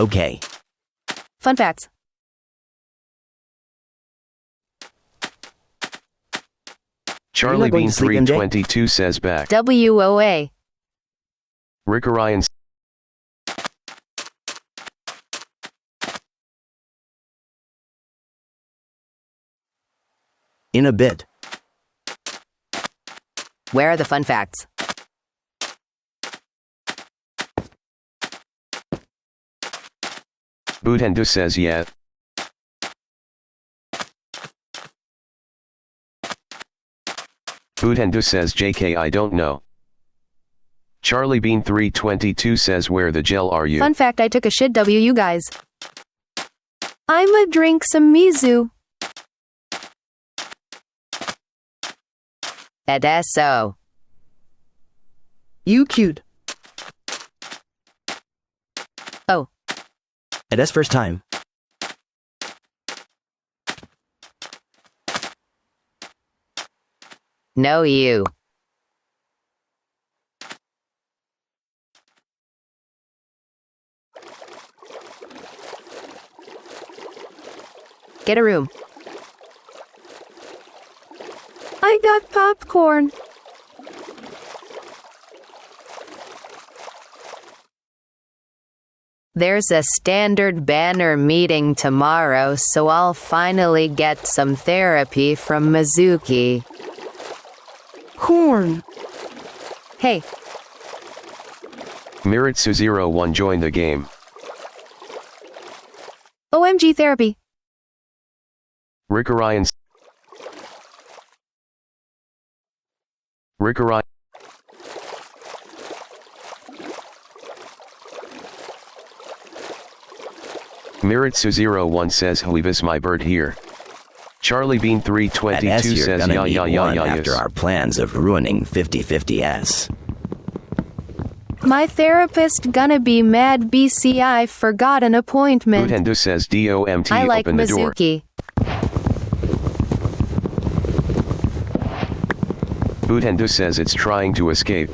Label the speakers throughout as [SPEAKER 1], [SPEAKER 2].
[SPEAKER 1] Okay.
[SPEAKER 2] Fun facts.
[SPEAKER 1] Charlie
[SPEAKER 3] going
[SPEAKER 1] Bean
[SPEAKER 3] to sleep, MJ?
[SPEAKER 1] 322 says back.
[SPEAKER 2] WOA.
[SPEAKER 1] Rick Orion
[SPEAKER 3] In a bit.
[SPEAKER 2] Where are the fun facts?
[SPEAKER 1] Butendu says yeah. Butendu says JK I don't know. Charlie Bean 322 says where the gel are you?
[SPEAKER 2] Fun fact, I took a shit you guys. I'ma drink some mizu. Adesso.
[SPEAKER 3] You cute.
[SPEAKER 2] Oh.
[SPEAKER 3] It is first time.
[SPEAKER 2] No you. Get a room. I got popcorn. There's a standard banner meeting tomorrow, so I'll finally get some therapy from Mizuki.
[SPEAKER 3] Corn.
[SPEAKER 2] Hey,
[SPEAKER 1] Miritsu01 joined the game.
[SPEAKER 2] OMG therapy.
[SPEAKER 1] Rick Orion Miritsu01 says Huivis my bird here. Charlie Bean 322
[SPEAKER 3] At S, you're
[SPEAKER 1] says
[SPEAKER 3] gonna
[SPEAKER 1] ya
[SPEAKER 3] need
[SPEAKER 1] ya ya
[SPEAKER 3] one
[SPEAKER 1] ya
[SPEAKER 3] after
[SPEAKER 1] yes.
[SPEAKER 3] our plans of ruining 50/50s.
[SPEAKER 2] My therapist gonna be mad BC I forgot an appointment.
[SPEAKER 1] Butendu says DOMT
[SPEAKER 2] I like
[SPEAKER 1] open the door.
[SPEAKER 2] Mizuki.
[SPEAKER 1] Butendu says it's trying to escape.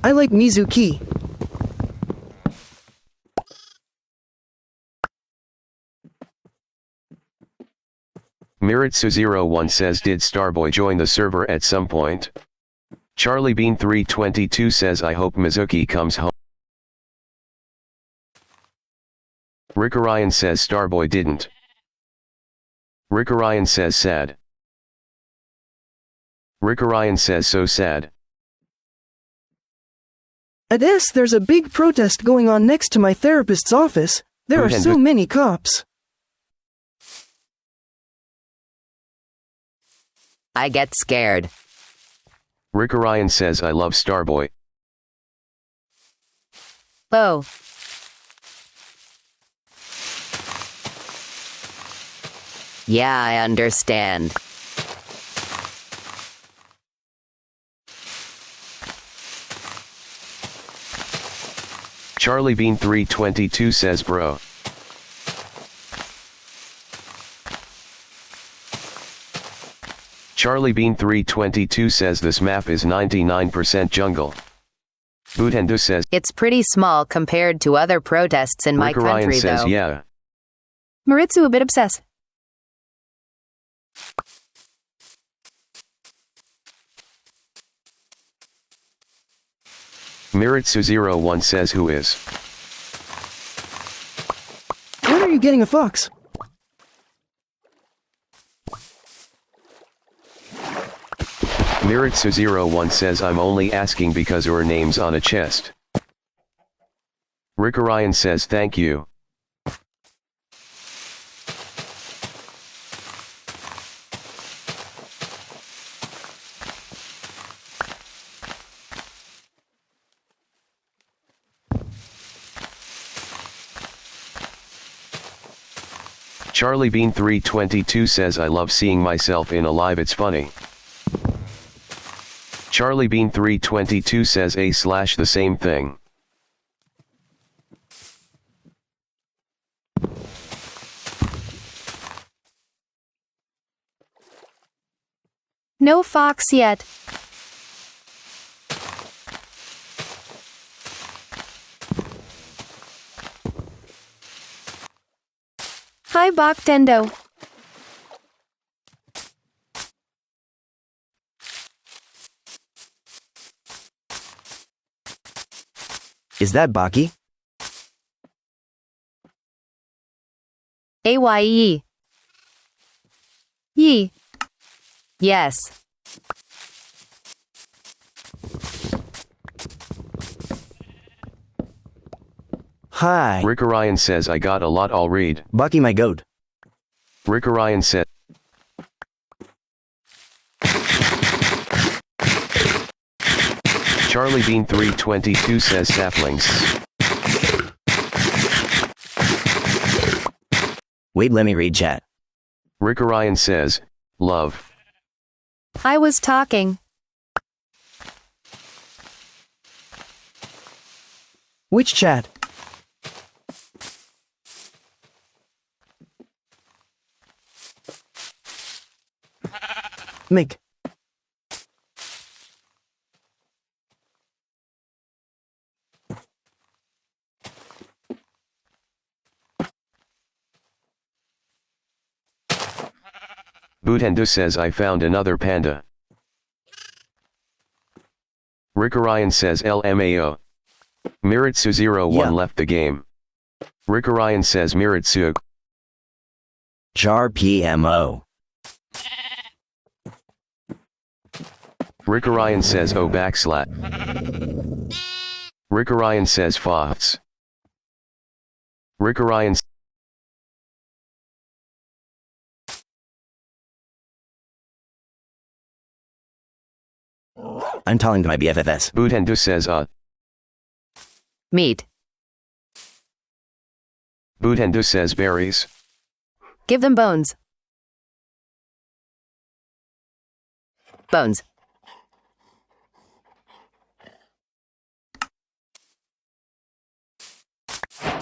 [SPEAKER 3] I like Mizuki.
[SPEAKER 1] Miritsu01 says did Starboy join the server at some point? Charlie Bean 322 says I hope Mizuki comes home. Rick Orion says Starboy didn't. Rick Orion says sad. Rick Orion says so sad.
[SPEAKER 3] At S, there's a big protest going on next to my therapist's office. There are so many cops.
[SPEAKER 2] I get scared.
[SPEAKER 1] Rick Orion says I love Starboy.
[SPEAKER 2] Oh. Yeah, I understand.
[SPEAKER 1] Charlie Bean 322 says bro. Charlie Bean 322 says this map is 99% jungle. Butendu says
[SPEAKER 2] It's pretty small compared to other protests in my
[SPEAKER 1] Rick Orion
[SPEAKER 2] country
[SPEAKER 1] says
[SPEAKER 2] though.
[SPEAKER 1] yeah.
[SPEAKER 2] Maritsu a bit obsessed.
[SPEAKER 1] Miritsu01 says who is.
[SPEAKER 3] When are you getting a fox?
[SPEAKER 1] Miritsu01 says I'm only asking because your name's on a chest. Rick Orion says thank you. Charlie Bean 322 says I love seeing myself in a live, it's funny. Charlie Bean 322 says a/ the same thing.
[SPEAKER 2] No fox yet. Hi Baktendo.
[SPEAKER 4] Is that Baki?
[SPEAKER 2] Aye. Ye. Yes.
[SPEAKER 4] Hi.
[SPEAKER 1] Rick Orion says I got a lot, I'll read.
[SPEAKER 4] Baki my goat.
[SPEAKER 1] Rick Orion said. Charlie Bean 322 says saplings.
[SPEAKER 4] Wait, let me read chat.
[SPEAKER 1] Rick Orion says, love.
[SPEAKER 2] I was talking.
[SPEAKER 3] Which chat? Mick.
[SPEAKER 1] Bootendo says I found another panda. Rick Orion says LMAO. Miritsu01 left the game. Rick Orion says Miritsu.
[SPEAKER 4] Char PMO.
[SPEAKER 1] Rick Orion says O backslat. Rick Orion says Fots. Rick Orion
[SPEAKER 4] I'm talking to my BFFs.
[SPEAKER 1] Bootendo says
[SPEAKER 2] Meat.
[SPEAKER 1] Bootendo says berries.
[SPEAKER 2] Give them bones. Bones.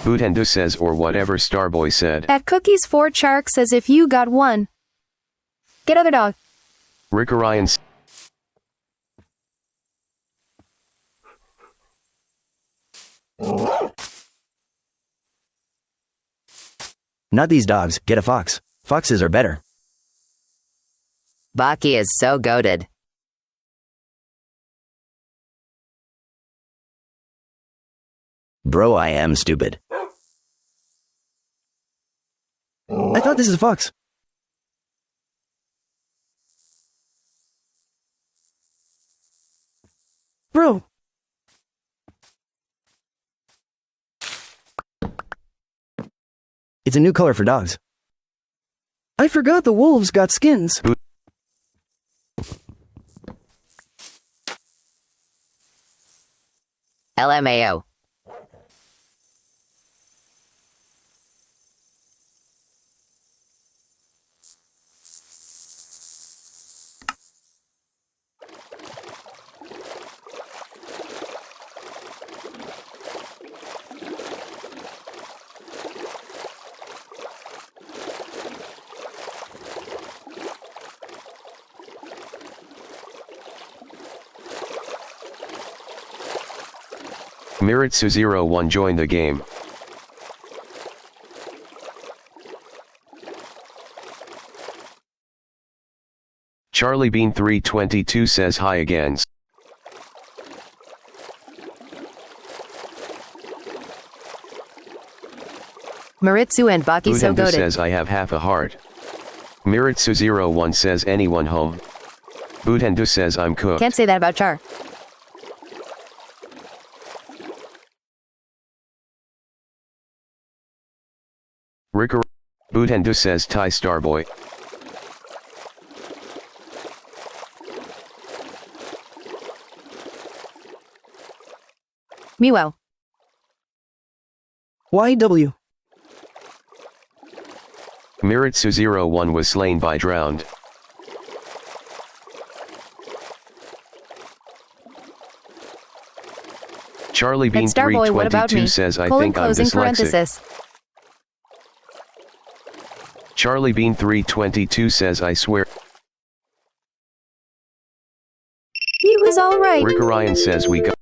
[SPEAKER 1] Bootendo says or whatever Starboy said.
[SPEAKER 2] At Cookies 4 Chark says if you got one. Get other dog.
[SPEAKER 1] Rick Orion
[SPEAKER 4] Not these dogs, get a fox. Foxes are better.
[SPEAKER 2] Baki is so goated.
[SPEAKER 4] Bro, I am stupid.
[SPEAKER 3] I thought this is a fox. Bro.
[SPEAKER 4] It's a new color for dogs.
[SPEAKER 3] I forgot the wolves got skins.
[SPEAKER 2] LMAO.
[SPEAKER 1] Miritsu01 joined the game. Charlie Bean 322 says hi again.
[SPEAKER 2] Maritsu and Baki so
[SPEAKER 1] Bootendo
[SPEAKER 2] goated.
[SPEAKER 1] says I have half a heart. Miritsu01 says anyone home. Bootendo says I'm cooked.
[SPEAKER 2] Can't say that about Char.
[SPEAKER 1] Bootendo says Thai Starboy.
[SPEAKER 2] Meow.
[SPEAKER 3] YW.
[SPEAKER 1] Miritsu01 was slain by drowned. Charlie Bean
[SPEAKER 2] And Starboy, what about
[SPEAKER 1] 322
[SPEAKER 2] me?
[SPEAKER 1] says I
[SPEAKER 2] Colon
[SPEAKER 1] think I'm
[SPEAKER 2] closing
[SPEAKER 1] dyslexic.
[SPEAKER 2] parenthesis.
[SPEAKER 1] Charlie Bean 322 says I swear.
[SPEAKER 2] He was alright.
[SPEAKER 1] Rick Orion says we got.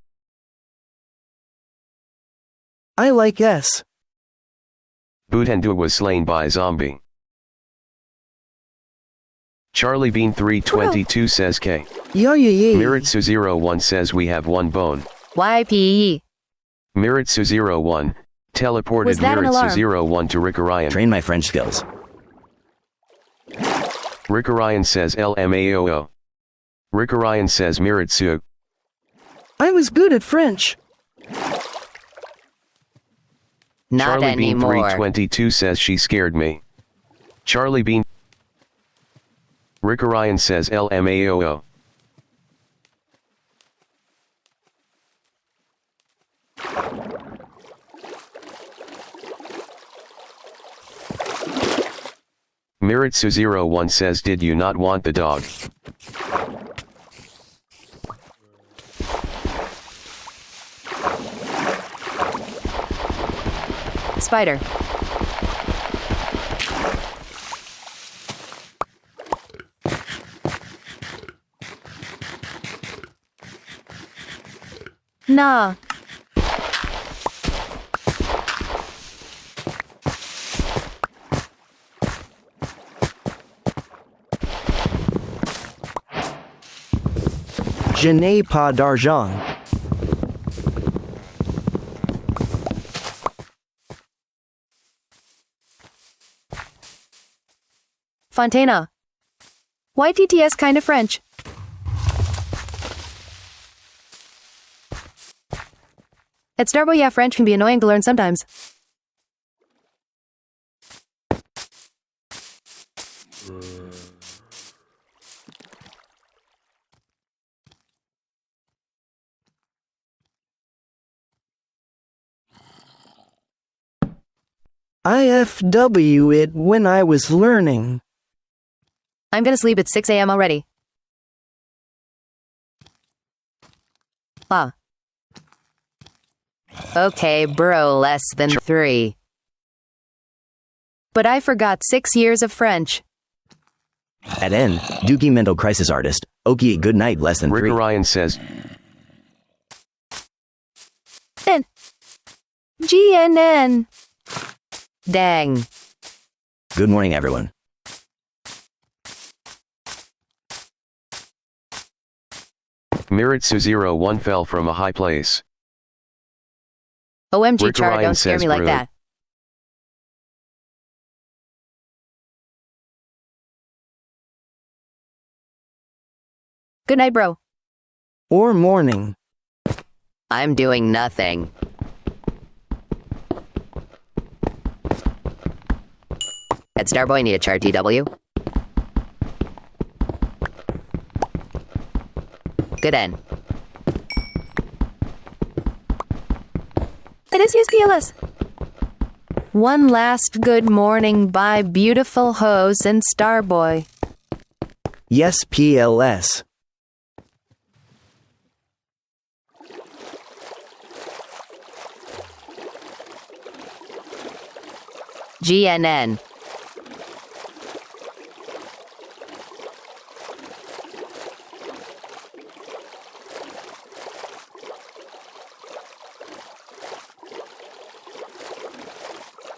[SPEAKER 3] I like S.
[SPEAKER 1] Butendu was slain by zombie. Charlie Bean 322 says K.
[SPEAKER 3] Yeah.
[SPEAKER 1] Miritsu01 says we have one bone.
[SPEAKER 2] YPE.
[SPEAKER 1] Miritsu01 teleported
[SPEAKER 2] Was that an alarm?
[SPEAKER 1] Miritsu01 to Rickorion.
[SPEAKER 4] Train my French skills.
[SPEAKER 1] Rickorion says LMAOO. Rickorion says Miritsu.
[SPEAKER 3] I was good at French.
[SPEAKER 2] Not
[SPEAKER 1] Charlie Bean
[SPEAKER 2] anymore.
[SPEAKER 1] 322 says she scared me. Charlie Bean. Rickorion says LMAOO. Miritsu01 says did you not want the dog?
[SPEAKER 2] Spider. Nah.
[SPEAKER 3] Je n'ai pas d'argent.
[SPEAKER 2] Fontana. YTTS kind of French. At Starboy, yeah, French can be annoying to learn sometimes.
[SPEAKER 3] IFW it when I was learning.
[SPEAKER 2] I'm gonna sleep at 6 a.m. already. Ah. Okay, bro, less than 3. But I forgot 6 years of French.
[SPEAKER 4] At N, Dookie mental crisis artist. Okie good night less than 3.
[SPEAKER 1] Rickorion says
[SPEAKER 2] N. GNN. Dang.
[SPEAKER 4] Good morning everyone.
[SPEAKER 1] Miritsu01 fell from a high place.
[SPEAKER 2] OMG,
[SPEAKER 1] Rick
[SPEAKER 2] Char,
[SPEAKER 1] Orion
[SPEAKER 2] don't scare
[SPEAKER 1] says
[SPEAKER 2] me like
[SPEAKER 1] rude.
[SPEAKER 2] that. Good night, bro.
[SPEAKER 3] Or morning.
[SPEAKER 2] I'm doing nothing. At Starboy, need a chart TW. Good end. It is USPLS. One last good morning by beautiful Hose and Starboy.
[SPEAKER 3] Yes, PLS.
[SPEAKER 2] GNN.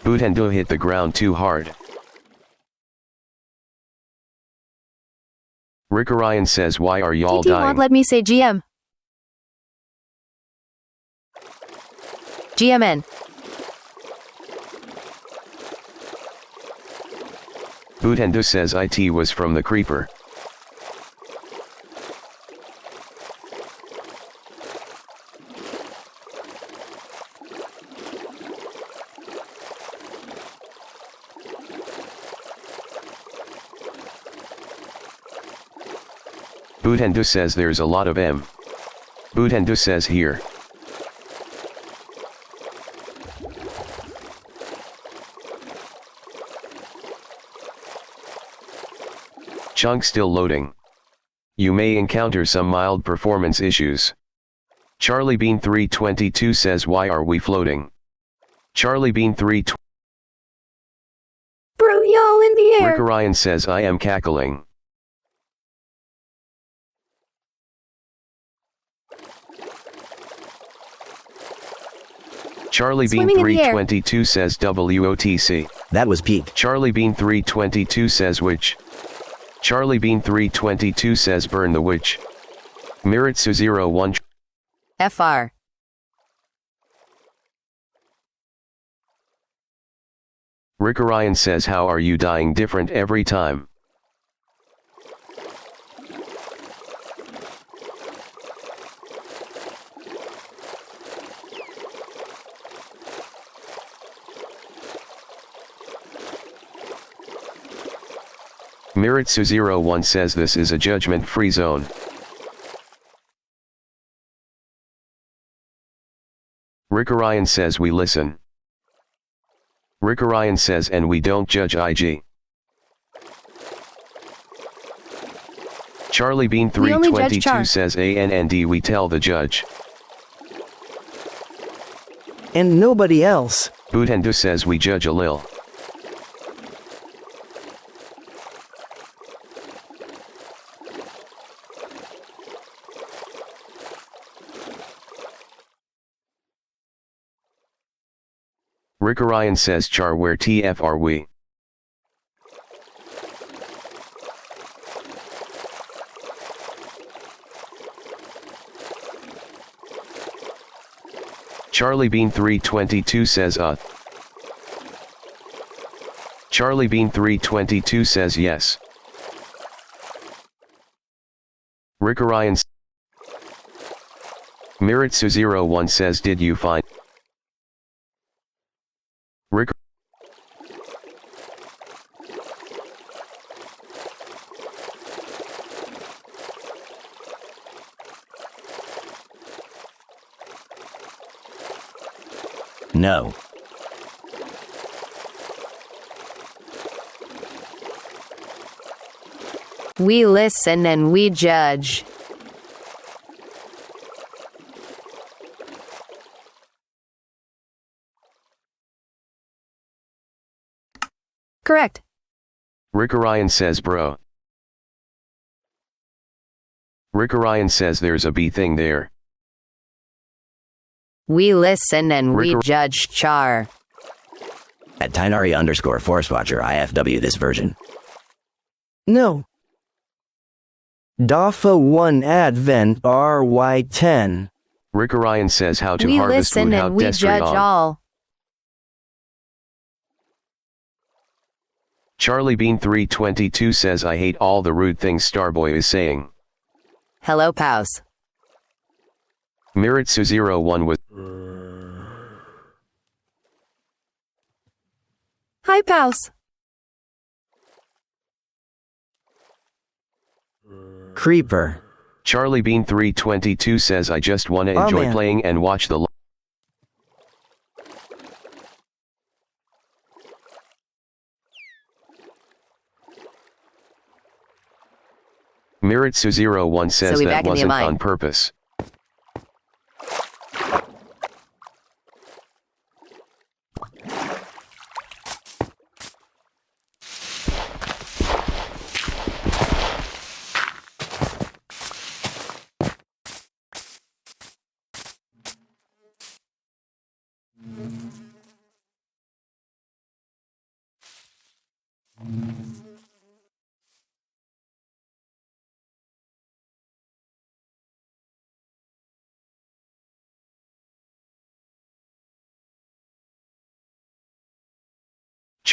[SPEAKER 1] Butendo hit the ground too hard. Rickorion says why are y'all
[SPEAKER 2] TT
[SPEAKER 1] dying?
[SPEAKER 2] won't let me say GM. GMN.
[SPEAKER 1] Butendo says IT was from the creeper. Butendo says there's a lot of M. Butendo says here. Chunk still loading. You may encounter some mild performance issues. Charlie Bean 322 says why are we floating? Charlie Bean 3
[SPEAKER 2] Bro, y'all in the air.
[SPEAKER 1] Rickorion says I am cackling. Charlie Bean
[SPEAKER 2] Swimming in the air.
[SPEAKER 1] 322 says WOTC.
[SPEAKER 4] That was peak.
[SPEAKER 1] Charlie Bean 322 says witch. Charlie Bean 322 says burn the witch. Miritsu 01.
[SPEAKER 2] FR.
[SPEAKER 1] Rick Orion says how are you dying different every time? Miritsu 01 says this is a judgment-free zone. Rick Orion says we listen. Rick Orion says and we don't judge IG. Charlie Bean
[SPEAKER 2] We only judge
[SPEAKER 1] 322
[SPEAKER 2] Char.
[SPEAKER 1] says ANND we tell the judge.
[SPEAKER 3] And nobody else.
[SPEAKER 1] Butendu says we judge a lil. Rick Orion says Char where TF are we? Charlie Bean 322 says Charlie Bean 322 says yes. Rick Orion Miritsu 01 says did you find Rick
[SPEAKER 4] No.
[SPEAKER 2] We listen and we judge. Correct.
[SPEAKER 1] Rick Orion says bro. Rick Orion says there's a B thing there.
[SPEAKER 2] We listen and we
[SPEAKER 1] Rick-
[SPEAKER 2] judge Char.
[SPEAKER 4] At Tinari_ForceWatcher IFW this version.
[SPEAKER 3] No. DAFA 1 Advent RY10.
[SPEAKER 1] Rick Orion says how to
[SPEAKER 2] We
[SPEAKER 1] harvest
[SPEAKER 2] listen
[SPEAKER 1] wood
[SPEAKER 2] and we judge
[SPEAKER 1] on.
[SPEAKER 2] all.
[SPEAKER 1] Charlie Bean 322 says I hate all the rude things Starboy is saying.
[SPEAKER 2] Hello, Pause.
[SPEAKER 1] Miritsu 01 was
[SPEAKER 2] Hi, Pause.
[SPEAKER 3] Creeper.
[SPEAKER 1] Charlie Bean 322 says I just wanna
[SPEAKER 3] Oh,
[SPEAKER 1] enjoy
[SPEAKER 3] man.
[SPEAKER 1] playing and watch the Miritsu 01 says
[SPEAKER 2] we
[SPEAKER 1] that
[SPEAKER 2] back in the
[SPEAKER 1] wasn't
[SPEAKER 2] mine.
[SPEAKER 1] on purpose.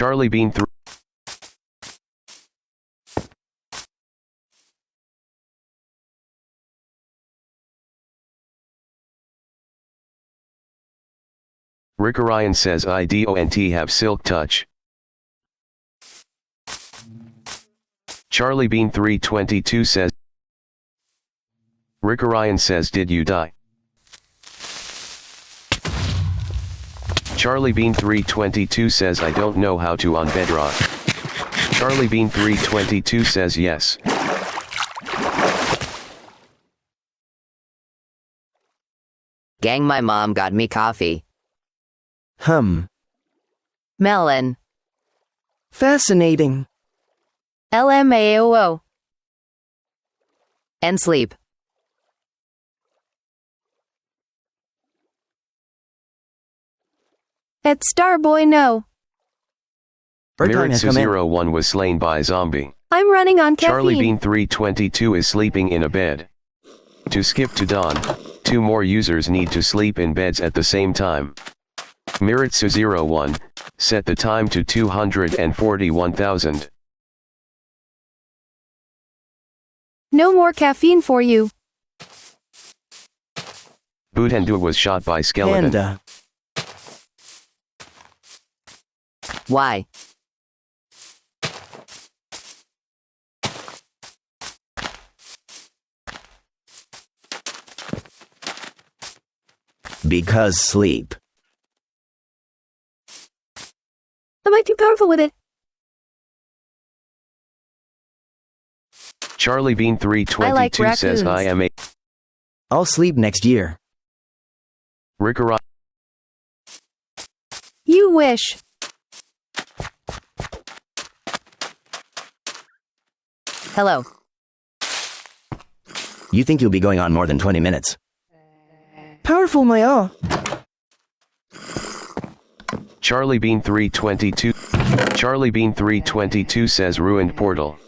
[SPEAKER 1] Charlie Bean 3 Rick Orion says I don't have silk touch. Charlie Bean 322 says Rick Orion says did you die? Charlie Bean 322 says I don't know how to on bedrock. Charlie Bean 322 says yes.
[SPEAKER 2] Gang, my mom got me coffee. Melon.
[SPEAKER 3] Fascinating.
[SPEAKER 2] LMAO. And sleep. At Starboy no.
[SPEAKER 4] Bird time has come in.
[SPEAKER 1] Miritsu01 was slain by zombie.
[SPEAKER 2] I'm running on caffeine.
[SPEAKER 1] Charlie Bean 322 is sleeping in a bed. To skip to dawn, 2 more users need to sleep in beds at the same time. Miritsu01, set the time to 241,000.
[SPEAKER 2] No more caffeine for you.
[SPEAKER 1] Butendu was shot by skeleton.
[SPEAKER 4] Panda.
[SPEAKER 2] Why?
[SPEAKER 4] Because sleep.
[SPEAKER 2] Am I too powerful with it?
[SPEAKER 1] Charlie Bean 322 says I am a
[SPEAKER 4] I'll sleep next year.
[SPEAKER 1] Rickerai.
[SPEAKER 2] You wish. Hello.
[SPEAKER 4] You think you'll be going on more than 20 minutes?
[SPEAKER 3] Powerful my awe.
[SPEAKER 1] Charlie Bean 322. Charlie Bean 322 says ruined portal.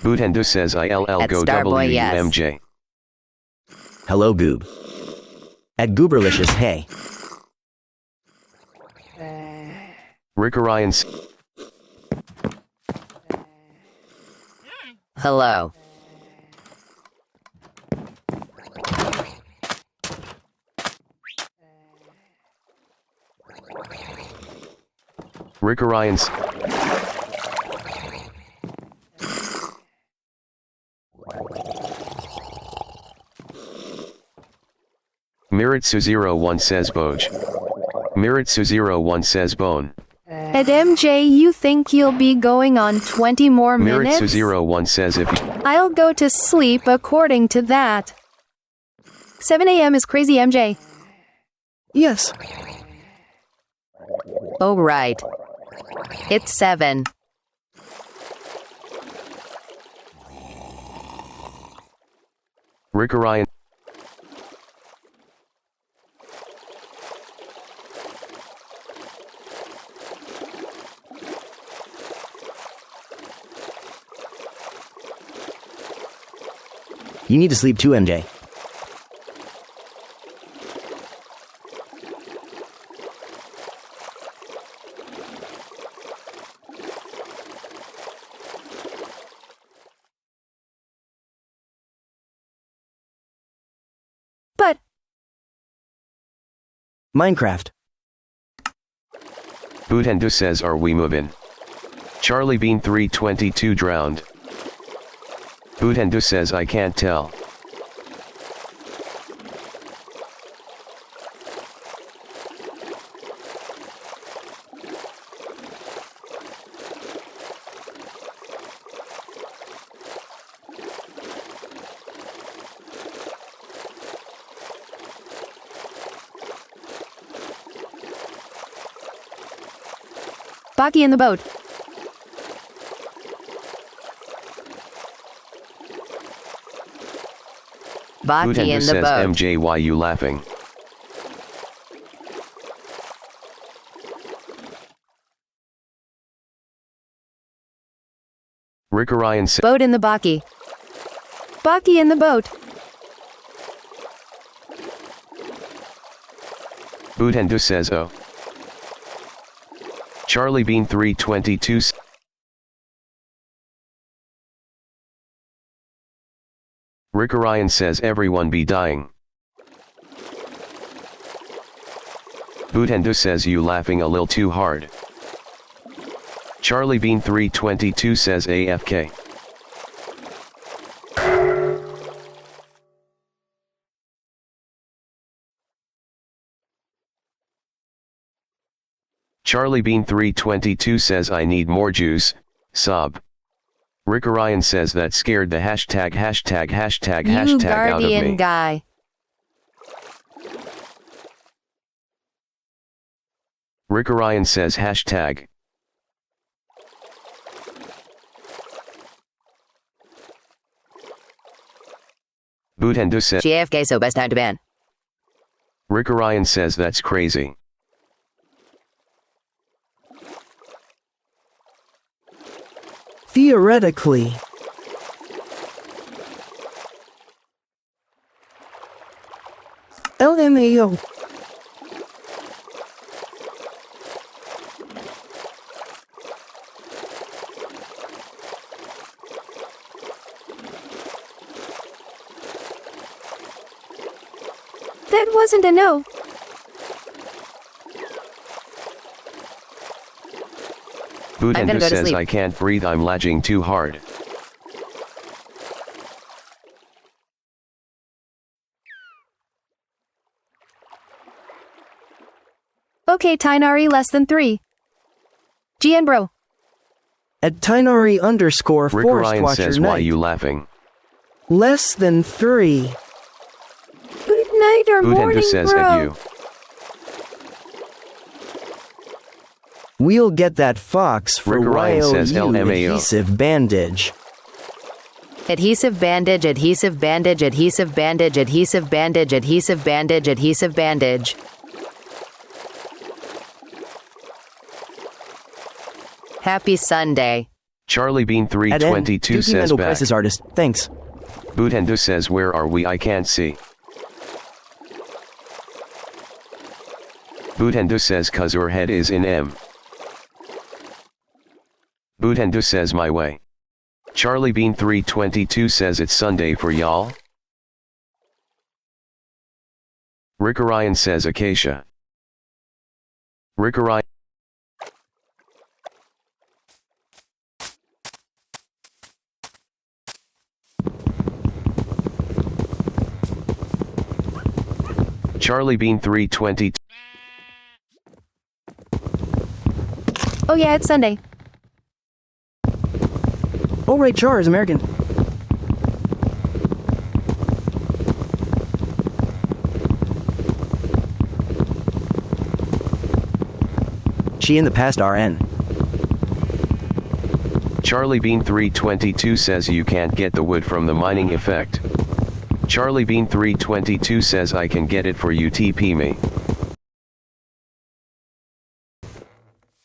[SPEAKER 1] Butendu says ILL
[SPEAKER 2] At
[SPEAKER 1] go
[SPEAKER 2] Starboy, yes.
[SPEAKER 1] WMJ.
[SPEAKER 4] Hello, Goob. At Gooberlicious, hey.
[SPEAKER 1] Rickerians.
[SPEAKER 2] Hello.
[SPEAKER 1] Rickerians. Miritsu01 says Boj. Miritsu01 says Bone.
[SPEAKER 2] At MJ, you think you'll be going on 20 more minutes?
[SPEAKER 1] Miritsu01 says if
[SPEAKER 2] I'll go to sleep according to that. 7 a.m. is crazy, MJ.
[SPEAKER 3] Yes.
[SPEAKER 2] Oh, right. It's 7.
[SPEAKER 1] Rickerian.
[SPEAKER 4] You need to sleep too, MJ.
[SPEAKER 2] But
[SPEAKER 4] Minecraft.
[SPEAKER 1] Butendu says are we moving? Charlie Bean 322 drowned. Butendu says I can't tell.
[SPEAKER 2] Baki in the boat. Baki
[SPEAKER 1] Butendu
[SPEAKER 2] in the
[SPEAKER 1] says
[SPEAKER 2] boat.
[SPEAKER 1] MJ why you laughing? Rickerian says
[SPEAKER 2] Boat in the Baki. Baki in the boat.
[SPEAKER 1] Butendu says oh. Charlie Bean 322 Rickerian says everyone be dying. Butendu says you laughing a little too hard. Charlie Bean 322 says AFK. Charlie Bean 322 says I need more juice, sob. Rickerian says that scared the hashtag
[SPEAKER 2] You
[SPEAKER 1] out of
[SPEAKER 2] guardian
[SPEAKER 1] me.
[SPEAKER 2] guy.
[SPEAKER 1] Rickerian says hashtag. Butendu says
[SPEAKER 2] JFK, so best time to ban.
[SPEAKER 1] Rickerian says that's crazy.
[SPEAKER 3] Theoretically. LMAO.
[SPEAKER 2] That wasn't a no.
[SPEAKER 1] Budhendu
[SPEAKER 2] to
[SPEAKER 1] says
[SPEAKER 2] sleep.
[SPEAKER 1] I can't breathe, I'm lagging too hard.
[SPEAKER 2] Okay, Tinari less than 3. GN bro.
[SPEAKER 3] At Tinari _
[SPEAKER 1] Rick
[SPEAKER 3] Forest
[SPEAKER 1] Ryan
[SPEAKER 3] Watcher
[SPEAKER 1] says
[SPEAKER 3] Night.
[SPEAKER 1] why you laughing?
[SPEAKER 3] Less than 3.
[SPEAKER 2] Good night or
[SPEAKER 1] Budhendu
[SPEAKER 2] morning,
[SPEAKER 1] says
[SPEAKER 2] bro.
[SPEAKER 1] at you.
[SPEAKER 3] We'll get that fox for
[SPEAKER 1] Rick Ryan says
[SPEAKER 3] YOU
[SPEAKER 1] LMAO.
[SPEAKER 3] adhesive bandage.
[SPEAKER 2] Adhesive bandage, adhesive bandage, adhesive bandage, adhesive bandage, adhesive bandage, adhesive bandage. Happy Sunday.
[SPEAKER 1] Charlie Bean
[SPEAKER 4] At N,
[SPEAKER 1] 322
[SPEAKER 4] Dookie
[SPEAKER 1] says
[SPEAKER 4] Mental
[SPEAKER 1] back.
[SPEAKER 4] Crisis Artist, thanks.
[SPEAKER 1] Budhendu says where are we, I can't see. Budhendu says cause your head is in M. Budhendu says my way. Charlie Bean 322 says it's Sunday for y'all. Rick Orion says Acacia. Rick Orion. Charlie Bean 322.
[SPEAKER 2] Oh yeah, it's Sunday.
[SPEAKER 3] Oh right, Char is American.
[SPEAKER 4] She in the past RN.
[SPEAKER 1] Charlie Bean 322 says you can't get the wood from the mining effect. Charlie Bean 322 says I can get it for you, TP me.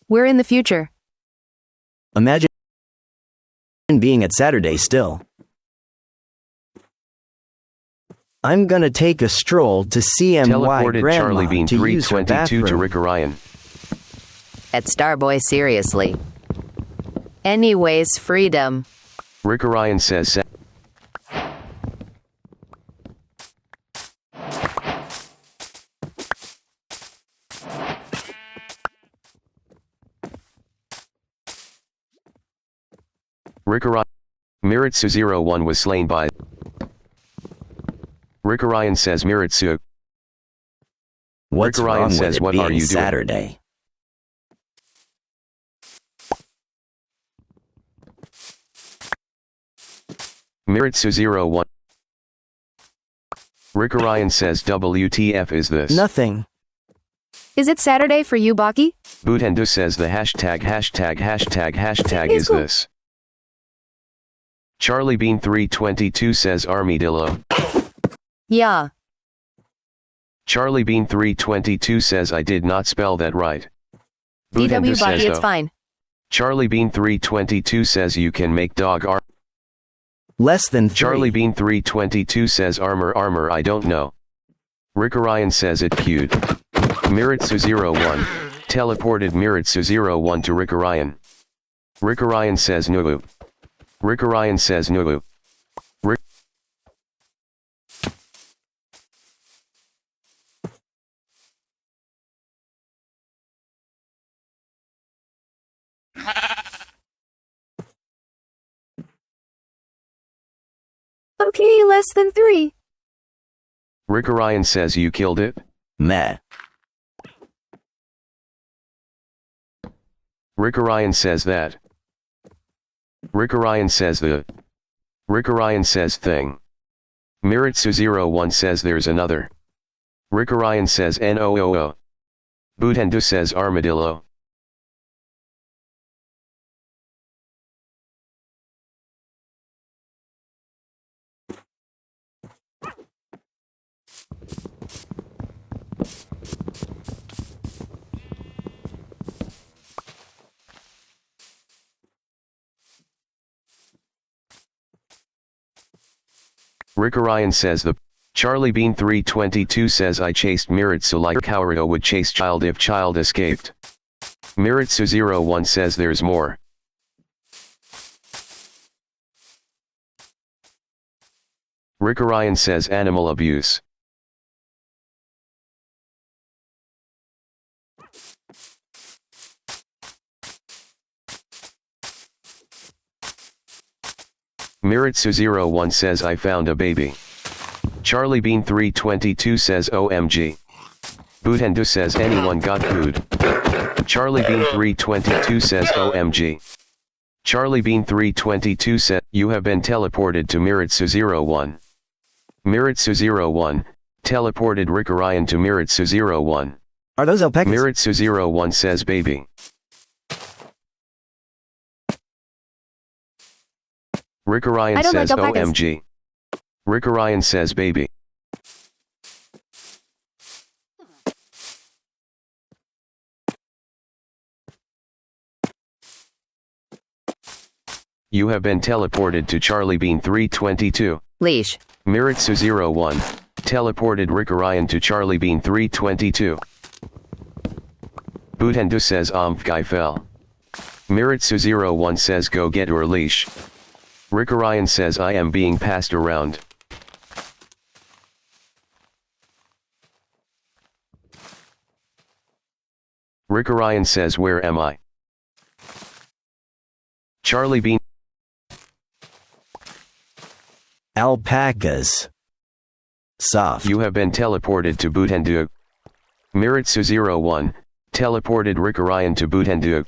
[SPEAKER 2] We're in the future.
[SPEAKER 4] Imagine being at Saturday still.
[SPEAKER 3] I'm gonna take a stroll to CMY
[SPEAKER 1] Teleported
[SPEAKER 3] Grandma
[SPEAKER 1] Charlie Bean
[SPEAKER 3] to use her
[SPEAKER 1] 322 to
[SPEAKER 3] bathroom.
[SPEAKER 1] Rick Orion.
[SPEAKER 2] At Starboy, seriously. Anyways, freedom.
[SPEAKER 1] Rick Orion says Rick Orion. Miritsu-01 was slain by. Rick Orion says Miritsu.
[SPEAKER 4] What's
[SPEAKER 1] Rick Orion
[SPEAKER 4] wrong
[SPEAKER 1] says,
[SPEAKER 4] with it
[SPEAKER 1] what
[SPEAKER 4] being
[SPEAKER 1] are you doing?
[SPEAKER 4] Saturday?
[SPEAKER 1] Miritsu-01. Rick Orion says WTF is this?
[SPEAKER 3] Nothing.
[SPEAKER 2] Is it Saturday for you, Baki?
[SPEAKER 1] Budhendu says the hashtag is
[SPEAKER 2] cool.
[SPEAKER 1] this. Charlie Bean 322 says Armadillo.
[SPEAKER 2] Yeah.
[SPEAKER 1] Charlie Bean 322 says I did not spell that right.
[SPEAKER 2] DW
[SPEAKER 1] Budhendu
[SPEAKER 2] Baki,
[SPEAKER 1] says
[SPEAKER 2] it's
[SPEAKER 1] though.
[SPEAKER 2] fine.
[SPEAKER 1] Charlie Bean 322 says you can make dog armor.
[SPEAKER 3] Less than 3.
[SPEAKER 1] Charlie Bean 322 says armor I don't know. Rick Orion says it cute. Miritsu-01. Teleported Miritsu-01 to Rick Orion. Rick Orion says no. Rick Orion says no. Rick.
[SPEAKER 2] Okay, less than 3.
[SPEAKER 1] Rick Orion says you killed it.
[SPEAKER 4] Meh.
[SPEAKER 1] Rick Orion says that. Rick Orion says the. Rick Orion says thing. Miritsu-01 says there's another. Rick Orion says NOOO. Budhendu says armadillo. Rickorion says the Charlie Bean 322 says I chased Miritsu like Kaorio would chase child if child escaped. Miritsu01 says there's more. Rickorion says animal abuse. Miritsu01 says I found a baby. Charlie Bean 322 says OMG. Butendu says anyone got food. Charlie Bean 322 says OMG. Charlie Bean 322 says you have been teleported to Miritsu01. Miritsu01 teleported Rickorion to Miritsu01.
[SPEAKER 4] Are those alpacas?
[SPEAKER 1] Miritsu01 says baby. Rickorion says OMG. Rickorion says baby. You have been teleported to Charlie Bean 322.
[SPEAKER 2] Leash.
[SPEAKER 1] Miritsu01 teleported Rickorion to Charlie Bean 322. Butendu says Guy fell. Miritsu01 says go get your leash. Rickorion says I am being passed around. Rickorion says where am I? Charlie Bean.
[SPEAKER 4] Alpacas. Soft.
[SPEAKER 1] You have been teleported to Butendu. Miritsu01 teleported Rickorion to Butendu.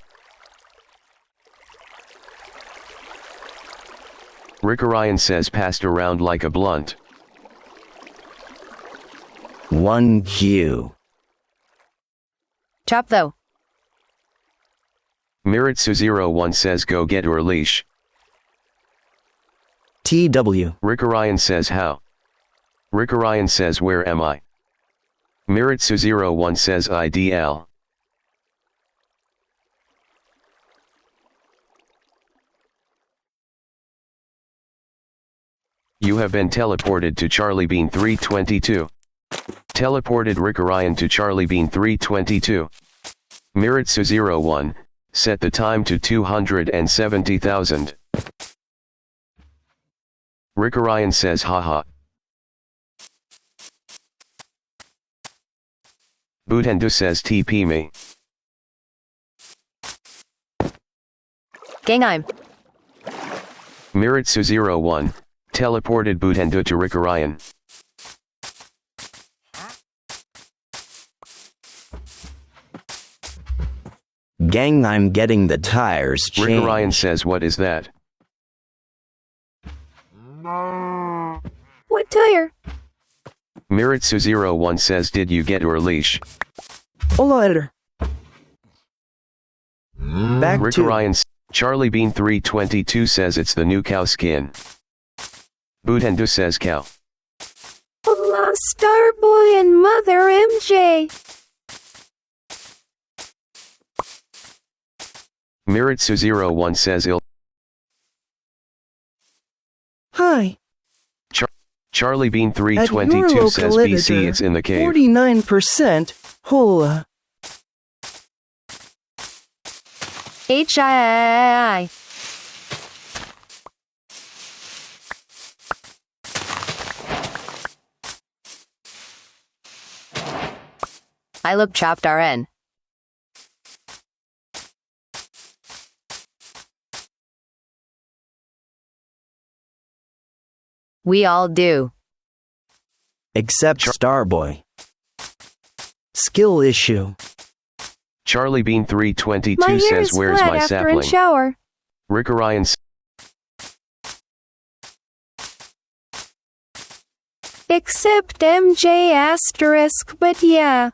[SPEAKER 1] Rickorion says passed around like a blunt.
[SPEAKER 4] 1Q.
[SPEAKER 2] Chop though.
[SPEAKER 1] Miritsu01 says go get your leash.
[SPEAKER 4] TW.
[SPEAKER 1] Rickorion says how? Rickorion says where am I? Miritsu01 says IDL. You have been teleported to Charlie Bean 322. Teleported Rickorion to Charlie Bean 322. Miritsu01 set the time to 270,000. Rickorion says haha. Butendu says TP me.
[SPEAKER 2] Gangheim.
[SPEAKER 1] Miritsu01 teleported Butendu to Rickorion.
[SPEAKER 4] Gang, I'm getting the tires changed.
[SPEAKER 1] Rickorion says what is that?
[SPEAKER 2] What tire?
[SPEAKER 1] Miritsu01 says did you get your leash?
[SPEAKER 3] Hola, editor.
[SPEAKER 4] Back to
[SPEAKER 1] Rickorion. Charlie Bean 322 says it's the new cow skin. Butendu says cow.
[SPEAKER 2] Hola, Starboy and Mother MJ.
[SPEAKER 1] Miritsu01 says ill.
[SPEAKER 3] Hi.
[SPEAKER 1] Charlie Bean
[SPEAKER 3] At your
[SPEAKER 1] 322
[SPEAKER 3] local
[SPEAKER 1] says
[SPEAKER 3] editor,
[SPEAKER 1] BC it's in the cave.
[SPEAKER 3] 49%. Hola.
[SPEAKER 2] HII. I look chopped RN. We all do.
[SPEAKER 4] except Starboy. Skill issue.
[SPEAKER 1] Charlie Bean 322
[SPEAKER 2] My hair
[SPEAKER 1] says
[SPEAKER 2] is
[SPEAKER 1] where's
[SPEAKER 2] flat
[SPEAKER 1] my
[SPEAKER 2] after
[SPEAKER 1] sapling?
[SPEAKER 2] in shower.
[SPEAKER 1] Rick Orion
[SPEAKER 2] Except MJ asterisk, but yeah.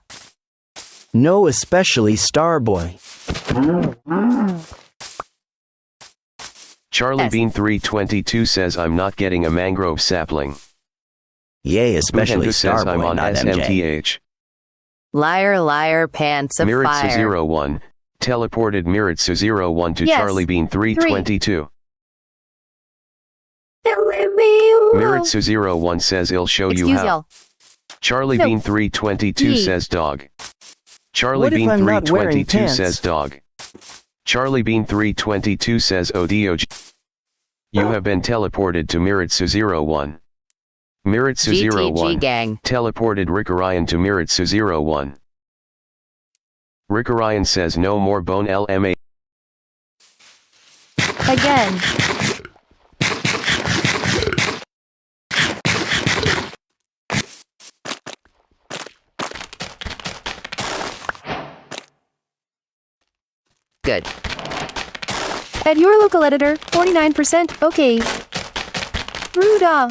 [SPEAKER 4] No, especially Starboy.
[SPEAKER 1] Charlie
[SPEAKER 2] Yes.
[SPEAKER 1] Bean 322 says I'm not getting a mangrove sapling.
[SPEAKER 4] Yay, especially
[SPEAKER 1] Butendu says I'm
[SPEAKER 4] Starboy,
[SPEAKER 1] on
[SPEAKER 4] not MJ.
[SPEAKER 1] SMTH.
[SPEAKER 2] Liar, liar, pants of fire.
[SPEAKER 1] Miritsu01 teleported Miritsu01 to
[SPEAKER 2] Yes,
[SPEAKER 1] Charlie Bean 322. Miritsu01 says I'll show you
[SPEAKER 2] Excuse
[SPEAKER 1] how.
[SPEAKER 2] y'all.
[SPEAKER 1] Charlie
[SPEAKER 2] No.
[SPEAKER 1] Bean 322
[SPEAKER 2] Yee.
[SPEAKER 1] says dog. Charlie
[SPEAKER 3] What if
[SPEAKER 1] Bean
[SPEAKER 3] I'm not wearing
[SPEAKER 1] 322
[SPEAKER 3] pants?
[SPEAKER 1] says dog. Charlie Bean 322 says ODOG. You have been teleported to Miritsu01. Miritsu01
[SPEAKER 2] GTG gang.
[SPEAKER 1] teleported Rickorion to Miritsu01. Rickorion says no more bone LMA.
[SPEAKER 2] Again. Good. At your local editor, 49%, okay. Ruda.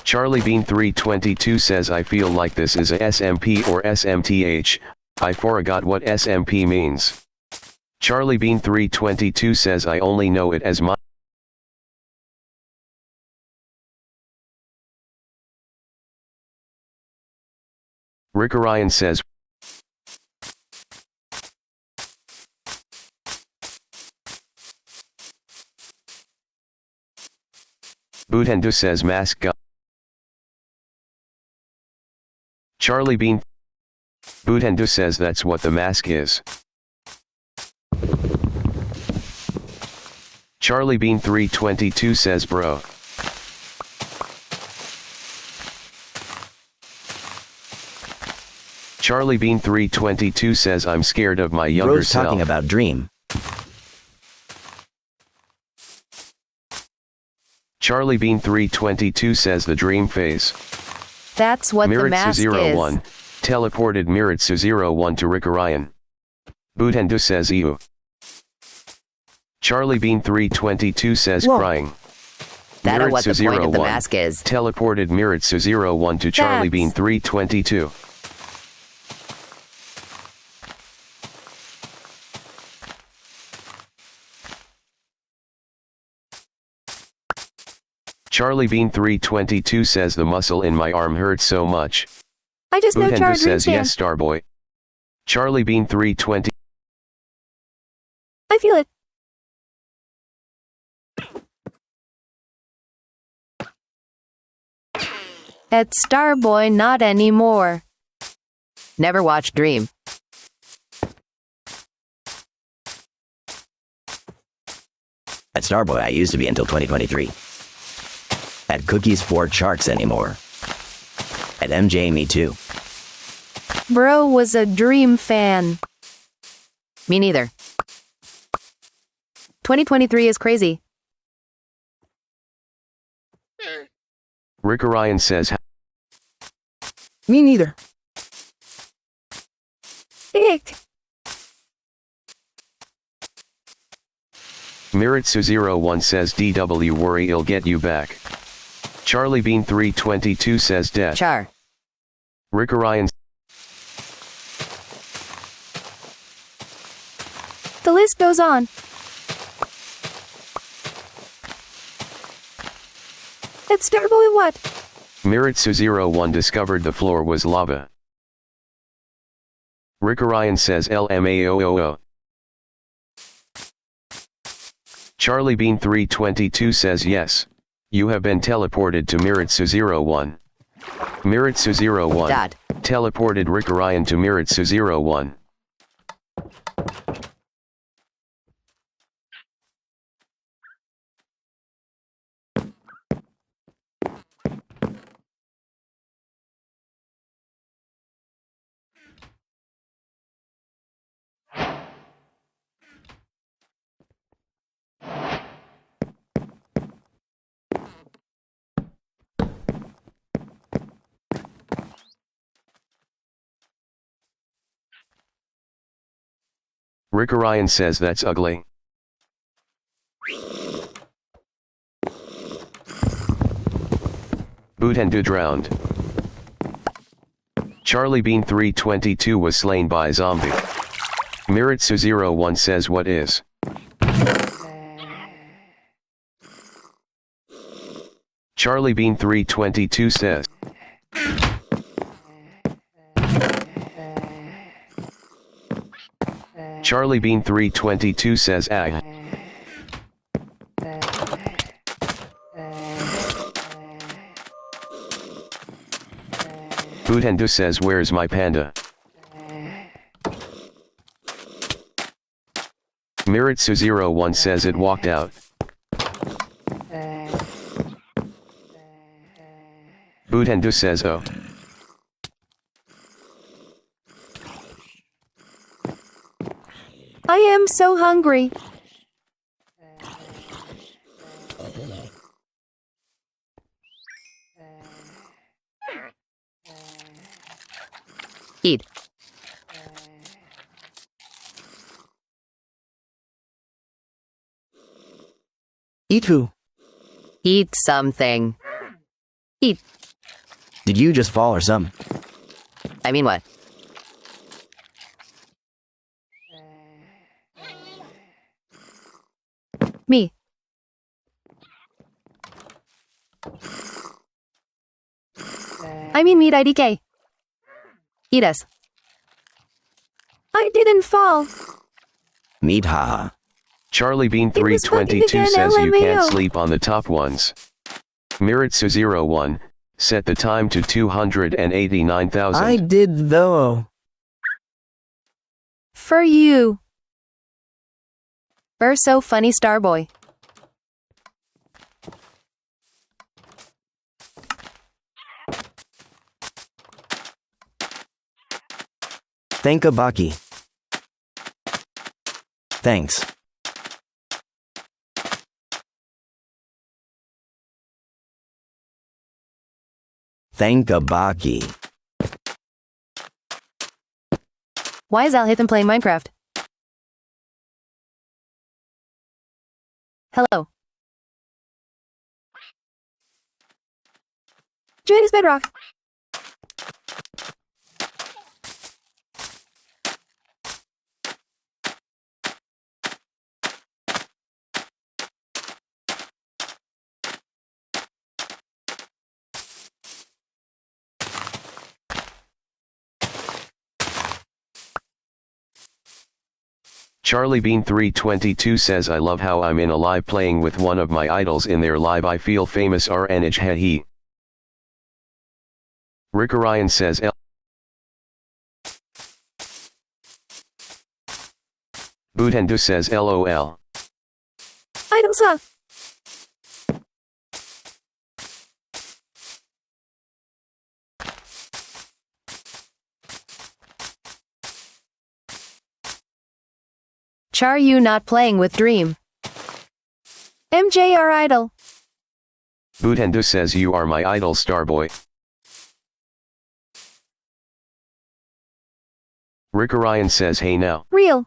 [SPEAKER 1] Charlie Bean 322 says I feel like this is a SMP or SMTH, I forgot what SMP means. Charlie Bean 322 says I only know it as my. Rickorion says. Butendu says mask guy. Charlie Bean. Butendu says that's what the mask is. Charlie Bean 322 says bro. Charlie Bean 322 says I'm scared of my younger
[SPEAKER 4] Bro's
[SPEAKER 1] self.
[SPEAKER 4] talking about Dream.
[SPEAKER 1] Charlie Bean 322 says the dream phase.
[SPEAKER 2] That's what the mask
[SPEAKER 1] Miritsu01
[SPEAKER 2] is.
[SPEAKER 1] teleported Miritsu01 to Rickorion. Butendu says ew. Charlie Bean 322 says
[SPEAKER 3] Whoa.
[SPEAKER 1] crying.
[SPEAKER 2] That's what the point of the
[SPEAKER 1] Miritsu01
[SPEAKER 2] mask is.
[SPEAKER 1] teleported Miritsu01 to Charlie Bean
[SPEAKER 2] That's-
[SPEAKER 1] 322. Charlie Bean 322 says the muscle in my arm hurts so much.
[SPEAKER 2] I just know
[SPEAKER 1] Butendu
[SPEAKER 2] Char
[SPEAKER 1] says
[SPEAKER 2] Dream
[SPEAKER 1] yes Starboy. Charlie Bean 320.
[SPEAKER 2] I feel it. At Starboy, not anymore. Never watched Dream.
[SPEAKER 4] At Starboy I used to be until 2023. At Cookies for Sharks anymore. At MJ me too.
[SPEAKER 2] Bro was a Dream fan. Me neither. 2023 is crazy.
[SPEAKER 1] Rickorion says
[SPEAKER 3] Me neither.
[SPEAKER 2] Ick.
[SPEAKER 1] Miritsu01 says DW worry it'll get you back. Charlie Bean 322 says death.
[SPEAKER 2] Char.
[SPEAKER 1] Rickorion.
[SPEAKER 2] The list goes on. At Starboy what?
[SPEAKER 1] Miritsu01 discovered the floor was lava. Rickorion says LMAOOO. Charlie Bean 322 says yes. You have been teleported to Miritsu01. Miritsu01
[SPEAKER 2] Dot.
[SPEAKER 1] teleported Rickorion to Miritsu01. Rickorion says that's ugly. Butendu drowned. Charlie Bean 322 was slain by zombie. Miritsu01 says what is. Charlie Bean 322 says. Charlie Bean 322 says ag. Butendu says where's my panda? Miritsu01 says it walked out. Butendu says oh.
[SPEAKER 2] I am so hungry. Eat.
[SPEAKER 3] Eat who?
[SPEAKER 2] Eat something. Eat.
[SPEAKER 4] Did you just fall or something?
[SPEAKER 2] I mean what? Me. I mean meet IDK. Eat us. I didn't fall.
[SPEAKER 4] Meat haha.
[SPEAKER 1] Charlie Bean
[SPEAKER 2] It was fucking
[SPEAKER 1] 322
[SPEAKER 2] again,
[SPEAKER 1] says you can't
[SPEAKER 2] LMAO.
[SPEAKER 1] sleep on the top ones. Miritsu01, set the time to 289,000.
[SPEAKER 3] I did though.
[SPEAKER 2] For you. You're so funny, Starboy.
[SPEAKER 4] Thank a Baki. Thanks. Thank a Baki.
[SPEAKER 2] Why is Alhithan playing Minecraft? Hello. Join his bedrock.
[SPEAKER 1] Charlie Bean 322 says I love how I'm in a live playing with one of my idols in their live. I feel famous RNH he. Rick Orion says L. Butendu says LOL.
[SPEAKER 2] Idol song. Char you not playing with Dream. MJ our idol.
[SPEAKER 1] Butendu says you are my idol Starboy. Rick Orion says hey now.
[SPEAKER 2] Real.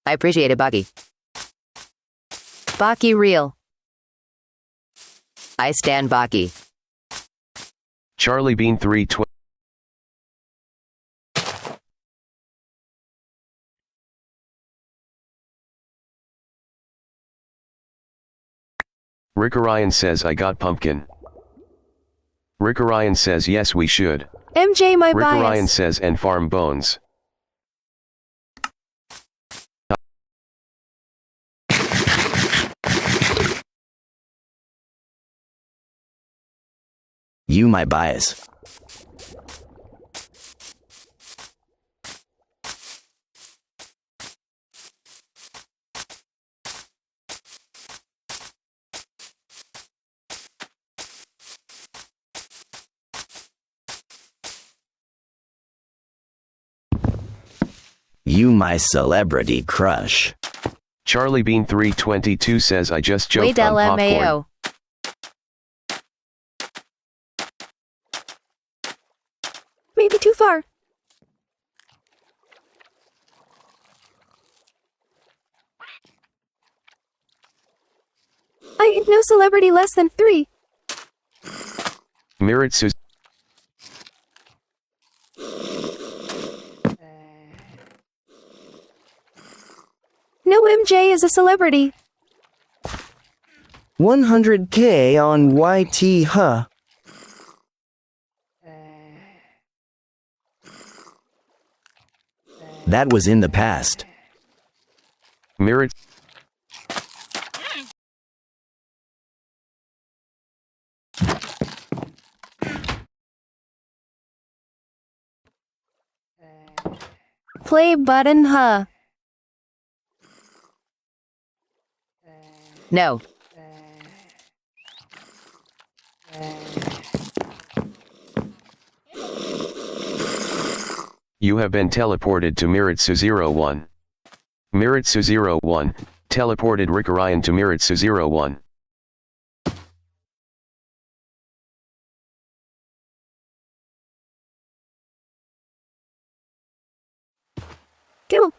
[SPEAKER 2] I appreciate it, Baki. Baki real. I stand Baki.
[SPEAKER 1] Charlie Bean 320. Rick Orion says I got pumpkin. Rick Orion says yes we should.
[SPEAKER 2] MJ my
[SPEAKER 1] Rick
[SPEAKER 2] bias.
[SPEAKER 1] Orion says and farm bones.
[SPEAKER 4] You my bias. You my celebrity crush.
[SPEAKER 1] Charlie Bean 322 says I just joked
[SPEAKER 2] Wait
[SPEAKER 1] on popcorn.
[SPEAKER 2] LMAO. Maybe too far. I ain't no celebrity less than 3.
[SPEAKER 1] Miritsu.
[SPEAKER 2] No MJ is a celebrity.
[SPEAKER 3] 100K on YT, huh?
[SPEAKER 4] That was in the past.
[SPEAKER 1] Merit.
[SPEAKER 2] Play button, huh? No.
[SPEAKER 1] You have been teleported to Miritsu 01. Miritsu 01, teleported Rikarayan to Miritsu 01.
[SPEAKER 2] Kill.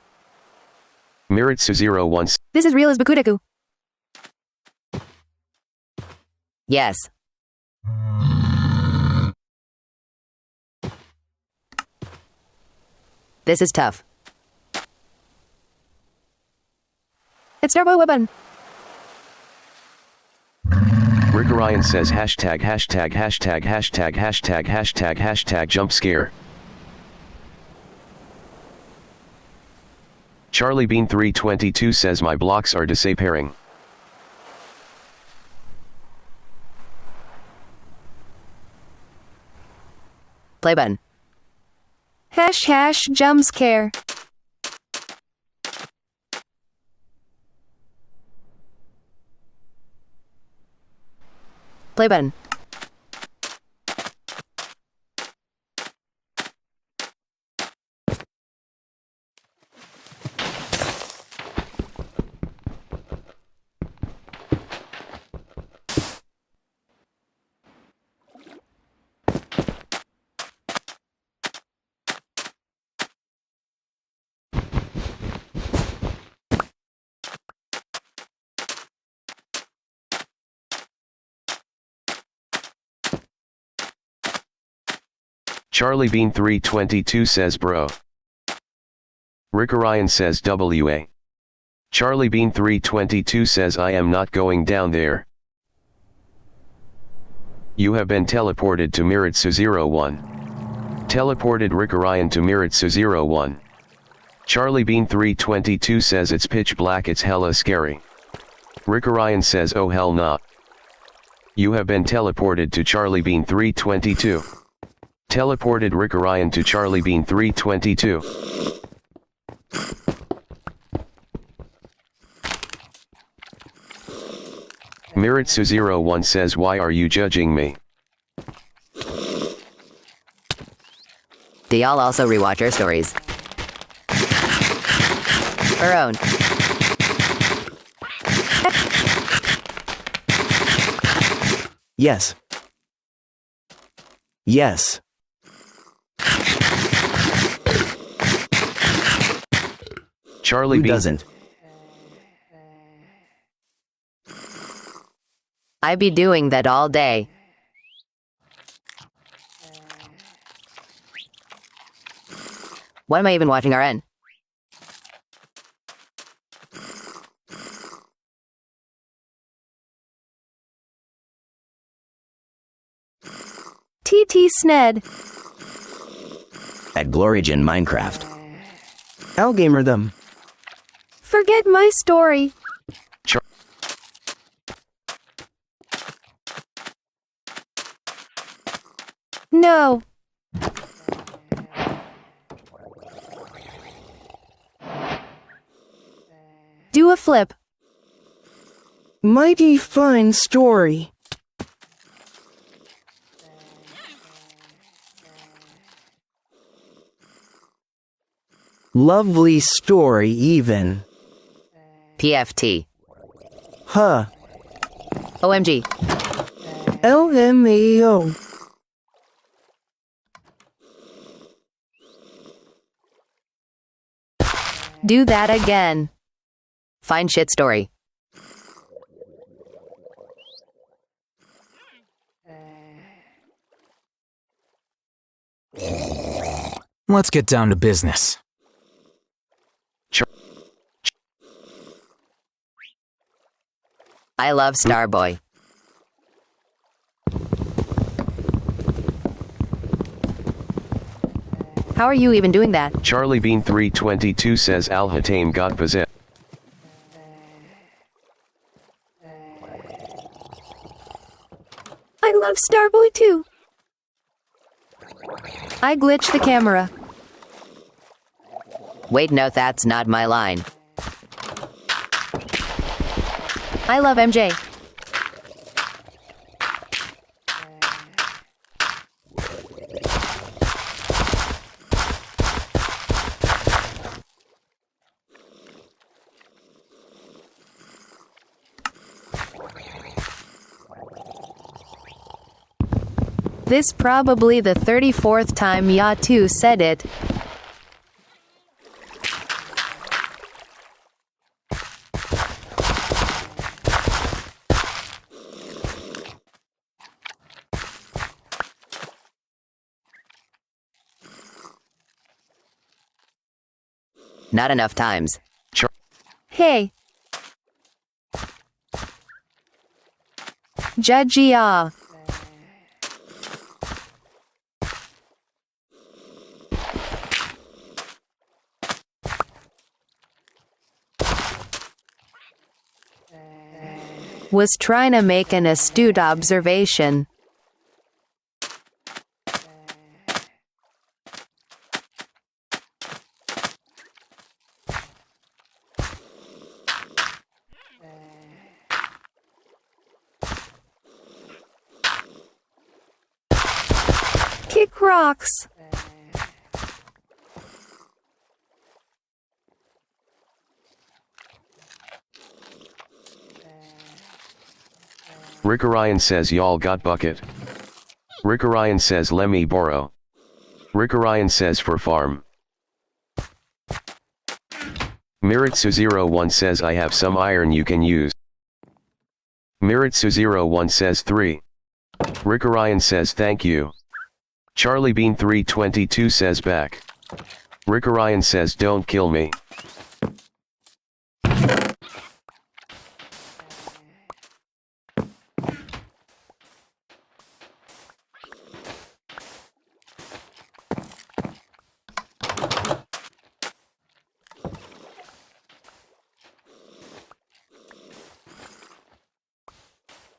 [SPEAKER 1] Miritsu 01.
[SPEAKER 2] This is real as Bakudeku. Yes. This is tough. It's Turbo Weapon.
[SPEAKER 1] Rikarayan says hashtag hashtag hashtag hashtag hashtag hashtag hashtag jump scare. Charlie Bean 322 says my blocks are disappearing.
[SPEAKER 2] Play button. Hash hash jump scare. Play button.
[SPEAKER 1] Charlie Bean 322 says bro. Rikarayan says WA. Charlie Bean 322 says I am not going down there. You have been teleported to Miritsu 01. Teleported Rikarayan to Miritsu 01. Charlie Bean 322 says it's pitch black, it's hella scary. Rikarayan says oh hell nah. You have been teleported to Charlie Bean 322. Teleported Rikarayan to Charlie Bean 322. Miritsu 01 says why are you judging me?
[SPEAKER 2] Do y'all also rewatch our stories? Our own.
[SPEAKER 3] Yes. Yes.
[SPEAKER 1] Charlie
[SPEAKER 4] Who
[SPEAKER 1] Bean
[SPEAKER 4] doesn't?
[SPEAKER 2] I be doing that all day. What am I even watching RN? TT Sned.
[SPEAKER 4] At Glorygen Minecraft.
[SPEAKER 3] Algamer them.
[SPEAKER 2] Forget my story. No. Do a flip.
[SPEAKER 3] Mighty fine story. Lovely story even.
[SPEAKER 2] PFT.
[SPEAKER 3] Huh.
[SPEAKER 2] OMG.
[SPEAKER 3] LMAO.
[SPEAKER 2] Do that again. Fine shit story.
[SPEAKER 5] Let's get down to business.
[SPEAKER 2] I love Starboy. How are you even doing that?
[SPEAKER 1] Charlie Bean 322 says Al Hatain got possessed.
[SPEAKER 2] I love Starboy too. I glitched the camera. Wait, no, that's not my line. I love MJ. This probably the 34th time Yatu said it. Not enough times. Hey. Judgia. Was trying to make an astute observation. Kick rocks.
[SPEAKER 1] Rick Orion says y'all got bucket. Rick Orion says lemme borrow. Rick Orion says for farm. Miritsu01 says I have some iron you can use. Miritsu01 says 3. Rick Orion says thank you. Charlie Bean 322 says back. Rick Orion says don't kill me.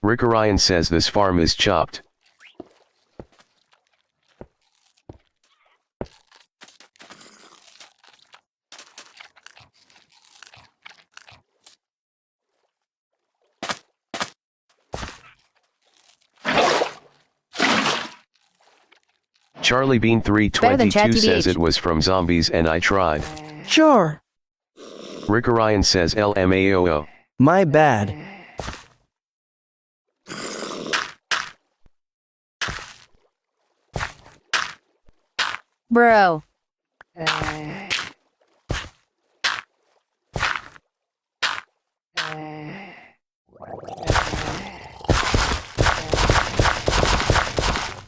[SPEAKER 1] Rick Orion says this farm is chopped. Charlie Bean 322 says it was from zombies and I tried.
[SPEAKER 3] Sure.
[SPEAKER 1] Rick Orion says LMAOO.
[SPEAKER 3] My bad.
[SPEAKER 2] Bro.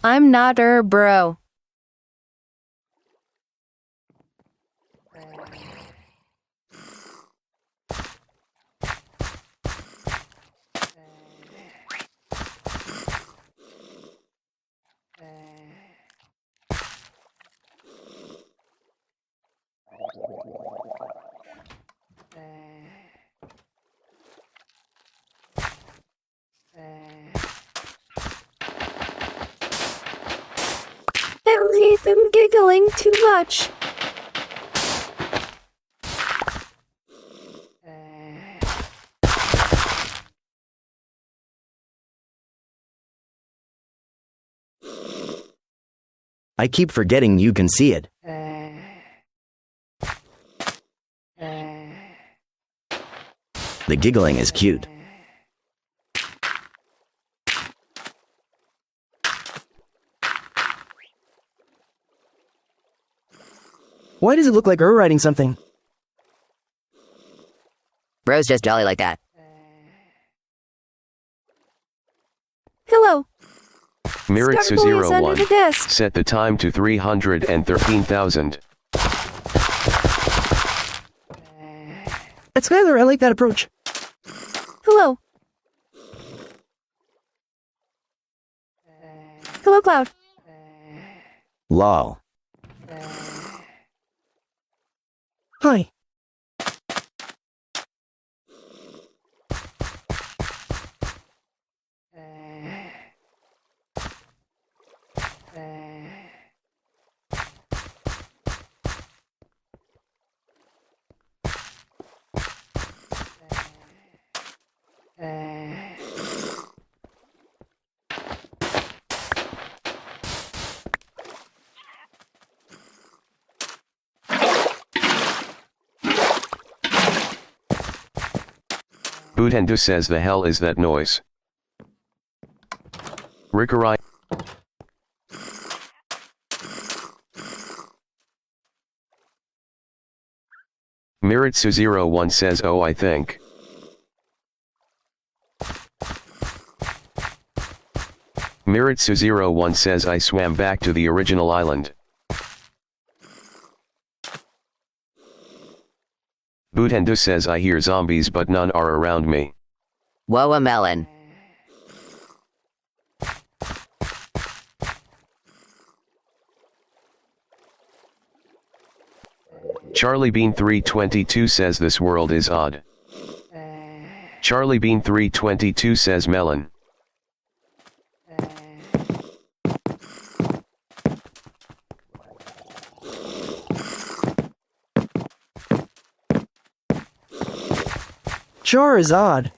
[SPEAKER 2] I'm not bro. I hate them giggling too much.
[SPEAKER 4] I keep forgetting you can see it. The giggling is cute.
[SPEAKER 3] Why does it look like her writing something?
[SPEAKER 2] Bro's just jolly like that. Hello.
[SPEAKER 1] Miritsu01 set the time to 313,000.
[SPEAKER 3] That's Skylar, I like that approach.
[SPEAKER 2] Hello. Hello, Cloud.
[SPEAKER 4] Lol.
[SPEAKER 3] Hi.
[SPEAKER 1] Butendu says the hell is that noise? Rickerai. Miritsu01 says oh I think. Miritsu01 says I swam back to the original island. Butendu says I hear zombies but none are around me.
[SPEAKER 2] Whoa, a melon.
[SPEAKER 1] Charlie Bean 322 says this world is odd. Charlie Bean 322 says melon.
[SPEAKER 3] Char is odd.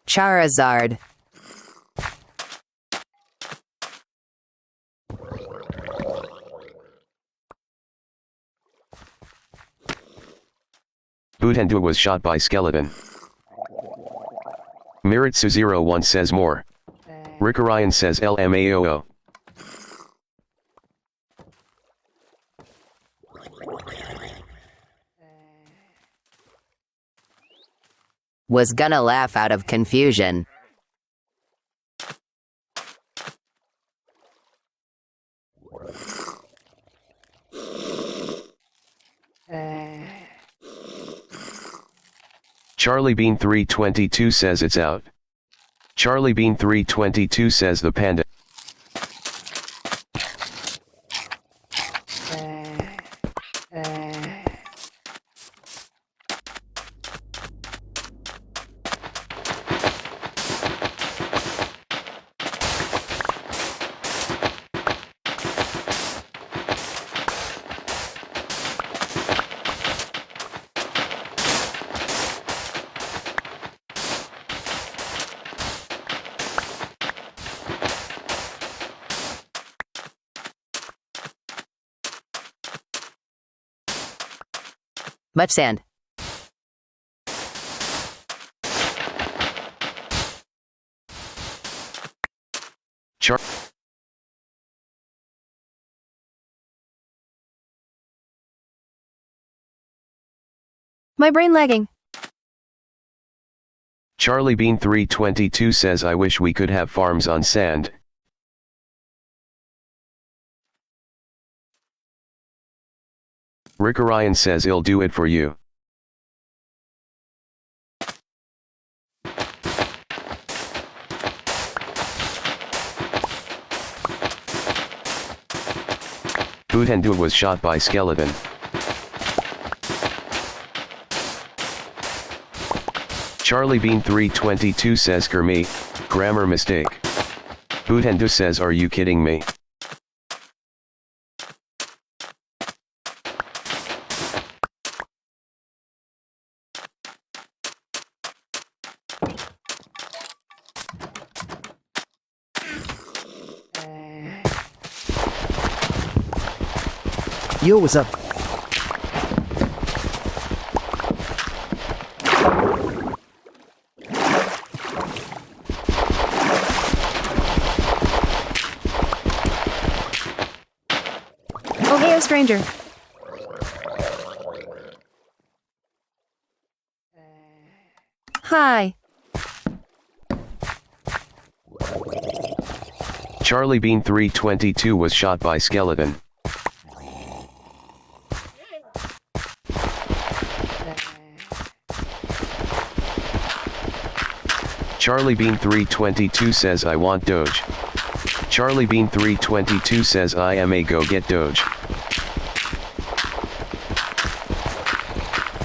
[SPEAKER 2] Charizard.
[SPEAKER 1] Butendu was shot by skeleton. Miritsu01 says more. Rickerian says LMAOO.
[SPEAKER 2] Was gonna laugh out of confusion.
[SPEAKER 1] Charlie Bean 322 says it's out. Charlie Bean 322 says the panda.
[SPEAKER 2] Much sand. My brain lagging.
[SPEAKER 1] Charlie Bean 322 says I wish we could have farms on sand. Rickerian says he'll do it for you. Butendu was shot by skeleton. Charlie Bean 322 says me, grammar mistake. Butendu says are you kidding me?
[SPEAKER 3] Yo, what's up?
[SPEAKER 2] Oh, hey, a stranger. Hi.
[SPEAKER 1] Charlie Bean 322 was shot by skeleton. Charlie Bean 322 says I want Doge. Charlie Bean 322 says I am a go get Doge.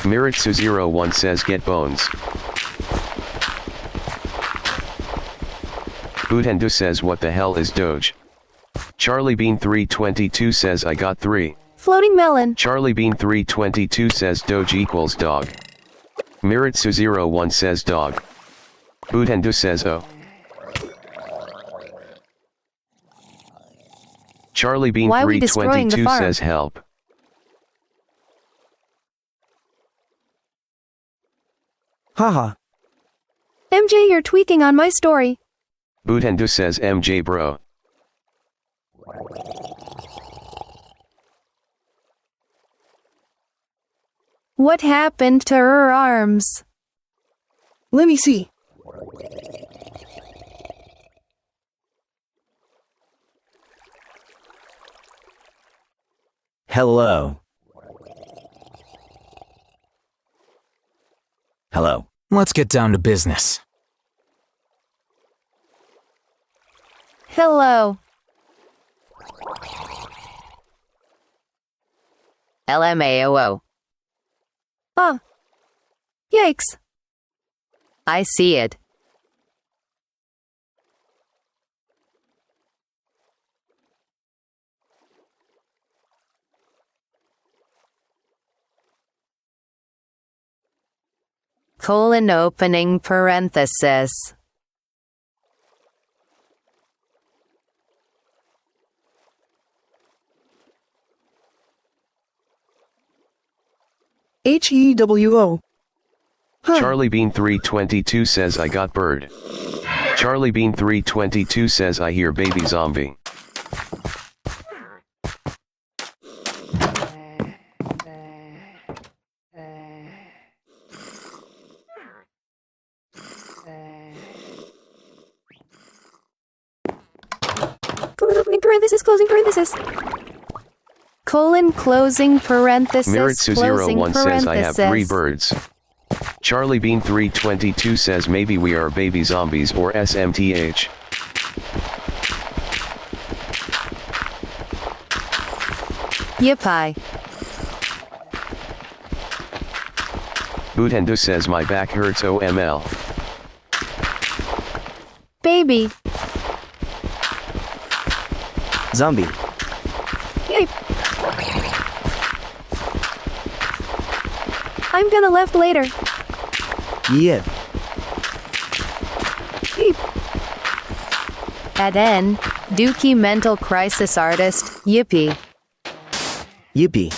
[SPEAKER 1] Miritsu01 says get bones. Butendu says what the hell is Doge? Charlie Bean 322 says I got 3.
[SPEAKER 2] Floating melon.
[SPEAKER 1] Charlie Bean 322 says Doge equals dog. Miritsu01 says dog. Butendu says oh. Charlie Bean
[SPEAKER 2] Why are we destroying the
[SPEAKER 1] 322
[SPEAKER 2] farm?
[SPEAKER 1] says help.
[SPEAKER 3] Haha.
[SPEAKER 2] MJ, you're tweaking on my story.
[SPEAKER 1] Butendu says MJ bro.
[SPEAKER 2] What happened to her arms?
[SPEAKER 3] Let me see.
[SPEAKER 4] Hello. Hello.
[SPEAKER 5] Let's get down to business.
[SPEAKER 2] Hello. LMAO. Oh. Yikes. I see it. Colon opening parenthesis.
[SPEAKER 3] HEWO. Huh.
[SPEAKER 1] Charlie Bean 322 says I got bird. Charlie Bean 322 says I hear baby zombie.
[SPEAKER 2] Opening parenthesis, closing parenthesis. Colon closing parenthesis. Closing
[SPEAKER 1] Miritsu01 says I have 3
[SPEAKER 2] parenthesis.
[SPEAKER 1] birds. Charlie Bean 322 says maybe we are baby zombies or SMTH.
[SPEAKER 2] Yippie.
[SPEAKER 1] Butendu says my back hurts OML.
[SPEAKER 2] Baby.
[SPEAKER 4] Zombie.
[SPEAKER 2] Yay. I'm gonna left later.
[SPEAKER 4] Yeah.
[SPEAKER 2] Beep. At N, Dookie mental crisis artist, yippee.
[SPEAKER 4] Yippee.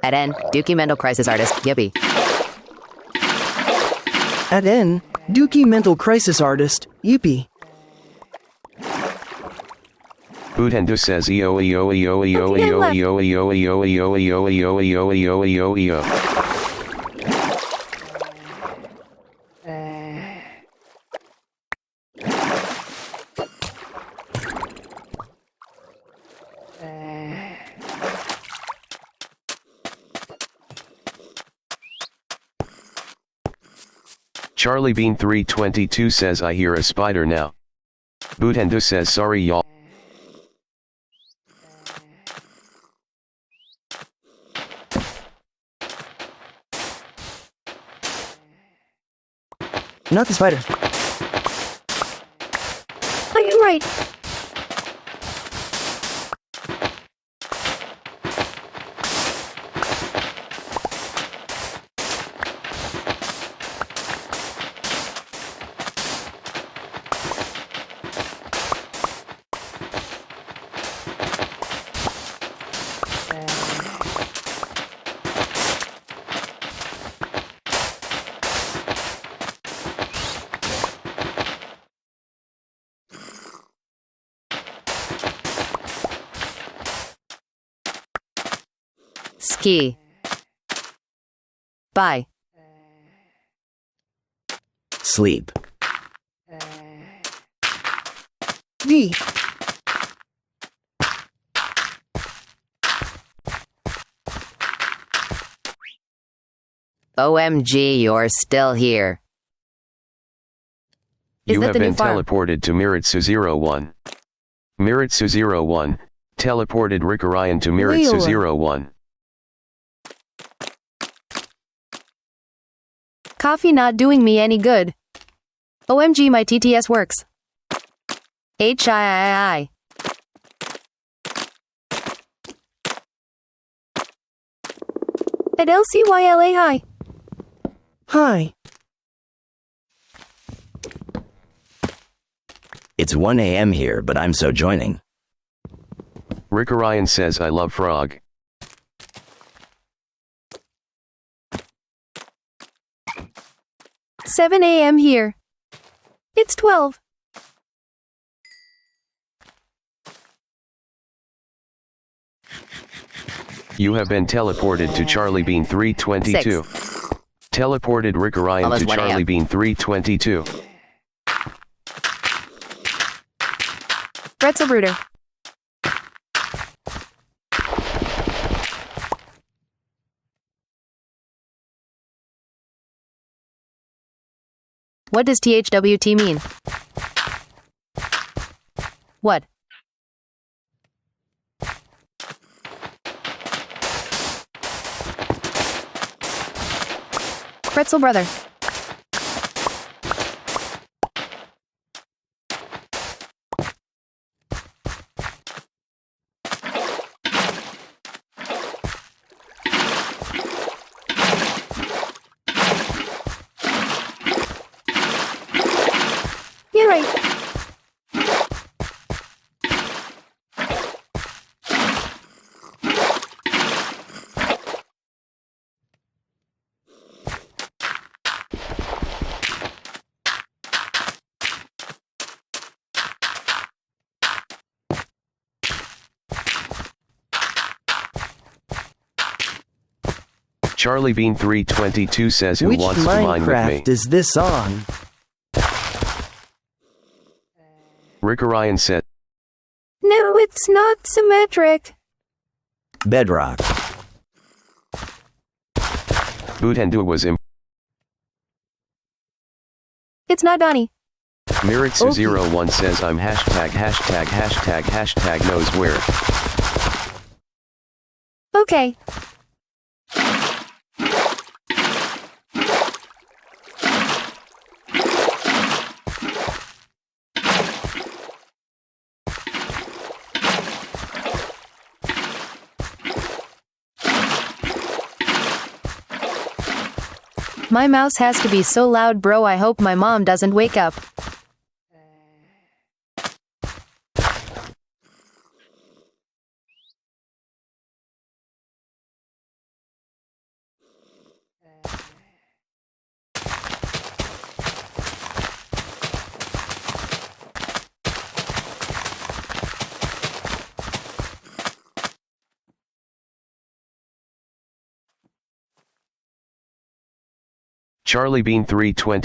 [SPEAKER 2] At N, Dookie mental crisis artist, yippee.
[SPEAKER 3] At N, Dookie mental crisis artist, yippee.
[SPEAKER 1] Butendu says EO EO EO EO EO EO EO EO EO EO EO EO EO EO EO. Charlie Bean 322 says I hear a spider now. Butendu says sorry y'all.
[SPEAKER 3] Not the spider.
[SPEAKER 2] I am right. Ski. Bye.
[SPEAKER 4] Sleep.
[SPEAKER 3] D.
[SPEAKER 2] OMG, you're still here.
[SPEAKER 1] You
[SPEAKER 2] that
[SPEAKER 1] have
[SPEAKER 2] the new
[SPEAKER 1] been
[SPEAKER 2] farm?
[SPEAKER 1] teleported to Miritsu-01. Miritsu-01, teleported Rikarayan to Miritsu-01.
[SPEAKER 2] Coffee not doing me any good. OMG, my TTS works. HIII. At LCYLA hi.
[SPEAKER 3] Hi.
[SPEAKER 4] It's 1 a.m. here, but I'm so joining.
[SPEAKER 1] Rikarayan says I love frog.
[SPEAKER 2] "7 a.m. here. It's 12.
[SPEAKER 1] You have been teleported to Charlie Bean 322. Teleported Rikarayan
[SPEAKER 2] Almost
[SPEAKER 1] to
[SPEAKER 2] 1 a.m.
[SPEAKER 1] Charlie Bean 322.
[SPEAKER 2] Pretzel Brooder. What does THWT mean? What? Pretzel Brother. You're right.
[SPEAKER 1] Charlie Bean 322 says who
[SPEAKER 3] Which
[SPEAKER 1] wants to mine with me.
[SPEAKER 3] Minecraft is this on?
[SPEAKER 1] Rikarayan said,
[SPEAKER 2] No, it's not symmetric.
[SPEAKER 4] Bedrock.
[SPEAKER 1] Butendu was
[SPEAKER 2] It's not Donnie.
[SPEAKER 1] Miritsu01 says I'm hashtag knows where.
[SPEAKER 2] Okay. My mouse has to be so loud, bro. I hope my mom doesn't wake up.
[SPEAKER 1] Charlie Bean 320.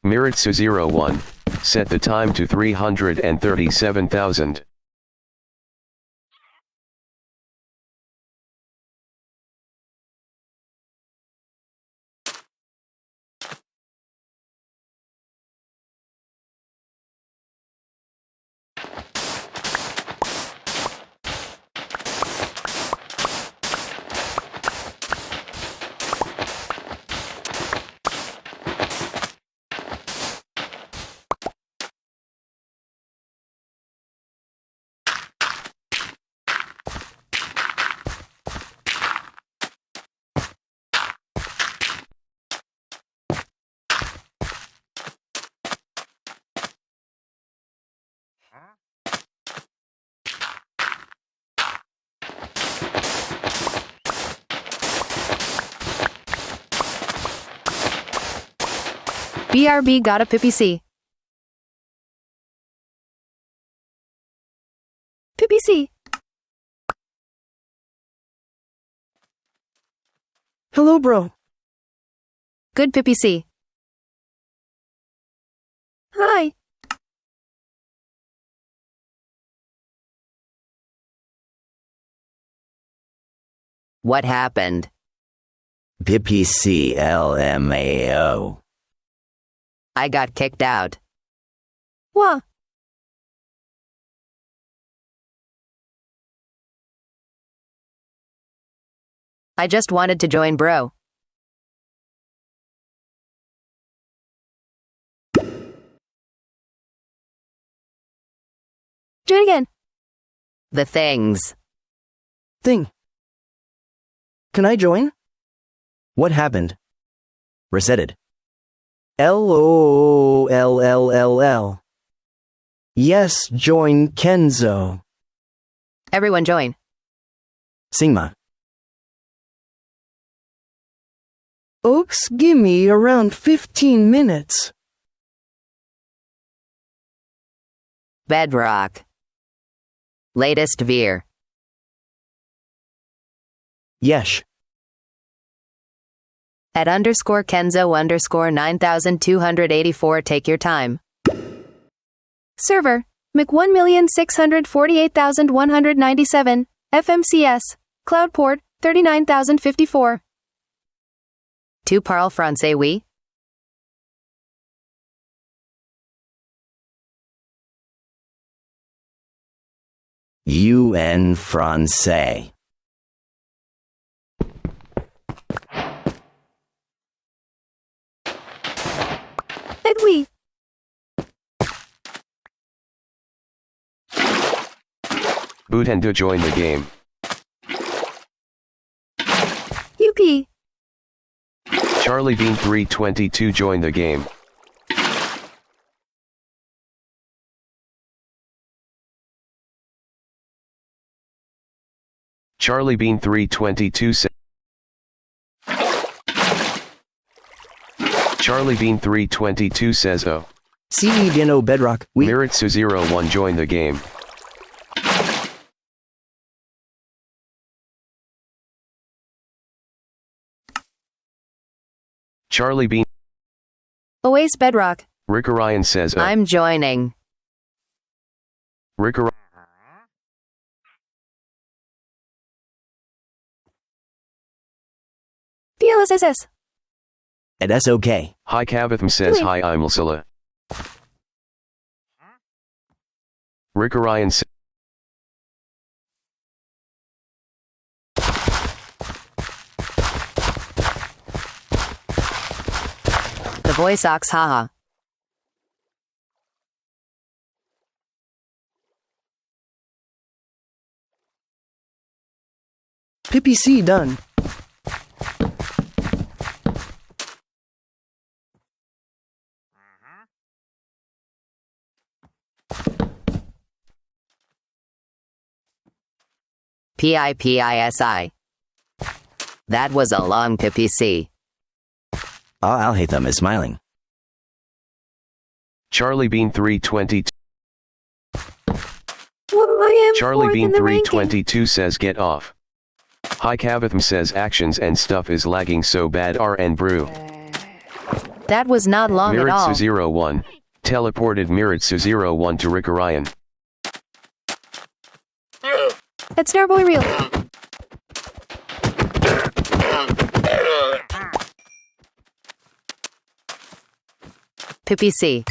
[SPEAKER 1] Miritsu01, set the time to 337,000.
[SPEAKER 2] BRB got a Pippi C. Pippi C.
[SPEAKER 3] Hello, bro.
[SPEAKER 2] Good Pippi C. Hi. What happened?
[SPEAKER 4] PPCLMAO.
[SPEAKER 2] I got kicked out. What? I just wanted to join, bro. Join again. The things.
[SPEAKER 3] Thing. Can I join?
[SPEAKER 4] What happened? Resetted.
[SPEAKER 3] LOLLL. Yes, join Kenzo.
[SPEAKER 2] Everyone join.
[SPEAKER 4] Sigma.
[SPEAKER 3] Oaks, gimme around 15 minutes.
[SPEAKER 2] Bedrock. Latest Veer.
[SPEAKER 3] Yesh.
[SPEAKER 2] At _Kenzo_9284 take your time. Server. Mc 1,648,197. FMCS. Cloud port. 39,054. Tu parles français, oui?
[SPEAKER 4] UN Francais.
[SPEAKER 2] Et oui.
[SPEAKER 1] Booten to join the game.
[SPEAKER 2] Yuki.
[SPEAKER 1] Charlie Bean 322 join the game. Charlie Bean 322 says Charlie Bean 322 says oh.
[SPEAKER 3] CE Dino Bedrock. We.
[SPEAKER 1] Miritsu 01 join the game. Charlie Bean.
[SPEAKER 2] Oasis Bedrock.
[SPEAKER 1] Rick Orion says oh.
[SPEAKER 2] I'm joining.
[SPEAKER 1] Rick Orion.
[SPEAKER 2] PLSSS.
[SPEAKER 4] At SOK.
[SPEAKER 1] Hi Kavatham says hi I'm Ulsila. Rick Orion says
[SPEAKER 2] The voice ox haha.
[SPEAKER 3] Pippi C done.
[SPEAKER 2] PIPISI. That was a long PPC.
[SPEAKER 4] Al Haytham is smiling.
[SPEAKER 1] Charlie Bean 322.
[SPEAKER 2] Well, I am
[SPEAKER 1] Charlie
[SPEAKER 2] fourth
[SPEAKER 1] Bean
[SPEAKER 2] in the ranking.
[SPEAKER 1] 322 says get off. Hi Kavatham says actions and stuff is lagging so bad RN brew.
[SPEAKER 2] That was not long at all.
[SPEAKER 1] Miritsu 01. Teleported Miritsu 01 to Rick Orion.
[SPEAKER 2] It's Starboy Real. Pippi C.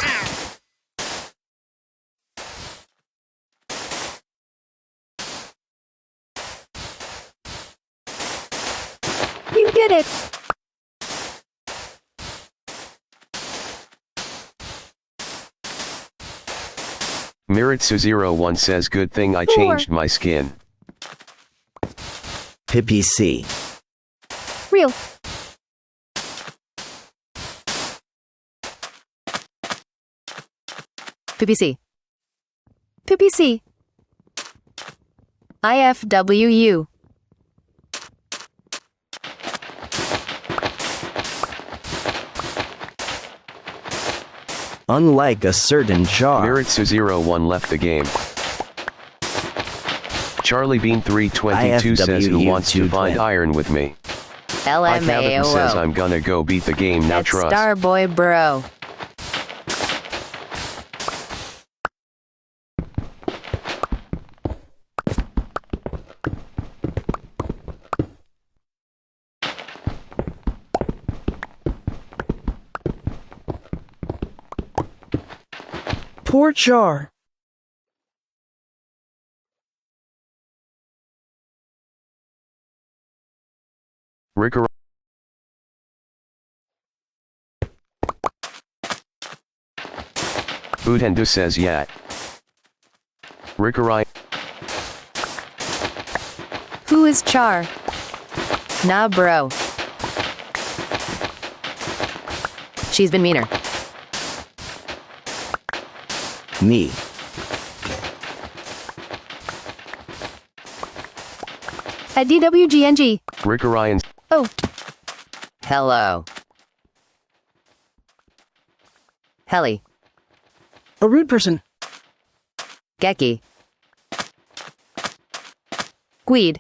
[SPEAKER 2] You get it.
[SPEAKER 1] Miritsu 01 says good thing I changed my skin.
[SPEAKER 4] Pippi C.
[SPEAKER 2] Real. Pippi C. Pippi C. IFWU.
[SPEAKER 4] Unlike a certain jar.
[SPEAKER 1] Miritsu 01 left the game. Charlie Bean 322 says who wants to find iron with me. Hi Kavatham says
[SPEAKER 2] LMAO.
[SPEAKER 1] I'm gonna go beat the game now
[SPEAKER 2] It's
[SPEAKER 1] trust.
[SPEAKER 2] Starboy Bro.
[SPEAKER 3] Poor Char.
[SPEAKER 1] Ricka. Utendu says yeah. Rickarai.
[SPEAKER 2] Who is Char? Nah, bro. She's been meaner.
[SPEAKER 4] Me.
[SPEAKER 2] At DWGNG.
[SPEAKER 1] Rickaryan.
[SPEAKER 2] Oh. Hello. Helly.
[SPEAKER 3] A rude person.
[SPEAKER 2] Geki. Gweed.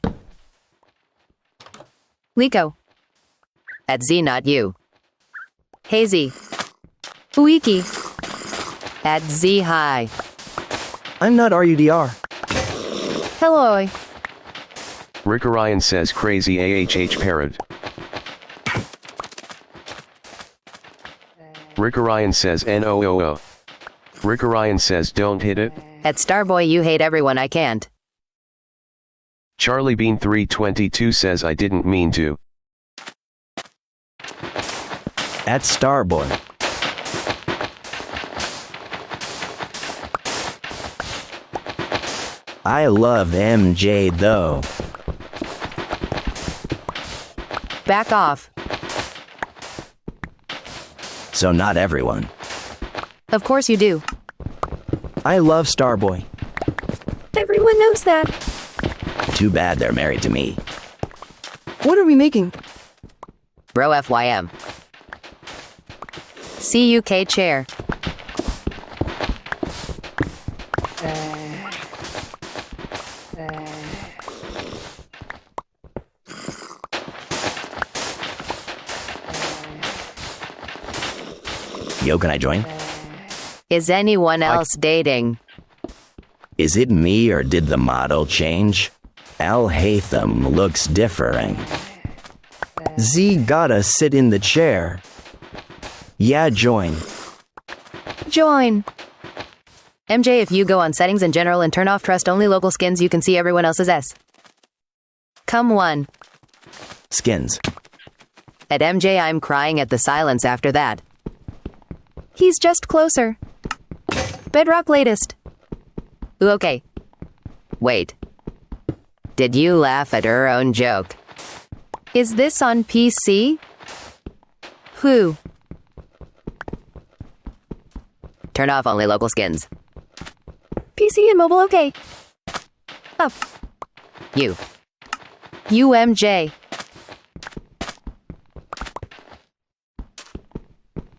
[SPEAKER 2] Liko. At Z, not you. Hazy. Uiki. At Z high.
[SPEAKER 3] I'm not RUDR.
[SPEAKER 2] Hello.
[SPEAKER 1] Rickaryan says crazy AHH parrot. Rickaryan says NOOO. Rickaryan says don't hit it.
[SPEAKER 2] At Starboy you hate everyone, I can't.
[SPEAKER 1] Charlie Bean 322 says I didn't mean to.
[SPEAKER 4] At Starboy. I love MJ though.
[SPEAKER 2] Back off.
[SPEAKER 4] So not everyone.
[SPEAKER 2] Of course you do.
[SPEAKER 3] I love Starboy.
[SPEAKER 2] Everyone knows that.
[SPEAKER 4] Too bad they're married to me.
[SPEAKER 3] What are we making?
[SPEAKER 2] Bro FYM. CUK chair.
[SPEAKER 4] Yo, can I join?
[SPEAKER 2] Is anyone else dating?
[SPEAKER 4] Is it me or did the model change? Al Haytham looks different.
[SPEAKER 3] Z gotta sit in the chair. Yeah, join.
[SPEAKER 2] Join. MJ, if you go on settings in general and turn off trust only local skins, you can see everyone else's S. Come one.
[SPEAKER 4] Skins.
[SPEAKER 2] At MJ, I'm crying at the silence after that. He's just closer. Bedrock latest. Ooh, okay. Wait. Did you laugh at her own joke? Is this on PC? Who? Turn off only local skins. PC and mobile, okay. Up. You. UMJ.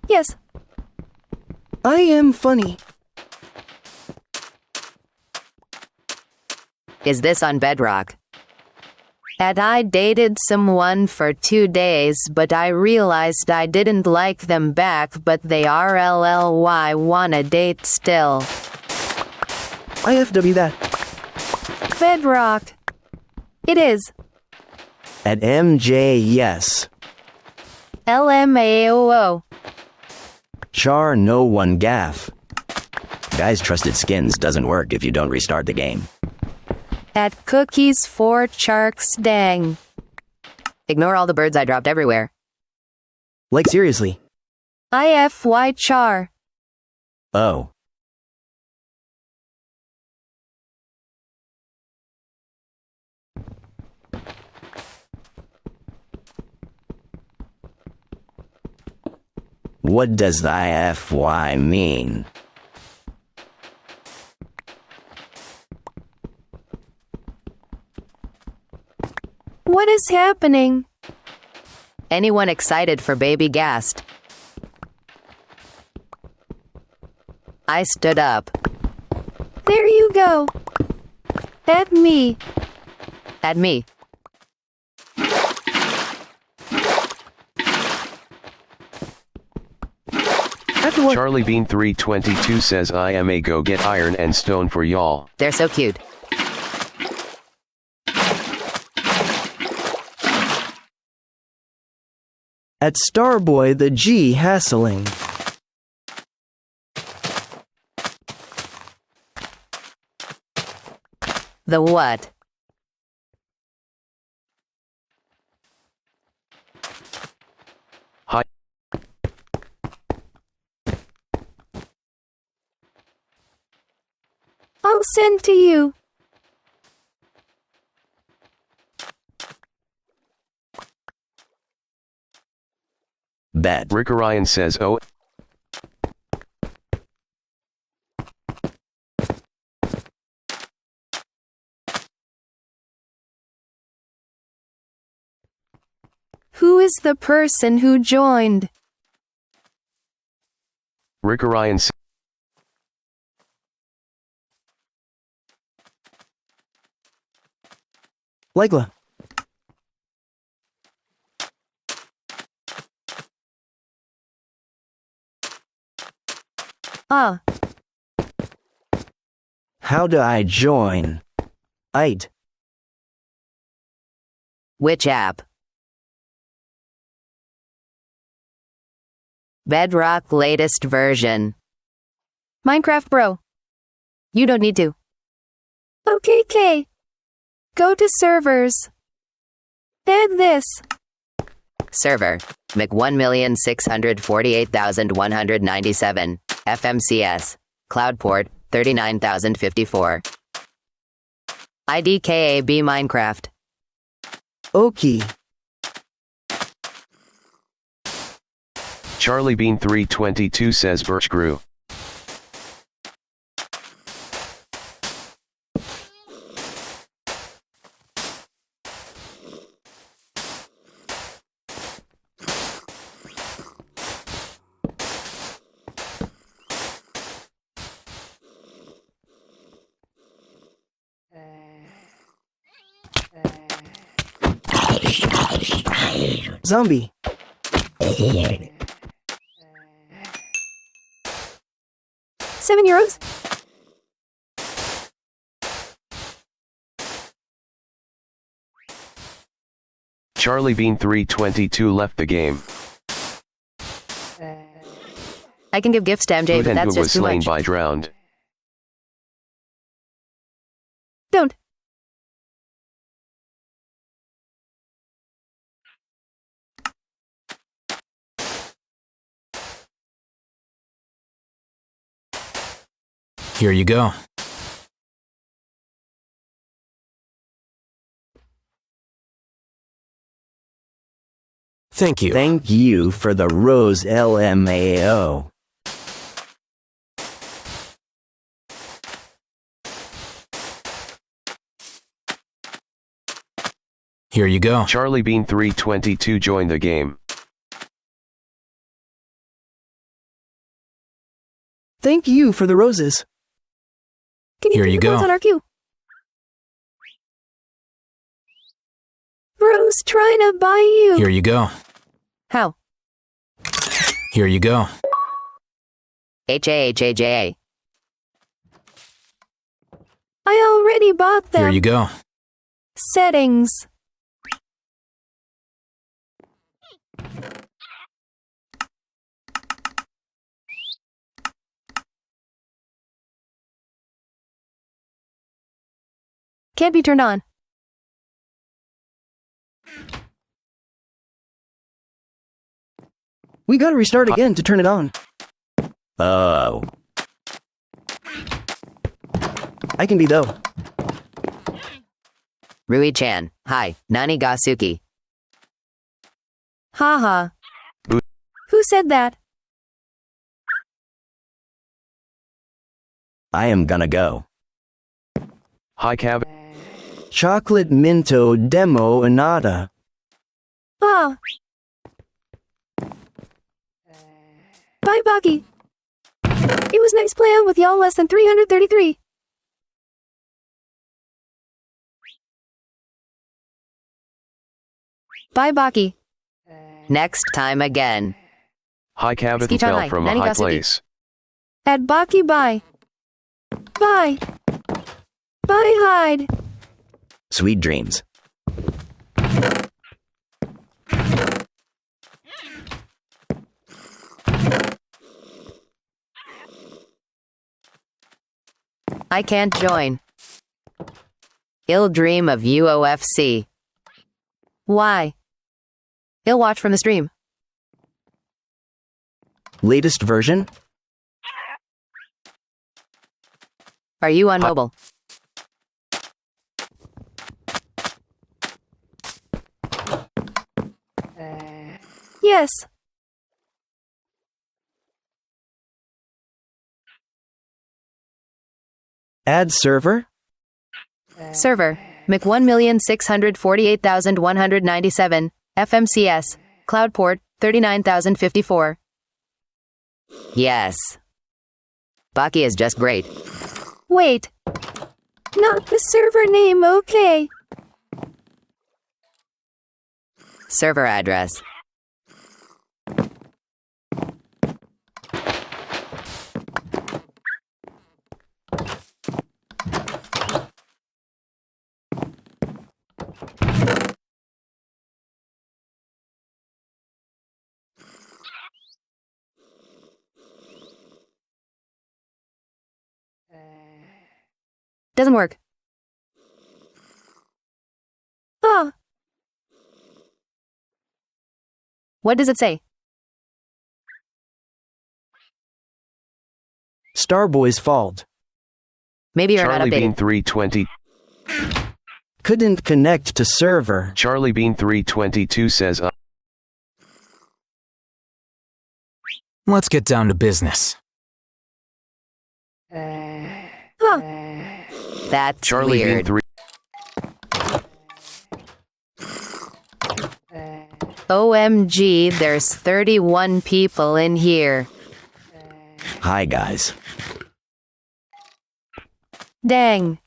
[SPEAKER 2] Yes.
[SPEAKER 3] I am funny.
[SPEAKER 2] Is this on Bedrock? And I dated someone for 2 days, but I realized I didn't like them back, but they RLLY wanna date still.
[SPEAKER 3] IFW that.
[SPEAKER 2] Bedrock. It is.
[SPEAKER 4] At MJ, yes.
[SPEAKER 2] LMAOO.
[SPEAKER 4] Char, no one gaff. Guys, trusted skins doesn't work if you don't restart the game.
[SPEAKER 2] At Cookies for Charks dang. Ignore all the birds I dropped everywhere.
[SPEAKER 3] Like seriously.
[SPEAKER 2] IFY Char.
[SPEAKER 4] Oh. What does the IFY mean?
[SPEAKER 2] What is happening? Anyone excited for Baby Gast? I stood up. There you go. At me. At me.
[SPEAKER 3] After what?
[SPEAKER 1] Charlie Bean 322 says I am a go get iron and stone for y'all.
[SPEAKER 2] They're so cute.
[SPEAKER 3] At Starboy the G hassling.
[SPEAKER 2] The what?
[SPEAKER 1] Hi.
[SPEAKER 2] I'll send to you.
[SPEAKER 4] Bet.
[SPEAKER 1] Rick Orion says, oh.
[SPEAKER 2] Who is the person who joined?
[SPEAKER 1] Rick Orion says,
[SPEAKER 3] Likely.
[SPEAKER 2] Ah,
[SPEAKER 3] How do I join? I'd.
[SPEAKER 2] which app? Bedrock latest version. Minecraft Bro. You don't need to. Okay, K. Go to servers. Add this. Server. Mc 1,648,197. FMCS. Cloud port 39,054. IDKAB Minecraft.
[SPEAKER 3] Okay.
[SPEAKER 1] Charlie Bean 322 says Birch grew.
[SPEAKER 3] Zombie.
[SPEAKER 2] €7.
[SPEAKER 1] Charlie Bean 322 left the game.
[SPEAKER 2] I can give gifts to MJ, but
[SPEAKER 1] Who
[SPEAKER 2] that's
[SPEAKER 1] was
[SPEAKER 2] just too
[SPEAKER 1] slain
[SPEAKER 2] much.
[SPEAKER 1] by drowned.
[SPEAKER 2] Don't.
[SPEAKER 5] Here you go. Thank you.
[SPEAKER 4] Thank you for the Rose LMAO.
[SPEAKER 5] Here you go.
[SPEAKER 1] Charlie Bean 322 joined the game.
[SPEAKER 3] Thank you for the roses.
[SPEAKER 2] Can
[SPEAKER 5] Here
[SPEAKER 2] put
[SPEAKER 5] you
[SPEAKER 2] the clothes
[SPEAKER 5] go.
[SPEAKER 2] on our queue? Bro's trying to buy you.
[SPEAKER 5] Here you go.
[SPEAKER 2] How?
[SPEAKER 5] Here you go.
[SPEAKER 2] HAHAJA. I already bought them.
[SPEAKER 5] Here you go.
[SPEAKER 2] Settings. Can't be turned on.
[SPEAKER 3] We gotta restart again to turn it on.
[SPEAKER 4] Oh.
[SPEAKER 3] I can be though.
[SPEAKER 2] Rui-chan. Hi. Nani ga suki. Haha.
[SPEAKER 1] Boo-
[SPEAKER 2] Who said that?
[SPEAKER 4] I am gonna go.
[SPEAKER 1] Hi Cab.
[SPEAKER 3] Chocolate Minto Demo Anata.
[SPEAKER 2] Ah. Bye, Baki. It was nice playing with y'all less than 333. Bye, Baki. Next time again.
[SPEAKER 1] Hi Cabot
[SPEAKER 2] Ski-chan
[SPEAKER 1] fell
[SPEAKER 2] hi.
[SPEAKER 1] from a
[SPEAKER 2] Nani
[SPEAKER 1] high
[SPEAKER 2] Gasuki.
[SPEAKER 1] place.
[SPEAKER 2] At Baki, bye. Bye. Bye, hide.
[SPEAKER 4] Sweet dreams.
[SPEAKER 2] I can't join. Ill dream of UFC. Why? Ill watch from the stream.
[SPEAKER 3] Latest version?
[SPEAKER 2] Are you on mobile? Yes.
[SPEAKER 3] Add server?
[SPEAKER 2] Server. Mc 1,648,197. FMCS. Cloud port 39,054. Yes. Baki is just great. Wait. Not the server name, okay. Server address. Doesn't work. Ah. What does it say?
[SPEAKER 3] Starboy's fault.
[SPEAKER 2] Maybe you're
[SPEAKER 1] Charlie
[SPEAKER 2] not
[SPEAKER 1] Bean
[SPEAKER 2] updated.
[SPEAKER 1] 320.
[SPEAKER 3] Couldn't connect to server.
[SPEAKER 1] Charlie Bean 322 says
[SPEAKER 5] Let's get down to business.
[SPEAKER 2] Huh. That's
[SPEAKER 1] Charlie Bean
[SPEAKER 2] weird.
[SPEAKER 1] 3.
[SPEAKER 2] OMG, there's 31 people in here.
[SPEAKER 4] Hi, guys.
[SPEAKER 2] Dang.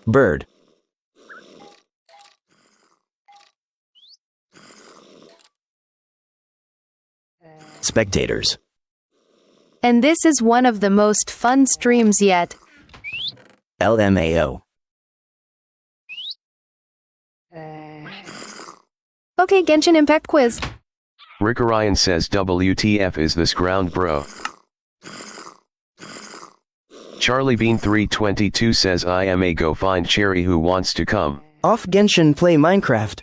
[SPEAKER 3] Bird.
[SPEAKER 4] Spectators.
[SPEAKER 2] And this is one of the most fun streams yet.
[SPEAKER 4] LMAO.
[SPEAKER 2] Okay, Genshin Impact quiz.
[SPEAKER 1] Rick Orion says WTF is this ground, bro? Charlie Bean 322 says I am a go find Cherry who wants to come.
[SPEAKER 3] Off Genshin play Minecraft.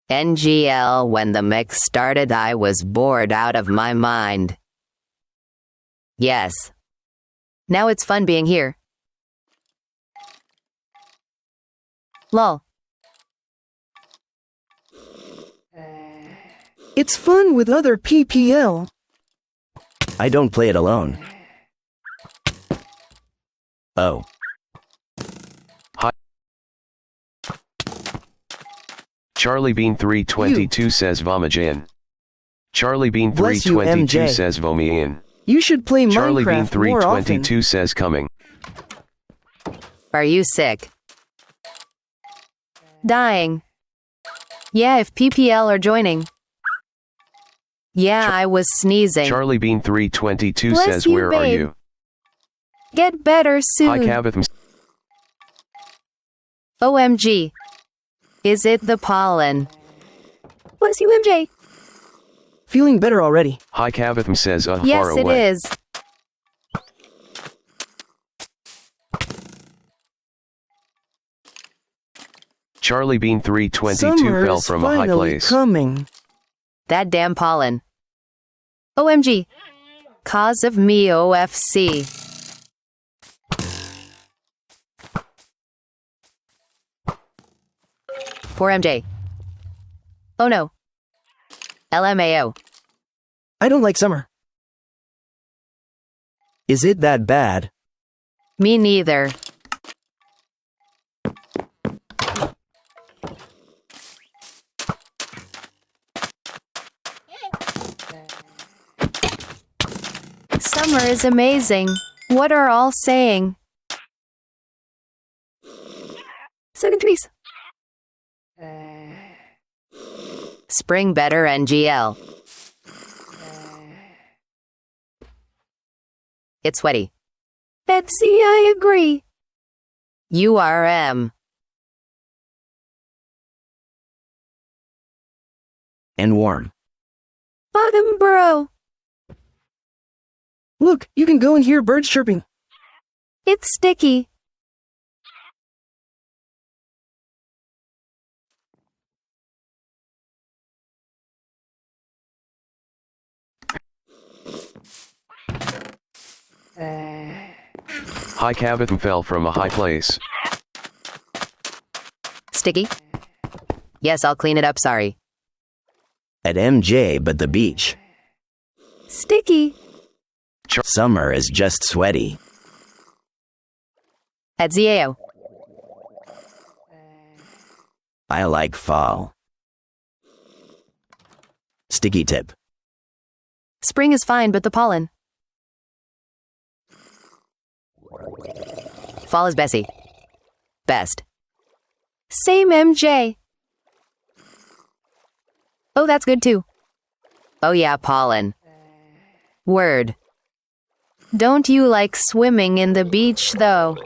[SPEAKER 2] NGL, when the mix started, I was bored out of my mind. Yes. Now it's fun being here. Lol.
[SPEAKER 3] It's fun with other PPL.
[SPEAKER 4] I don't play it alone. Oh.
[SPEAKER 1] Charlie Bean 322 says Vomajan. Charlie Bean
[SPEAKER 3] Bless you,
[SPEAKER 1] 322
[SPEAKER 3] MJ.
[SPEAKER 1] says Vomian.
[SPEAKER 3] You should play
[SPEAKER 1] Charlie Bean
[SPEAKER 3] Minecraft more often.
[SPEAKER 1] 322 says coming.
[SPEAKER 2] Are you sick? Dying. Yeah, if PPL are joining. Yeah, I was sneezing.
[SPEAKER 1] Charlie Bean 322
[SPEAKER 2] Bless
[SPEAKER 1] says
[SPEAKER 2] you,
[SPEAKER 1] where are
[SPEAKER 2] babe.
[SPEAKER 1] you?
[SPEAKER 2] Get better
[SPEAKER 1] Hi
[SPEAKER 2] soon.
[SPEAKER 1] Cavitham.
[SPEAKER 2] OMG. Is it the pollen? Bless you, MJ.
[SPEAKER 3] Feeling better already.
[SPEAKER 1] Hi Cavitham says
[SPEAKER 2] Yes,
[SPEAKER 1] far
[SPEAKER 2] it
[SPEAKER 1] away.
[SPEAKER 2] is.
[SPEAKER 1] Charlie Bean 322
[SPEAKER 3] Summer
[SPEAKER 1] fell
[SPEAKER 3] is
[SPEAKER 1] from a high
[SPEAKER 3] finally
[SPEAKER 1] place.
[SPEAKER 3] coming.
[SPEAKER 2] That damn pollen. OMG. Cause of me, OFC. Poor MJ. Oh no. LMAO.
[SPEAKER 3] I don't like summer. Is it that bad?
[SPEAKER 2] Me neither. Summer is amazing. What are all saying? Second trees. Spring better NGL. It's sweaty. Betsy, I agree. URM.
[SPEAKER 4] And warm.
[SPEAKER 2] Bottom bro.
[SPEAKER 3] Look, you can go and hear birds chirping.
[SPEAKER 2] It's sticky.
[SPEAKER 1] Hi Cavatham fell from a high place.
[SPEAKER 2] Sticky? Yes, I'll clean it up, sorry.
[SPEAKER 4] At MJ, but the beach.
[SPEAKER 2] Sticky.
[SPEAKER 4] Summer is just sweaty.
[SPEAKER 2] At Zao.
[SPEAKER 4] I like fall. Sticky tip.
[SPEAKER 2] Spring is fine, but the pollen. Fall is Bessie. Best. Same MJ. Oh, that's good too. Oh yeah, pollen. Word. Don't you like swimming in the beach though?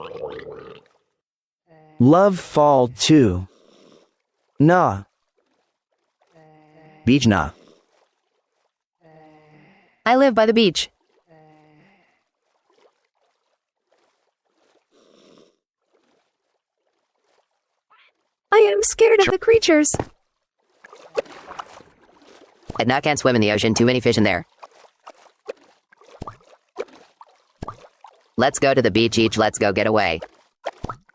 [SPEAKER 3] Love fall too. Nah.
[SPEAKER 4] Beach nah.
[SPEAKER 2] I live by the beach. I am scared of the creatures. I now can't swim in the ocean, too many fish in there. Let's go to the beach each, let's go get away.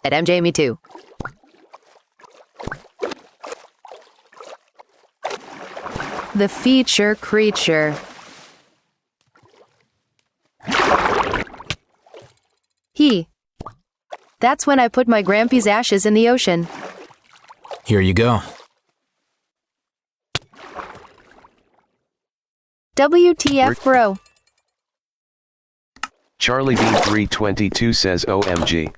[SPEAKER 2] At MJ, me too. The feature creature. He. That's when I put my Grampy's ashes in the ocean.
[SPEAKER 5] Here you go.
[SPEAKER 2] WTF, bro.
[SPEAKER 1] Charlie Bean 322 says OMG.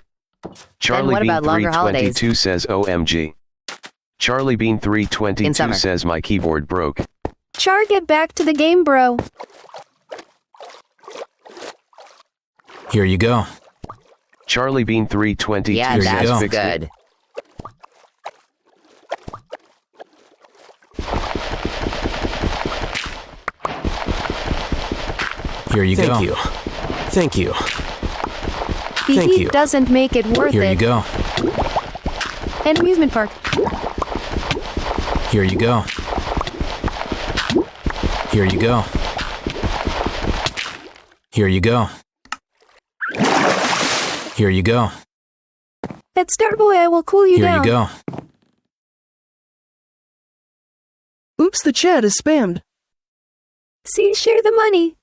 [SPEAKER 1] Charlie
[SPEAKER 2] what
[SPEAKER 1] Bean
[SPEAKER 2] about longer
[SPEAKER 1] 322 says OMG. Charlie Bean
[SPEAKER 2] In
[SPEAKER 1] 322
[SPEAKER 2] summer.
[SPEAKER 1] says my keyboard broke.
[SPEAKER 2] Char, get back to the game, bro.
[SPEAKER 5] Here you go.
[SPEAKER 1] Charlie Bean 322
[SPEAKER 2] Yeah,
[SPEAKER 5] Here you
[SPEAKER 1] says
[SPEAKER 5] go.
[SPEAKER 2] that's
[SPEAKER 1] fix it.
[SPEAKER 2] good.
[SPEAKER 5] Here you go.
[SPEAKER 6] Thank you. Thank you.
[SPEAKER 2] The
[SPEAKER 6] Thank
[SPEAKER 2] heat
[SPEAKER 6] you.
[SPEAKER 2] doesn't make it worth
[SPEAKER 5] Here you
[SPEAKER 2] it.
[SPEAKER 5] go.
[SPEAKER 2] And amusement park.
[SPEAKER 5] Here you go. Here you go. Here you go. Here you go.
[SPEAKER 2] At Starboy, I will cool you
[SPEAKER 5] Here
[SPEAKER 2] down.
[SPEAKER 5] you go.
[SPEAKER 3] Oops, the chat is spammed.
[SPEAKER 2] See, share the money.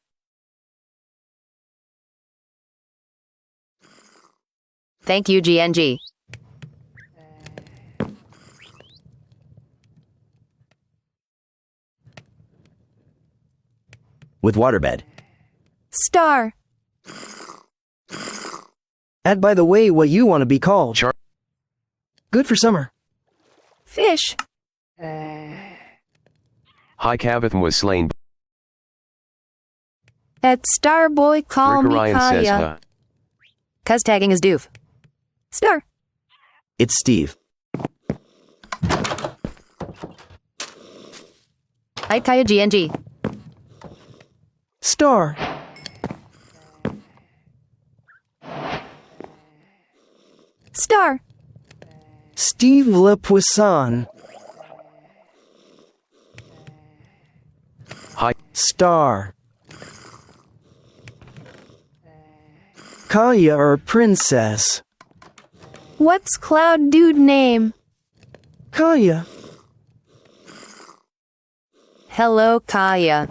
[SPEAKER 2] Thank you, GNG.
[SPEAKER 4] With waterbed.
[SPEAKER 2] Star.
[SPEAKER 3] Add by the way what you want to be called.
[SPEAKER 1] Char-
[SPEAKER 3] Good for summer.
[SPEAKER 2] Fish.
[SPEAKER 1] Hi Cavatham was slain.
[SPEAKER 2] At Starboy, call
[SPEAKER 1] Rick
[SPEAKER 2] me
[SPEAKER 1] Orion says
[SPEAKER 2] Kaya. Cuz tagging is doof. Star.
[SPEAKER 4] It's Steve.
[SPEAKER 2] Hi, Kaya GNG.
[SPEAKER 3] Star.
[SPEAKER 2] Star.
[SPEAKER 3] Steve Le Poisson.
[SPEAKER 1] Hi
[SPEAKER 3] Star. Kaya or Princess.
[SPEAKER 2] What's Cloud Dude name?
[SPEAKER 3] Kaya.
[SPEAKER 2] Hello, Kaya.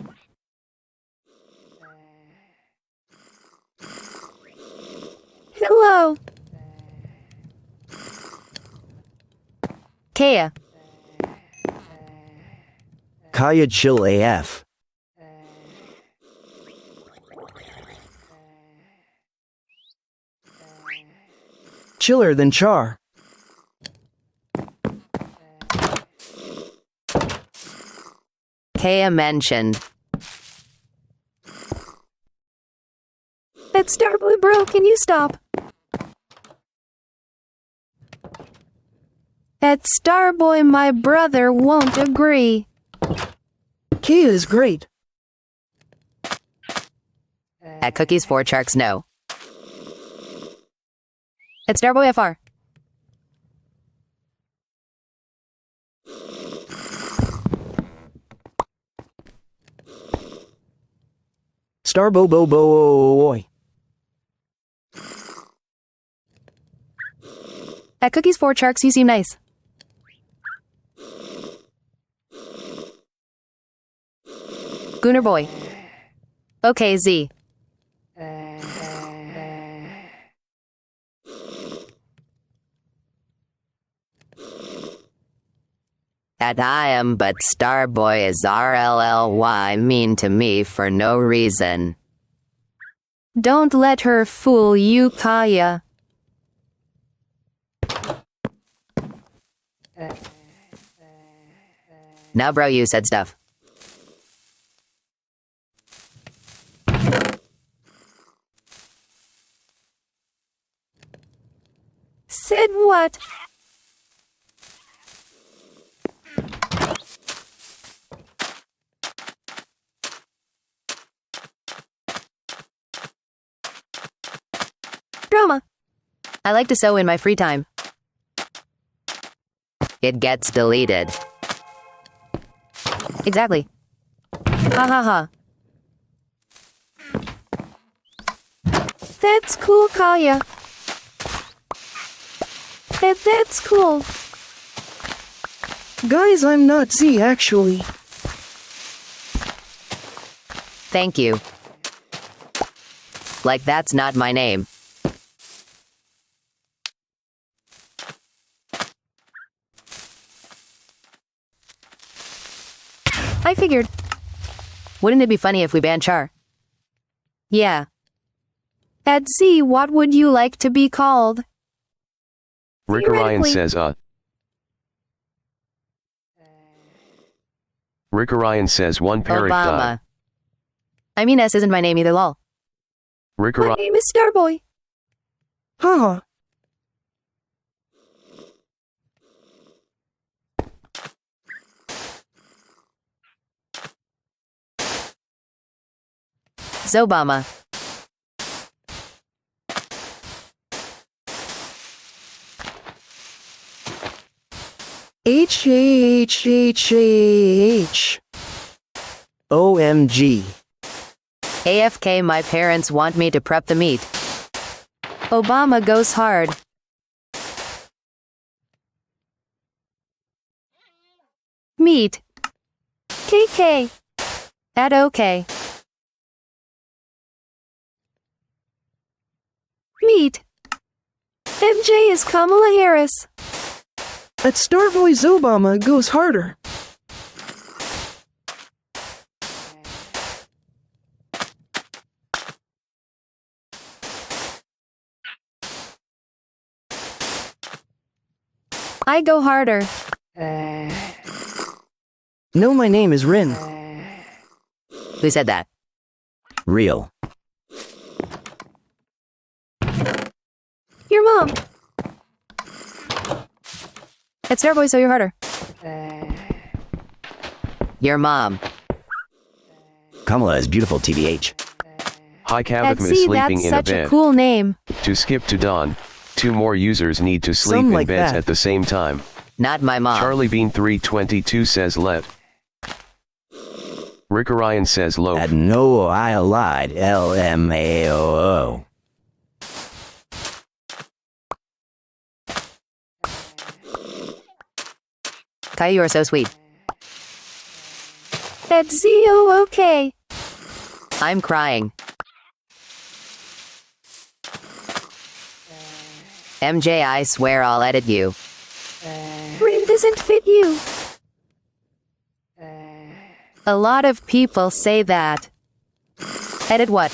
[SPEAKER 2] Hello. Kaya.
[SPEAKER 4] Kaya chill AF.
[SPEAKER 3] Chiller than Char.
[SPEAKER 2] Kaya mentioned. That Starboy bro, can you stop? At Starboy, my brother won't agree.
[SPEAKER 3] Kaya is great.
[SPEAKER 2] At Cookies 4 Sharks, no. At Starboy FR.
[SPEAKER 3] Starboy.
[SPEAKER 2] At Cookies 4 Sharks, you seem nice. Gooner Boy. Okay, Z. And I am but Starboy is RLLY mean to me for no reason. Don't let her fool you, Kaya. Now bro, you said stuff. Said what? Drama. I like to sew in my free time. It gets deleted. Exactly. Ha ha ha. That's cool, Kaya. That's cool.
[SPEAKER 3] Guys, I'm not Z actually.
[SPEAKER 2] Thank you. Like that's not my name. I figured. Wouldn't it be funny if we banned Char? Yeah. At Z, what would you like to be called?
[SPEAKER 1] Rick Orion
[SPEAKER 2] Theoretically-
[SPEAKER 1] says Rick Orion says one parrot died.
[SPEAKER 2] Obama. I mean, S isn't my name either, lol.
[SPEAKER 1] Rick
[SPEAKER 2] My
[SPEAKER 1] Orion.
[SPEAKER 2] name is Starboy.
[SPEAKER 3] Haha.
[SPEAKER 2] Zobama.
[SPEAKER 3] H. OMG.
[SPEAKER 2] AFK, my parents want me to prep the meat. Obama goes hard. Meat. KK. At OK. Meat. MJ is Kamala Harris.
[SPEAKER 3] At Starboy's Obama goes harder.
[SPEAKER 2] I go harder.
[SPEAKER 3] No, my name is Rin.
[SPEAKER 2] Who said that?
[SPEAKER 4] Real.
[SPEAKER 2] Your mom. At Starboy, so you're harder. Your mom.
[SPEAKER 4] Kamala is beautiful, TBH.
[SPEAKER 1] Hi
[SPEAKER 2] At
[SPEAKER 1] Kavithman
[SPEAKER 2] C,
[SPEAKER 1] sleeping
[SPEAKER 2] that's
[SPEAKER 1] in a
[SPEAKER 2] such a
[SPEAKER 1] bed.
[SPEAKER 2] cool name.
[SPEAKER 1] To skip to dawn. 2 more users need to sleep
[SPEAKER 3] Some
[SPEAKER 1] in
[SPEAKER 3] like
[SPEAKER 1] beds
[SPEAKER 3] that.
[SPEAKER 1] at the same time.
[SPEAKER 2] Not my mom.
[SPEAKER 1] Charlie Bean 322 says let. Rick Orion says loaf.
[SPEAKER 4] At no, I lied. LMAOO.
[SPEAKER 2] Kai, you are so sweet. That's Z-O-OK. I'm crying. MJ, I swear I'll edit you. Rin doesn't fit you. A lot of people say that. Edit what?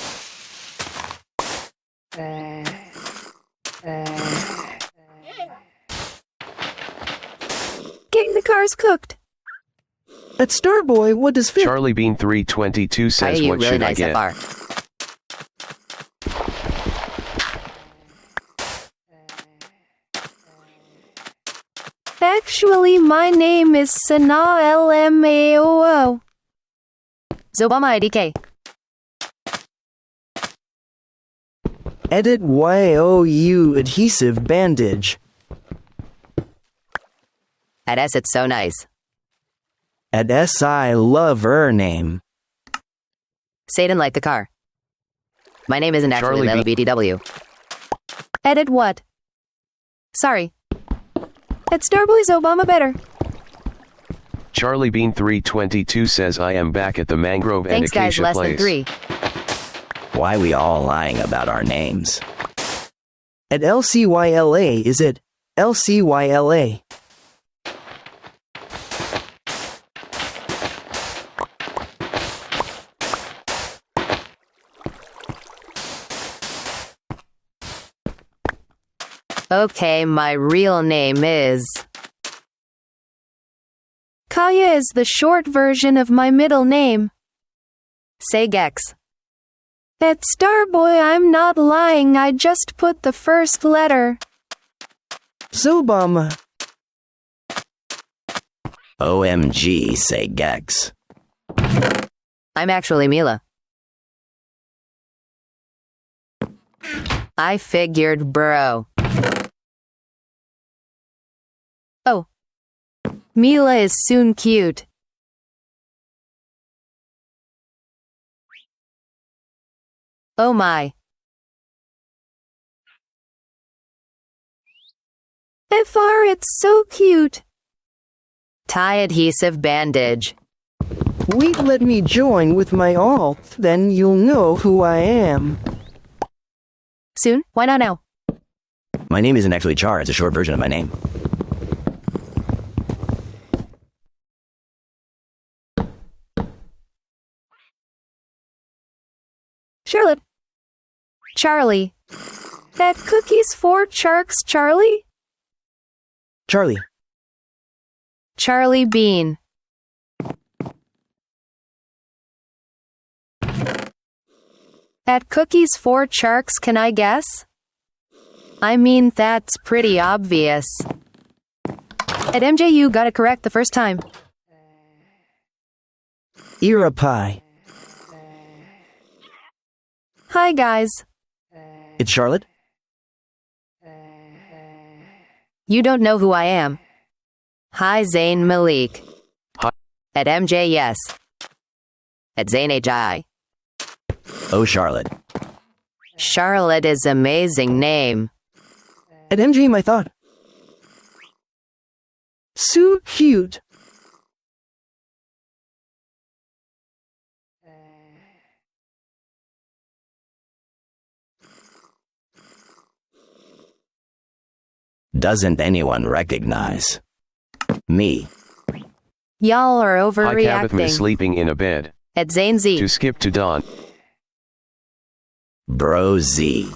[SPEAKER 2] Getting the cars cooked.
[SPEAKER 3] At Starboy, what does fit?
[SPEAKER 1] Charlie Bean 322
[SPEAKER 2] Kaya,
[SPEAKER 1] says
[SPEAKER 2] you
[SPEAKER 1] what
[SPEAKER 2] really
[SPEAKER 1] should I
[SPEAKER 2] nice
[SPEAKER 1] get?
[SPEAKER 2] FR. Actually, my name is Sana LMAOO. Zobama IDK.
[SPEAKER 3] Edit YOU adhesive bandage.
[SPEAKER 2] At S, it's so nice.
[SPEAKER 3] At SI love name.
[SPEAKER 2] Satan like the car. My name isn't actually
[SPEAKER 1] Charlie
[SPEAKER 2] Lelo BTW. Edit what? Sorry. At Starboy's Obama better.
[SPEAKER 1] Charlie Bean 322 says I am back at the Mangrove
[SPEAKER 2] Thanks
[SPEAKER 1] and
[SPEAKER 2] guys,
[SPEAKER 1] Acacia
[SPEAKER 2] less
[SPEAKER 1] Place.
[SPEAKER 2] than 3.
[SPEAKER 4] Why we all lying about our names?
[SPEAKER 3] At LCYLA is it? LCYLA.
[SPEAKER 2] Okay, my real name is... Kaya is the short version of my middle name. Say Gex. At Starboy, I'm not lying, I just put the first letter.
[SPEAKER 3] Zobama.
[SPEAKER 4] OMG, say Gex.
[SPEAKER 2] I'm actually Mila. I figured, bro. Oh. Mila is soon cute. Oh my. FR, it's so cute. Tie adhesive bandage.
[SPEAKER 3] Wait, let me join with my alt, then you'll know who I am.
[SPEAKER 2] Soon? Why not now?
[SPEAKER 4] My name isn't actually Char, it's a short version of my name.
[SPEAKER 2] Charlotte. Charlie. That cookie's for Charks, Charlie?
[SPEAKER 3] Charlie.
[SPEAKER 2] Charlie Bean. At cookies for Charks, can I guess? I mean, that's pretty obvious. At MJ, you got it correct the first time.
[SPEAKER 3] Irapai.
[SPEAKER 2] Hi, guys.
[SPEAKER 3] It's Charlotte?
[SPEAKER 2] You don't know who I am. Hi, Zayn Malik.
[SPEAKER 1] Hi.
[SPEAKER 2] At MJ, yes. At Zayn HI.
[SPEAKER 4] Oh, Charlotte.
[SPEAKER 2] Charlotte is amazing name.
[SPEAKER 3] At MG, my thought. So cute.
[SPEAKER 4] Doesn't anyone recognize me?
[SPEAKER 2] Y'all are
[SPEAKER 1] Hi Cabot Miss
[SPEAKER 2] overreacting.
[SPEAKER 1] sleeping in a bed.
[SPEAKER 2] At Zayn Z.
[SPEAKER 1] To skip to dawn.
[SPEAKER 4] Bro Z.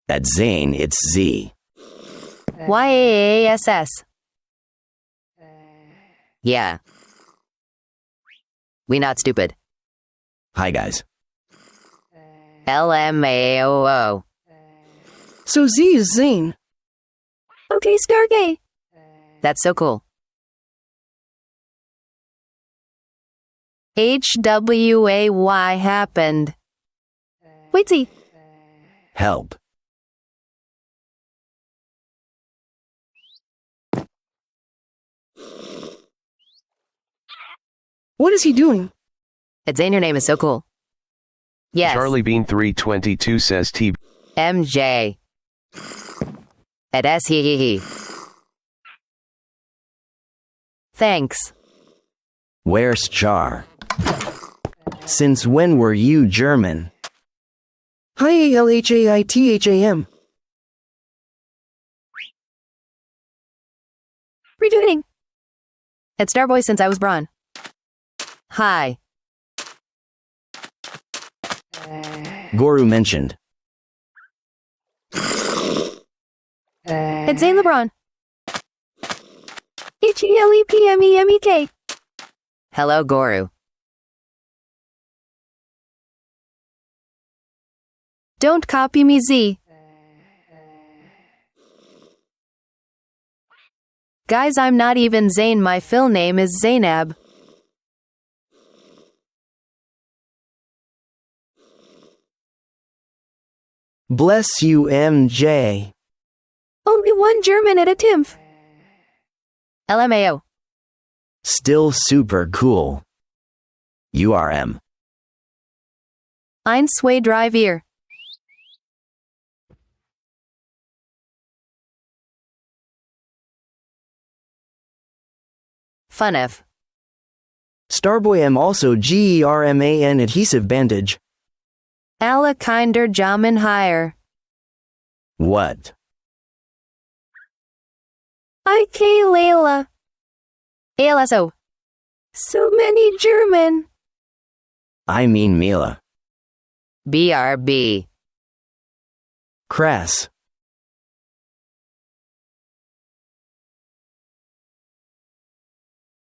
[SPEAKER 4] At Zane, it's Z.
[SPEAKER 2] YAASS. Yeah. We not stupid.
[SPEAKER 4] Hi, guys.
[SPEAKER 2] LMAOO.
[SPEAKER 3] So Z is Zane.
[SPEAKER 2] Okay, Stargate. That's so cool. HWAY happened. Wait, see.
[SPEAKER 4] Help.
[SPEAKER 3] What is he doing?
[SPEAKER 2] At Zane, your name is so cool. Yes.
[SPEAKER 1] Charlie Bean 322 says T.
[SPEAKER 2] MJ. At S he. Thanks.
[SPEAKER 4] Where's Char?
[SPEAKER 3] Since when were you German? Hi ALHAITHAM.
[SPEAKER 2] Redoing. At Starboy since I was Braun. Hi.
[SPEAKER 4] Goru mentioned.
[SPEAKER 2] It's Zane LeBron. HELEPMEMEK. Hello, Goru. Don't copy me, Z. Guys, I'm not even Zane. My full name is Zainab.
[SPEAKER 3] Bless you, MJ.
[SPEAKER 2] Only one German at a TIMF. LMAO.
[SPEAKER 4] Still super cool. URM.
[SPEAKER 2] Ein, zwei, drei, vier. Funf.
[SPEAKER 3] Starboy M also GERMAN adhesive bandage.
[SPEAKER 2] Alle kinder Jamin higher.
[SPEAKER 4] What?
[SPEAKER 2] IK Layla. ALSO. So many German.
[SPEAKER 4] I mean Mila.
[SPEAKER 2] BRB.
[SPEAKER 3] Crass.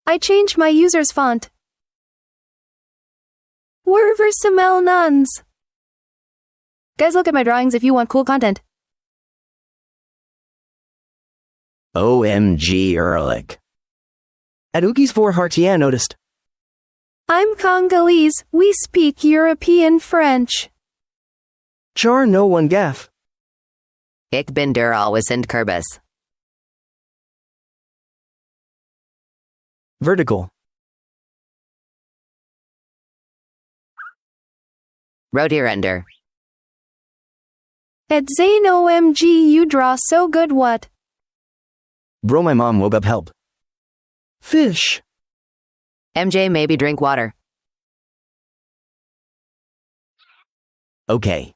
[SPEAKER 2] I changed my user's font. Werversamel nuns. Guys, look at my drawings if you want cool content.
[SPEAKER 4] OMG Ehrlich.
[SPEAKER 3] At Uki's 4 Hartian noticed.
[SPEAKER 2] I'm Congolese. We speak European French.
[SPEAKER 3] Char no one gaff.
[SPEAKER 2] Ich bin der Allwissend Kerbis.
[SPEAKER 3] Vertical.
[SPEAKER 2] Rotierender. At Zane OMG you draw so good what?
[SPEAKER 3] Bro, my mom woke up help. Fish.
[SPEAKER 2] MJ maybe drink water.
[SPEAKER 4] Okay.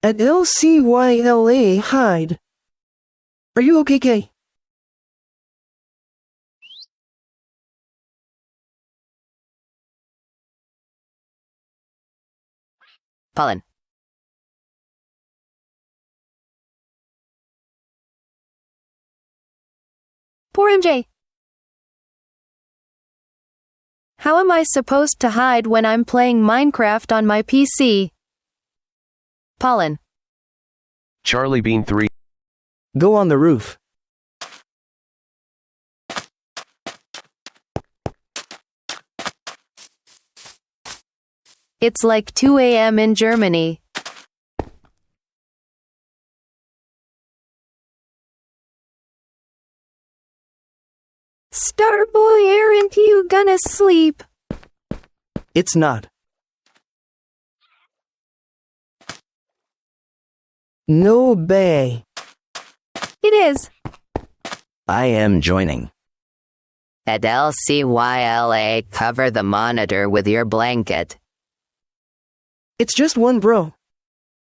[SPEAKER 3] At LCYLA hide. Are you okay, Kay?
[SPEAKER 2] Pollen. Poor MJ. How am I supposed to hide when I'm playing Minecraft on my PC? Pollen.
[SPEAKER 1] Charlie Bean 3.
[SPEAKER 3] Go on the roof.
[SPEAKER 2] It's like 2 a.m. in Germany. Starboy, aren't you gonna sleep?
[SPEAKER 3] It's not. No bay.
[SPEAKER 2] It is.
[SPEAKER 4] I am joining.
[SPEAKER 2] At LCYLA, cover the monitor with your blanket.
[SPEAKER 3] It's just one bro.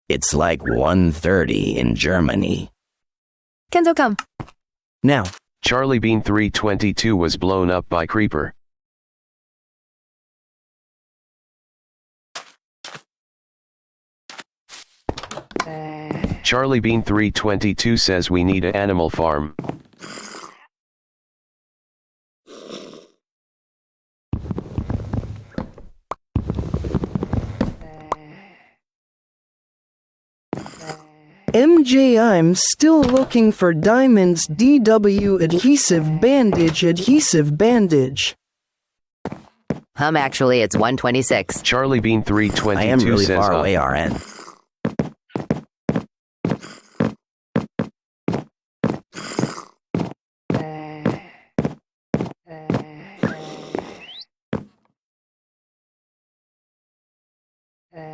[SPEAKER 4] It's like 1:30 in Germany.
[SPEAKER 2] Kenzo, come.
[SPEAKER 3] Now.
[SPEAKER 1] Charlie Bean 322 was blown up by Creeper. Charlie Bean 322 says we need an animal farm.
[SPEAKER 3] MJ, I'm still looking for diamonds. DW adhesive bandage.
[SPEAKER 2] Actually it's 126.
[SPEAKER 1] Charlie Bean 322
[SPEAKER 4] I am really
[SPEAKER 1] says
[SPEAKER 4] far away, RN.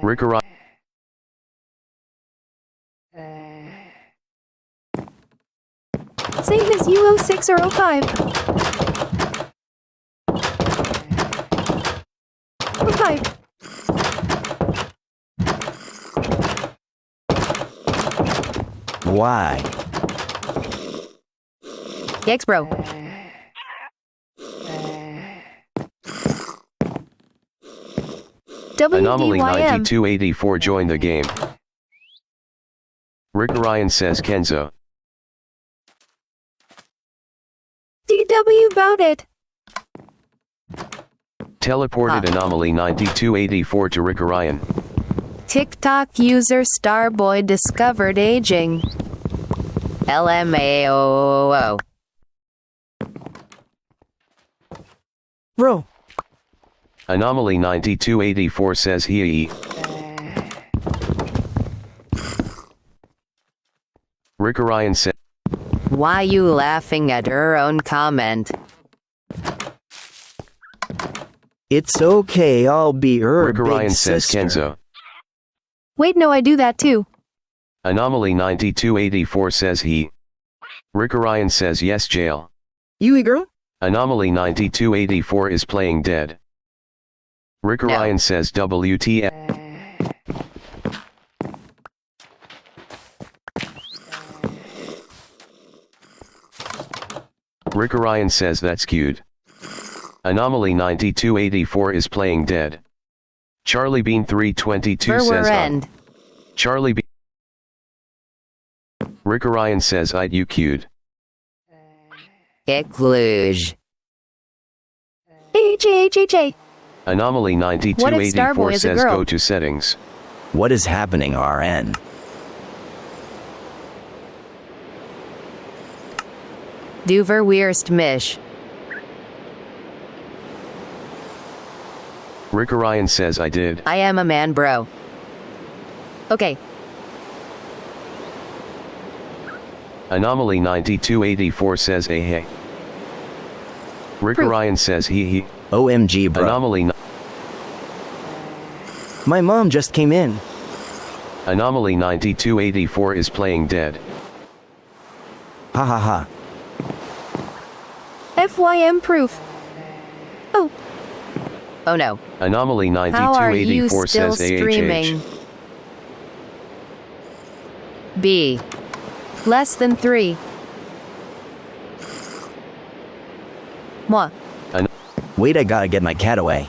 [SPEAKER 1] Rickerai.
[SPEAKER 2] Same as U06 or 05. 05.
[SPEAKER 4] Why?
[SPEAKER 2] Yikes, bro.
[SPEAKER 1] Anomaly
[SPEAKER 2] WDYM.
[SPEAKER 1] 9284 joined the game. Rick Ryan says Kenzo.
[SPEAKER 2] DW about it.
[SPEAKER 1] Teleported Anomaly 9284 to Rick Ryan.
[SPEAKER 2] TikTok user Starboy discovered aging. LMAO.
[SPEAKER 3] Bro.
[SPEAKER 1] Anomaly 9284 says he. Rick Orion says.
[SPEAKER 2] Why you laughing at her own comment?
[SPEAKER 3] It's okay, I'll be her
[SPEAKER 1] Rick
[SPEAKER 3] big
[SPEAKER 1] Orion says
[SPEAKER 3] sister.
[SPEAKER 1] Kenzo.
[SPEAKER 2] Wait, no, I do that too.
[SPEAKER 1] Anomaly 9284 says he. Rick Orion says yes, jail.
[SPEAKER 3] Yui girl?
[SPEAKER 1] Anomaly 9284 is playing dead. Rick
[SPEAKER 2] No.
[SPEAKER 1] Orion says WTF. Rick Orion says that's cute. Anomaly 9284 is playing dead. Charlie Bean 322
[SPEAKER 2] Where
[SPEAKER 1] says
[SPEAKER 2] end.
[SPEAKER 1] Charlie Bean. Rick Orion says I'd you cute.
[SPEAKER 2] Ecluge. H.
[SPEAKER 1] Anomaly
[SPEAKER 2] What if
[SPEAKER 1] 9284
[SPEAKER 2] Starboy is a
[SPEAKER 1] says
[SPEAKER 2] girl?
[SPEAKER 1] go to settings.
[SPEAKER 4] What is happening, RN?
[SPEAKER 2] Du verweerst mich.
[SPEAKER 1] Rick Orion says I did.
[SPEAKER 2] I am a man, bro. Okay.
[SPEAKER 1] Anomaly 9284 says hey. Rick
[SPEAKER 2] Proof.
[SPEAKER 1] Orion says he.
[SPEAKER 4] OMG, bro.
[SPEAKER 1] Anomaly
[SPEAKER 3] My mom just came in.
[SPEAKER 1] Anomaly 9284 is playing dead.
[SPEAKER 4] Ha ha ha.
[SPEAKER 2] FYM proof. Oh. Oh no.
[SPEAKER 1] Anomaly
[SPEAKER 2] How are you
[SPEAKER 1] 9284
[SPEAKER 2] still
[SPEAKER 1] says
[SPEAKER 2] streaming?
[SPEAKER 1] AHH.
[SPEAKER 2] B. Less than 3. Moi.
[SPEAKER 4] Wait, I gotta get my cat away.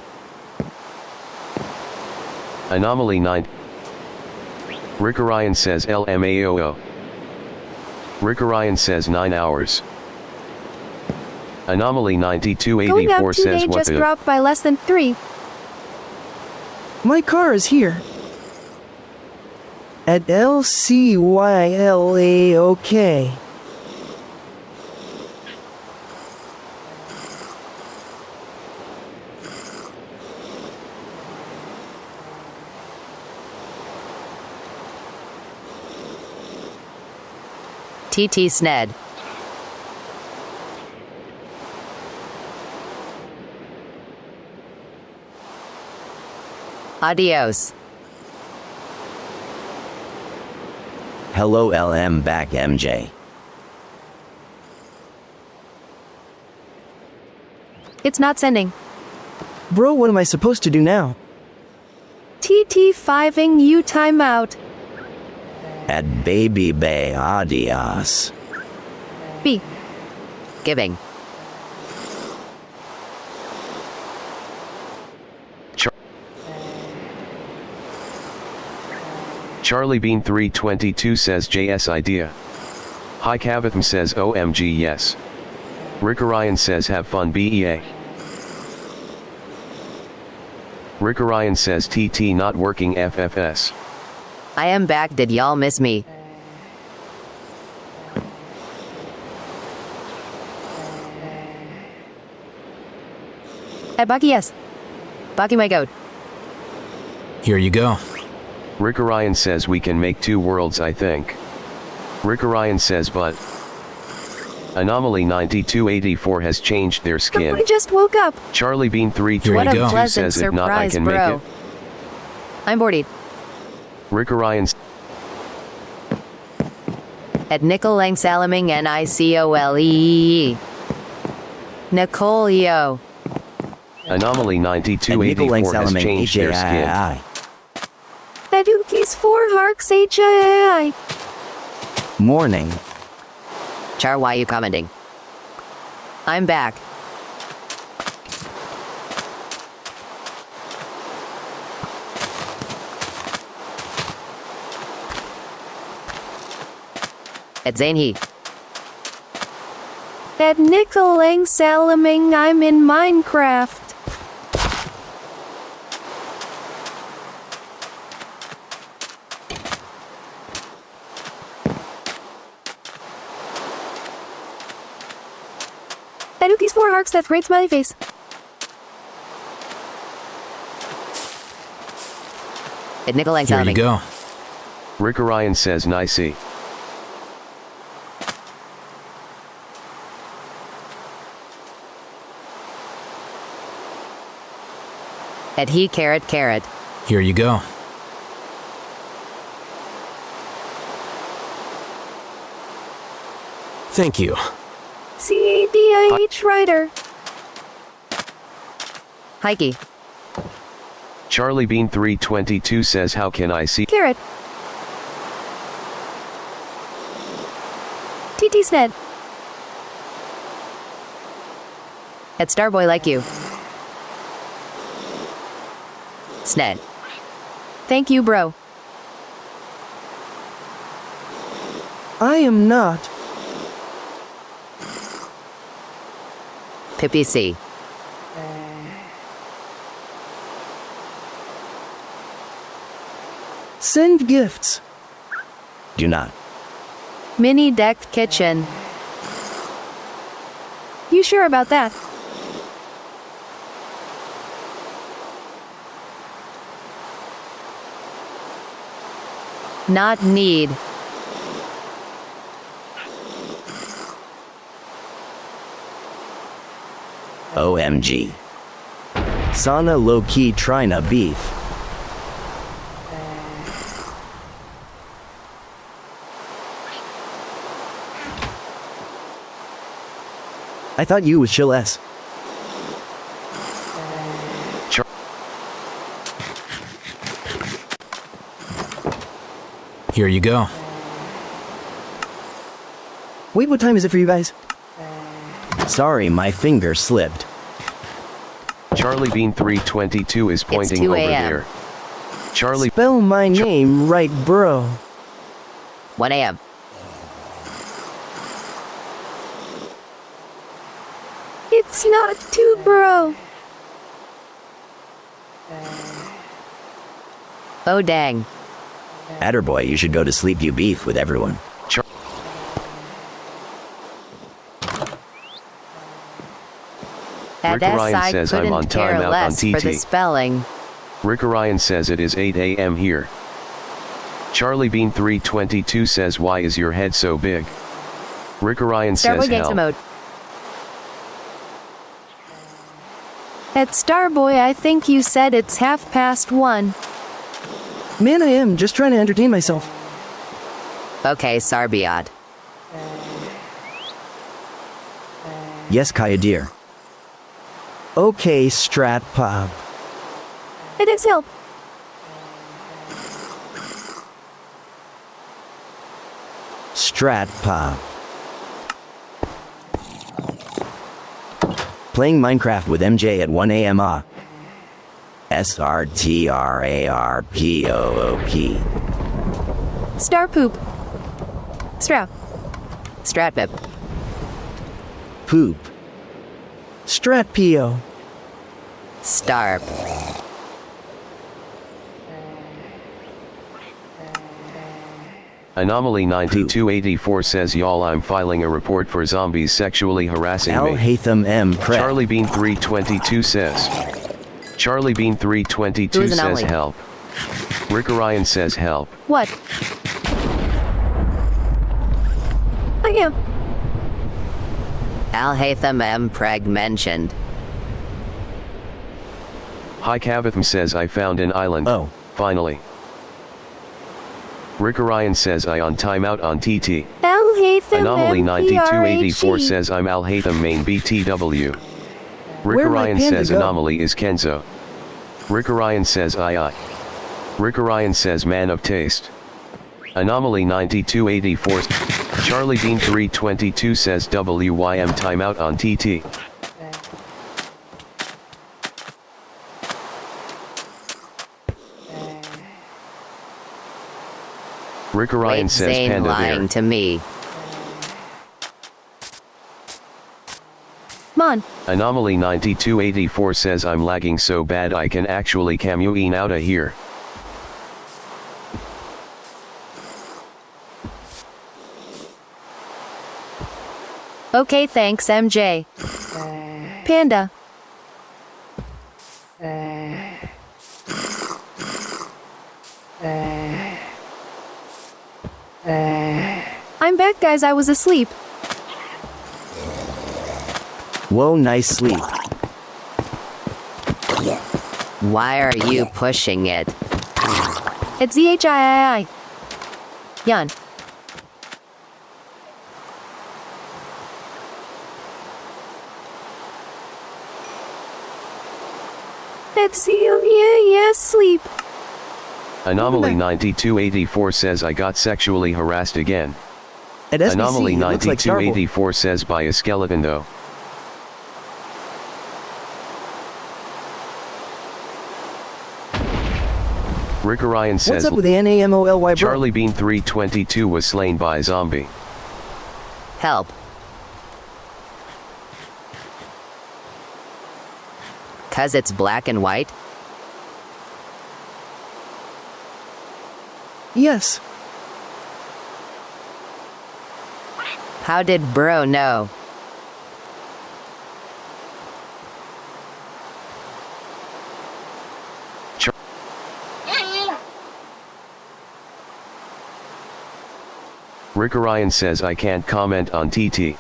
[SPEAKER 1] Anomaly 9. Rick Orion says LMAOO. Rick Orion says 9 hours. Anomaly
[SPEAKER 2] Going
[SPEAKER 1] 9284
[SPEAKER 2] up
[SPEAKER 1] says
[SPEAKER 2] today
[SPEAKER 1] what
[SPEAKER 2] just
[SPEAKER 1] the.
[SPEAKER 2] dropped by less than 3.
[SPEAKER 3] My car is here. At LCYLAOK.
[SPEAKER 2] TT Sned. Adios.
[SPEAKER 4] Hello, LM back, MJ.
[SPEAKER 2] It's not sending.
[SPEAKER 3] Bro, what am I supposed to do now?
[SPEAKER 2] TT5ing you timeout.
[SPEAKER 4] At Baby Bay, adios.
[SPEAKER 2] B. Giving.
[SPEAKER 1] Charlie Bean 322 says JS idea. Hi Cavatham says OMG yes. Rick Orion says have fun BEA. Rick Orion says TT not working FFS.
[SPEAKER 2] I am back, did y'all miss me? At Bucky, yes. Bucky my goat.
[SPEAKER 5] Here you go.
[SPEAKER 1] Rick Orion says we can make 2 worlds I think. Rick Orion says but. Anomaly 9284 has changed their
[SPEAKER 2] I
[SPEAKER 1] skin.
[SPEAKER 2] just woke up.
[SPEAKER 1] Charlie Bean
[SPEAKER 5] Here you
[SPEAKER 1] 322
[SPEAKER 5] go.
[SPEAKER 2] Pleasant
[SPEAKER 1] says if not I
[SPEAKER 2] surprise,
[SPEAKER 1] can
[SPEAKER 2] bro.
[SPEAKER 1] make it.
[SPEAKER 2] I'm boarded.
[SPEAKER 1] Rick Orion
[SPEAKER 2] At Nickel Lang Salaming NICOLE. Nicoleo.
[SPEAKER 1] Anomaly
[SPEAKER 4] At
[SPEAKER 1] 9284 has
[SPEAKER 4] Salaming,
[SPEAKER 1] changed their skin.
[SPEAKER 4] HAI.
[SPEAKER 2] Hadouki's 4 Harks HII.
[SPEAKER 4] Morning.
[SPEAKER 2] Char, why you commenting? I'm back. At Zane he. At Nickel Lang Salaming, I'm in Minecraft. Hadouki's 4 Harks, that's great smiley face. At Nickel Lang
[SPEAKER 5] Here you
[SPEAKER 2] Salaming.
[SPEAKER 5] go.
[SPEAKER 1] Rick Orion says nicey.
[SPEAKER 2] At he carrot carrot.
[SPEAKER 5] Here you go. Thank you.
[SPEAKER 2] CADIH writer. Hikey.
[SPEAKER 1] Charlie Bean 322 says how can I see
[SPEAKER 2] Carrot. TT Sned. At Starboy like you. Sned. Thank you, bro.
[SPEAKER 3] I am not.
[SPEAKER 2] Pippi C.
[SPEAKER 3] Send gifts.
[SPEAKER 4] Do not.
[SPEAKER 2] Mini decked kitchen. You sure about that? Not need.
[SPEAKER 4] OMG. Sana low-key tryna beef. I thought you was chill S.
[SPEAKER 1] Char-
[SPEAKER 5] Here you go.
[SPEAKER 3] Wait, what time is it for you guys?
[SPEAKER 4] Sorry, my finger slipped.
[SPEAKER 1] Charlie Bean 322 is pointing
[SPEAKER 2] 2
[SPEAKER 1] over
[SPEAKER 2] a.m.
[SPEAKER 1] there. Charlie
[SPEAKER 3] Spell my name right, bro.
[SPEAKER 2] 1 a.m. It's not too, bro. Oh, dang.
[SPEAKER 4] Atterboy, you should go to sleep, you beef with everyone.
[SPEAKER 1] Char-
[SPEAKER 2] At
[SPEAKER 1] Rick Orion
[SPEAKER 2] S, I
[SPEAKER 1] says I'm
[SPEAKER 2] couldn't
[SPEAKER 1] on
[SPEAKER 2] care
[SPEAKER 1] timeout on
[SPEAKER 2] less for the
[SPEAKER 1] TT.
[SPEAKER 2] spelling.
[SPEAKER 1] Rick Orion says it is 8 a.m. here. Charlie Bean 322 says why is your head so big? Rick Orion says
[SPEAKER 2] Starboy Gangsta
[SPEAKER 1] hell.
[SPEAKER 2] Mode. At Starboy, I think you said it's 1:30.
[SPEAKER 3] Man, I am just trying to entertain myself.
[SPEAKER 2] Okay, Sarbiot.
[SPEAKER 4] Yes, Kaya dear.
[SPEAKER 3] Okay, Strat Pop.
[SPEAKER 2] It is help.
[SPEAKER 4] Strat Pop. Playing Minecraft with MJ at 1 a.m. SRTRARPOOP.
[SPEAKER 2] Star poop. Strap. Stratbip.
[SPEAKER 4] Poop.
[SPEAKER 3] Strat P.O.
[SPEAKER 2] Starp.
[SPEAKER 1] Anomaly 9284 says y'all I'm filing a report for zombies sexually harassing
[SPEAKER 4] Al
[SPEAKER 1] me.
[SPEAKER 4] Hatham M. Prep.
[SPEAKER 1] Charlie Bean 322 says. Charlie Bean 322
[SPEAKER 2] Who's
[SPEAKER 1] says
[SPEAKER 2] Anomaly?
[SPEAKER 1] help. Rick Orion says help.
[SPEAKER 2] What? I am. Al Hatham M. Preg mentioned.
[SPEAKER 1] Hi Cavatham says I found an island.
[SPEAKER 4] Oh.
[SPEAKER 1] Finally. Rick Orion says I on timeout on TT.
[SPEAKER 2] Al Hatham
[SPEAKER 1] Anomaly 9284
[SPEAKER 2] MPRHE.
[SPEAKER 1] says I'm Al Hatham main BTW. Rick
[SPEAKER 3] Where'd my
[SPEAKER 1] Orion
[SPEAKER 3] panda
[SPEAKER 1] says
[SPEAKER 3] go?
[SPEAKER 1] Anomaly is Kenzo. Rick Orion says I. Rick Orion says man of taste. Anomaly 9284. Charlie Bean 322 says WYM timeout on TT. Rick Orion
[SPEAKER 2] Wait,
[SPEAKER 1] says
[SPEAKER 2] Zane
[SPEAKER 1] Panda
[SPEAKER 2] lying
[SPEAKER 1] Bear.
[SPEAKER 2] to me. Mon.
[SPEAKER 1] Anomaly 9284 says I'm lagging so bad I can actually commute outta here.
[SPEAKER 2] Okay, thanks, MJ. Panda. I'm back, guys. I was asleep.
[SPEAKER 4] Whoa, nice sleep.
[SPEAKER 2] Why are you pushing it? It's ZHIII. Yan. It's yeah, sleep.
[SPEAKER 1] Anomaly 9284 says I got sexually harassed again.
[SPEAKER 3] At SBC,
[SPEAKER 1] Anomaly
[SPEAKER 3] it looks like Starboy.
[SPEAKER 1] 9284 says by a skeleton though. Rick Orion says
[SPEAKER 3] What's up with the NAMOLY, bro?
[SPEAKER 1] Charlie Bean 322 was slain by a zombie.
[SPEAKER 2] Help. Cause it's black and white?
[SPEAKER 3] Yes.
[SPEAKER 2] How did bro know?
[SPEAKER 1] Rick Orion says I can't comment on TT.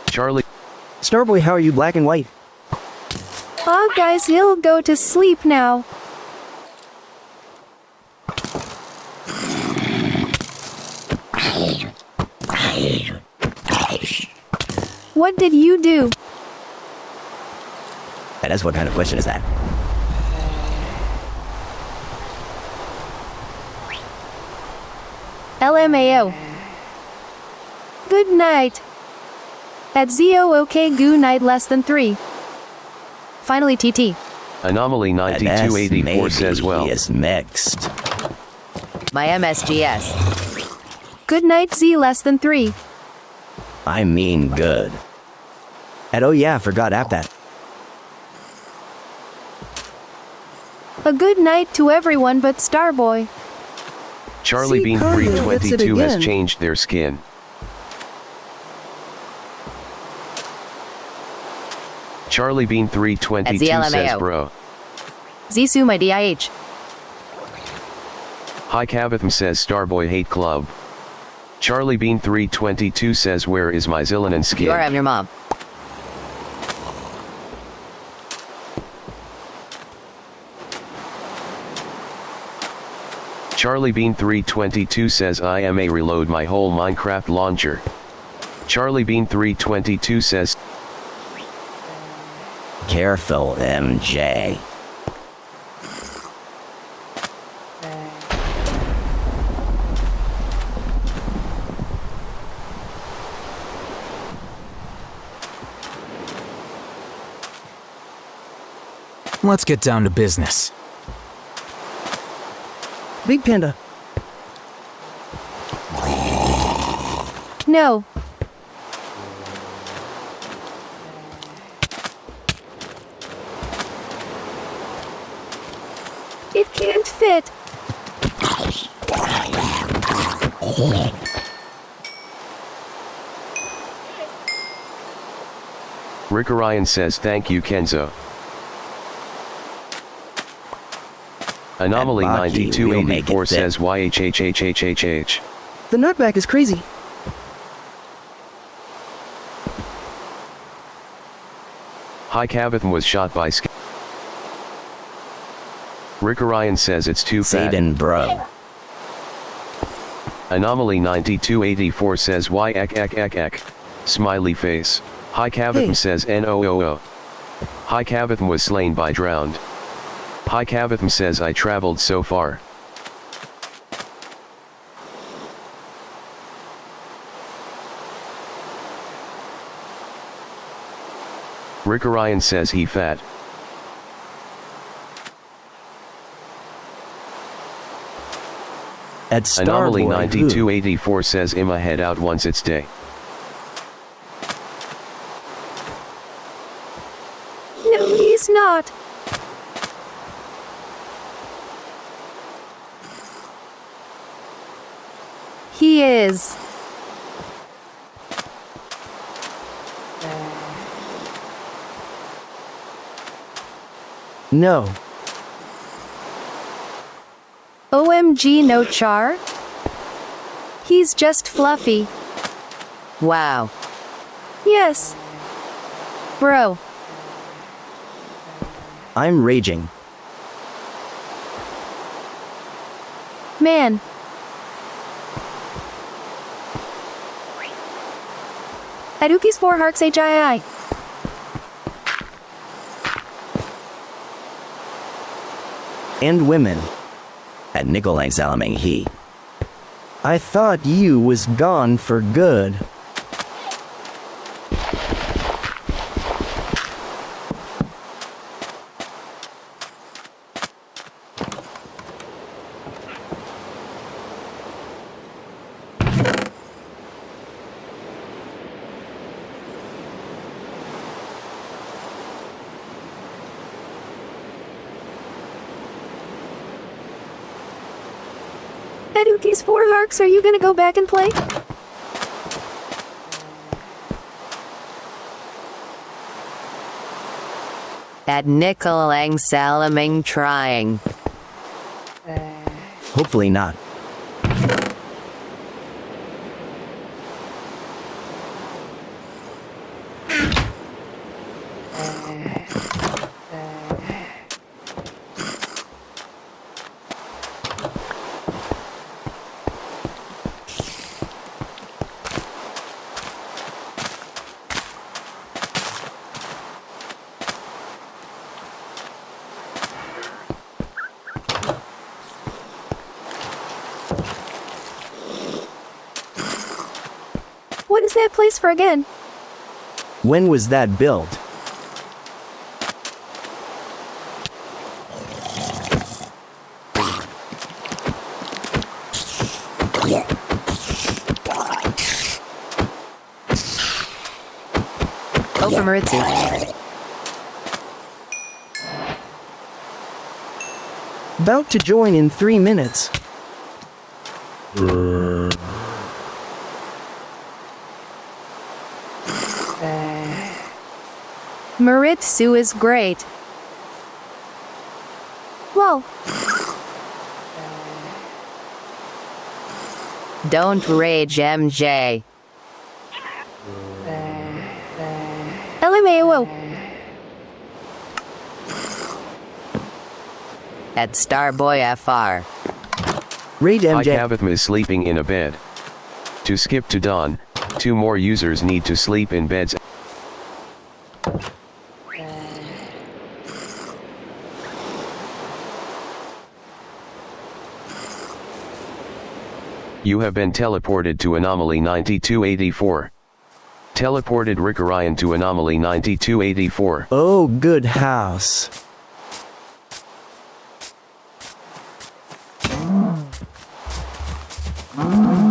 [SPEAKER 1] Charlie
[SPEAKER 3] Starboy, how are you, black and white?
[SPEAKER 2] Oh guys, he'll go to sleep now. What did you do?
[SPEAKER 4] And that's what kind of question is that?
[SPEAKER 2] LMAO. Good night. At ZOOK goo night less than 3. Finally TT.
[SPEAKER 1] Anomaly
[SPEAKER 4] And
[SPEAKER 1] 9284 says well.
[SPEAKER 4] He is mixed.
[SPEAKER 2] My MSGS. Good night Z less than 3.
[SPEAKER 4] I mean good. And oh yeah, forgot app that.
[SPEAKER 2] A good night to everyone but Starboy.
[SPEAKER 1] Charlie
[SPEAKER 3] See,
[SPEAKER 1] Bean
[SPEAKER 3] Carly gets it
[SPEAKER 1] 322 has
[SPEAKER 3] again.
[SPEAKER 1] changed their skin. Charlie Bean 322
[SPEAKER 2] At
[SPEAKER 1] says
[SPEAKER 2] ZLMAO.
[SPEAKER 1] bro.
[SPEAKER 2] Zisu my DIH.
[SPEAKER 1] Hi Cavatham says Starboy Hate Club. Charlie Bean 322 says where is my Zillanin skin?
[SPEAKER 2] I'm your mom.
[SPEAKER 1] Charlie Bean 322 says I am a reload my whole Minecraft launcher. Charlie Bean 322 says
[SPEAKER 4] Careful, MJ.
[SPEAKER 5] Let's get down to business.
[SPEAKER 3] Big Panda.
[SPEAKER 2] No. It can't fit.
[SPEAKER 1] Rick Orion says thank you Kenzo. Anomaly
[SPEAKER 4] And Baki, we'll make
[SPEAKER 1] 9284
[SPEAKER 4] it fit.
[SPEAKER 1] says YHHHHHH.
[SPEAKER 3] The nutback is crazy.
[SPEAKER 1] Hi Cavatham was shot by Rick Orion says it's too fat.
[SPEAKER 4] Satan bro.
[SPEAKER 1] Anomaly 9284 says Y ek ek ek ek. Smiley face. Hi Cavatham
[SPEAKER 3] Hey.
[SPEAKER 1] says NOOO. Hi Cavatham was slain by drowned. Hi Cavatham says I traveled so far. Rick Orion says he fat.
[SPEAKER 4] At Starboy
[SPEAKER 1] Anomaly
[SPEAKER 4] who?
[SPEAKER 1] 9284 says I'ma head out once it's day.
[SPEAKER 2] No, he's not. He is.
[SPEAKER 3] No.
[SPEAKER 2] OMG no char? He's just fluffy. Wow. Yes. Bro.
[SPEAKER 3] I'm raging.
[SPEAKER 2] Man. Hadouki's 4 Harks HII.
[SPEAKER 4] And women. At Nikolai Salaming he.
[SPEAKER 3] I thought you was gone for good.
[SPEAKER 2] Hadouki's 4 Harks, are you gonna go back and play? At Nikolai Salaming trying.
[SPEAKER 4] Hopefully not.
[SPEAKER 2] What is that place for again?
[SPEAKER 3] When was that built?
[SPEAKER 2] Oh, for Maritsu.
[SPEAKER 3] About to join in 3 minutes.
[SPEAKER 2] Maritsu is great. Lol. Don't rage, MJ. LMAO. At Starboy FR.
[SPEAKER 3] Raid MJ.
[SPEAKER 1] Hikavithma is sleeping in a bed. To skip to dawn, 2 more users need to sleep in beds. You have been teleported to Anomaly 9284. Teleported Rick Orion to Anomaly 9284.
[SPEAKER 3] Oh, good house.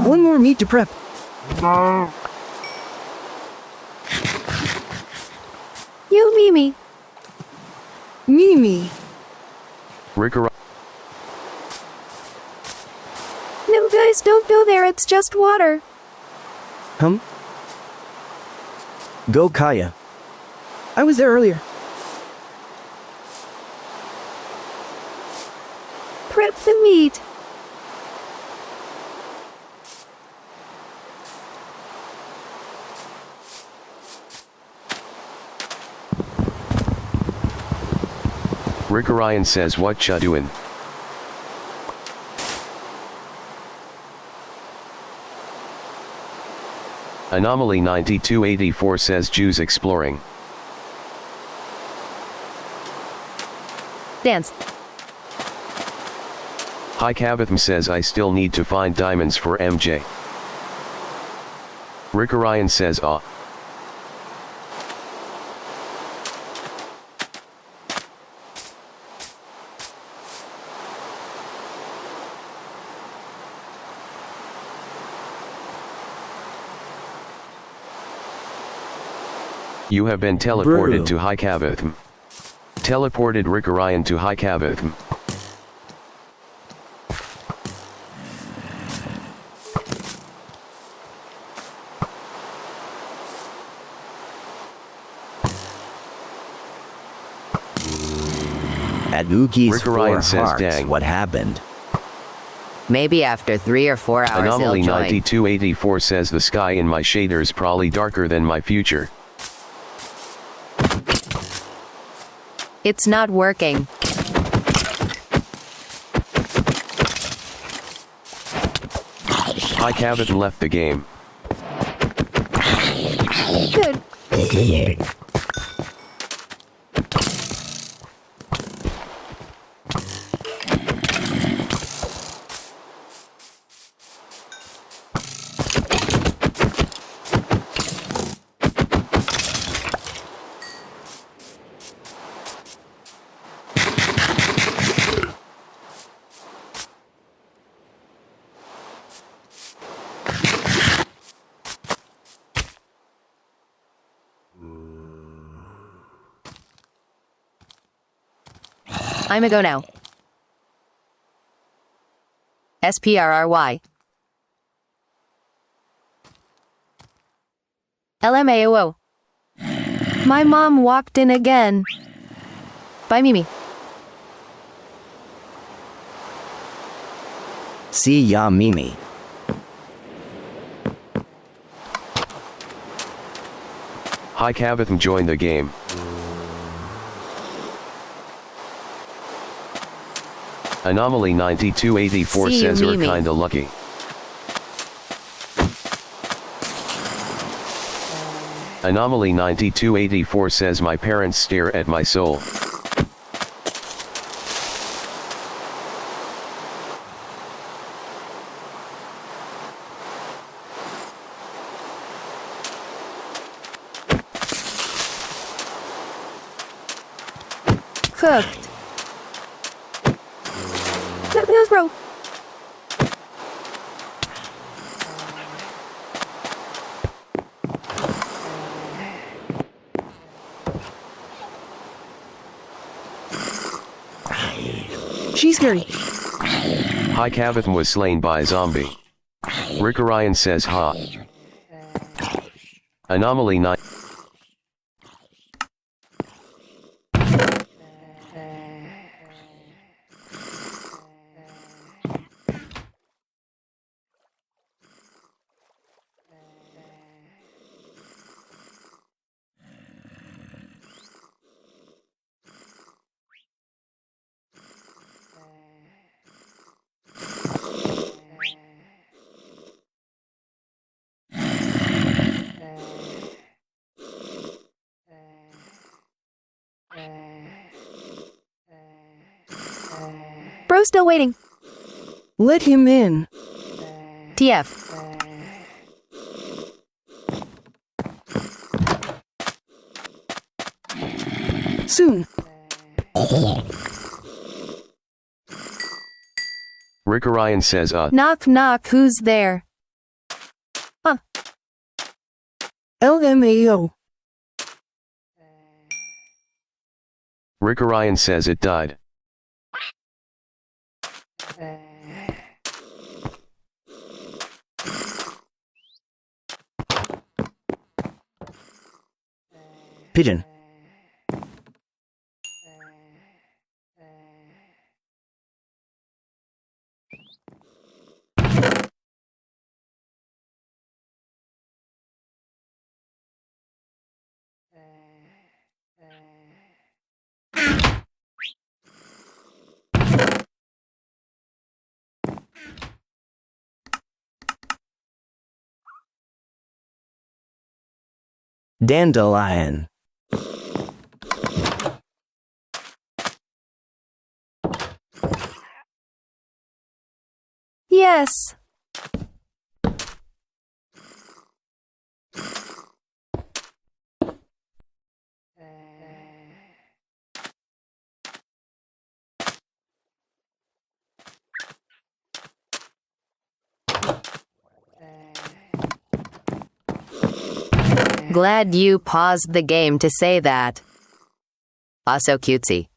[SPEAKER 3] One more meat to prep.
[SPEAKER 2] You, Mimi.
[SPEAKER 3] Mimi.
[SPEAKER 1] Rick Orion.
[SPEAKER 2] No, guys, don't go there. It's just water.
[SPEAKER 3] Go Kaya. I was there earlier.
[SPEAKER 2] Prep the meat.
[SPEAKER 1] Rick Orion says what cha doin'? Anomaly 9284 says Jews exploring.
[SPEAKER 2] Dance.
[SPEAKER 1] Hikavithma says I still need to find diamonds for MJ. Rick Orion says ah. You have been teleported to Hikavithma. Teleported Rick Orion to Hikavithma.
[SPEAKER 4] At Uki's
[SPEAKER 1] Rick
[SPEAKER 4] 4
[SPEAKER 1] Orion says
[SPEAKER 4] Harks,
[SPEAKER 1] dang.
[SPEAKER 4] what happened?
[SPEAKER 2] Maybe after 3 or 4 hours
[SPEAKER 1] Anomaly
[SPEAKER 2] he'll join.
[SPEAKER 1] 9284 says the sky in my shaders probably darker than my future.
[SPEAKER 2] It's not working.
[SPEAKER 1] Hi Cavett left the game.
[SPEAKER 2] Good. I'm a go now. SPRRY. LMAOO. My mom walked in again. Bye, Mimi.
[SPEAKER 4] See ya, Mimi.
[SPEAKER 1] Hi Cavett joined the game. Anomaly 9284
[SPEAKER 2] See you,
[SPEAKER 1] says you're
[SPEAKER 2] Mimi.
[SPEAKER 1] kinda lucky. Anomaly 9284 says my parents stare at my soul.
[SPEAKER 2] Cooked. Let's roll.
[SPEAKER 3] She's scary.
[SPEAKER 1] Hi Cavett was slain by a zombie. Rick Orion says ha. Anomaly 9.
[SPEAKER 2] Bro still waiting.
[SPEAKER 3] Let him in.
[SPEAKER 2] TF.
[SPEAKER 3] Soon.
[SPEAKER 1] Rick Orion says
[SPEAKER 2] Knock knock, who's there?
[SPEAKER 3] LMAO.
[SPEAKER 1] Rick Orion says it died.
[SPEAKER 4] Pigeon. Dandelion.
[SPEAKER 2] Yes. Glad you paused the game to say that. Also cutesy.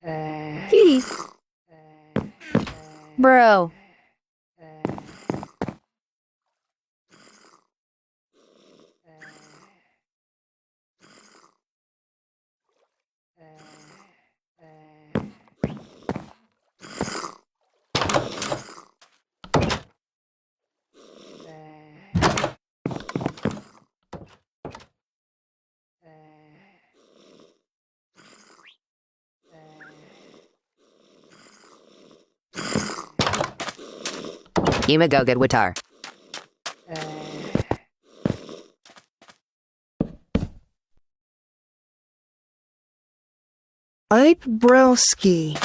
[SPEAKER 2] Cutie. Bro. Ima go good Watar.
[SPEAKER 3] Ipe Browski.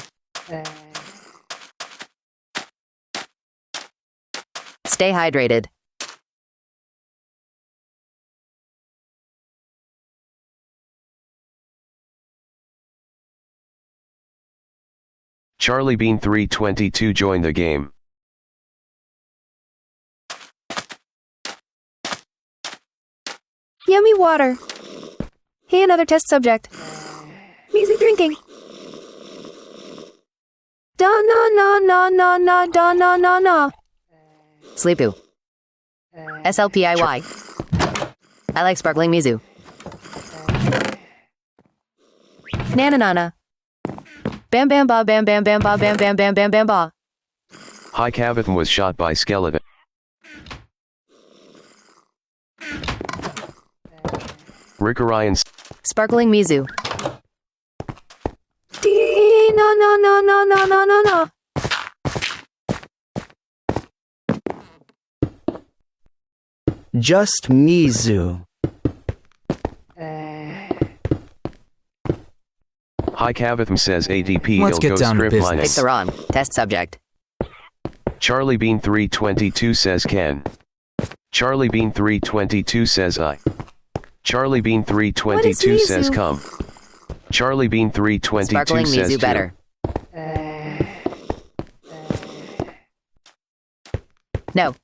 [SPEAKER 2] Stay hydrated.
[SPEAKER 1] Charlie Bean 322 join the game.
[SPEAKER 2] Yummy water. Hey, another test subject. Music drinking. Da na na na na na da na na na. Sleepoo. SLPIY. I like sparkling Mizu. Nana nana. Bam bam ba bam bam bam ba bam bam bam bam bam ba.
[SPEAKER 1] Hi Cavatham was shot by skeleton. Rick Orion.
[SPEAKER 2] Sparkling Mizu. No no no no no no no no.
[SPEAKER 3] Just Mizu.
[SPEAKER 1] Hi Cavatham says ADP
[SPEAKER 5] Let's get
[SPEAKER 1] Ilko
[SPEAKER 5] down to
[SPEAKER 1] strip
[SPEAKER 5] business.
[SPEAKER 1] lining.
[SPEAKER 2] Pick the wrong test subject.
[SPEAKER 1] Charlie Bean 322 says Ken. Charlie Bean 322 says I. Charlie Bean 322 says
[SPEAKER 2] Mizu?
[SPEAKER 1] come. Charlie Bean 322
[SPEAKER 2] Sparkling
[SPEAKER 1] says
[SPEAKER 2] Mizu
[SPEAKER 1] two.
[SPEAKER 2] better. No.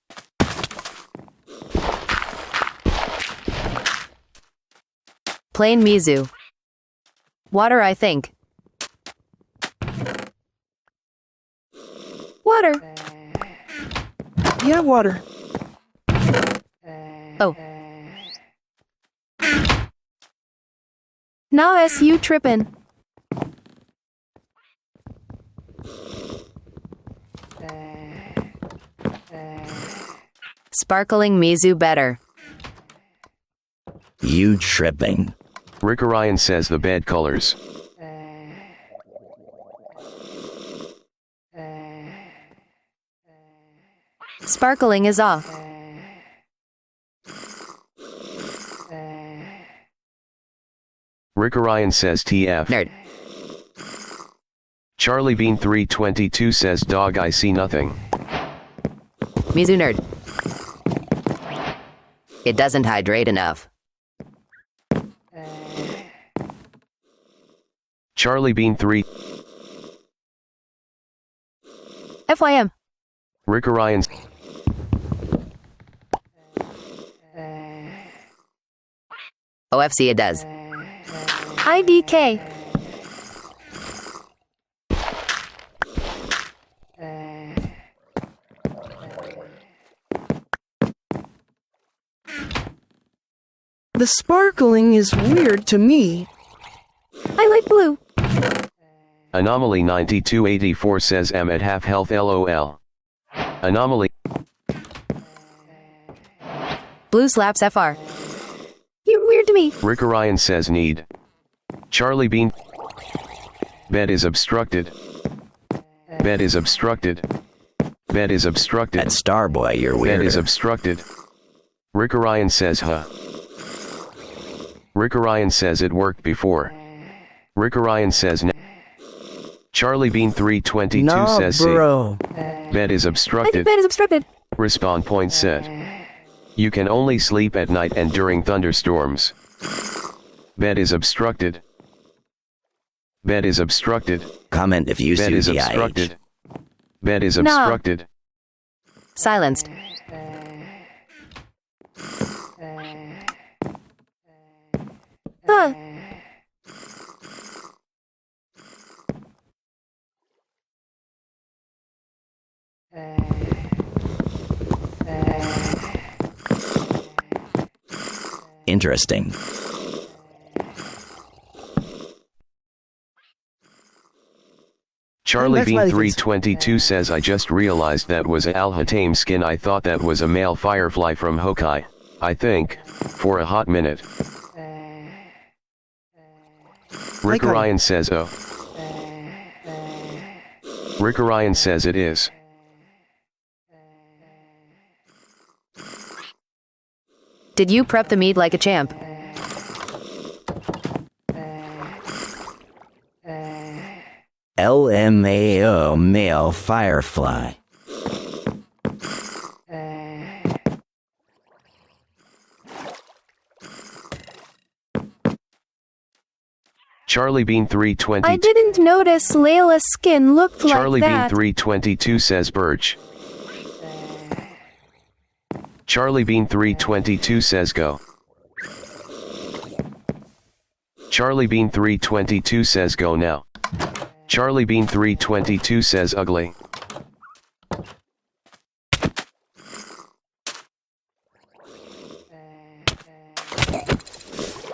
[SPEAKER 2] Plain Mizu. Water, I think. Water.
[SPEAKER 3] Yeah, water.
[SPEAKER 2] Oh. Now SU trippin'. Sparkling Mizu better.
[SPEAKER 4] You tripping.
[SPEAKER 1] Rick Orion says the bed colors.
[SPEAKER 2] Sparkling is off.
[SPEAKER 1] Rick Orion says TF.
[SPEAKER 2] Nerd.
[SPEAKER 1] Charlie Bean 322 says dog I see nothing.
[SPEAKER 2] Mizu nerd. It doesn't hydrate enough.
[SPEAKER 1] Charlie Bean 3.
[SPEAKER 2] FYM.
[SPEAKER 1] Rick Orion.
[SPEAKER 2] OFC it does. IDK.
[SPEAKER 3] The sparkling is weird to me.
[SPEAKER 2] I like blue.
[SPEAKER 1] Anomaly 9284 says M at half health LOL. Anomaly.
[SPEAKER 2] Blue slaps FR. You're weird to me.
[SPEAKER 1] Rick Orion says need. Charlie Bean. Bed is obstructed. Bed is obstructed. Bed is obstructed.
[SPEAKER 4] At Starboy, you're weird.
[SPEAKER 1] Bed is obstructed. Rick Orion says huh. Rick Orion says it worked before. Rick Orion says Charlie Bean 322
[SPEAKER 3] Nah,
[SPEAKER 1] says
[SPEAKER 3] bro.
[SPEAKER 1] bed is
[SPEAKER 2] I think
[SPEAKER 1] obstructed.
[SPEAKER 2] bed is obstructed.
[SPEAKER 1] Respawn point said. You can only sleep at night and during thunderstorms. Bed is obstructed. Bed is obstructed.
[SPEAKER 4] Comment if you
[SPEAKER 1] Bed
[SPEAKER 4] sue
[SPEAKER 1] is
[SPEAKER 4] the
[SPEAKER 1] obstructed. Bed is
[SPEAKER 2] No.
[SPEAKER 1] obstructed.
[SPEAKER 2] Silenced. Huh.
[SPEAKER 4] Interesting.
[SPEAKER 1] Charlie
[SPEAKER 3] That's
[SPEAKER 1] Bean
[SPEAKER 3] my
[SPEAKER 1] 322 says I just realized that was a Al Hatem skin. I thought that was a male firefly from Hokai. I think, for a hot minute. Rick
[SPEAKER 3] Okay.
[SPEAKER 1] Orion says oh. Rick Orion says it is.
[SPEAKER 2] Did you prep the meat like a champ?
[SPEAKER 4] LMAO male firefly.
[SPEAKER 1] Charlie Bean 322.
[SPEAKER 2] I didn't notice Layla's skin looked
[SPEAKER 1] Charlie
[SPEAKER 2] like
[SPEAKER 1] Bean
[SPEAKER 2] that.
[SPEAKER 1] 322 says Birch. Charlie Bean 322 says go. Charlie Bean 322 says go now. Charlie Bean 322 says ugly.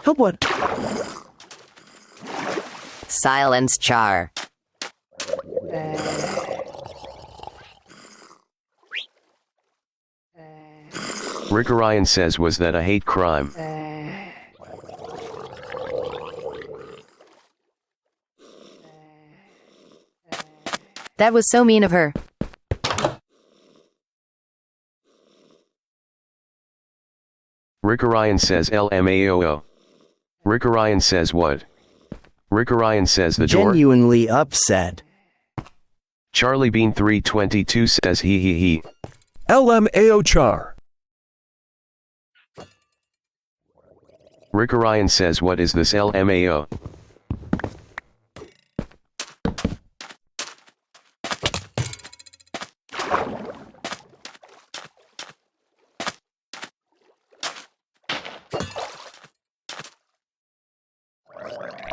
[SPEAKER 3] Help what?
[SPEAKER 2] Silence Char.
[SPEAKER 1] Rick Orion says was that a hate crime?
[SPEAKER 2] That was so mean of her.
[SPEAKER 1] Rick Orion says LMAOO. Rick Orion says what? Rick Orion says the door.
[SPEAKER 4] Genuinely upset.
[SPEAKER 1] Charlie Bean 322 says he.
[SPEAKER 6] LMAO char.
[SPEAKER 1] Rick Orion says what is this LMAO?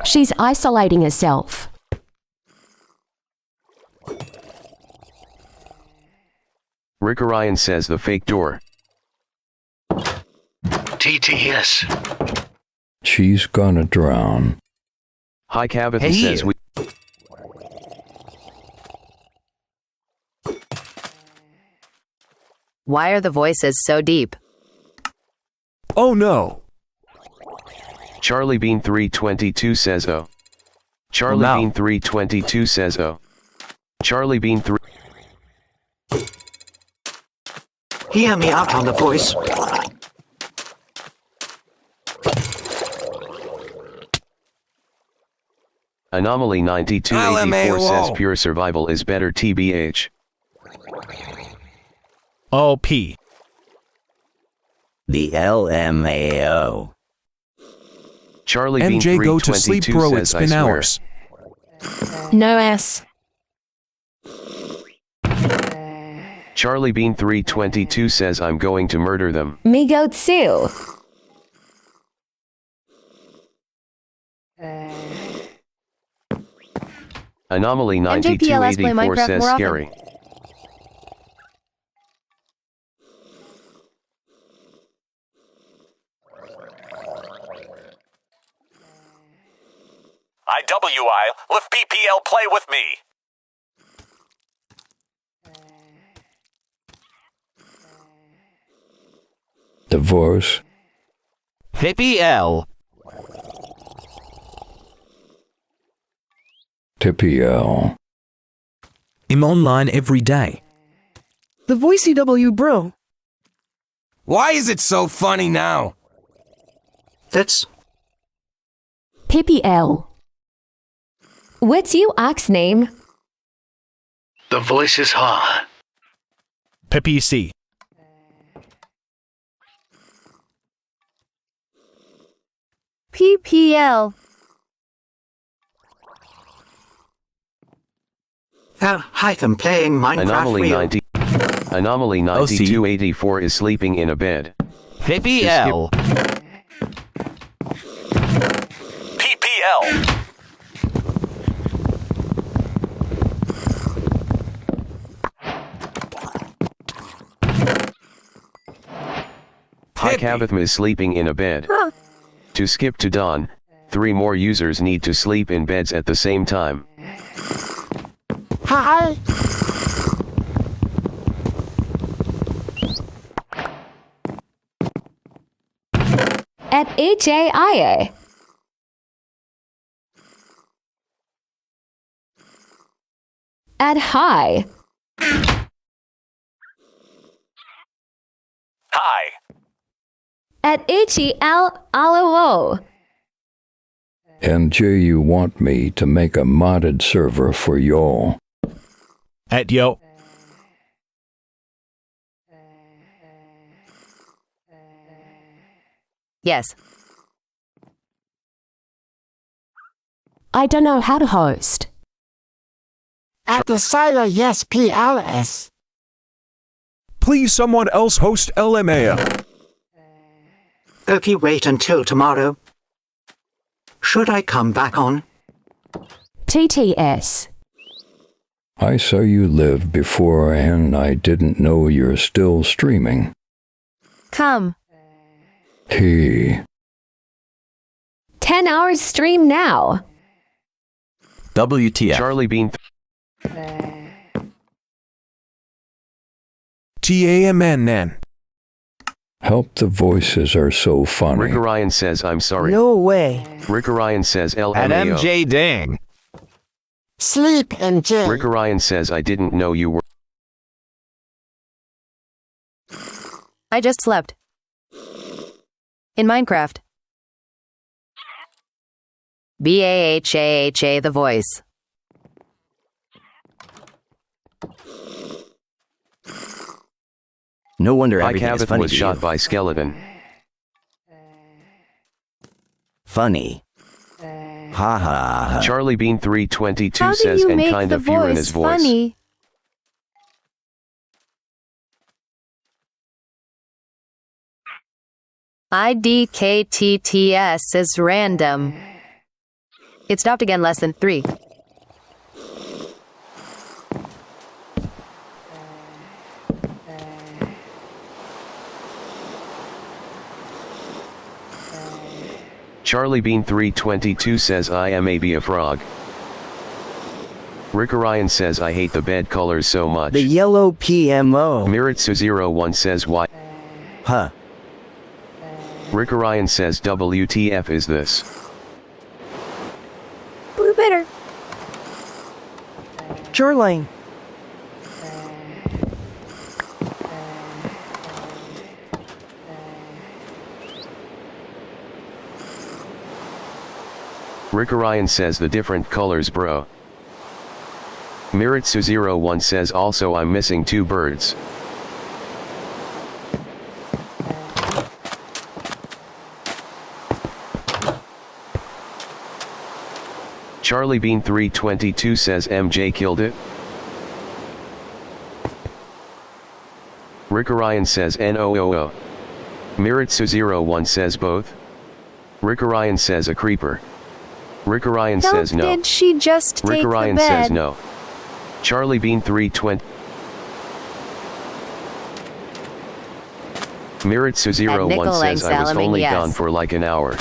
[SPEAKER 7] She's isolating herself.
[SPEAKER 1] Rick Orion says the fake door.
[SPEAKER 8] TTS.
[SPEAKER 9] She's gonna drown.
[SPEAKER 1] Hi Cabatha
[SPEAKER 8] Hey.
[SPEAKER 1] says we.
[SPEAKER 2] Why are the voices so deep?
[SPEAKER 6] Oh no.
[SPEAKER 1] Charlie Bean 322 says oh. Charlie
[SPEAKER 6] no.
[SPEAKER 1] Bean 322 says oh. Charlie Bean 3.
[SPEAKER 8] Hear me out on the voice.
[SPEAKER 1] Anomaly 9284 says
[SPEAKER 8] LMAO.
[SPEAKER 1] pure survival is better TBH.
[SPEAKER 5] OP.
[SPEAKER 4] The LMAO.
[SPEAKER 1] Charlie Bean
[SPEAKER 6] MJ go to sleep
[SPEAKER 1] 322
[SPEAKER 6] bro,
[SPEAKER 1] says
[SPEAKER 6] it's
[SPEAKER 1] I
[SPEAKER 6] been
[SPEAKER 1] swear.
[SPEAKER 6] hours.
[SPEAKER 7] No S.
[SPEAKER 1] Charlie Bean 322 says I'm going to murder them.
[SPEAKER 7] Me go too.
[SPEAKER 1] Anomaly
[SPEAKER 2] MJPLS play
[SPEAKER 1] 9284
[SPEAKER 2] Minecraft
[SPEAKER 1] says
[SPEAKER 2] more often.
[SPEAKER 1] scary.
[SPEAKER 10] IWI, lift PPL play with me.
[SPEAKER 9] Divorce.
[SPEAKER 8] PPL.
[SPEAKER 9] TPL.
[SPEAKER 5] I'm online every day.
[SPEAKER 3] The voice EW bro.
[SPEAKER 8] Why is it so funny now? That's
[SPEAKER 7] PPL. What's you ox name?
[SPEAKER 8] the voice is hard.
[SPEAKER 5] PPC.
[SPEAKER 2] PPL.
[SPEAKER 8] Hi, I'm playing Minecraft
[SPEAKER 1] Anomaly
[SPEAKER 8] real.
[SPEAKER 1] 90. Anomaly 9284 is sleeping in a bed.
[SPEAKER 8] PPL.
[SPEAKER 10] PPL.
[SPEAKER 1] Hi Cabatha is sleeping in a bed. To skip to dawn, 3 more users need to sleep in beds at the same time.
[SPEAKER 8] Hi.
[SPEAKER 7] At HAIA. At high.
[SPEAKER 10] Hi.
[SPEAKER 7] At HEL.
[SPEAKER 9] MJ, you want me to make a modded server for y'all.
[SPEAKER 6] At yo.
[SPEAKER 2] Yes.
[SPEAKER 7] I don't know how to host.
[SPEAKER 8] At the site, yes, PLS.
[SPEAKER 6] Please someone else host LMAO.
[SPEAKER 8] Okay, wait until tomorrow. Should I come back on?
[SPEAKER 7] TTS.
[SPEAKER 9] I saw you live before and I didn't know you're still streaming.
[SPEAKER 2] Come.
[SPEAKER 9] T.
[SPEAKER 7] 10 hours stream now.
[SPEAKER 4] WTF.
[SPEAKER 1] Charlie Bean.
[SPEAKER 6] TAMNN.
[SPEAKER 9] Help, the voices are so funny.
[SPEAKER 1] Rick Orion says I'm sorry.
[SPEAKER 3] No way.
[SPEAKER 1] Rick Orion says
[SPEAKER 8] At
[SPEAKER 1] LMAO.
[SPEAKER 8] MJ Ding. Sleep, MJ.
[SPEAKER 1] Rick Orion says I didn't know you were.
[SPEAKER 2] I just slept. In Minecraft. BAHAHA the voice.
[SPEAKER 4] No wonder
[SPEAKER 1] Ike
[SPEAKER 4] everything is
[SPEAKER 1] Havoc
[SPEAKER 4] funny
[SPEAKER 1] was
[SPEAKER 4] to
[SPEAKER 1] shot
[SPEAKER 4] you.
[SPEAKER 1] by skeleton.
[SPEAKER 4] Funny. Ha ha ha.
[SPEAKER 1] Charlie Bean 322
[SPEAKER 2] How do
[SPEAKER 1] says
[SPEAKER 2] you
[SPEAKER 1] and
[SPEAKER 2] make
[SPEAKER 1] kind
[SPEAKER 2] the
[SPEAKER 1] of fear in his voice.
[SPEAKER 2] funny? IDKTTS is random. It stopped again less than 3.
[SPEAKER 1] Charlie Bean 322 says I am maybe a frog. Rick Orion says I hate the bed colors so much.
[SPEAKER 3] The yellow PMO.
[SPEAKER 1] Miritsu01 says why.
[SPEAKER 4] Huh.
[SPEAKER 1] Rick Orion says WTF is this?
[SPEAKER 2] Blue bitter.
[SPEAKER 3] Charline.
[SPEAKER 1] Rick Orion says the different colors bro. Miritsu01 says also I'm missing 2 birds. Charlie Bean 322 says MJ killed it. Rick Orion says NOOO. Miritsu01 says both. Rick Orion says a creeper. Rick Orion says no.
[SPEAKER 2] Did she just take
[SPEAKER 1] Rick Orion
[SPEAKER 2] the bed?
[SPEAKER 1] says no. Charlie Bean 320. Miritsu01 says I was only gone for like an hour.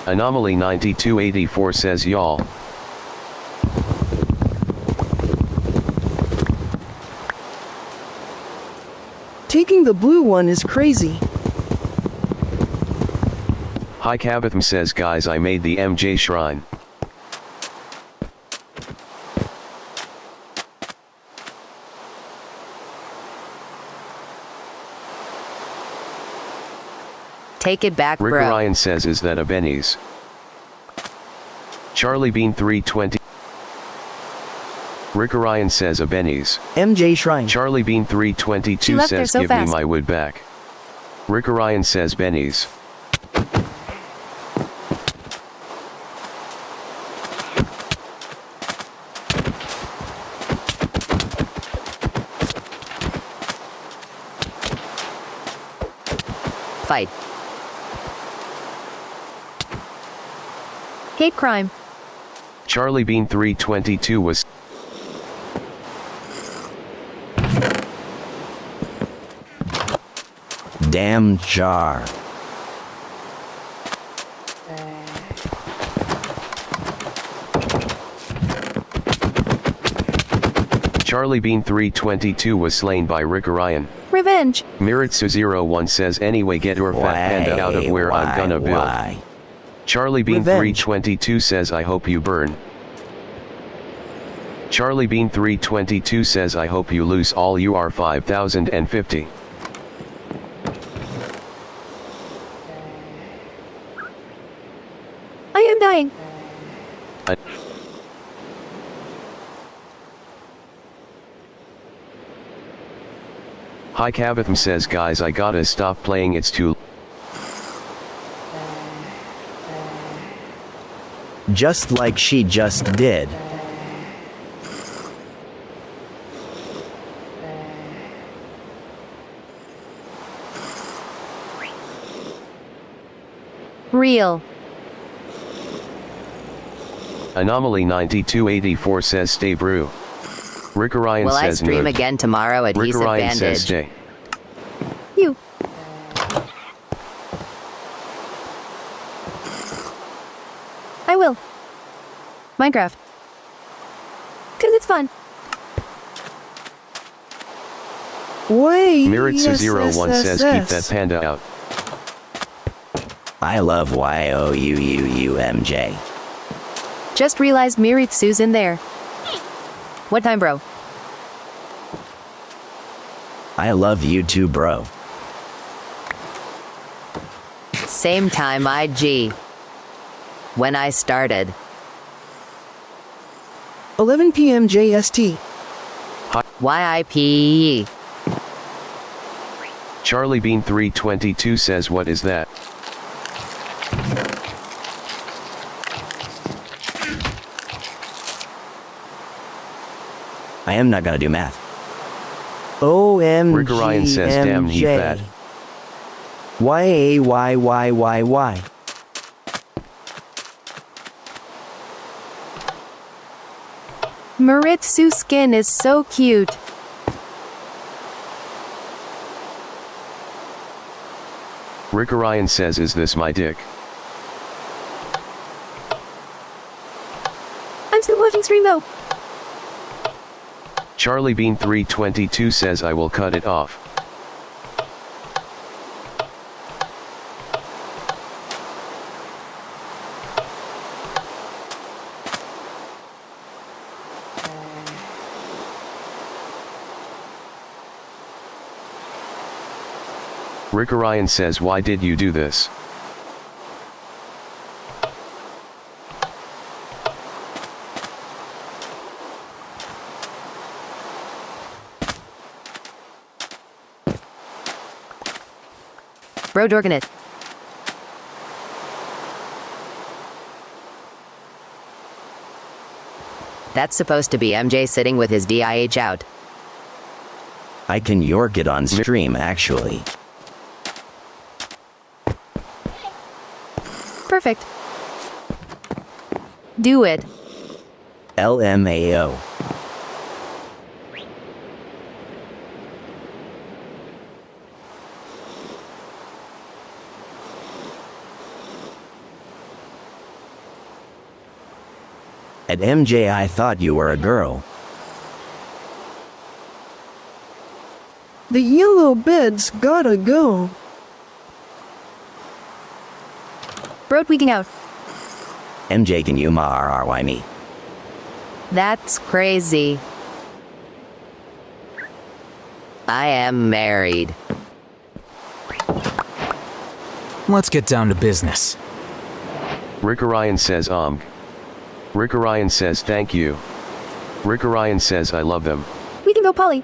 [SPEAKER 1] Anomaly 9284 says y'all.
[SPEAKER 3] Taking the blue one is crazy.
[SPEAKER 1] Hi Kabatham says guys I made the MJ shrine.
[SPEAKER 2] Take it back,
[SPEAKER 1] Rick
[SPEAKER 2] bro.
[SPEAKER 1] Orion says is that a Benny's? Charlie Bean 320. Rick Orion says a Benny's.
[SPEAKER 3] MJ Shrine.
[SPEAKER 1] Charlie Bean
[SPEAKER 2] She
[SPEAKER 1] 322
[SPEAKER 2] left there
[SPEAKER 1] says
[SPEAKER 2] so
[SPEAKER 1] give me
[SPEAKER 2] fast.
[SPEAKER 1] my wood back. Rick Orion says Benny's.
[SPEAKER 2] Fight. Hate crime.
[SPEAKER 1] Charlie Bean 322 was.
[SPEAKER 4] Damn jar.
[SPEAKER 1] Charlie Bean 322 was slain by Rick Orion.
[SPEAKER 2] Revenge.
[SPEAKER 1] Miritsu01 says anyway get your fat panda out of where I'm gonna build.
[SPEAKER 4] Why?
[SPEAKER 1] Charlie Bean
[SPEAKER 3] Revenge.
[SPEAKER 1] 322 says I hope you burn. Charlie Bean 322 says I hope you lose all you are 5050. Hi Kavatham says guys I gotta stop playing it's too
[SPEAKER 4] Just like she just did.
[SPEAKER 2] Real.
[SPEAKER 1] Anomaly 9284 says stay brew. Rick Orion
[SPEAKER 2] Will I
[SPEAKER 1] says
[SPEAKER 2] stream
[SPEAKER 1] nerd.
[SPEAKER 2] again tomorrow?
[SPEAKER 1] Rick
[SPEAKER 2] Adhesive
[SPEAKER 1] Orion says
[SPEAKER 2] bandage.
[SPEAKER 1] stay.
[SPEAKER 2] You. I will. Minecraft. Cause it's fun.
[SPEAKER 3] Wait.
[SPEAKER 1] Miritsu01 says keep that panda out.
[SPEAKER 4] I love YOUUUMJ.
[SPEAKER 2] Just realized Miritsu's in there. What time, bro?
[SPEAKER 4] I love you too, bro.
[SPEAKER 2] Same time, IG. When I started.
[SPEAKER 3] 11 p.m. JST.
[SPEAKER 2] YIPE.
[SPEAKER 1] Charlie Bean 322 says what is that?
[SPEAKER 4] I am not gonna do math.
[SPEAKER 3] OMG.
[SPEAKER 1] Rick Orion says damn he fat.
[SPEAKER 4] YAYYYY.
[SPEAKER 2] Miritsu's skin is so cute.
[SPEAKER 1] Rick Orion says is this my dick?
[SPEAKER 2] I'm still watching stream though.
[SPEAKER 1] Charlie Bean 322 says I will cut it off. Rick Orion says why did you do this?
[SPEAKER 2] Bro dorking it. That's supposed to be MJ sitting with his DIH out.
[SPEAKER 4] I can york it on stream, actually.
[SPEAKER 2] Perfect. Do it.
[SPEAKER 4] LMAO. At MJ, I thought you were a girl.
[SPEAKER 3] The yellow bed's gotta go.
[SPEAKER 2] Bro tweaking out.
[SPEAKER 4] MJ, can you RRY me?
[SPEAKER 2] That's crazy. I am married.
[SPEAKER 5] Let's get down to business.
[SPEAKER 1] Rick Orion says Rick Orion says thank you. Rick Orion says I love them.
[SPEAKER 2] We can go poly.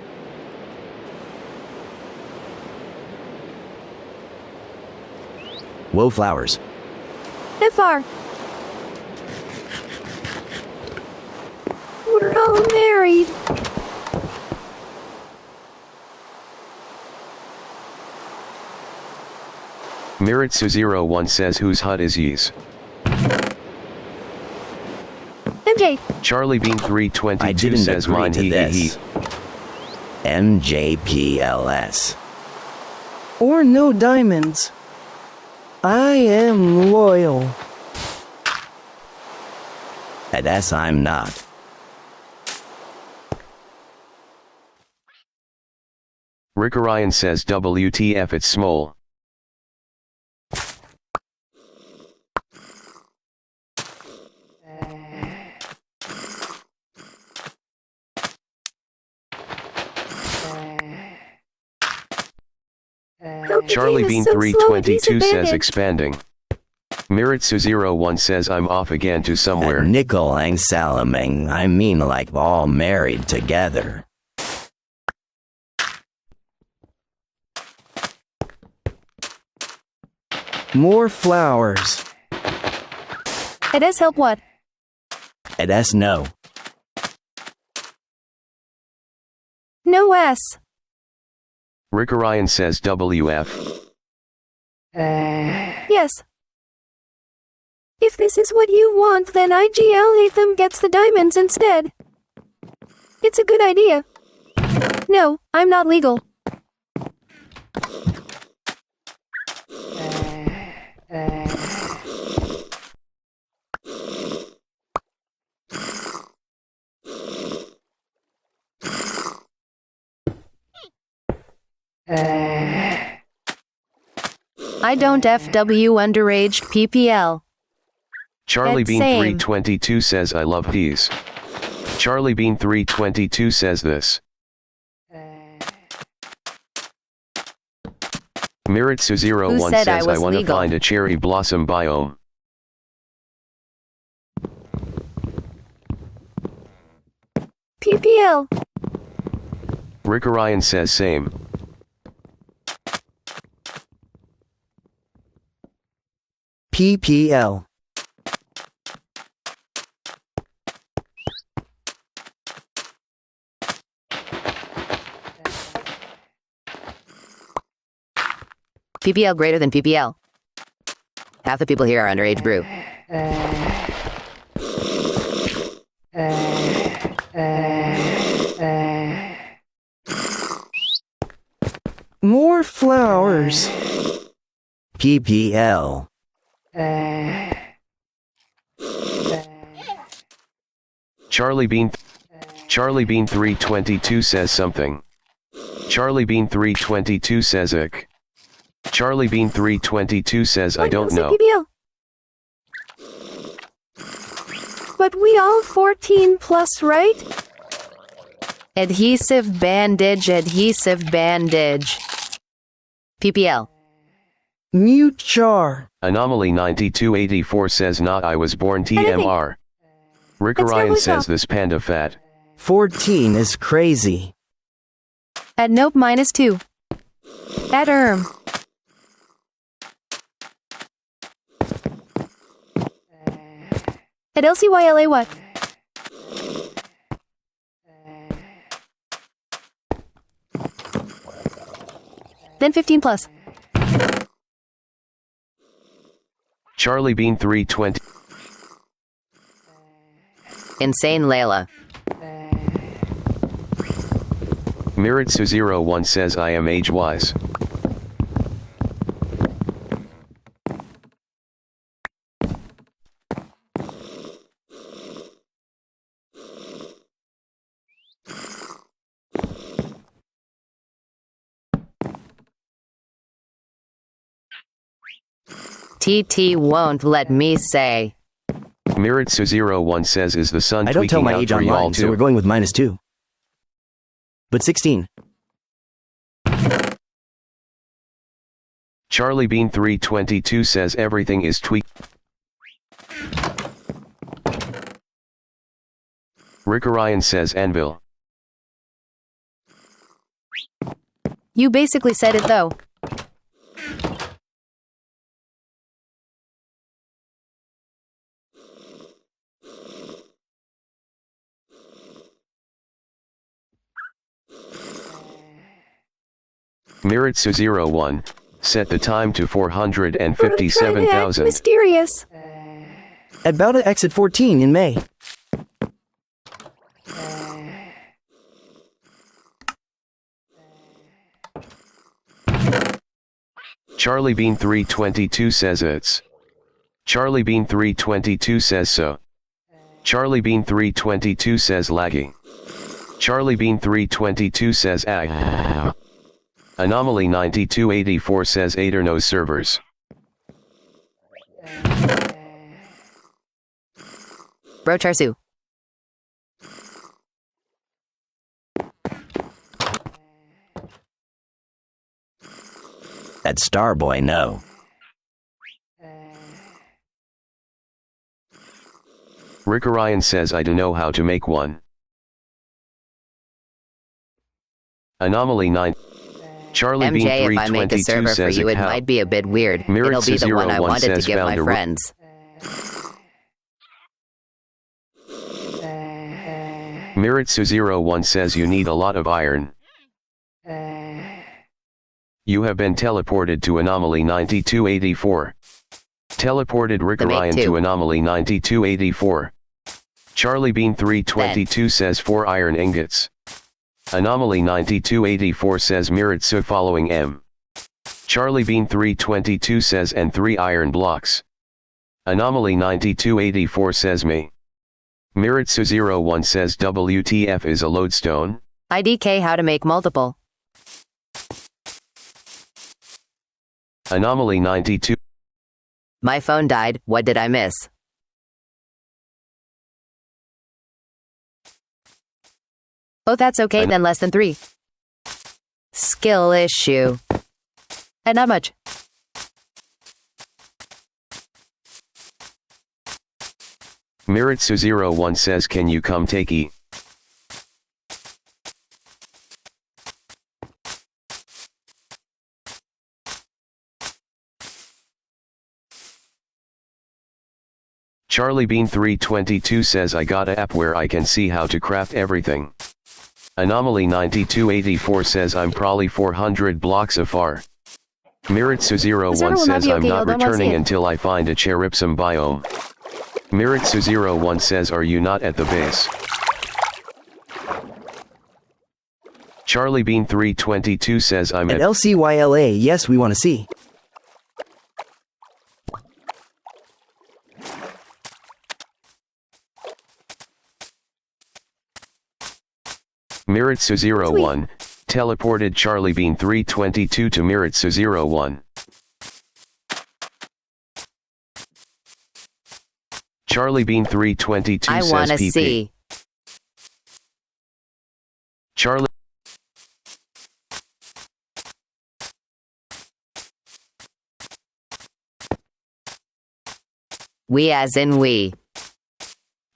[SPEAKER 4] Whoa, flowers.
[SPEAKER 2] FR. We're all married.
[SPEAKER 1] Miritsu01 says whose hut is ye's?
[SPEAKER 2] MJ.
[SPEAKER 1] Charlie Bean
[SPEAKER 4] I
[SPEAKER 1] 322
[SPEAKER 4] didn't
[SPEAKER 1] says
[SPEAKER 4] agree
[SPEAKER 1] mine
[SPEAKER 4] to
[SPEAKER 1] he.
[SPEAKER 4] this. MJPLS.
[SPEAKER 3] Or no diamonds. I am loyal.
[SPEAKER 4] At S, I'm not.
[SPEAKER 1] Rick Orion says WTF it's small. Charlie Bean 322 says expanding. Miritsu01 says I'm off again to somewhere.
[SPEAKER 4] At Nickel and Salamang, I mean like all married together.
[SPEAKER 3] More flowers.
[SPEAKER 2] It is help what?
[SPEAKER 4] At S no.
[SPEAKER 2] No S.
[SPEAKER 1] Rick Orion says WF.
[SPEAKER 2] Yes. If this is what you want, then IGL Latham gets the diamonds instead. It's a good idea. No, I'm not legal. I don't FW underage PPL.
[SPEAKER 1] Charlie
[SPEAKER 2] That's
[SPEAKER 1] Bean
[SPEAKER 2] same.
[SPEAKER 1] 322 says I love peas. Charlie Bean 322 says this. Miritsu01
[SPEAKER 2] Who said I
[SPEAKER 1] says I
[SPEAKER 2] was
[SPEAKER 1] wanna
[SPEAKER 2] legal?
[SPEAKER 1] find a cherry blossom biome.
[SPEAKER 2] PPL.
[SPEAKER 1] Rick Orion says same.
[SPEAKER 3] PPL.
[SPEAKER 2] PPL greater than PPL. Half the people here are underage brew.
[SPEAKER 3] More flowers.
[SPEAKER 4] PPL.
[SPEAKER 1] Charlie Bean 322 says something. Charlie Bean 322 says ick. Charlie Bean 322 says I don't know.
[SPEAKER 2] PPL. But we all 14 plus, right? Adhesive bandage, adhesive bandage. PPL.
[SPEAKER 3] Mute char.
[SPEAKER 1] Anomaly 9284 says not I was born TMR. Rick
[SPEAKER 2] It's
[SPEAKER 1] Orion
[SPEAKER 2] nearly
[SPEAKER 1] says
[SPEAKER 2] top.
[SPEAKER 1] this panda fat.
[SPEAKER 3] 14 is crazy.
[SPEAKER 2] At nope -2. At At LCYLA what? Then 15 plus.
[SPEAKER 1] Charlie Bean 320.
[SPEAKER 2] Insane Layla.
[SPEAKER 1] Miritsu01 says I am age-wise.
[SPEAKER 2] TT won't let me say.
[SPEAKER 1] Miritsu01 says is the sun
[SPEAKER 4] I don't tell
[SPEAKER 1] tweaking
[SPEAKER 4] my
[SPEAKER 1] out
[SPEAKER 4] age
[SPEAKER 1] for y'all
[SPEAKER 4] online, so we're
[SPEAKER 1] too.
[SPEAKER 4] going with -2. But 16.
[SPEAKER 1] Charlie Bean 322 says everything is tweaked. Rick Orion says anvil.
[SPEAKER 2] You basically said it though.
[SPEAKER 1] Miritsu01 set the time to 457,000.
[SPEAKER 2] Mysterious.
[SPEAKER 3] About to exit 14 in May.
[SPEAKER 1] Charlie Bean 322 says it's. Charlie Bean 322 says so. Charlie Bean 322 says laggy. Charlie Bean 322 says ag. Anomaly 9284 says Aderno servers.
[SPEAKER 2] Bro Charsu.
[SPEAKER 4] That Starboy, no.
[SPEAKER 1] Rick Orion says I don't know how to make one. Anomaly 9. Charlie Bean
[SPEAKER 2] MJ, if I make a
[SPEAKER 1] 322
[SPEAKER 2] server for
[SPEAKER 1] says
[SPEAKER 2] you,
[SPEAKER 1] a
[SPEAKER 2] it
[SPEAKER 1] cow.
[SPEAKER 2] might be a bit weird. It'll be the one I
[SPEAKER 1] 01
[SPEAKER 2] wanted to
[SPEAKER 1] says
[SPEAKER 2] give
[SPEAKER 1] found
[SPEAKER 2] my
[SPEAKER 1] a
[SPEAKER 2] friends.
[SPEAKER 1] Miritsu01 says you need a lot of iron. You have been teleported to Anomaly 9284. Teleported Rick Orion to Anomaly 9284. Charlie Bean 322 says 4 iron ingots. Anomaly 9284 says Miritsu following M. Charlie Bean 322 says and 3 iron blocks. Anomaly 9284 says me. Miritsu01 says WTF is a lodestone.
[SPEAKER 2] IDK how to make multiple.
[SPEAKER 1] Anomaly 92.
[SPEAKER 2] My phone died, what did I miss? Oh, that's okay then, less than 3. Skill issue. And not much.
[SPEAKER 1] Miritsu01 says can you come take E? Charlie Bean 322 says I got a app where I can see how to craft everything. Anomaly 9284 says I'm probably 400 blocks afar. Miritsu01 says I'm not returning until I find a cheripsum biome. Miritsu01 says are you not at the base? Charlie Bean 322 says I'm
[SPEAKER 3] at LCYLA, yes we want to see.
[SPEAKER 1] Miritsu01, teleported Charlie Bean 322 to Miritsu01. Charlie Bean 322
[SPEAKER 2] I
[SPEAKER 1] says
[SPEAKER 2] wanna
[SPEAKER 1] PP.
[SPEAKER 2] see.
[SPEAKER 1] Charlie.
[SPEAKER 2] We as in we.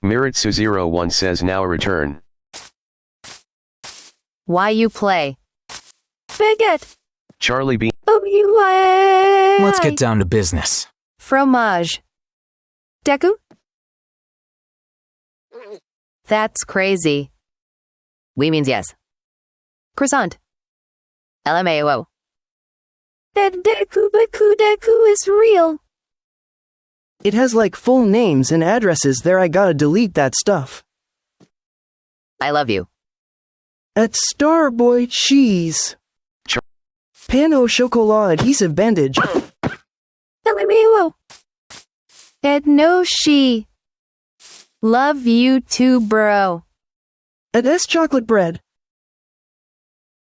[SPEAKER 1] Miritsu01 says now return.
[SPEAKER 2] Why you play? Bigot.
[SPEAKER 1] Charlie Bean.
[SPEAKER 5] Let's get down to business.
[SPEAKER 2] Fromage. Deku? That's crazy. We means yes. Croissant. LMAO. That Deku is real.
[SPEAKER 3] It has like full names and addresses there. I gotta delete that stuff.
[SPEAKER 2] I love you.
[SPEAKER 3] At Starboy Cheese. Pan au chocolat adhesive bandage.
[SPEAKER 2] LMAO. At no she. Love you too, bro.
[SPEAKER 3] At S chocolate bread.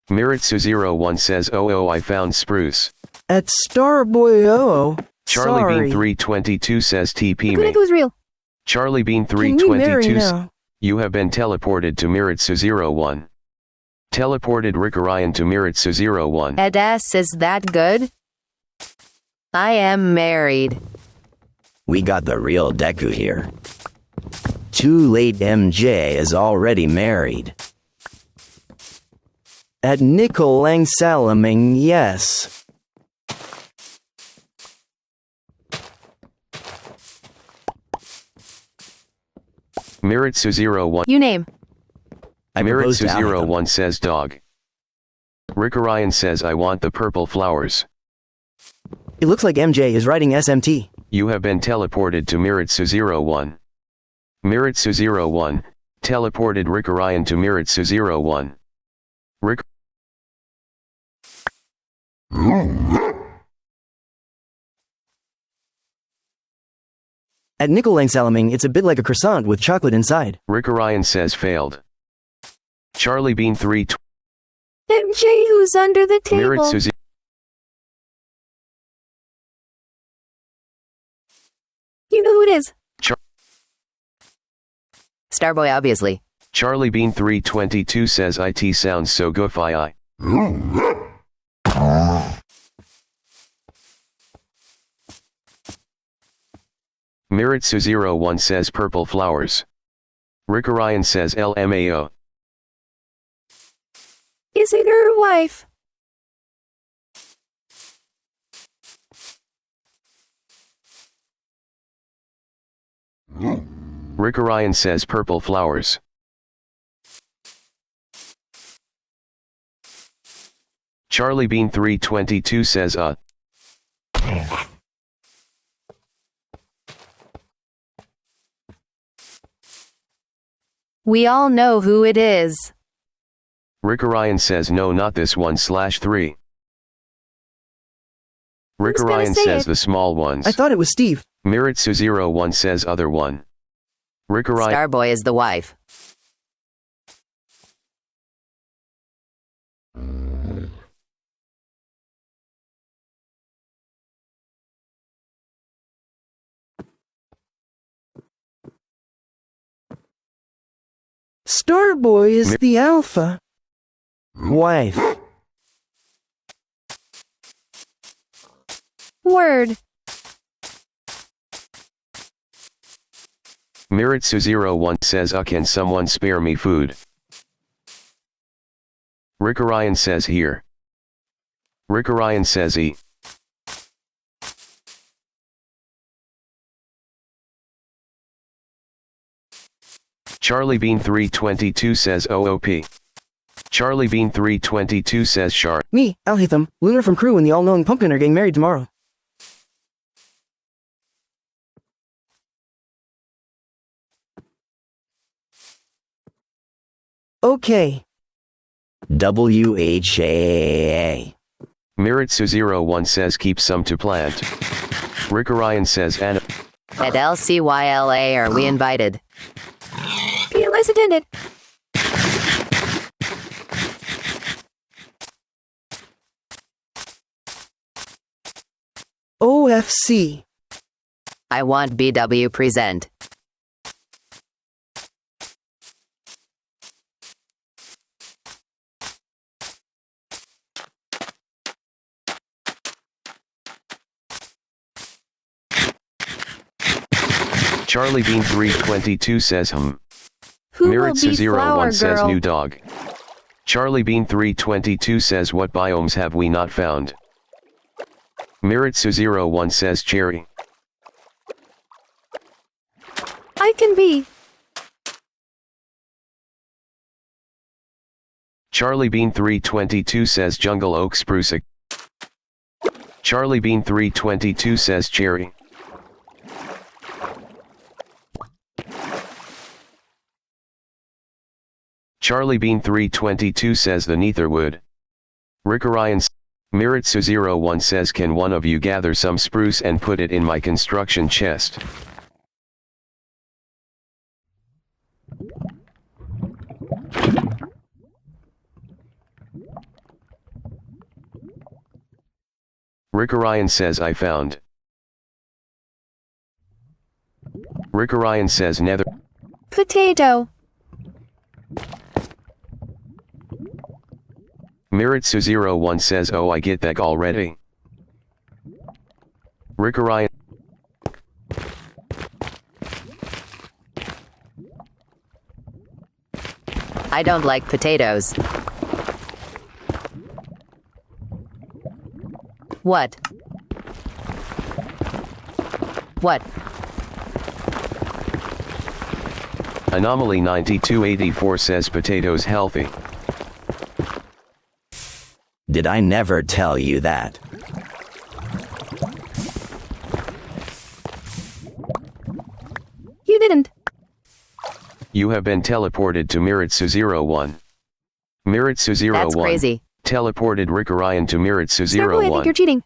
[SPEAKER 1] Miritsu01 says oh I found spruce.
[SPEAKER 3] At Starboy
[SPEAKER 1] Charlie
[SPEAKER 3] sorry.
[SPEAKER 1] Bean 322 says TP me.
[SPEAKER 2] Deku is real.
[SPEAKER 1] Charlie Bean
[SPEAKER 3] Can we marry
[SPEAKER 1] 322
[SPEAKER 3] now?
[SPEAKER 1] You have been teleported to Miritsu01. Teleported Rick Orion to Miritsu01.
[SPEAKER 2] At S is that good? I am married.
[SPEAKER 4] We got the real Deku here. Too late, MJ is already married.
[SPEAKER 3] At Nickel Lang Salaming, yes.
[SPEAKER 1] Miritsu01.
[SPEAKER 2] You name.
[SPEAKER 1] Miritsu01 says dog. Rick Orion says I want the purple flowers.
[SPEAKER 3] It looks like MJ is writing SMT.
[SPEAKER 1] You have been teleported to Miritsu01. Miritsu01, teleported Rick Orion to Miritsu01. Rick.
[SPEAKER 3] At Nickel Lang Salaming, it's a bit like a croissant with chocolate inside.
[SPEAKER 1] Rick Orion says failed. Charlie Bean 3.
[SPEAKER 2] MJ who's under the table.
[SPEAKER 1] Miritsu.
[SPEAKER 2] You know who it is. Starboy, obviously.
[SPEAKER 1] Charlie Bean 322 says it sounds so goofy. Miritsu01 says purple flowers. Rick Orion says LMAO.
[SPEAKER 2] Is it her wife?
[SPEAKER 1] Rick Orion says purple flowers. Charlie Bean 322 says
[SPEAKER 2] We all know who it is.
[SPEAKER 1] Rick Orion says no, not this 1/3. Rick Orion says the small ones.
[SPEAKER 3] I thought it was Steve.
[SPEAKER 1] Miritsu01 says other one. Rick Orion.
[SPEAKER 2] Starboy is the wife.
[SPEAKER 3] Starboy is the alpha.
[SPEAKER 4] Wife.
[SPEAKER 2] Word.
[SPEAKER 1] Miritsu01 says can someone spare me food? Rick Orion says here. Rick Orion says E. Charlie Bean 322 says OOP. Charlie Bean 322 says Shark.
[SPEAKER 3] Me, Alhatham, Lunar from Crew and the all-knowing Pumpkin are getting married tomorrow. Okay.
[SPEAKER 4] WHAA.
[SPEAKER 1] Miritsu01 says keep some to plant. Rick Orion says Anna.
[SPEAKER 2] At LCYLA are we invited? PLS attended.
[SPEAKER 3] OFC.
[SPEAKER 2] I want BW present.
[SPEAKER 1] Charlie Bean 322 says
[SPEAKER 2] Who will be Flower
[SPEAKER 1] Miritsu01 says
[SPEAKER 2] Girl?
[SPEAKER 1] new dog. Charlie Bean 322 says what biomes have we not found? Miritsu01 says cherry.
[SPEAKER 2] I can be.
[SPEAKER 1] Charlie Bean 322 says jungle oak spruce. Charlie Bean 322 says cherry. Charlie Bean 322 says the Neitherwood. Rick Orion. Miritsu01 says can one of you gather some spruce and put it in my construction chest? Rick Orion says I found. Rick Orion says nether.
[SPEAKER 2] Potato.
[SPEAKER 1] Miritsu01 says oh I get that already. Rick Orion.
[SPEAKER 2] I don't like potatoes. What? What?
[SPEAKER 1] Anomaly 9284 says potatoes healthy.
[SPEAKER 4] Did I never tell you that?
[SPEAKER 2] You didn't.
[SPEAKER 1] You have been teleported to Miritsu01. Miritsu01.
[SPEAKER 2] That's crazy.
[SPEAKER 1] Teleported Rick Orion to
[SPEAKER 2] Starboy, I think
[SPEAKER 1] Miritsu01.
[SPEAKER 2] you're cheating.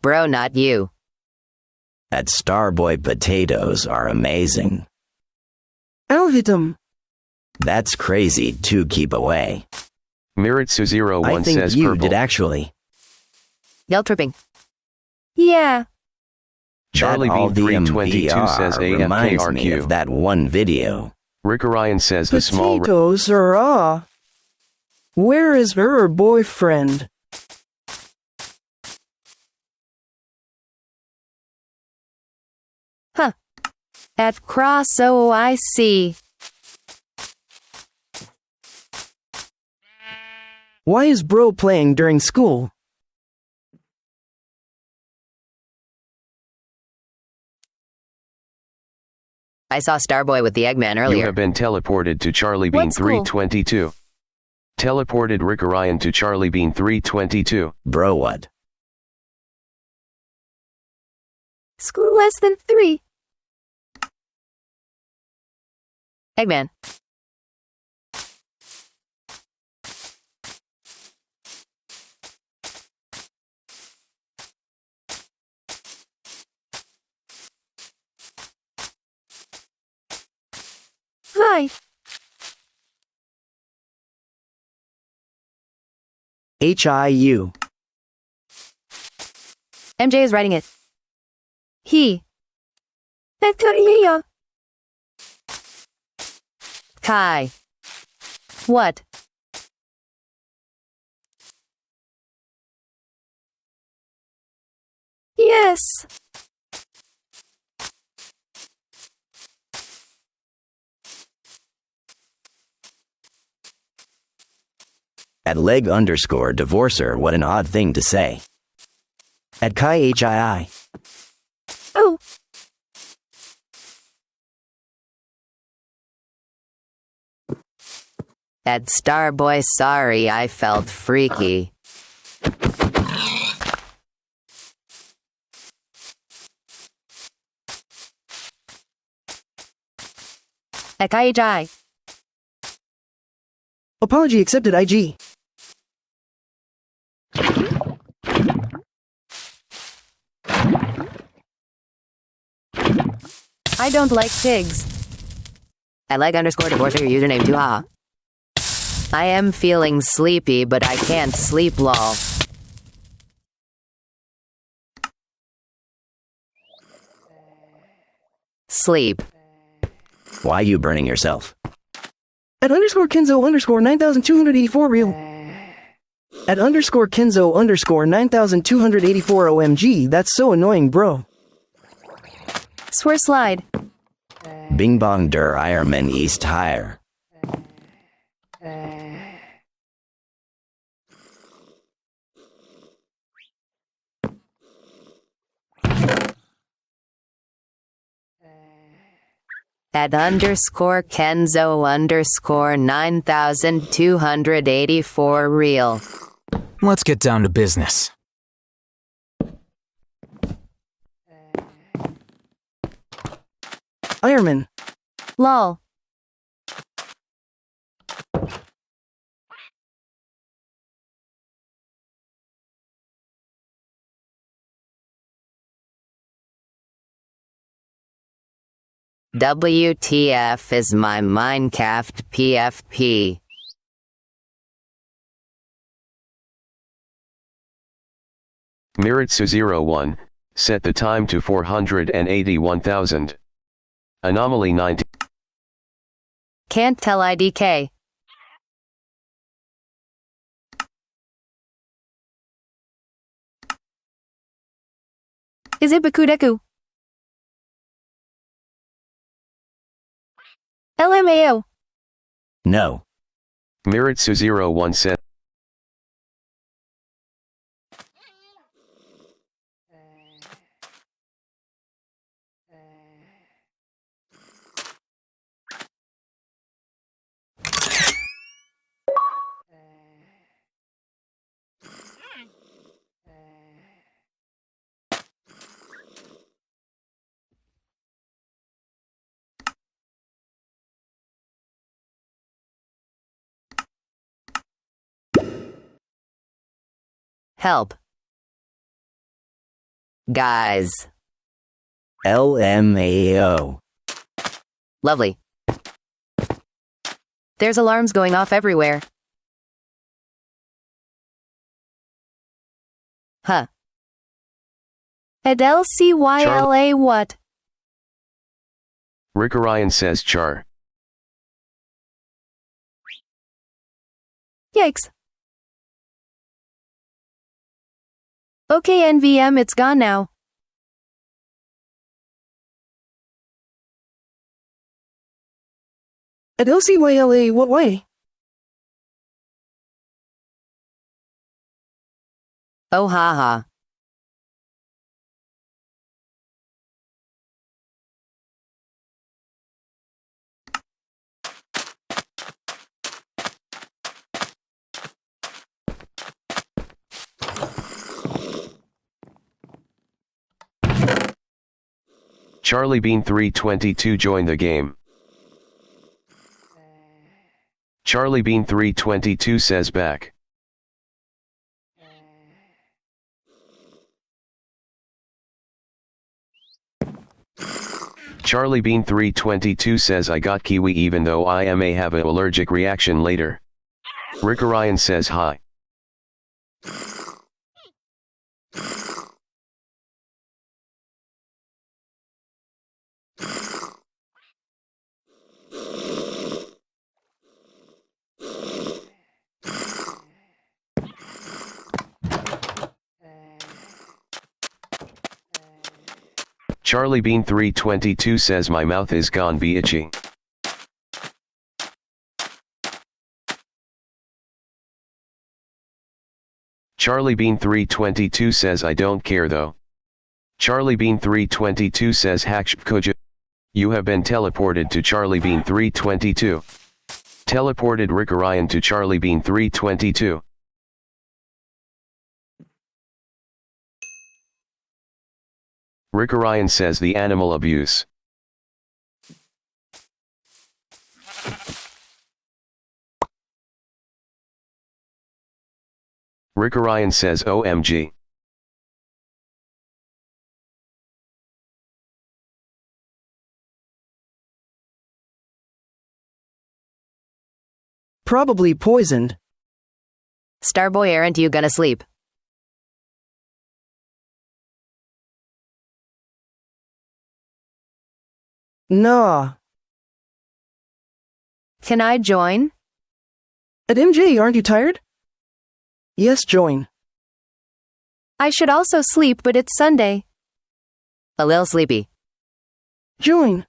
[SPEAKER 2] Bro, not you.
[SPEAKER 4] At Starboy potatoes are amazing.
[SPEAKER 3] Alhatham.
[SPEAKER 4] That's crazy to keep away.
[SPEAKER 1] Miritsu01
[SPEAKER 4] I think
[SPEAKER 1] says
[SPEAKER 4] you
[SPEAKER 1] purple.
[SPEAKER 4] did actually.
[SPEAKER 2] Yell tripping. Yeah.
[SPEAKER 1] Charlie
[SPEAKER 4] That all
[SPEAKER 1] Bean 322
[SPEAKER 4] DMVR
[SPEAKER 1] says
[SPEAKER 4] reminds me
[SPEAKER 1] AFKRQ.
[SPEAKER 4] of that one video.
[SPEAKER 1] Rick Orion says the small.
[SPEAKER 3] Potatoes are Where is her boyfriend?
[SPEAKER 2] Huh. At Cross OIC.
[SPEAKER 3] Why is bro playing during school?
[SPEAKER 2] I saw Starboy with the Eggman
[SPEAKER 1] You
[SPEAKER 2] earlier.
[SPEAKER 1] have been teleported to Charlie Bean
[SPEAKER 7] What school?
[SPEAKER 1] 322. Teleported Rick Orion to Charlie Bean 322.
[SPEAKER 4] Bro, what?
[SPEAKER 7] School less than 3.
[SPEAKER 2] Eggman.
[SPEAKER 7] Hi.
[SPEAKER 8] HIU.
[SPEAKER 2] MJ is writing it.
[SPEAKER 7] He. Etheria.
[SPEAKER 2] Kai. What?
[SPEAKER 7] Yes.
[SPEAKER 4] At leg_divorcer, what an odd thing to say. At Kai HII.
[SPEAKER 7] Oh.
[SPEAKER 2] At Starboy, sorry, I felt freaky. At Kai.
[SPEAKER 3] Apology accepted, IG.
[SPEAKER 2] I don't like pigs. At leg_divorcer, your username too, haha. I am feeling sleepy, but I can't sleep, lol. Sleep.
[SPEAKER 4] Why you burning yourself?
[SPEAKER 3] At _Kenzo_9284 real. At _Kenzo_9284 OMG, that's so annoying, bro.
[SPEAKER 2] Swear slide.
[SPEAKER 4] Bing bong der Ironman East higher.
[SPEAKER 2] At _Kenzo_9284 real.
[SPEAKER 5] Let's get down to business.
[SPEAKER 3] Ironman.
[SPEAKER 2] Lol. WTF is my Minecraft PFP.
[SPEAKER 1] Miritsu01, set the time to 481,000. Anomaly 90.
[SPEAKER 2] Can't tell IDK.
[SPEAKER 7] Is it Bakudeku? LMAO.
[SPEAKER 4] No.
[SPEAKER 1] Miritsu01 set.
[SPEAKER 2] Help. Guys.
[SPEAKER 4] LMAO.
[SPEAKER 2] Lovely. There's alarms going off everywhere. Huh.
[SPEAKER 7] At LCYLA what?
[SPEAKER 1] Rick Orion says char.
[SPEAKER 7] Yikes. Okay, NVM, it's gone now.
[SPEAKER 3] At LCYLA, what way?
[SPEAKER 2] Oh haha.
[SPEAKER 1] Charlie Bean 322 join the game. Charlie Bean 322 says back. Charlie Bean 322 says I got kiwi even though I may have an allergic reaction later. Rick Orion says hi. Charlie Bean 322 says my mouth is gone be itchy. Charlie Bean 322 says I don't care though. Charlie Bean 322 says Hakshkuja. You have been teleported to Charlie Bean 322. Teleported Rick Orion to Charlie Bean 322. Rick Orion says the animal abuse. Rick Orion says OMG.
[SPEAKER 3] Probably poisoned.
[SPEAKER 2] Starboy, aren't you gonna sleep?
[SPEAKER 3] Nah.
[SPEAKER 2] Can I join?
[SPEAKER 3] At MJ, aren't you tired? Yes, join.
[SPEAKER 2] I should also sleep, but it's Sunday. A little sleepy.
[SPEAKER 3] Join.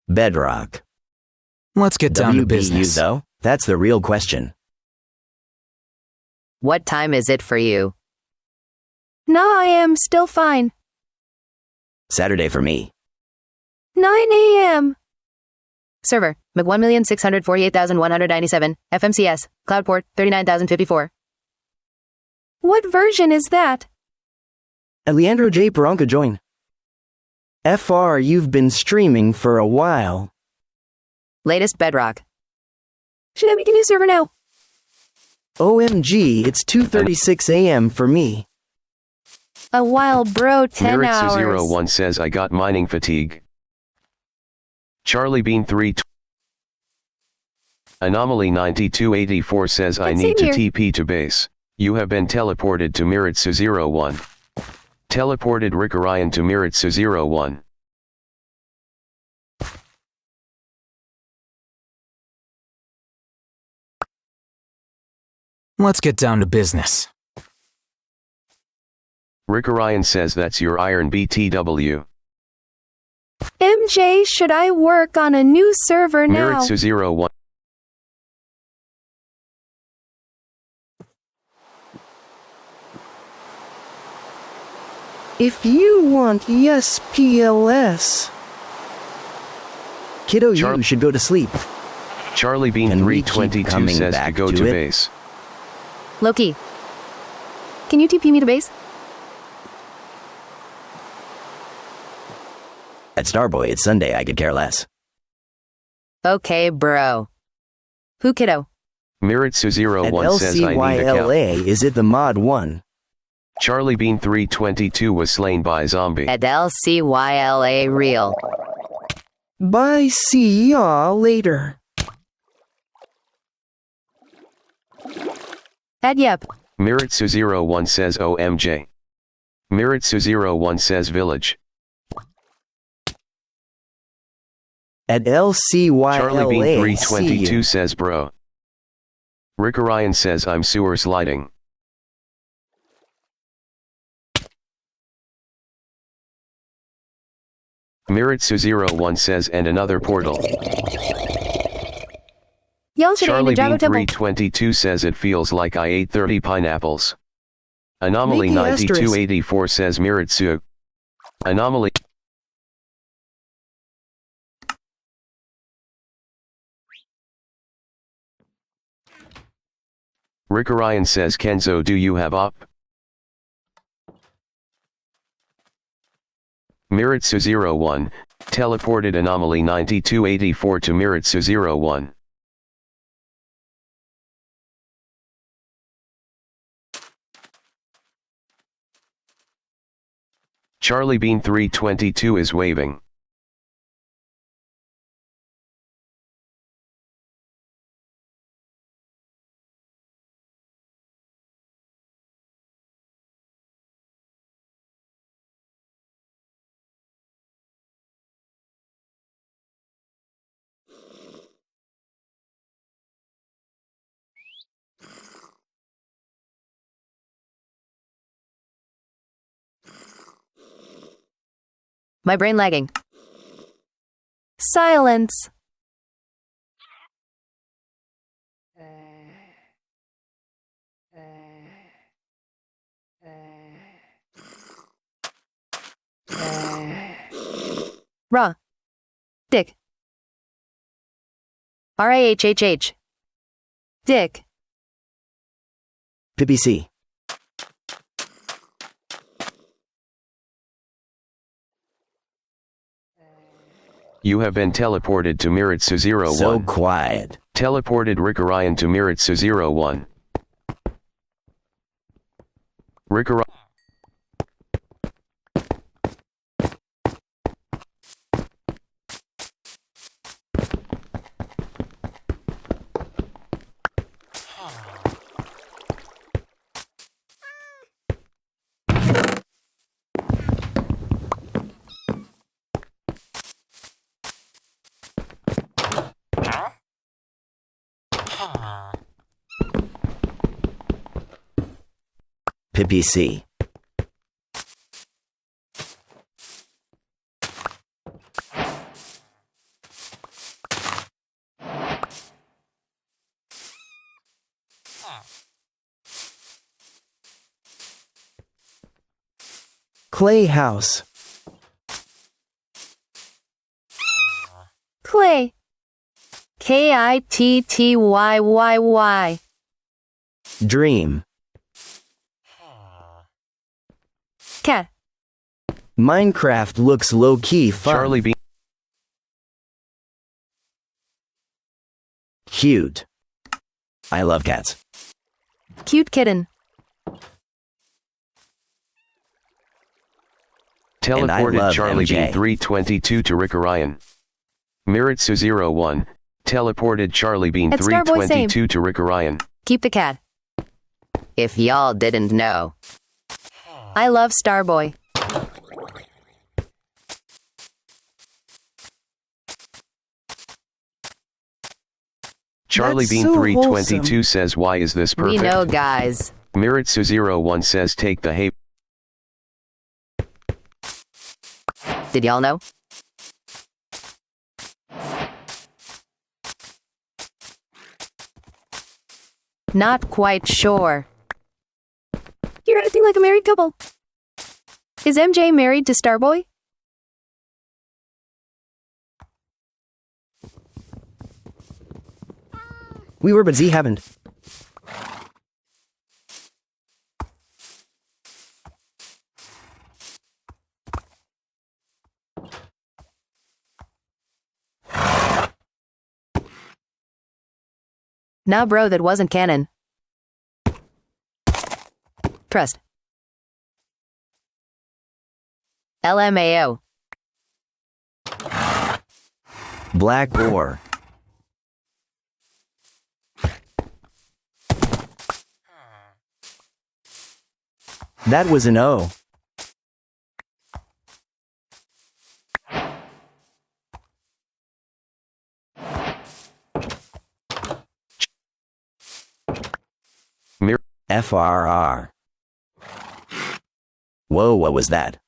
[SPEAKER 4] Bedrock.
[SPEAKER 5] Let's get down to business.
[SPEAKER 4] though? That's the real question.
[SPEAKER 2] What time is it for you? No, I am still fine.
[SPEAKER 4] Saturday for me.
[SPEAKER 2] 9 a.m. Server, Mc1,648,197, FMCS, Cloud port, 39,054. What version is that?
[SPEAKER 3] Leandro J. Paranka join. FR, you've been streaming for a while.
[SPEAKER 2] Latest Bedrock. Should I make a new server now?
[SPEAKER 3] OMG, it's 2:36 a.m. for me.
[SPEAKER 2] A while, bro, 10 hours.
[SPEAKER 1] Meritsu01 says I got mining fatigue. Charlie Bean 3. Anomaly 9284 says I need to TP to base. You have been teleported to Meritsu01. Teleported Rick Orion to Meritsu01.
[SPEAKER 5] Let's get down to business.
[SPEAKER 1] Rick Orion says that's your iron BTW.
[SPEAKER 2] MJ, should I work on a new server now?
[SPEAKER 1] Meritsu01.
[SPEAKER 3] If you want yes PLS. Kiddo, you should go to sleep.
[SPEAKER 1] Charlie Bean 322 says to go to base.
[SPEAKER 2] Loki, can you TP me to base?
[SPEAKER 4] At Starboy, it's Sunday, I could care less.
[SPEAKER 2] Okay, bro. Who, kiddo?
[SPEAKER 1] Meritsu01 says I need a cow.
[SPEAKER 3] Is it the mod 1?
[SPEAKER 1] Charlie Bean 322 was slain by zombie.
[SPEAKER 2] At LCYLA real.
[SPEAKER 3] Bye, see y'all later.
[SPEAKER 2] At yep.
[SPEAKER 1] Meritsu01 says OMJ. Meritsu01 says village.
[SPEAKER 3] At LCYLA.
[SPEAKER 1] Charlie Bean 322 says bro. Rick Orion says I'm sewer sliding. Meritsu01 says and another portal. Charlie Bean 322 says it feels like I ate 30 pineapples. Anomaly 9284 says Meritsu. Anomaly. Rick Orion says Kenzo, do you have op? Miritsu 01, teleported anomaly 9284 to Miritsu 01. Charlie Bean 322 is waving.
[SPEAKER 2] My brain lagging. Silence. Raw. Dick. RAHHH. Dick.
[SPEAKER 3] Pippi C.
[SPEAKER 1] You have been teleported to Miritsu 01.
[SPEAKER 4] So quiet.
[SPEAKER 1] Teleported Rickorion to Miritsu 01. Rickorion.
[SPEAKER 4] Pippi C.
[SPEAKER 3] Clay House.
[SPEAKER 2] Clay. KITTYYY.
[SPEAKER 3] Dream.
[SPEAKER 2] Cat.
[SPEAKER 3] Minecraft looks low-key fun.
[SPEAKER 1] Charlie Bean.
[SPEAKER 4] Cute. I love cats.
[SPEAKER 2] Cute kitten.
[SPEAKER 1] Teleported
[SPEAKER 4] love
[SPEAKER 1] Charlie
[SPEAKER 4] MJ.
[SPEAKER 1] Bean 322 to Rickorion. Miritsu 01, teleported Charlie Bean
[SPEAKER 2] At Starboy
[SPEAKER 1] 322 to Rickorion.
[SPEAKER 2] Keep the cat. If y'all didn't know. I love Starboy.
[SPEAKER 1] Charlie
[SPEAKER 3] That's
[SPEAKER 1] Bean
[SPEAKER 3] so
[SPEAKER 1] 322
[SPEAKER 3] wholesome.
[SPEAKER 1] says why is this perfect?
[SPEAKER 2] We know, guys.
[SPEAKER 1] Miritsu 01 says take the hay.
[SPEAKER 2] Did y'all know? Not quite sure. You're acting like a married couple. Is MJ married to Starboy?
[SPEAKER 3] We were, but Z haven't.
[SPEAKER 2] Nah, bro, that wasn't canon. Trust. LMAO.
[SPEAKER 4] Black Ore.
[SPEAKER 3] That was an O.
[SPEAKER 4] FRR. Whoa, what was that?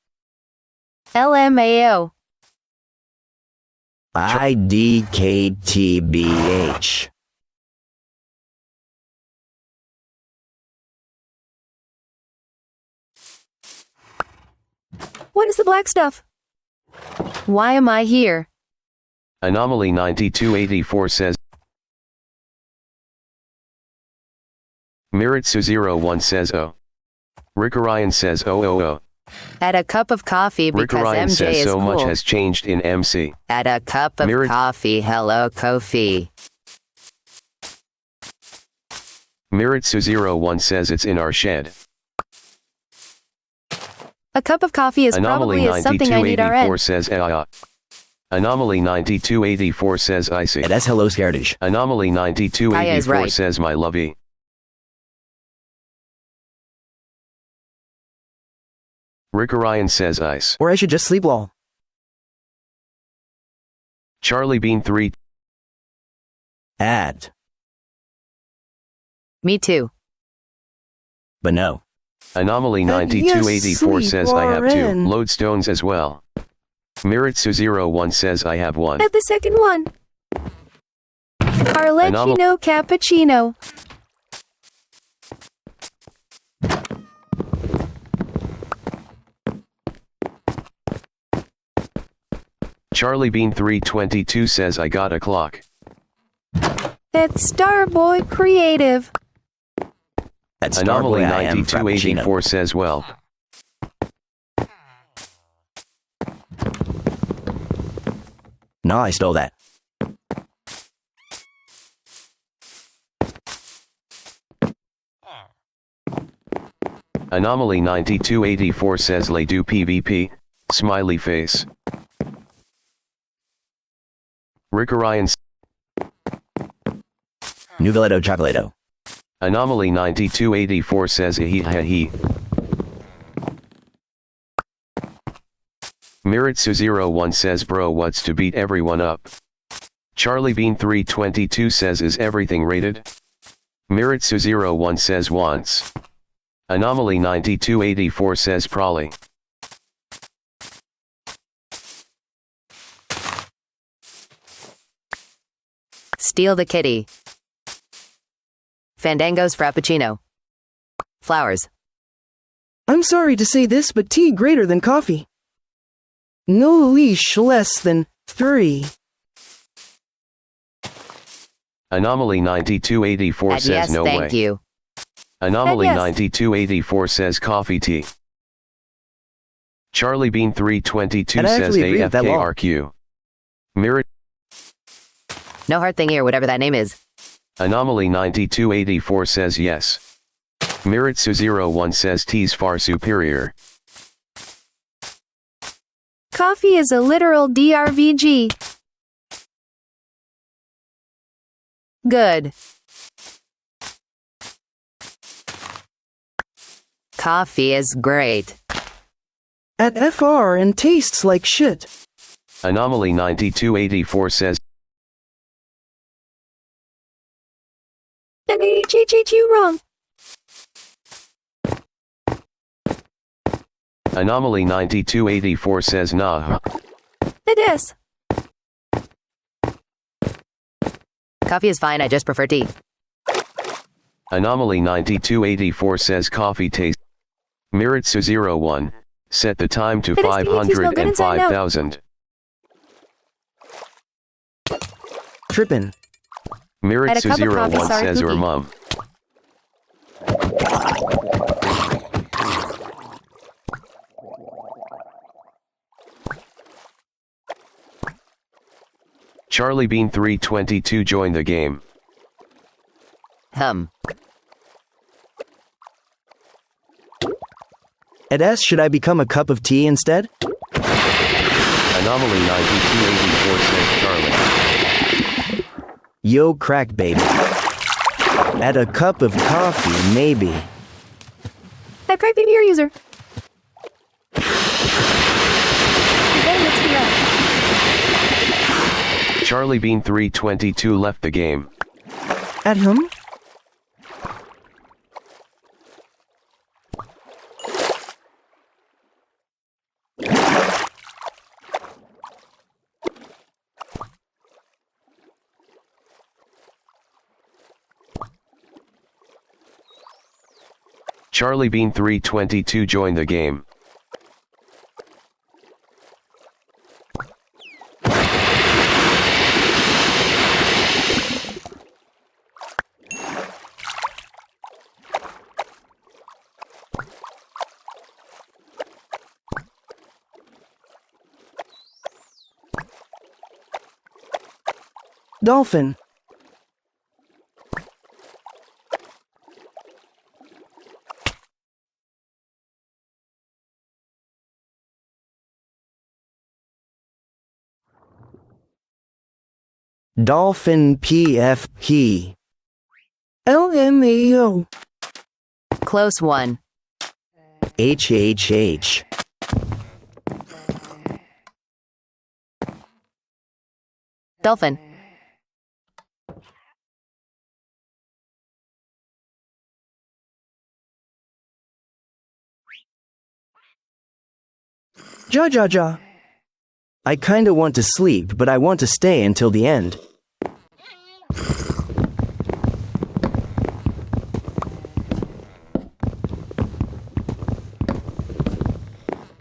[SPEAKER 2] LMAO.
[SPEAKER 4] IDKTBH.
[SPEAKER 2] What is the black stuff? Why am I here?
[SPEAKER 1] Anomaly 9284 says. Miritsu 01 says oh. Rickorion says oh oh oh.
[SPEAKER 2] Add a cup of coffee
[SPEAKER 1] Rick
[SPEAKER 2] because
[SPEAKER 1] Ryan
[SPEAKER 2] MJ
[SPEAKER 1] says
[SPEAKER 2] is
[SPEAKER 1] so
[SPEAKER 2] cool.
[SPEAKER 1] much has changed in MC.
[SPEAKER 2] Add a cup of
[SPEAKER 1] Mirror-
[SPEAKER 2] coffee. Hello, Kofi.
[SPEAKER 1] Miritsu01 says it's in our shed.
[SPEAKER 2] A cup of coffee is
[SPEAKER 1] Anomaly
[SPEAKER 2] probably something I need
[SPEAKER 1] 9284
[SPEAKER 2] RN.
[SPEAKER 1] says Anomaly 9284 says icy.
[SPEAKER 4] That's hello, Scaredage.
[SPEAKER 1] Anomaly
[SPEAKER 2] Kaya is
[SPEAKER 1] 9284
[SPEAKER 2] right.
[SPEAKER 1] says my lovey. Rick Ryan says ice.
[SPEAKER 3] Or I should just sleep lol.
[SPEAKER 1] Charlie Bean 3.
[SPEAKER 4] Add.
[SPEAKER 2] Me too.
[SPEAKER 4] But no.
[SPEAKER 1] Anomaly
[SPEAKER 3] Yes,
[SPEAKER 1] 9284
[SPEAKER 3] sleep
[SPEAKER 1] says I have two.
[SPEAKER 3] RN.
[SPEAKER 1] Lodestones as well. Miritsu01 says I have one.
[SPEAKER 2] Add the second one. Arlecchino cappuccino.
[SPEAKER 1] Charlie Bean 322 says I got a clock.
[SPEAKER 2] That's Starboy Creative.
[SPEAKER 4] That's
[SPEAKER 1] Anomaly
[SPEAKER 4] Starboy I am
[SPEAKER 1] 9284 says well.
[SPEAKER 4] No, I stole that.
[SPEAKER 1] Anomaly 9284 says Lay do PvP, smiley face. Rick Orion.
[SPEAKER 4] Nuveleto Chocolato.
[SPEAKER 1] Anomaly 9284 says he. Miritsu01 says bro what's to beat everyone up. Charlie Bean 322 says is everything rated? Miritsu01 says wants. Anomaly 9284 says probably.
[SPEAKER 2] Steal the kitty. Fandango's Frappuccino. Flowers.
[SPEAKER 3] I'm sorry to say this, but tea greater than coffee. No leash less than 3.
[SPEAKER 1] Anomaly 9284
[SPEAKER 2] And
[SPEAKER 1] says
[SPEAKER 2] yes,
[SPEAKER 1] no
[SPEAKER 2] thank
[SPEAKER 1] way.
[SPEAKER 2] you.
[SPEAKER 1] Anomaly
[SPEAKER 2] And yes.
[SPEAKER 1] 9284 says coffee tea. Charlie Bean 322
[SPEAKER 3] And I
[SPEAKER 1] says
[SPEAKER 3] actually agree with that law.
[SPEAKER 1] AFKRQ. Mirit
[SPEAKER 2] No hard thing here, whatever that name is.
[SPEAKER 1] Anomaly 9284 says yes. Miritsu01 says tea's far superior.
[SPEAKER 2] Coffee is a literal DRVG. Good. Coffee is great.
[SPEAKER 3] At FR and tastes like shit.
[SPEAKER 1] Anomaly 9284 says
[SPEAKER 2] You wrong.
[SPEAKER 1] Anomaly 9284 says nah.
[SPEAKER 2] It is. Coffee is fine, I just prefer tea.
[SPEAKER 1] Anomaly 9284 says coffee taste. Miritsu01, set the time to
[SPEAKER 2] It is tea, you smell good inside out.
[SPEAKER 1] 505,000.
[SPEAKER 3] Trippin'.
[SPEAKER 2] Add a cup of coffee,
[SPEAKER 1] Miritsu01
[SPEAKER 2] sorry,
[SPEAKER 1] says your
[SPEAKER 2] Cookie.
[SPEAKER 1] mom. Charlie Bean 322 joined the game.
[SPEAKER 3] At S, should I become a cup of tea instead?
[SPEAKER 1] Anomaly 9284 says Charlie.
[SPEAKER 3] Yo, crack baby. Add a cup of coffee, maybe.
[SPEAKER 2] That crack baby your user.
[SPEAKER 1] Charlie Bean 322 left the game.
[SPEAKER 3] At whom?
[SPEAKER 1] Charlie Bean 322 joined the game.
[SPEAKER 3] Dolphin. Dolphin PFP. LMAO.
[SPEAKER 2] Close one.
[SPEAKER 4] HHH.
[SPEAKER 2] Dolphin.
[SPEAKER 3] Ja.
[SPEAKER 4] I kinda want to sleep, but I want to stay until the end.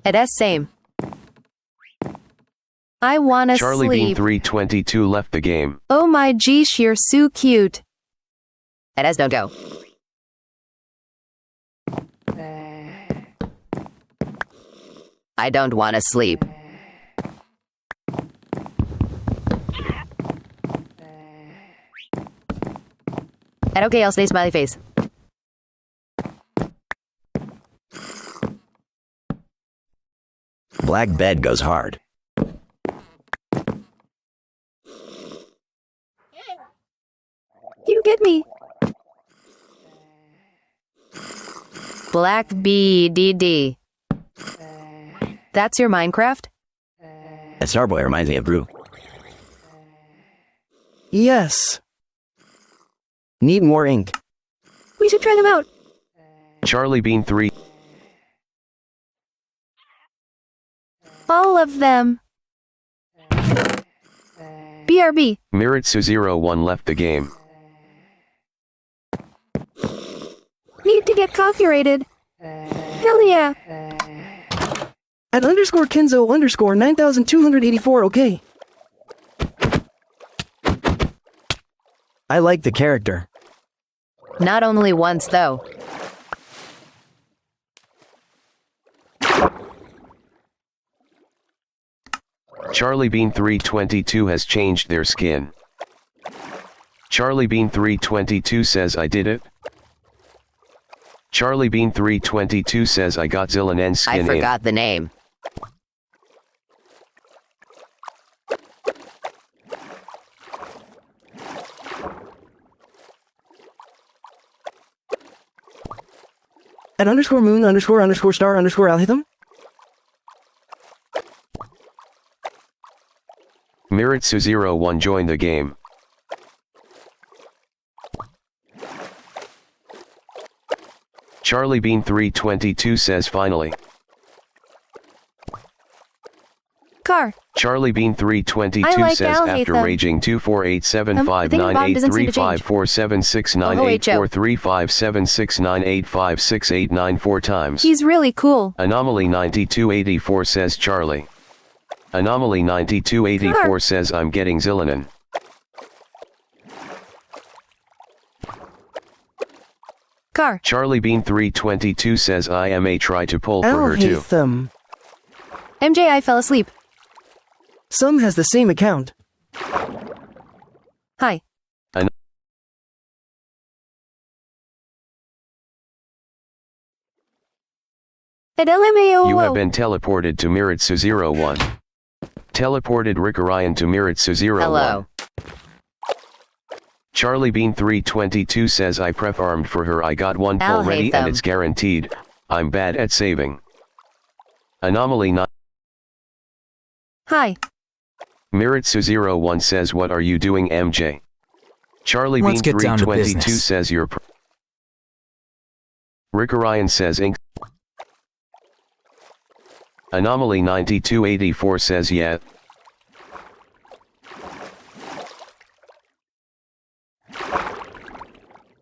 [SPEAKER 2] At S same. I wanna
[SPEAKER 1] Charlie Bean
[SPEAKER 2] sleep.
[SPEAKER 1] 322 left the game.
[SPEAKER 2] Oh my geesh, you're so cute. At S don't go. I don't wanna sleep. At okay, I'll stay smiley face.
[SPEAKER 4] Black bed goes hard.
[SPEAKER 2] You get me. Black BDD. That's your Minecraft?
[SPEAKER 4] That Starboy reminds me of Brew.
[SPEAKER 3] Yes.
[SPEAKER 4] Need more ink.
[SPEAKER 2] We should try them out.
[SPEAKER 1] Charlie Bean 3.
[SPEAKER 2] All of them. BRB.
[SPEAKER 1] Miritsu01 left the game.
[SPEAKER 2] Need to get copyrighted. Hell yeah.
[SPEAKER 3] At underscore Kenzo underscore 9284 okay.
[SPEAKER 4] I like the character.
[SPEAKER 2] Not only once, though.
[SPEAKER 1] Charlie Bean 322 has changed their skin. Charlie Bean 322 says I did it. Charlie Bean 322 says I got Zillinen's skin
[SPEAKER 2] I
[SPEAKER 1] in.
[SPEAKER 2] forgot the name.
[SPEAKER 3] At underscore moon underscore star underscore alhitham.
[SPEAKER 1] Miritsu01 joined the game. Charlie Bean 322 says finally.
[SPEAKER 2] Car.
[SPEAKER 1] Charlie Bean 322
[SPEAKER 2] I like
[SPEAKER 1] says
[SPEAKER 2] Al
[SPEAKER 1] after
[SPEAKER 2] Haytham.
[SPEAKER 1] raging
[SPEAKER 2] The thing about it doesn't seem to change.
[SPEAKER 1] 24873547698468984 times.
[SPEAKER 2] He's really cool.
[SPEAKER 1] Anomaly 9284 says Charlie. Anomaly 9284
[SPEAKER 2] Car.
[SPEAKER 1] says I'm getting Zillinen.
[SPEAKER 2] Car.
[SPEAKER 1] Charlie Bean 322 says I am a try to pull for her too.
[SPEAKER 3] Alhitham.
[SPEAKER 2] MJ, I fell asleep.
[SPEAKER 3] Some has the same account.
[SPEAKER 2] Hi. At LMAO.
[SPEAKER 1] You have been teleported to Miritsu01. Teleported Rick Orion to Miritsu01.
[SPEAKER 2] Hello.
[SPEAKER 1] Charlie Bean 322 says I prep armed for her. I got one
[SPEAKER 2] Al
[SPEAKER 1] pull ready and
[SPEAKER 2] Haytham.
[SPEAKER 1] it's guaranteed. I'm bad at saving. Anomaly 9.
[SPEAKER 2] Hi.
[SPEAKER 1] Miritsu01 says what are you doing MJ? Charlie
[SPEAKER 5] Let's
[SPEAKER 1] Bean
[SPEAKER 5] get down to
[SPEAKER 1] 322
[SPEAKER 5] business.
[SPEAKER 1] says you're Rick Orion says ink. Anomaly 9284 says yeah.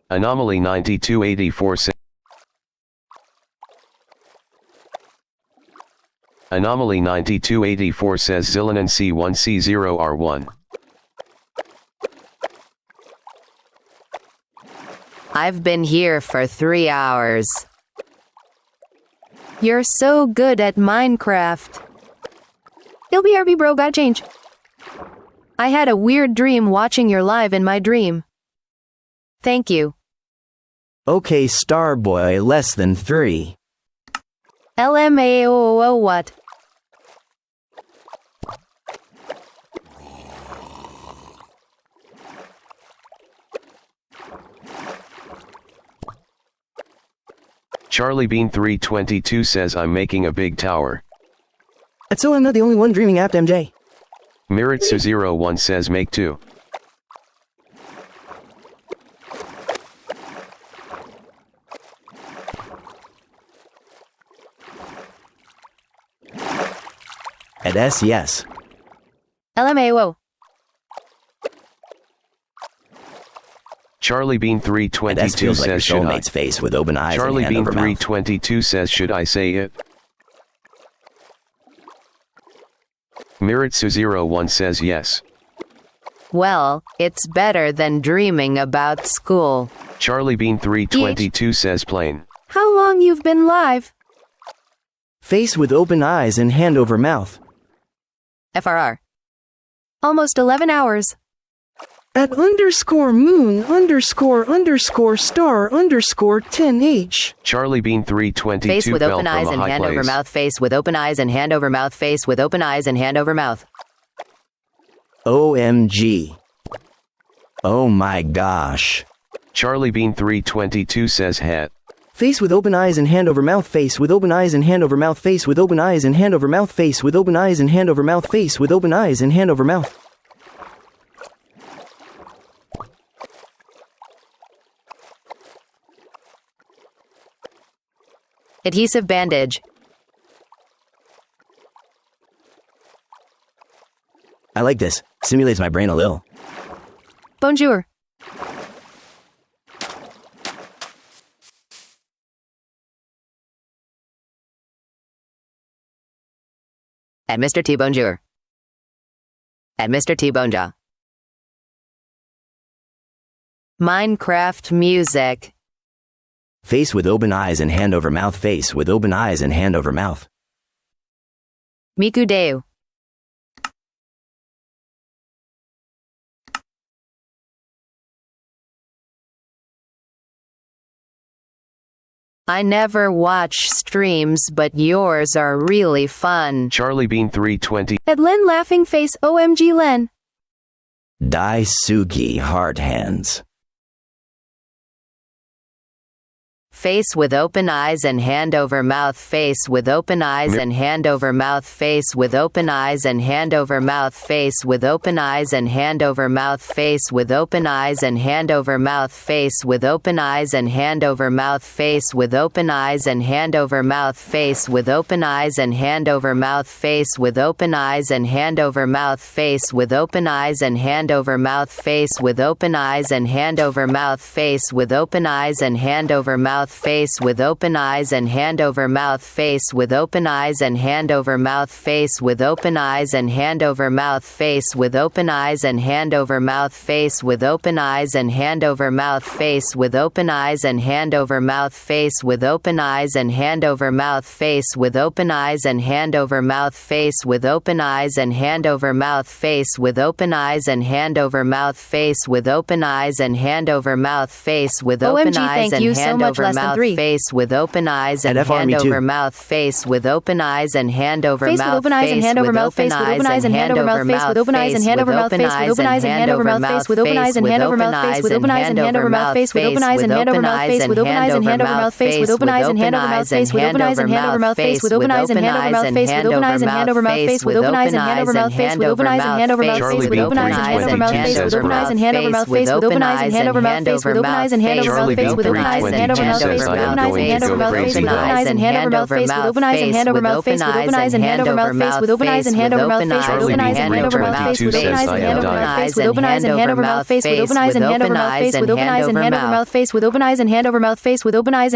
[SPEAKER 1] Anomaly 9284 says Anomaly 9284 says Zillinen C1C0R1.
[SPEAKER 2] I've been here for 3 hours. You're so good at Minecraft. It'll be RB bro, gotta change. I had a weird dream watching your live in my dream. Thank you.
[SPEAKER 4] Okay, Starboy, less than 3.
[SPEAKER 2] LMAO what?
[SPEAKER 1] Charlie Bean 322 says I'm making a big tower.
[SPEAKER 3] And so I'm not the only one dreaming apt MJ.
[SPEAKER 1] Miritsu01 says make 2.
[SPEAKER 4] At S, yes.
[SPEAKER 2] LMAO.
[SPEAKER 1] Charlie Bean
[SPEAKER 4] At S
[SPEAKER 1] 322
[SPEAKER 4] feels like your
[SPEAKER 1] says should I?
[SPEAKER 4] soulmate's face with open eyes
[SPEAKER 1] Charlie
[SPEAKER 4] and hand
[SPEAKER 1] Bean
[SPEAKER 4] over mouth.
[SPEAKER 1] 322 says should I say it? Miritsu01 says yes.
[SPEAKER 2] Well, it's better than dreaming about school.
[SPEAKER 1] Charlie Bean 322 says plain.
[SPEAKER 2] How long you've been live?
[SPEAKER 3] Face with open eyes and hand over mouth.
[SPEAKER 2] FRR. Almost 11 hours.
[SPEAKER 3] At _moon__star_10H.
[SPEAKER 1] Charlie Bean 322
[SPEAKER 2] Face with
[SPEAKER 1] fell
[SPEAKER 2] open
[SPEAKER 1] from
[SPEAKER 2] eyes
[SPEAKER 1] a
[SPEAKER 2] and
[SPEAKER 1] high
[SPEAKER 2] hand over
[SPEAKER 1] place.
[SPEAKER 2] mouth. Face with open eyes and hand over mouth. Face with open eyes and hand over mouth.
[SPEAKER 4] OMG. Oh my gosh.
[SPEAKER 1] Charlie Bean 322 says het.
[SPEAKER 3] Face with open eyes and hand over mouth. Face with open eyes and hand over mouth. Face with open eyes and hand over mouth. Face with open eyes and hand over mouth. Face with open eyes and hand over mouth.
[SPEAKER 2] Adhesive bandage.
[SPEAKER 4] I like this. Simulates my brain a little.
[SPEAKER 2] Bonjour. At Mr. T. Bonjour. At Mr. T. Bonja. Minecraft music.
[SPEAKER 4] Face with open eyes and hand over mouth. Face with open eyes and hand over mouth.
[SPEAKER 2] Miku Deu. I never watch streams, but yours are really fun.
[SPEAKER 1] Charlie Bean 320.
[SPEAKER 2] At Len laughing face. OMG Len.
[SPEAKER 4] Daisuke heart hands.
[SPEAKER 2] Face with open eyes and hand over mouth. Face with open eyes and hand over mouth. Face with open eyes and hand over mouth. Face with open eyes and hand over mouth. Face with open eyes and hand over mouth. Face with open eyes and hand over mouth. Face with open eyes and hand over mouth. Face with open eyes and hand over mouth. Face with open eyes and hand over mouth. Face with open eyes and hand over mouth. Face with open eyes and hand over mouth. Face with open eyes and hand over mouth. Face with open eyes and hand over mouth. Face with open eyes and hand over mouth. Face with open eyes and hand over mouth. Face with open eyes and hand over mouth. Face with open eyes and hand over mouth. Face with open eyes and hand over mouth. Face with open eyes and hand over mouth. Face with open eyes and hand over mouth. Face with open eyes and hand over mouth. Face with open eyes and hand over mouth. Face with open eyes and hand over mouth. Face with open eyes and hand over mouth. Face with open eyes and hand over mouth. Face with open eyes and hand over mouth. Face with open eyes and hand over mouth. Face with open eyes and hand over mouth. Face with open eyes and hand over mouth. Face with open eyes and hand over mouth. Face with open eyes and hand over mouth. Face with open eyes and hand over mouth. Face with open eyes and hand over mouth. Face with open eyes and hand over mouth. Face with open eyes and hand over mouth. Face with open eyes and hand over mouth. Face with open eyes and hand over mouth. Face with open eyes and hand over mouth. Face with open eyes and hand over mouth. Face with open eyes and hand over mouth. Face with open eyes and hand over mouth. Face with open eyes and hand over mouth. Face with open eyes and hand over mouth. Face with open eyes and hand over mouth. Face with open eyes and hand over mouth. Face with open eyes and hand over mouth. Face with open eyes and hand over mouth. Face with open eyes and hand over mouth. Face with open eyes and hand over mouth. Face with open eyes and hand over mouth. Face with open eyes and hand over mouth. Face with open eyes and hand over mouth. Face with open eyes and hand over mouth. Face with open eyes and hand over mouth. Face with open eyes and hand over mouth. Face with open eyes and hand over mouth. Face with open eyes and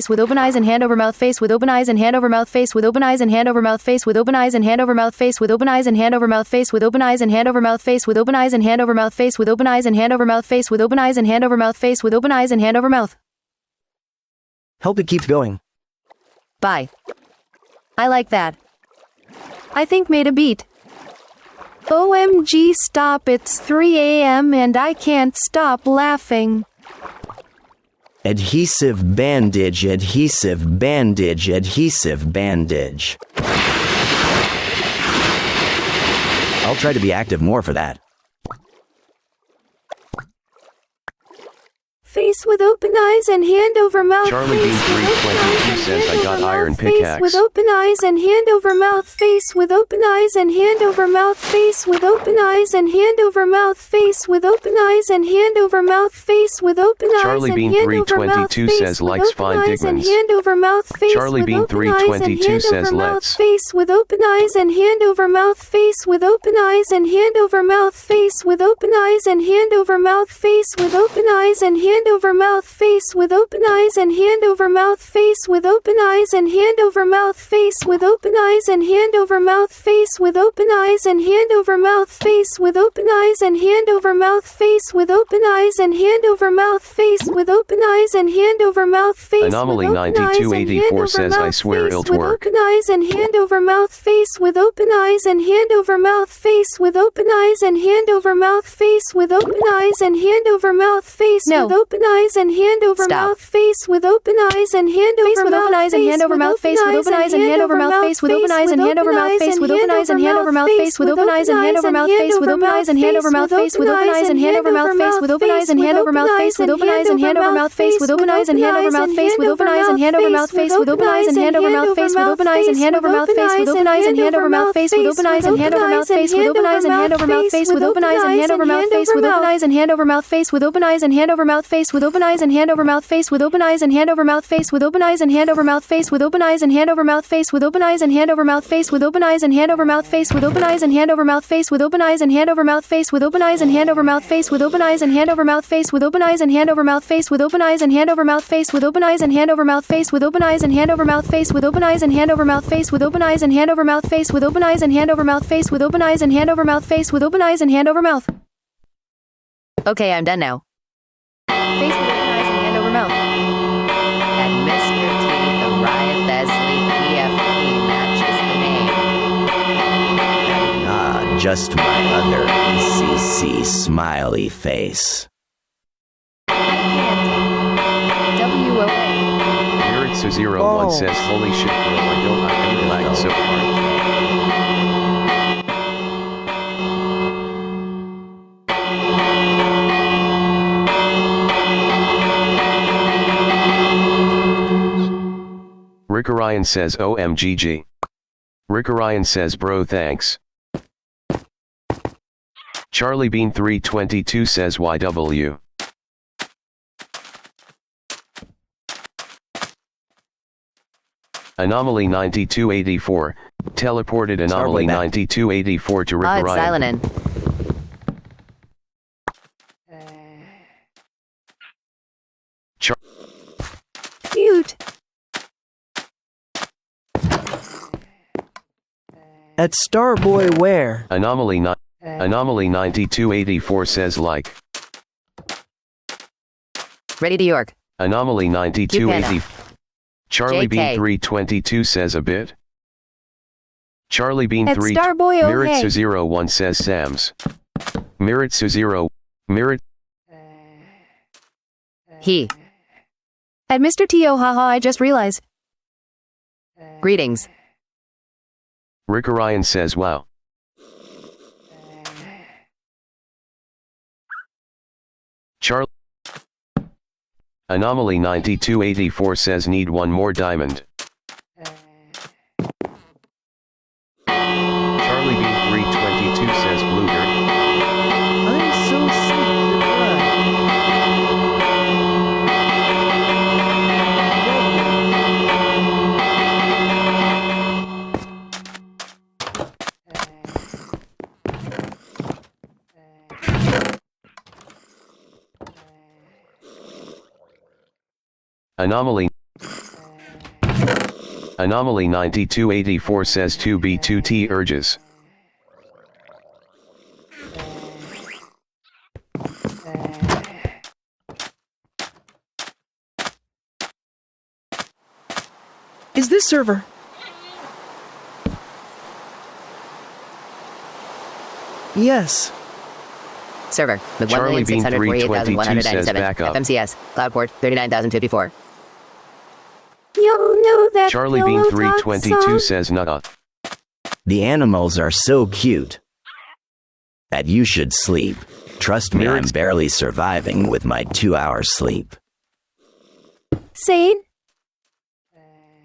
[SPEAKER 2] hand over mouth. Face with open eyes and hand over mouth. Face with open eyes and hand over mouth. Face with open eyes and hand over mouth. Face with open eyes and hand over mouth. Face with open eyes and hand over mouth. Face with open eyes and hand over mouth. Face with open eyes and hand over mouth. Face with open eyes and hand over mouth. Face with open eyes and hand over mouth. Face with open eyes and hand over mouth.
[SPEAKER 3] Hope it keeps going.
[SPEAKER 2] Bye. I like that. I think made a beat. OMG, stop, it's 3 a.m. and I can't stop laughing.
[SPEAKER 4] Adhesive bandage, adhesive bandage, adhesive bandage. I'll try to be active more for that.
[SPEAKER 2] Face with open eyes and hand over mouth.
[SPEAKER 1] Charlie Bean 322 says I got iron pickaxe.
[SPEAKER 2] Face with open eyes and hand over mouth. Face with open eyes and hand over mouth. Face with open eyes and hand over mouth. Face with open eyes and hand over mouth. Face with open eyes
[SPEAKER 1] Charlie
[SPEAKER 2] and
[SPEAKER 1] Bean
[SPEAKER 2] hand over mouth.
[SPEAKER 1] 322 says likes fine Digmans.
[SPEAKER 2] Hand over mouth. Face
[SPEAKER 1] Charlie
[SPEAKER 2] with
[SPEAKER 1] Bean
[SPEAKER 2] open eyes and
[SPEAKER 1] 322
[SPEAKER 2] hand
[SPEAKER 1] says
[SPEAKER 2] over mouth.
[SPEAKER 1] let's.
[SPEAKER 2] Face with open eyes and hand over mouth. Face with open eyes and hand over mouth. Face with open eyes and hand over mouth. Face with open eyes and hand over mouth. Face with open eyes and hand over mouth. Face with open eyes and hand over mouth. Face with open eyes and hand over mouth. Face with open eyes and hand over mouth. Face with open eyes and hand over mouth. Face with open eyes and hand over mouth. Face with open eyes and hand over mouth. Face
[SPEAKER 1] Anomaly 9284 says I swear it'll work.
[SPEAKER 2] Open eyes and hand over mouth. Face with open eyes and hand over mouth. Face with open eyes and hand over mouth. Face with open eyes and hand over mouth. Face with open eyes and hand over mouth. Face with open eyes and hand over mouth. Face with open eyes and hand over mouth. Face with open eyes and hand over mouth. Face with open eyes and hand over mouth. Face with open eyes and hand over mouth. Face with open eyes and hand over mouth. Face with open eyes and hand over mouth. Face with open eyes and hand over mouth. Face with open eyes and hand over mouth. Face with open eyes and hand over mouth. Face with open eyes and hand over mouth. Face with open eyes and hand over mouth. Face with open eyes and hand over mouth. Face with open eyes and hand over mouth. Face with open eyes and hand over mouth. Face with open eyes and hand over mouth. Face with open eyes and hand over mouth. Face with open eyes and hand over mouth. Face with open eyes and hand over mouth. Face with open eyes and hand over mouth. Face with open eyes and hand over mouth. Face with open eyes and hand over mouth. Face with open eyes and hand over mouth. Face with open eyes and hand over mouth. Face with open eyes and hand over mouth. Face with open eyes and hand over mouth. Face with open eyes and hand over mouth. Face with open eyes and hand over mouth. Face with open eyes and hand over mouth. Face with open eyes and hand over mouth. Face with open eyes and hand over mouth. Face with open eyes and hand over mouth. Face with open eyes and hand over mouth. Face with open eyes and hand over mouth. Face with open eyes and hand over mouth. Face with open eyes and hand over mouth. Face with open eyes and hand over mouth. Face with open eyes and hand over mouth. Face with open eyes and hand over mouth. Okay, I'm done now. Face with open eyes and hand over mouth. And Mr. T, the Riot Besley PFP matches the name.
[SPEAKER 4] Ah, just my other ECC smiley face.
[SPEAKER 2] WOA.
[SPEAKER 1] Meritsu01 says holy shit bro, I don't lag so hard. Rick Orion says OMGG. Rick Orion says bro thanks. Charlie Bean 322 says YW. Anomaly 9284, teleported Anomaly 9284 to Rick
[SPEAKER 2] It's
[SPEAKER 1] Orion.
[SPEAKER 2] silent. Cute.
[SPEAKER 3] At Starboy where?
[SPEAKER 1] Anomaly 9284 says like.
[SPEAKER 2] Ready to York.
[SPEAKER 1] Anomaly 9284. Charlie
[SPEAKER 2] JK.
[SPEAKER 1] Bean 322 says a bit. Charlie Bean
[SPEAKER 2] At
[SPEAKER 1] 3
[SPEAKER 2] Starboy oh hey.
[SPEAKER 1] Meritsu01 says Sam's. Meritsu0 Merit
[SPEAKER 2] He. At Mr. T.O. haha, I just realized. Greetings.
[SPEAKER 1] Rick Orion says wow. Charlie Anomaly 9284 says need one more diamond. Charlie Bean 322 says blue dirt.
[SPEAKER 3] I'm so sick to cry.
[SPEAKER 1] Anomaly 9284 says 2B2T urges.
[SPEAKER 3] Is this server? Yes.
[SPEAKER 2] Server with
[SPEAKER 1] Charlie Bean
[SPEAKER 2] 1,648,197.
[SPEAKER 1] 322 says backup.
[SPEAKER 2] FMCS. Cloud port 39,054. You know that
[SPEAKER 1] Charlie Bean 322 says nutta.
[SPEAKER 4] The animals are so cute that you should sleep. Trust me, I'm barely surviving with my 2-hour sleep.
[SPEAKER 7] Sane?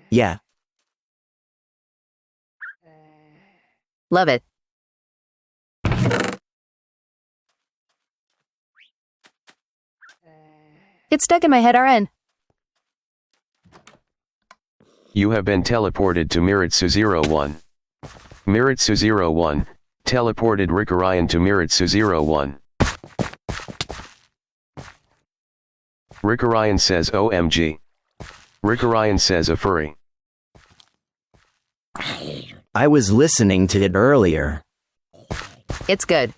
[SPEAKER 4] Yeah.
[SPEAKER 2] Love it. It's stuck in my head RN.
[SPEAKER 1] You have been teleported to Miritsu 01. Miritsu 01, teleported Rick Orion to Miritsu 01. Rick Orion says OMG. Rick Orion says a furry.
[SPEAKER 4] I was listening to it earlier.
[SPEAKER 2] It's good.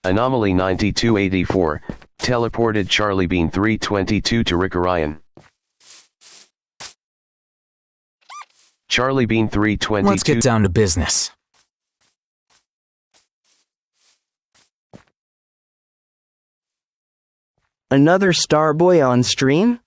[SPEAKER 1] Anomaly 9284, teleported Charlie Bean 322 to Rick Orion. Charlie Bean 322.
[SPEAKER 5] Let's get down to business.
[SPEAKER 3] Another Starboy on stream?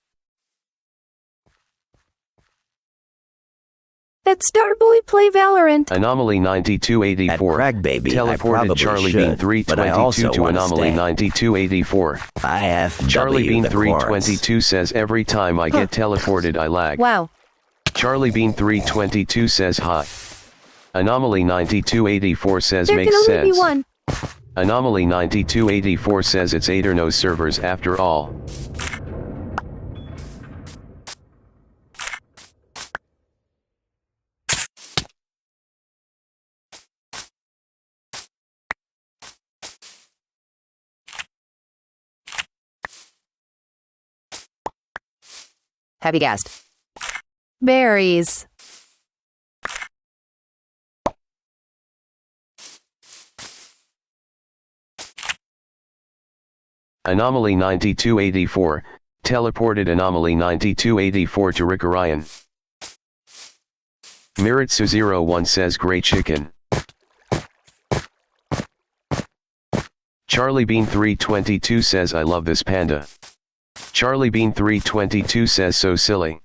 [SPEAKER 7] That Starboy play Valorant.
[SPEAKER 1] Anomaly 9284,
[SPEAKER 4] At Crag Baby, I
[SPEAKER 1] teleported
[SPEAKER 4] probably
[SPEAKER 1] Charlie
[SPEAKER 4] should,
[SPEAKER 1] Bean
[SPEAKER 4] but I also
[SPEAKER 1] 322 to
[SPEAKER 4] wanna
[SPEAKER 1] Anomaly
[SPEAKER 4] stay.
[SPEAKER 1] 9284.
[SPEAKER 4] IFW
[SPEAKER 1] Charlie Bean
[SPEAKER 4] the chorus.
[SPEAKER 1] 322 says every time I get teleported I lag.
[SPEAKER 2] Wow.
[SPEAKER 1] Charlie Bean 322 says hi. Anomaly 9284 says
[SPEAKER 7] There
[SPEAKER 1] makes
[SPEAKER 7] can only
[SPEAKER 1] sense.
[SPEAKER 7] be one.
[SPEAKER 1] Anomaly 9284 says it's 8 or no servers after all.
[SPEAKER 2] Heavy gassed.
[SPEAKER 7] Berries.
[SPEAKER 1] Anomaly 9284, teleported Anomaly 9284 to Rick Orion. Miritsu 01 says great chicken. Charlie Bean 322 says I love this panda. Charlie Bean 322 says so silly.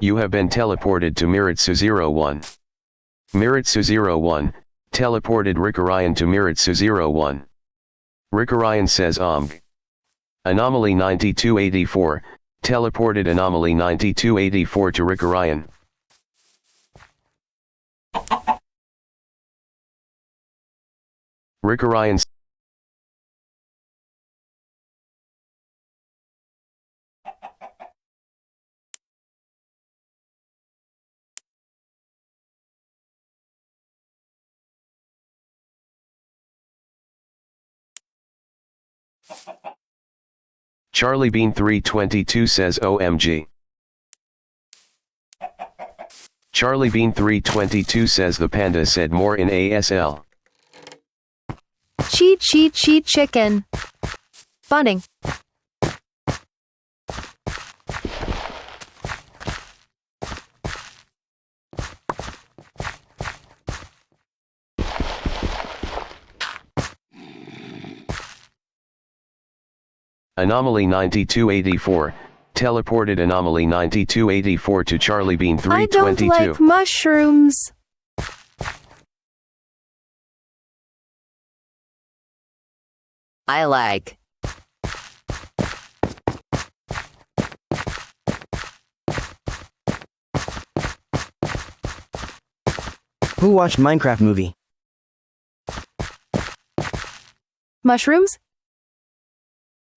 [SPEAKER 1] You have been teleported to Miritsu 01. Miritsu 01, teleported Rick Orion to Miritsu 01. Rick Orion says Anomaly 9284, teleported Anomaly 9284 to Rick Orion. Rick Orion Charlie Bean 322 says OMG. Charlie Bean 322 says the panda said more in ASL.
[SPEAKER 7] Cheat chicken. Bonding.
[SPEAKER 1] Anomaly 9284, teleported Anomaly 9284 to Charlie Bean
[SPEAKER 7] I don't
[SPEAKER 1] 322.
[SPEAKER 7] like mushrooms.
[SPEAKER 2] I like.
[SPEAKER 3] Who watched Minecraft movie?
[SPEAKER 7] Mushrooms?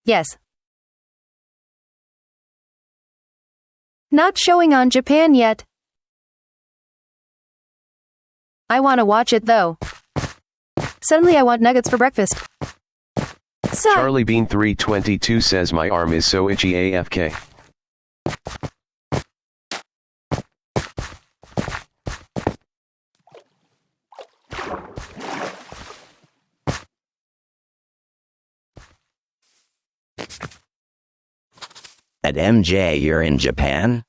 [SPEAKER 2] Yes.
[SPEAKER 7] Not showing on Japan yet. I want to watch it though. Suddenly I want nuggets for breakfast. Sigh.
[SPEAKER 1] Charlie Bean 322 says my arm is so itchy AFK.
[SPEAKER 4] At MJ, you're in Japan?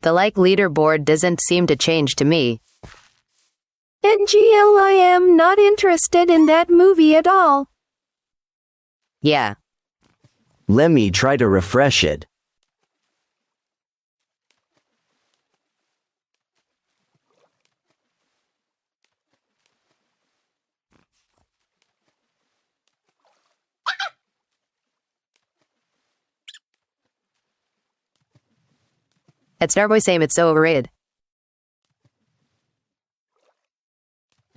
[SPEAKER 2] The like leaderboard doesn't seem to change to me.
[SPEAKER 7] NGL, I am not interested in that movie at all.
[SPEAKER 2] Yeah.
[SPEAKER 4] Let me try to refresh it.
[SPEAKER 2] At Starboy saying it's so overrated.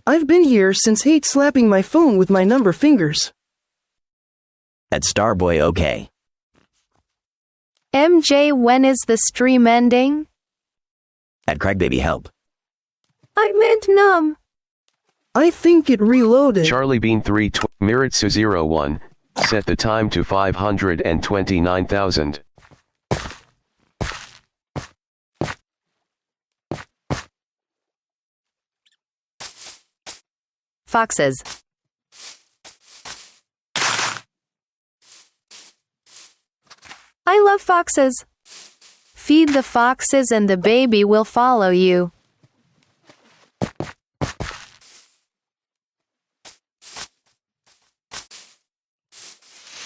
[SPEAKER 3] I've been here since hate slapping my phone with my number fingers.
[SPEAKER 4] At Starboy OK.
[SPEAKER 7] MJ, when is the stream ending?
[SPEAKER 4] At Craigbaby help.
[SPEAKER 7] I meant numb.
[SPEAKER 3] I think it reloaded.
[SPEAKER 1] Charlie Bean 3 Miritsu 01, set the time to 529,000.
[SPEAKER 2] Foxes.
[SPEAKER 7] I love foxes. Feed the foxes and the baby will follow you.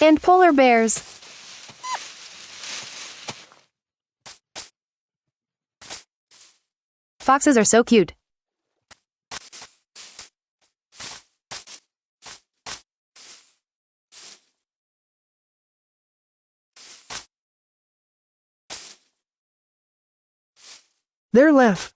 [SPEAKER 7] And polar bears.
[SPEAKER 2] Foxes are so cute.
[SPEAKER 3] Their laugh.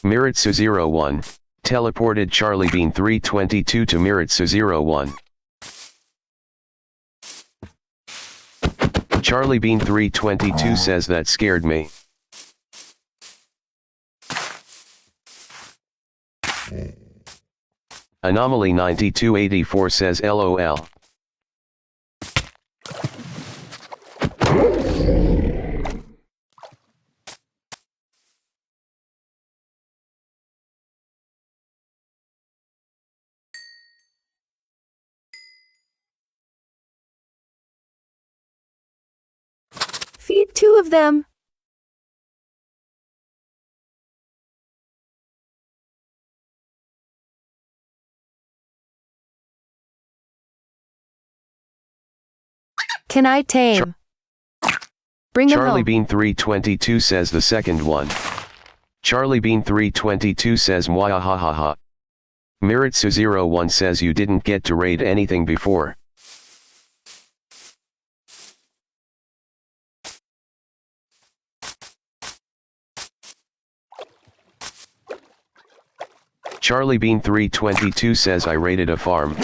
[SPEAKER 1] Miritsu 01, teleported Charlie Bean 322 to Miritsu 01. Charlie Bean 322 says that scared me. Anomaly 9284 says LOL.
[SPEAKER 7] Feed 2 of them. Can I tame? Bring them
[SPEAKER 1] Charlie
[SPEAKER 7] home.
[SPEAKER 1] Bean 322 says the second one. Charlie Bean 322 says mwahahaha. Miritsu 01 says you didn't get to raid anything before. Charlie Bean 322 says I raided a farm.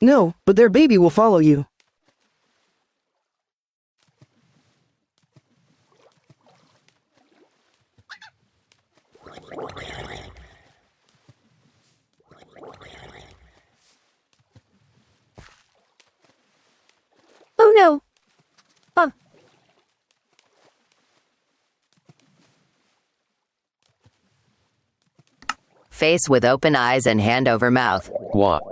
[SPEAKER 3] No, but their baby will follow you.
[SPEAKER 7] Oh no.
[SPEAKER 2] Face with open eyes and hand over mouth.
[SPEAKER 1] What?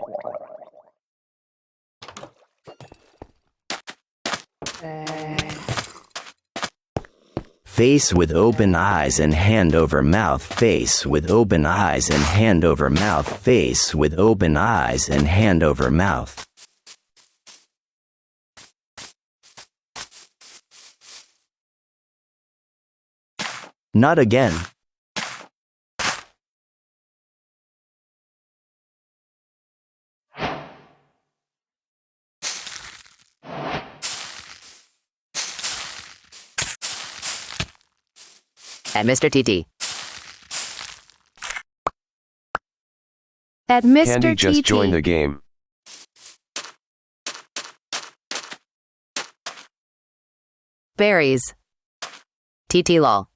[SPEAKER 4] Face with open eyes and hand over mouth. Face with open eyes and hand over mouth. Face with open eyes and hand over mouth. Not again.
[SPEAKER 2] At Mr. TT.
[SPEAKER 7] At Mr.
[SPEAKER 1] Candy just
[SPEAKER 7] TT.
[SPEAKER 1] joined the game.
[SPEAKER 2] Berries. TT lol.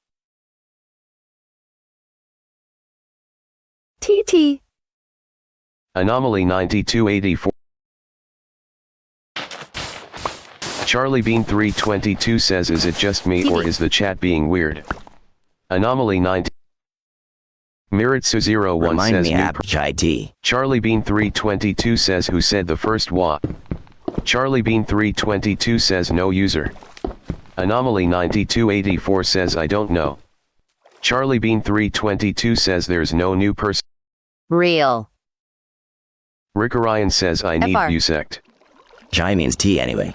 [SPEAKER 7] TT.
[SPEAKER 1] Anomaly 9284. Charlie Bean 322 says, is it just me or is the chat being weird? Anomaly 9. Miritsu01
[SPEAKER 4] Remind
[SPEAKER 1] says
[SPEAKER 4] me
[SPEAKER 1] new
[SPEAKER 4] app chai tea.
[SPEAKER 1] Charlie Bean 322 says, who said the first wa? Charlie Bean 322 says no user. Anomaly 9284 says I don't know. Charlie Bean 322 says there's no new person.
[SPEAKER 2] Real.
[SPEAKER 1] Rick Orion says I need
[SPEAKER 2] FR.
[SPEAKER 1] Busect.
[SPEAKER 4] Chai means tea anyway.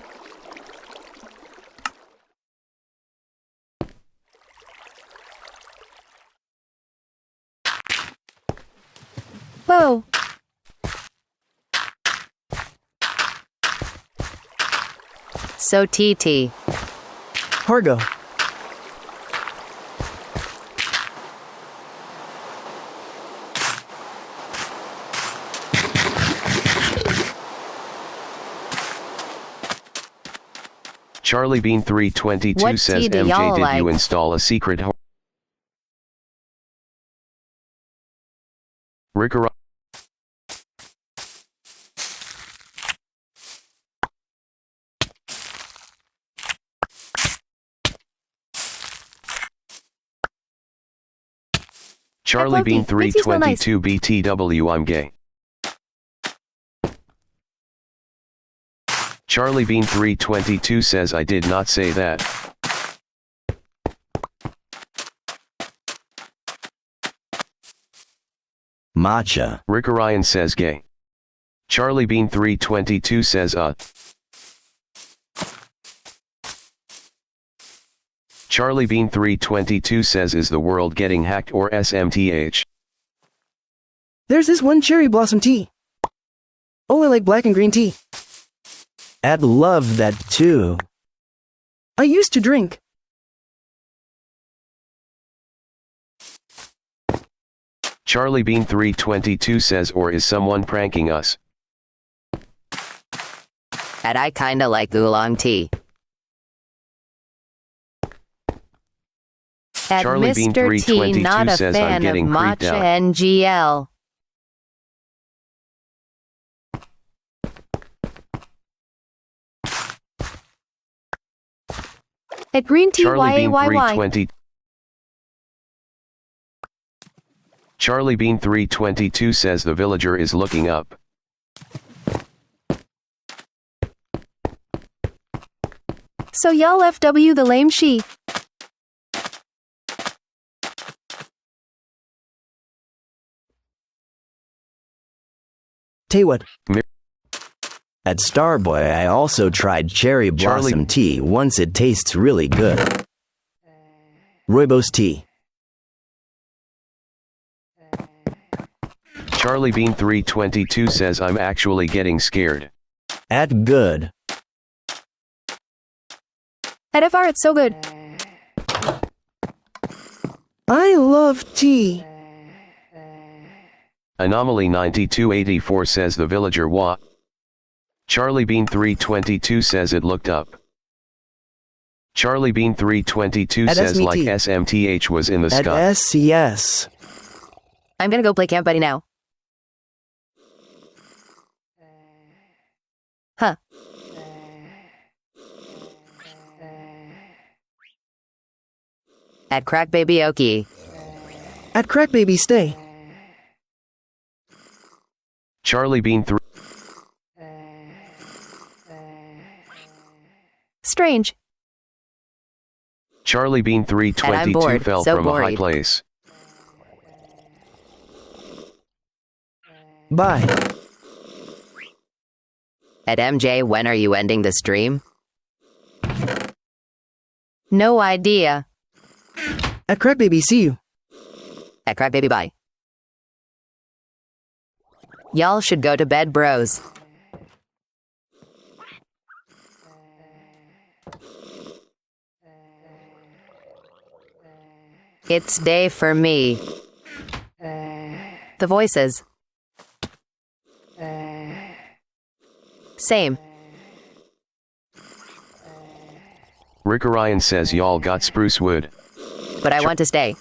[SPEAKER 7] Whoa.
[SPEAKER 2] So TT.
[SPEAKER 3] Hargo.
[SPEAKER 1] Charlie Bean 322
[SPEAKER 2] What
[SPEAKER 1] says
[SPEAKER 2] tea do
[SPEAKER 1] MJ
[SPEAKER 2] y'all
[SPEAKER 1] did you
[SPEAKER 2] like?
[SPEAKER 1] install a secret Rick Orion. Charlie Bean
[SPEAKER 7] Loki, makes you smell nice.
[SPEAKER 1] 322 BTW I'm gay. Charlie Bean 322 says I did not say that.
[SPEAKER 4] Matcha.
[SPEAKER 1] Rick Orion says gay. Charlie Bean 322 says Charlie Bean 322 says is the world getting hacked or SMTH?
[SPEAKER 3] There's this one cherry blossom tea. Oh, I like black and green tea. I'd love that too. I used to drink.
[SPEAKER 1] Charlie Bean 322 says or is someone pranking us?
[SPEAKER 2] And I kinda like oolong tea.
[SPEAKER 7] At
[SPEAKER 1] Charlie Bean
[SPEAKER 7] Mr. T,
[SPEAKER 1] 322
[SPEAKER 7] not a
[SPEAKER 1] says I'm
[SPEAKER 7] fan of
[SPEAKER 1] getting creeped
[SPEAKER 7] matcha
[SPEAKER 1] out.
[SPEAKER 7] NGL. At Green Tea
[SPEAKER 1] Charlie Bean
[SPEAKER 7] YAYY.
[SPEAKER 1] 320 Charlie Bean 322 says the villager is looking up.
[SPEAKER 7] So y'all FW the lame she.
[SPEAKER 3] Tell you what.
[SPEAKER 4] At Starboy I also tried cherry blossom
[SPEAKER 1] Charlie-
[SPEAKER 4] tea once. It tastes really good. Rooibos tea.
[SPEAKER 1] Charlie Bean 322 says I'm actually getting scared.
[SPEAKER 4] At good.
[SPEAKER 7] At FR it's so good.
[SPEAKER 3] I love tea.
[SPEAKER 1] Anomaly 9284 says the villager wa. Charlie Bean 322 says it looked up. Charlie Bean 322
[SPEAKER 3] At
[SPEAKER 1] says
[SPEAKER 3] SMT.
[SPEAKER 1] like SMTH was in the
[SPEAKER 3] At
[SPEAKER 1] sky.
[SPEAKER 3] SCS.
[SPEAKER 2] I'm gonna go play Camp Buddy now. Huh. At Crack Baby Oki.
[SPEAKER 3] At Crack Baby Stay.
[SPEAKER 1] Charlie Bean 3
[SPEAKER 7] Strange.
[SPEAKER 1] Charlie Bean
[SPEAKER 2] And I'm
[SPEAKER 1] 322
[SPEAKER 2] bored,
[SPEAKER 1] fell
[SPEAKER 2] so
[SPEAKER 1] from a high
[SPEAKER 2] worried.
[SPEAKER 1] place.
[SPEAKER 3] Bye.
[SPEAKER 2] At MJ, when are you ending the stream?
[SPEAKER 7] No idea.
[SPEAKER 3] At Crack Baby see you.
[SPEAKER 2] At Crack Baby Bye. Y'all should go to bed, bros. It's day for me. The voices. Same.
[SPEAKER 1] Rick Orion says y'all got spruce wood.
[SPEAKER 2] But I want to stay.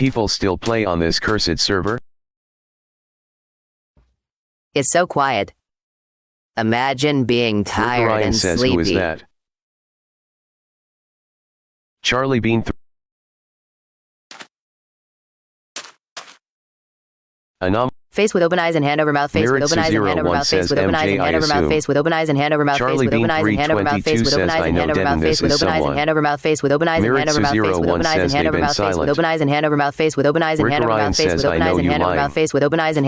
[SPEAKER 1] people still play on this cursed server?
[SPEAKER 2] It's so quiet. Imagine being
[SPEAKER 1] Rick
[SPEAKER 2] tired
[SPEAKER 1] Ryan
[SPEAKER 2] and
[SPEAKER 1] says,
[SPEAKER 2] sleepy.
[SPEAKER 1] who is that? Charlie Bean
[SPEAKER 2] Face with open eyes and hand over mouth. Face with open eyes and hand over mouth. Face with open eyes and hand over mouth. Face with open eyes and hand over mouth. Face with open eyes and hand over mouth. Face with open eyes and hand over mouth. Face with open eyes and hand over mouth. Face with open eyes and hand over mouth. Face with open eyes and hand over mouth. Face with open eyes and hand over mouth.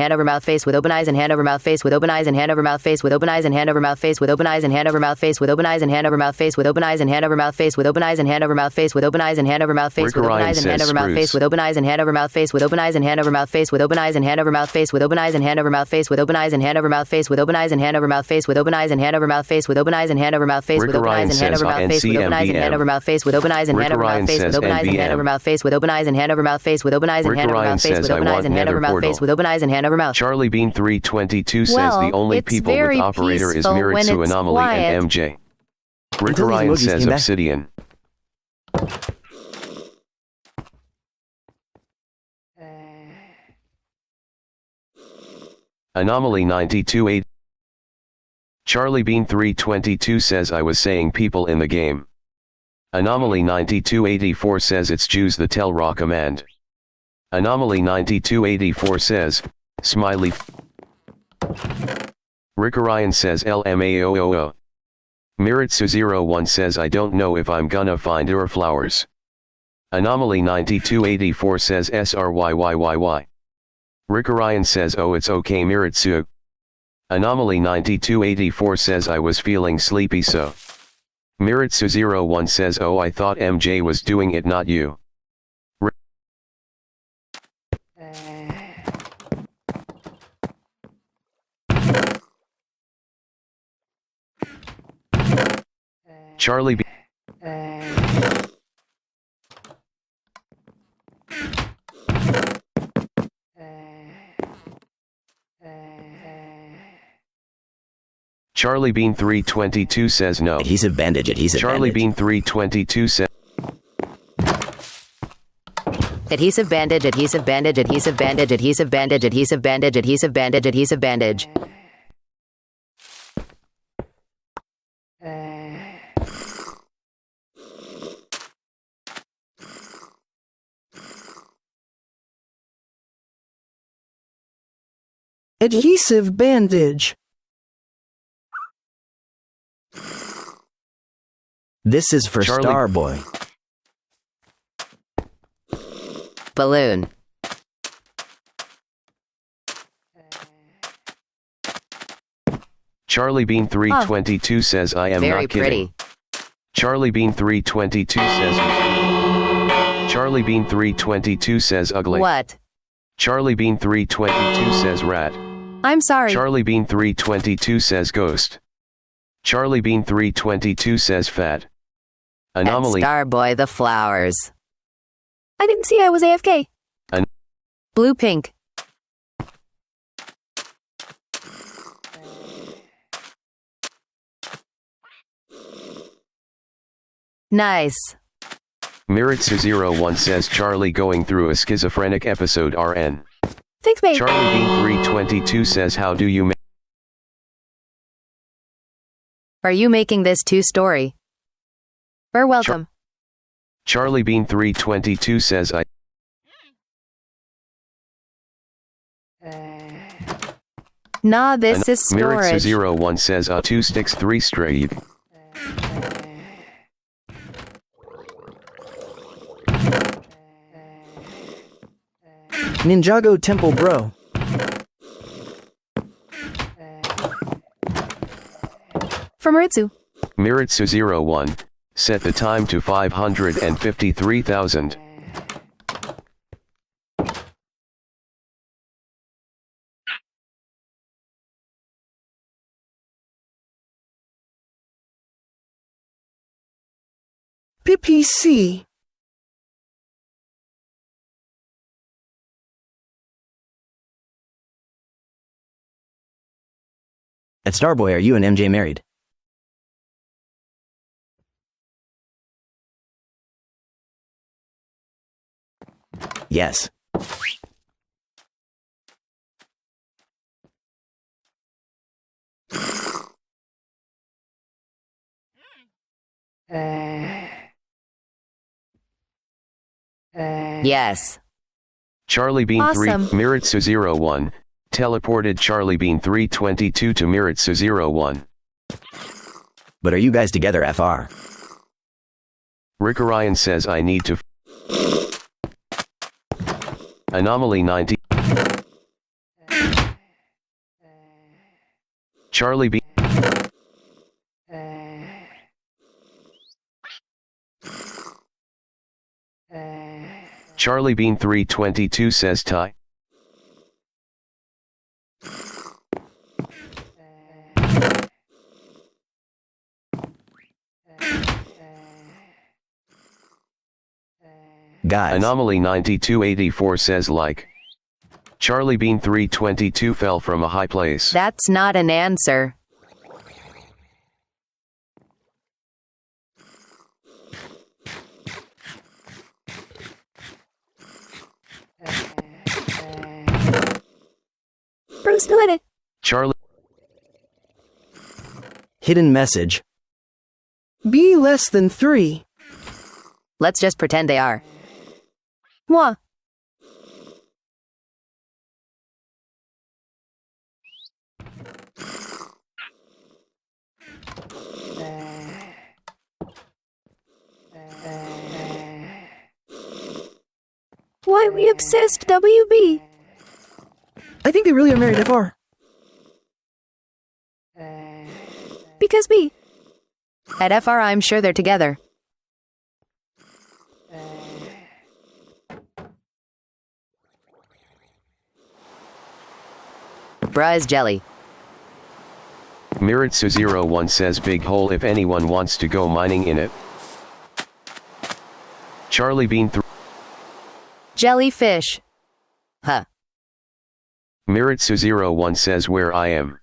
[SPEAKER 2] Face with open eyes and hand over mouth. Face with open eyes and hand over mouth. Face with open eyes and hand over mouth. Face with open eyes and hand over mouth. Face with open eyes and hand over mouth. Face with open eyes and hand over mouth. Face with open eyes and hand over mouth. Face with open eyes and hand over mouth. Face with open eyes and hand over mouth. Face with open eyes and hand over mouth. Face with open eyes and hand over mouth. Face with open eyes and hand over mouth. Face with open eyes and hand over mouth. Face with open eyes and hand over mouth. Face with open eyes and hand over mouth. Face with open eyes and hand over mouth. Face with open eyes and hand over mouth. Face with open eyes and hand over mouth. Face with open eyes and hand over mouth. Face with open eyes and hand over mouth. Face with open eyes and hand over mouth. Face with open eyes and hand over mouth. Face with open eyes and hand over mouth. Face with open eyes and hand over mouth. Face with open eyes and hand over mouth. Face with open eyes and hand over mouth. Face with open eyes and hand over mouth. Face with open eyes and hand over mouth.
[SPEAKER 1] Charlie Bean 322 says
[SPEAKER 7] Well,
[SPEAKER 1] the only
[SPEAKER 7] it's
[SPEAKER 1] people
[SPEAKER 7] very
[SPEAKER 1] with operator is
[SPEAKER 7] peaceful when
[SPEAKER 1] Miritsu
[SPEAKER 7] it's
[SPEAKER 1] Anomaly
[SPEAKER 7] quiet.
[SPEAKER 1] and MJ. Rick
[SPEAKER 3] Until these
[SPEAKER 1] Ryan
[SPEAKER 3] emojis
[SPEAKER 1] says
[SPEAKER 3] came back.
[SPEAKER 1] Obsidian. Anomaly 928. Charlie Bean 322 says I was saying people in the game. Anomaly 9284 says it's Jews the tell raw command. Anomaly 9284 says, smiley. Rick Ryan says LMAOOO. Miritsu01 says I don't know if I'm gonna find your flowers. Anomaly 9284 says SRYYYY. Rick Ryan says oh it's okay Miritsu. Anomaly 9284 says I was feeling sleepy so. Miritsu01 says oh I thought MJ was doing it not you. Charlie B. Charlie Bean 322 says no.
[SPEAKER 4] Adhesive bandage, adhesive
[SPEAKER 1] Charlie
[SPEAKER 4] bandage.
[SPEAKER 1] Bean 322 says
[SPEAKER 2] Adhesive bandage. Adhesive bandage. Adhesive bandage. Adhesive bandage. Adhesive bandage. Adhesive bandage. Adhesive bandage.
[SPEAKER 3] Adhesive bandage.
[SPEAKER 4] This is for
[SPEAKER 1] Charlie-
[SPEAKER 4] Starboy.
[SPEAKER 2] Balloon.
[SPEAKER 1] Charlie Bean 322 says I am
[SPEAKER 2] Very
[SPEAKER 1] not kidding.
[SPEAKER 2] pretty.
[SPEAKER 1] Charlie Bean 322 says Charlie Bean 322 says ugly.
[SPEAKER 2] What?
[SPEAKER 1] Charlie Bean 322 says rat.
[SPEAKER 7] I'm sorry.
[SPEAKER 1] Charlie Bean 322 says ghost. Charlie Bean 322 says fat. Anomaly.
[SPEAKER 2] Starboy the flowers.
[SPEAKER 7] I didn't see I was AFK.
[SPEAKER 2] Blue pink. Nice.
[SPEAKER 1] Miritsu01 says Charlie going through a schizophrenic episode RN.
[SPEAKER 7] Thanks, babe.
[SPEAKER 1] Charlie Bean 322 says how do you make
[SPEAKER 2] Are you making this two-story?
[SPEAKER 7] You're welcome.
[SPEAKER 1] Charlie Bean 322 says I
[SPEAKER 2] Nah, this is storage.
[SPEAKER 1] Miritsu01 says 2 sticks 3 straight.
[SPEAKER 3] Ninjago Temple Bro.
[SPEAKER 7] From Ritsu.
[SPEAKER 1] Miritsu01 set the time to 553,000.
[SPEAKER 3] PPC.
[SPEAKER 4] At Starboy, are you and MJ married? Yes.
[SPEAKER 2] Yes.
[SPEAKER 1] Charlie Bean
[SPEAKER 7] Awesome.
[SPEAKER 1] 3, Miritsu 01, teleported Charlie Bean 322 to Miritsu 01.
[SPEAKER 4] But are you guys together, FR?
[SPEAKER 1] Rick Orion says I need to Anomaly 90 Charlie Bean Charlie Bean 322 says tie.
[SPEAKER 4] Guys.
[SPEAKER 1] Anomaly 9284 says like. Charlie Bean 322 fell from a high place.
[SPEAKER 2] That's not an answer.
[SPEAKER 7] Bruce did it.
[SPEAKER 1] Charlie
[SPEAKER 4] Hidden message.
[SPEAKER 3] B less than 3.
[SPEAKER 2] Let's just pretend they are.
[SPEAKER 7] Moi. Why we obsessed, WB?
[SPEAKER 3] I think they really are married, FR.
[SPEAKER 7] Because B.
[SPEAKER 2] At FR, I'm sure they're together. Bruh is jelly.
[SPEAKER 1] Miritsu 01 says big hole if anyone wants to go mining in it. Charlie Bean 3
[SPEAKER 2] Jellyfish. Huh.
[SPEAKER 1] Miritsu 01 says where I am.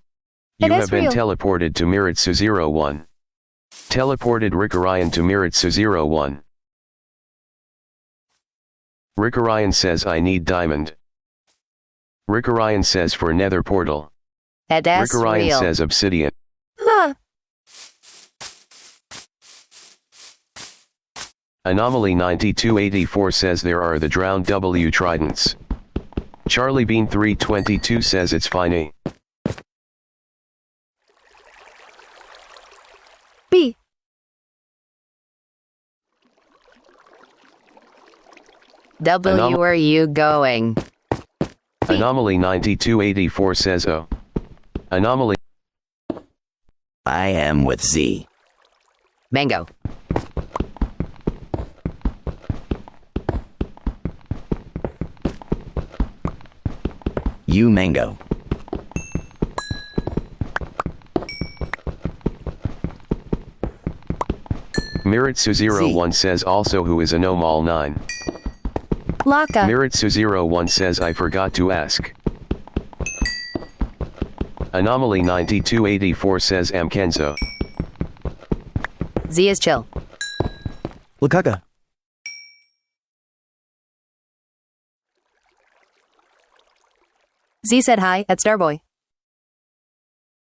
[SPEAKER 1] You
[SPEAKER 7] It
[SPEAKER 1] have
[SPEAKER 7] is
[SPEAKER 1] been
[SPEAKER 7] real.
[SPEAKER 1] teleported to Miritsu 01. Teleported Rick Orion to Miritsu 01. Rick Orion says I need diamond. Rick Orion says for nether portal.
[SPEAKER 2] That's
[SPEAKER 1] Rick Orion
[SPEAKER 2] real.
[SPEAKER 1] says obsidian.
[SPEAKER 7] Huh.
[SPEAKER 1] Anomaly 9284 says there are the drowned W tridents. Charlie Bean 322 says it's fine A.
[SPEAKER 7] B.
[SPEAKER 2] W, where are you going?
[SPEAKER 1] Anomaly 9284 says O. Anomaly
[SPEAKER 4] I am with Z.
[SPEAKER 2] Mango.
[SPEAKER 4] You Mango.
[SPEAKER 1] Miritsu 01 says also who is Anomal 9.
[SPEAKER 7] Laka.
[SPEAKER 1] Miritsu 01 says I forgot to ask. Anomaly 9284 says Amkenzo.
[SPEAKER 2] Z is chill.
[SPEAKER 3] Lakaka.
[SPEAKER 2] Z said hi at Starboy.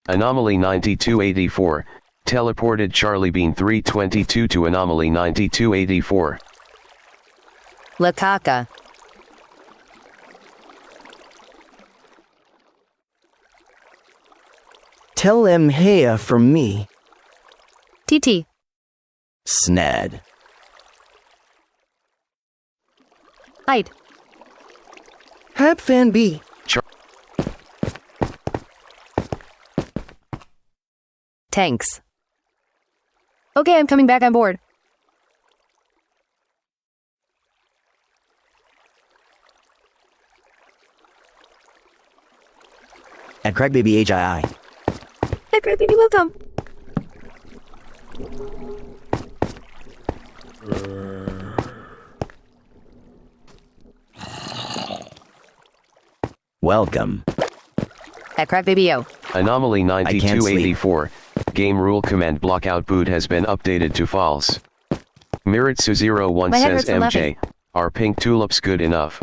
[SPEAKER 1] Anomaly 9284, teleported Charlie Bean 322 to Anomaly 9284.
[SPEAKER 2] Lakaka.
[SPEAKER 3] Tell em heya from me.
[SPEAKER 7] TT.
[SPEAKER 4] Sned.
[SPEAKER 7] Ite.
[SPEAKER 3] Hab fan B.
[SPEAKER 2] Tanks.
[SPEAKER 7] Okay, I'm coming back on board.
[SPEAKER 4] At Crackbaby HII.
[SPEAKER 7] Hey, great baby, welcome.
[SPEAKER 4] Welcome.
[SPEAKER 2] At CrackBabyO.
[SPEAKER 1] Anomaly
[SPEAKER 4] can't sleep.
[SPEAKER 1] 9284, game rule command block output has been updated to false. Miritsu 01
[SPEAKER 7] My head
[SPEAKER 1] says
[SPEAKER 7] hurts from
[SPEAKER 1] MJ, Are pink tulips good enough?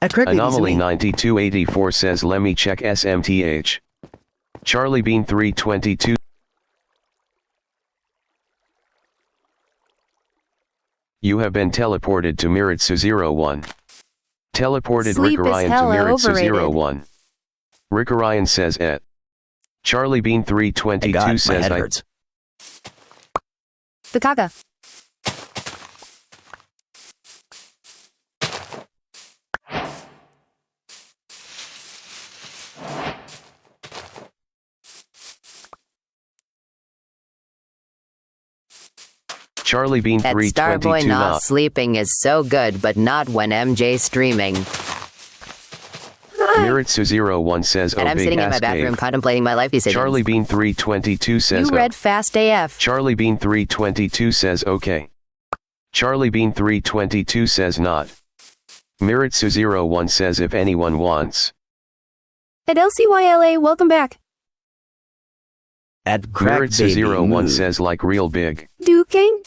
[SPEAKER 3] At correct baby
[SPEAKER 1] Anomaly
[SPEAKER 3] Simi.
[SPEAKER 1] 9284 says let me check SMTH. Charlie Bean 322. You have been teleported to Miritsu 01. Teleported
[SPEAKER 7] Sleep
[SPEAKER 1] Rick
[SPEAKER 7] is
[SPEAKER 1] Orion to
[SPEAKER 7] hella
[SPEAKER 1] Miritsu
[SPEAKER 7] overrated.
[SPEAKER 1] 01. Rick Orion says et. Charlie Bean
[SPEAKER 4] Hey
[SPEAKER 1] 322
[SPEAKER 4] God, my
[SPEAKER 1] says
[SPEAKER 4] head
[SPEAKER 1] I.
[SPEAKER 4] hurts.
[SPEAKER 7] The caca.
[SPEAKER 1] Charlie Bean
[SPEAKER 2] That Starboy
[SPEAKER 1] 322
[SPEAKER 2] not
[SPEAKER 1] not.
[SPEAKER 2] sleeping is so good, but not when MJ streaming.
[SPEAKER 1] Miritsu 01 says
[SPEAKER 2] And
[SPEAKER 1] oh
[SPEAKER 2] I'm
[SPEAKER 1] big
[SPEAKER 2] sitting in my
[SPEAKER 1] ass
[SPEAKER 2] bathroom
[SPEAKER 1] cave.
[SPEAKER 2] contemplating my life decisions.
[SPEAKER 1] Charlie Bean 322 says
[SPEAKER 7] You
[SPEAKER 1] oh.
[SPEAKER 7] read fast AF.
[SPEAKER 1] Charlie Bean 322 says okay. Charlie Bean 322 says not. Miritsu 01 says if anyone wants.
[SPEAKER 7] At LCYLA, welcome back.
[SPEAKER 4] At crack
[SPEAKER 1] Miritsu
[SPEAKER 4] baby
[SPEAKER 1] 01
[SPEAKER 4] move.
[SPEAKER 1] says like real big.
[SPEAKER 7] Duking?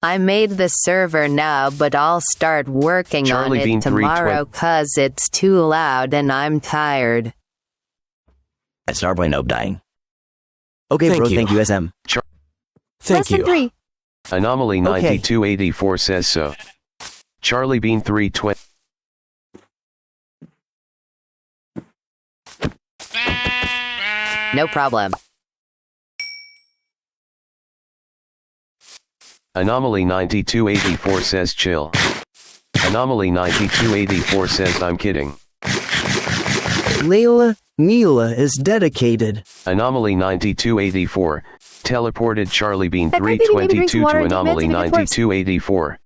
[SPEAKER 2] I made the server now, but I'll start working
[SPEAKER 1] Charlie
[SPEAKER 2] on
[SPEAKER 1] Bean
[SPEAKER 2] it tomorrow
[SPEAKER 1] 320.
[SPEAKER 2] cause it's too loud and I'm tired.
[SPEAKER 4] At Starboy Nope dying. Okay,
[SPEAKER 5] Thank
[SPEAKER 4] bro,
[SPEAKER 5] you.
[SPEAKER 4] thank you, SM.
[SPEAKER 7] Less
[SPEAKER 5] Thank
[SPEAKER 7] than
[SPEAKER 5] you.
[SPEAKER 7] 3.
[SPEAKER 1] Anomaly
[SPEAKER 3] Okay.
[SPEAKER 1] 9284 says so. Charlie Bean 320.
[SPEAKER 2] No problem.
[SPEAKER 1] Anomaly 9284 says chill. Anomaly 9284 says I'm kidding.
[SPEAKER 3] Layla Neela is dedicated.
[SPEAKER 1] Anomaly 9284 teleported Charlie Bean
[SPEAKER 7] That might be the maybe drink
[SPEAKER 1] 322
[SPEAKER 7] some
[SPEAKER 1] to
[SPEAKER 7] water and take
[SPEAKER 1] Anomaly
[SPEAKER 7] meds and it works.
[SPEAKER 1] 9284.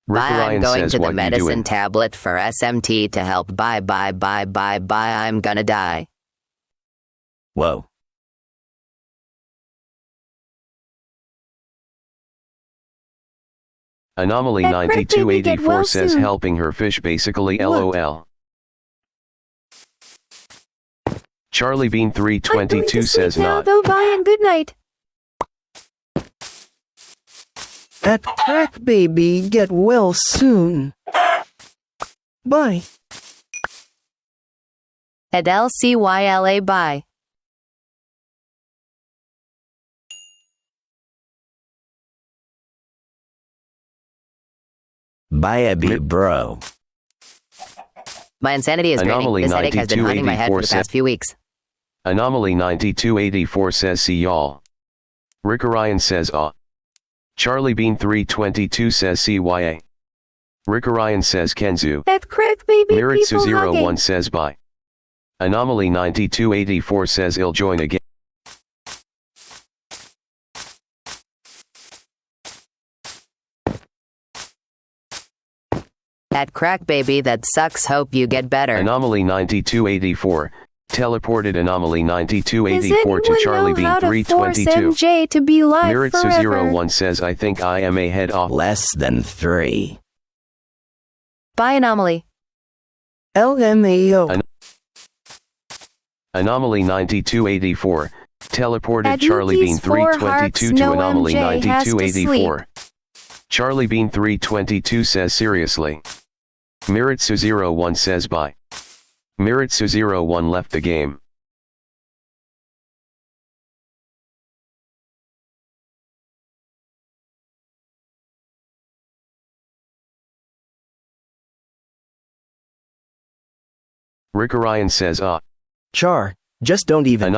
[SPEAKER 1] Rick
[SPEAKER 2] Bye, I'm
[SPEAKER 1] Ryan
[SPEAKER 2] going
[SPEAKER 1] says
[SPEAKER 2] to the
[SPEAKER 1] what you
[SPEAKER 2] medicine
[SPEAKER 1] doing?
[SPEAKER 2] tablet for SMT to help. Bye, I'm gonna die.
[SPEAKER 4] Whoa.
[SPEAKER 1] Anomaly
[SPEAKER 7] That crack baby get
[SPEAKER 1] 9284
[SPEAKER 7] well
[SPEAKER 1] says
[SPEAKER 7] soon.
[SPEAKER 1] helping her fish basically
[SPEAKER 3] What?
[SPEAKER 1] LOL. Charlie Bean
[SPEAKER 7] I'm going
[SPEAKER 1] 322
[SPEAKER 7] to sleep
[SPEAKER 1] says
[SPEAKER 7] now,
[SPEAKER 1] not.
[SPEAKER 7] though. Bye and good night.
[SPEAKER 3] At crack baby get well soon. Bye.
[SPEAKER 2] At LCYLA, bye.
[SPEAKER 4] Bye a bee, bro.
[SPEAKER 2] My insanity is draining.
[SPEAKER 1] Anomaly
[SPEAKER 2] This headache has been haunting my head for the
[SPEAKER 1] 9284
[SPEAKER 2] past few weeks.
[SPEAKER 1] Anomaly 9284 says see y'all. Rick Orion says Charlie Bean 322 says CYA. Rick Orion says Kenzu.
[SPEAKER 7] At crack baby
[SPEAKER 1] Miritsu
[SPEAKER 7] people
[SPEAKER 1] 01
[SPEAKER 7] hugging.
[SPEAKER 1] says bye. Anomaly 9284 says he'll join again.
[SPEAKER 2] That crack baby that sucks, hope you get better.
[SPEAKER 1] Anomaly 9284 teleported Anomaly
[SPEAKER 7] Does
[SPEAKER 1] 9284 to
[SPEAKER 7] anyone
[SPEAKER 1] Charlie
[SPEAKER 7] know
[SPEAKER 1] Bean
[SPEAKER 7] how to force
[SPEAKER 1] 322.
[SPEAKER 7] MJ to be live
[SPEAKER 1] Miritsu
[SPEAKER 7] forever?
[SPEAKER 1] 01 says I think I am a head off.
[SPEAKER 4] Less than 3.
[SPEAKER 2] Bye, Anomaly.
[SPEAKER 3] LMAO.
[SPEAKER 1] Anomaly 9284 teleported
[SPEAKER 7] At
[SPEAKER 1] Charlie Bean
[SPEAKER 7] Yuki's 4
[SPEAKER 1] 322
[SPEAKER 7] hearts,
[SPEAKER 1] to
[SPEAKER 7] no
[SPEAKER 1] Anomaly
[SPEAKER 7] MJ has to
[SPEAKER 1] 9284. Charlie Bean 322 says seriously. Miritsu 01 says bye. Miritsu 01 left the game. Rick Orion says
[SPEAKER 3] Char, just don't even.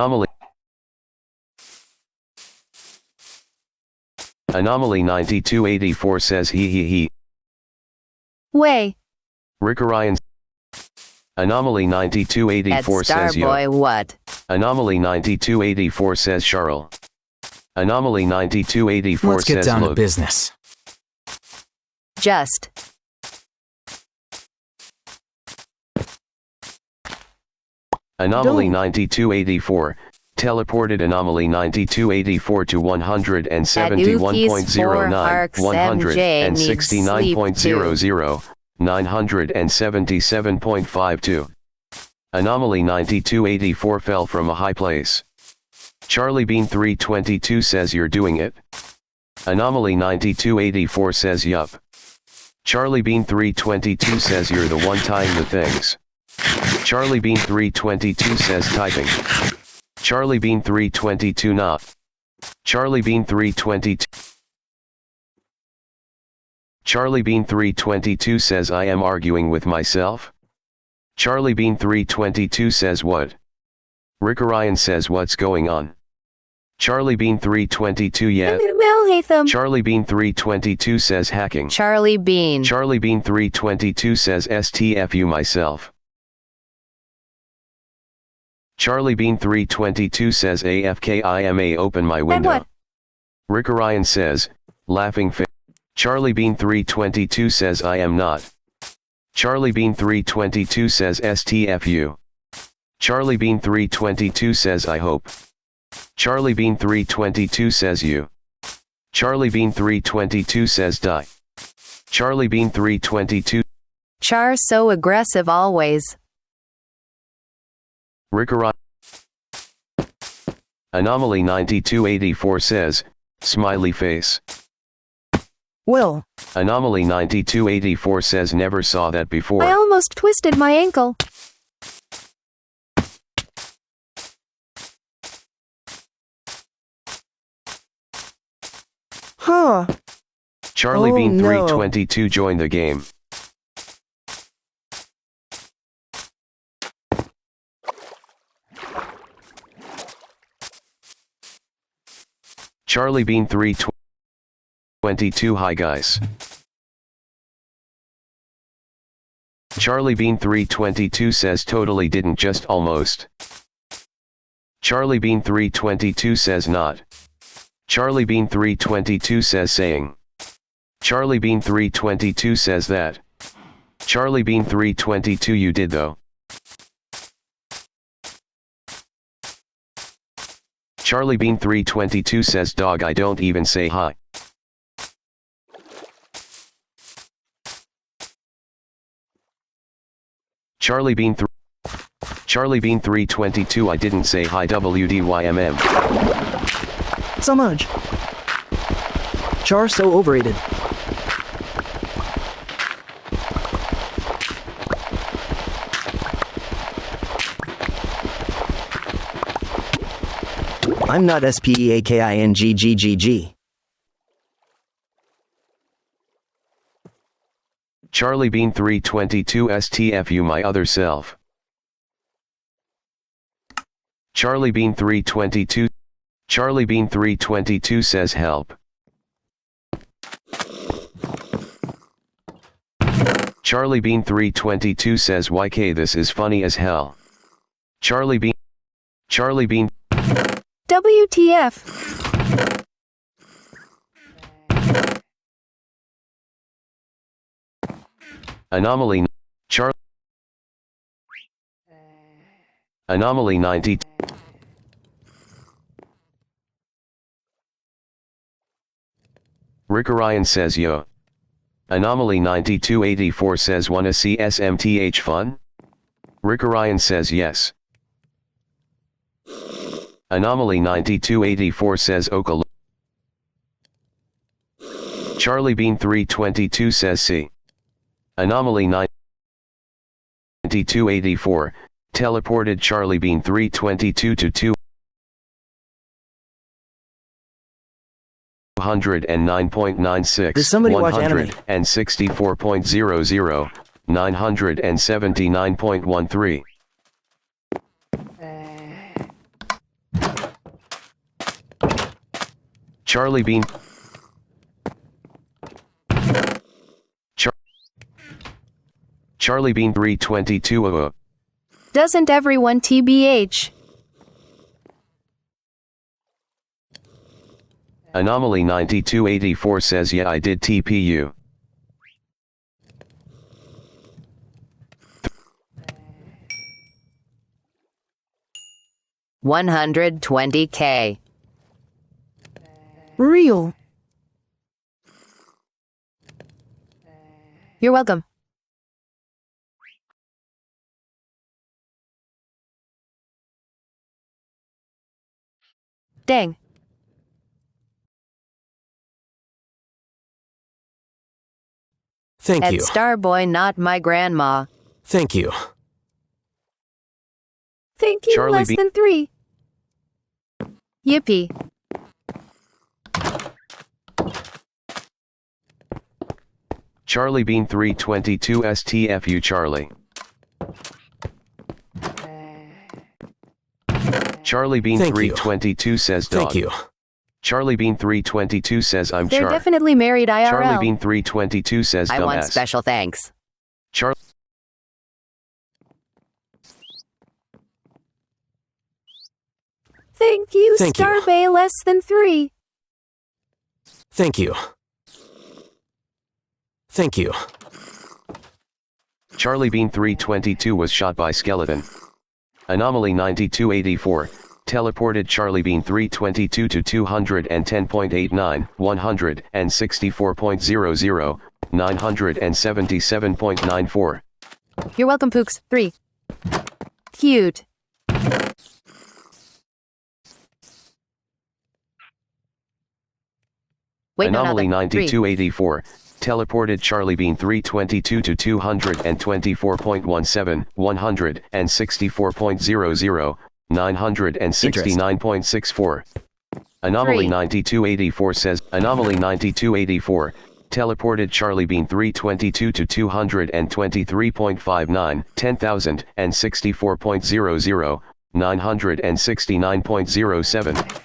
[SPEAKER 1] Anomaly 9284 says he.
[SPEAKER 7] Way.
[SPEAKER 1] Rick Orion. Anomaly
[SPEAKER 2] At
[SPEAKER 1] 9284 says yo.
[SPEAKER 2] Starboy, what?
[SPEAKER 1] Anomaly 9284 says Charles. Anomaly 9284
[SPEAKER 5] Let's get
[SPEAKER 1] says
[SPEAKER 5] down to
[SPEAKER 1] look.
[SPEAKER 5] business.
[SPEAKER 2] Just.
[SPEAKER 1] Anomaly
[SPEAKER 3] Don't.
[SPEAKER 1] 9284 teleported Anomaly 9284 to 171.09, 169.00, 977.52. Anomaly 9284 fell from a high place. Charlie Bean 322 says you're doing it. Anomaly 9284 says yup. Charlie Bean 322 says you're the one tying the things. Charlie Bean 322 says typing. Charlie Bean 322 not. Charlie Bean 322. Charlie Bean 322 says I am arguing with myself. Charlie Bean 322 says what? Rick Orion says what's going on? Charlie Bean 322 yeah. Charlie Bean 322 says hacking.
[SPEAKER 2] Charlie Bean.
[SPEAKER 1] Charlie Bean 322 says STFU myself. Charlie Bean 322 says AFKIMA open my window.
[SPEAKER 7] what?
[SPEAKER 1] Rick Orion says, laughing face. Charlie Bean 322 says I am not. Charlie Bean 322 says STFU. Charlie Bean 322 says I hope. Charlie Bean 322 says you. Charlie Bean 322 says die. Charlie Bean 322.
[SPEAKER 2] Char so aggressive always.
[SPEAKER 1] Rick Orion. Anomaly 9284 says, smiley face.
[SPEAKER 3] Well,
[SPEAKER 1] Anomaly 9284 says never saw that before.
[SPEAKER 7] I almost twisted my ankle.
[SPEAKER 3] huh.
[SPEAKER 1] Charlie
[SPEAKER 3] Oh,
[SPEAKER 1] Bean
[SPEAKER 3] no.
[SPEAKER 1] 322 joined the game. Charlie Bean 322 hi guys. Charlie Bean 322 says totally didn't just almost. Charlie Bean 322 says not. Charlie Bean 322 says saying. Charlie Bean 322 says that. Charlie Bean 322 you did though. Charlie Bean 322 says dog I don't even say hi. Charlie Bean 322 I didn't say hi WDYMM.
[SPEAKER 3] So much. Char so overrated. I'm not SPEAKINGGGG.
[SPEAKER 1] Charlie Bean 322 STFU my other self. Charlie Bean 322. Charlie Bean 322 says help. Charlie Bean 322 says YK this is funny as hell. Charlie Bean.
[SPEAKER 7] WTF.
[SPEAKER 1] Anomaly. Anomaly 90. Rick Orion says yo. Anomaly 9284 says wanna see SMTH fun? Rick Orion says yes. Anomaly 9284 says Oka. Charlie Bean 322 says C. Anomaly 9284 teleported Charlie Bean 322 to 209.96.
[SPEAKER 3] Does somebody watch anime?
[SPEAKER 1] And 64.00, 979.13. Charlie Bean. Charlie Bean 322.
[SPEAKER 7] Doesn't everyone TBH?
[SPEAKER 1] Anomaly 9284 says yeah I did TPU.
[SPEAKER 2] $120K.
[SPEAKER 3] Real.
[SPEAKER 7] You're welcome. Dang.
[SPEAKER 5] Thank
[SPEAKER 2] At
[SPEAKER 5] you.
[SPEAKER 2] Starboy, not my grandma.
[SPEAKER 5] Thank you.
[SPEAKER 7] Thank you,
[SPEAKER 1] Charlie
[SPEAKER 7] less
[SPEAKER 1] Bean-
[SPEAKER 7] than 3. Yippee.
[SPEAKER 1] Charlie Bean 322 STFU Charlie. Charlie Bean
[SPEAKER 5] Thank you.
[SPEAKER 1] 322 says dog.
[SPEAKER 5] Thank you.
[SPEAKER 1] Charlie Bean 322 says I'm
[SPEAKER 7] They're
[SPEAKER 1] Char.
[SPEAKER 7] definitely married IRL.
[SPEAKER 1] Charlie Bean 322 says
[SPEAKER 2] I want
[SPEAKER 1] dumbass.
[SPEAKER 2] special thanks.
[SPEAKER 1] Char-
[SPEAKER 7] Thank you,
[SPEAKER 5] Thank you.
[SPEAKER 7] Starbay, less than 3.
[SPEAKER 5] Thank you. Thank you.
[SPEAKER 1] Charlie Bean 322 was shot by skeleton. Anomaly 9284. Teleported Charlie Bean 322 to 210.89, 164.00, 977.94.
[SPEAKER 7] You're welcome, Pooks. 3. Cute.
[SPEAKER 2] Wait, no,
[SPEAKER 1] Anomaly
[SPEAKER 2] nothing. 3.
[SPEAKER 1] 9284. Teleported Charlie Bean 322 to 224.17, 164.00, 969.64. Anomaly
[SPEAKER 2] 3.
[SPEAKER 1] 9284 says, Anomaly 9284. Teleported Charlie Bean 322 to 223.59, 10,064.00, 969.07.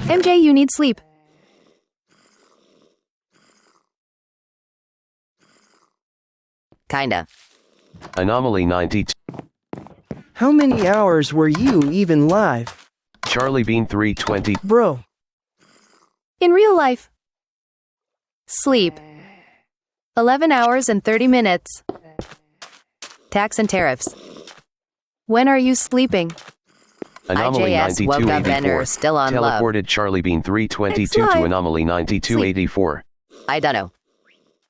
[SPEAKER 7] MJ, you need sleep.
[SPEAKER 2] Kinda.
[SPEAKER 1] Anomaly 92.
[SPEAKER 3] How many hours were you even live?
[SPEAKER 1] Charlie Bean 320.
[SPEAKER 3] Bro,
[SPEAKER 7] In real life. Sleep. 11 hours and 30 minutes.
[SPEAKER 2] Tax and tariffs.
[SPEAKER 7] When are you sleeping?
[SPEAKER 1] Anomaly
[SPEAKER 2] IJS woke up and
[SPEAKER 1] 9284.
[SPEAKER 2] are still on love.
[SPEAKER 1] Teleported Charlie Bean 322
[SPEAKER 7] It's
[SPEAKER 1] to
[SPEAKER 7] live.
[SPEAKER 1] Anomaly 9284.
[SPEAKER 2] I dunno.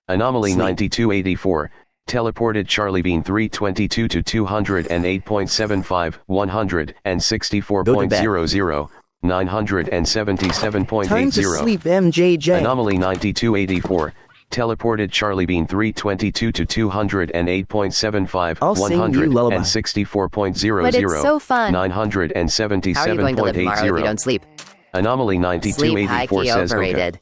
[SPEAKER 1] Anomaly
[SPEAKER 3] Sleep.
[SPEAKER 1] 9284. Teleported Charlie Bean 322 to 208.75,
[SPEAKER 3] Go to bed.
[SPEAKER 1] 164.00, 977.80.
[SPEAKER 3] time to sleep, MJJ.
[SPEAKER 1] Anomaly 9284. Teleported Charlie Bean 322 to 208.75,
[SPEAKER 3] I'll sing you lullaby.
[SPEAKER 1] 164.00,
[SPEAKER 7] But it's so fun.
[SPEAKER 2] How are you going to live tomorrow if you don't
[SPEAKER 1] 977.80.
[SPEAKER 2] sleep?
[SPEAKER 1] Anomaly
[SPEAKER 2] Sleep
[SPEAKER 1] 9284
[SPEAKER 2] high-key
[SPEAKER 1] says okay.
[SPEAKER 2] overrated.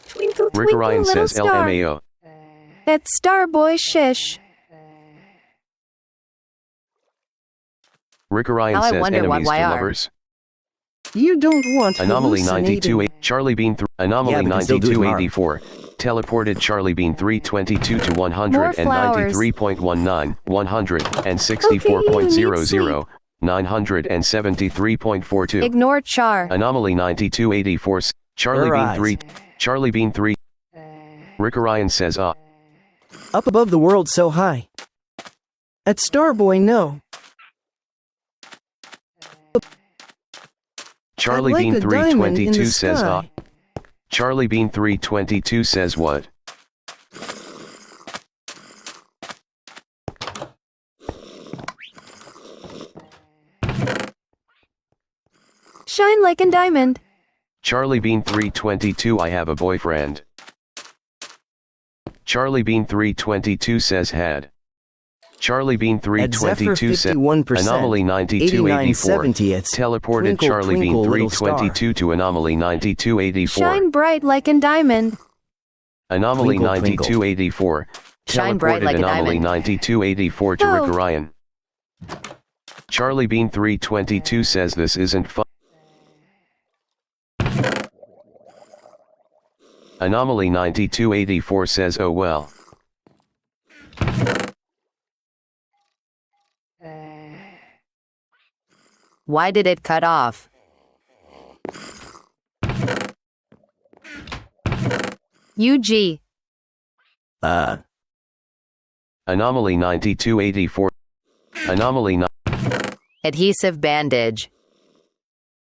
[SPEAKER 7] Twinkle,
[SPEAKER 1] Rick
[SPEAKER 7] twinkle,
[SPEAKER 1] Orion
[SPEAKER 7] little
[SPEAKER 1] says
[SPEAKER 7] star.
[SPEAKER 1] LMAO.
[SPEAKER 7] That's Starboy shish.
[SPEAKER 1] Rick Orion
[SPEAKER 2] Now I
[SPEAKER 1] says
[SPEAKER 2] wonder what
[SPEAKER 1] enemies to
[SPEAKER 2] YR.
[SPEAKER 1] lovers.
[SPEAKER 3] You don't want
[SPEAKER 1] Anomaly
[SPEAKER 3] hallucinating.
[SPEAKER 1] 92 Charlie Bean Anomaly
[SPEAKER 3] Yeah, we can still do it tomorrow.
[SPEAKER 1] 9284. Teleported Charlie Bean 322 to 193.19, 164.00, 973.42.
[SPEAKER 7] Ignore Char.
[SPEAKER 1] Anomaly 9284. Charlie
[SPEAKER 3] Her
[SPEAKER 1] Bean
[SPEAKER 3] eyes.
[SPEAKER 1] 3. Charlie Bean 3. Rick Orion says
[SPEAKER 3] Up above the world so high. At Starboy, no.
[SPEAKER 1] Charlie
[SPEAKER 3] I'd like
[SPEAKER 1] Bean
[SPEAKER 3] a diamond in
[SPEAKER 1] 322
[SPEAKER 3] the
[SPEAKER 1] says
[SPEAKER 3] sky.
[SPEAKER 1] Charlie Bean 322 says what?
[SPEAKER 7] Shine like a diamond.
[SPEAKER 1] Charlie Bean 322 I have a boyfriend. Charlie Bean 322 says had. Charlie Bean
[SPEAKER 3] At Zephyr
[SPEAKER 1] 322 says
[SPEAKER 3] 51%.
[SPEAKER 1] Anomaly 9284.
[SPEAKER 3] 89/70th.
[SPEAKER 1] Teleported
[SPEAKER 3] Twinkle,
[SPEAKER 1] Charlie Bean
[SPEAKER 3] twinkle, little star.
[SPEAKER 1] 322 to Anomaly 9284.
[SPEAKER 7] Shine bright like a diamond.
[SPEAKER 1] Anomaly
[SPEAKER 3] Twinkle, twinkle.
[SPEAKER 1] 9284.
[SPEAKER 2] Shine bright
[SPEAKER 1] Teleported
[SPEAKER 2] like a
[SPEAKER 1] Anomaly
[SPEAKER 2] diamond.
[SPEAKER 1] 9284 to
[SPEAKER 7] Oh.
[SPEAKER 1] Rick Orion. Charlie Bean 322 says this isn't fun. Anomaly 9284 says oh well.
[SPEAKER 2] Why did it cut off?
[SPEAKER 7] UG.
[SPEAKER 1] Anomaly 9284. Anomaly
[SPEAKER 2] Adhesive bandage.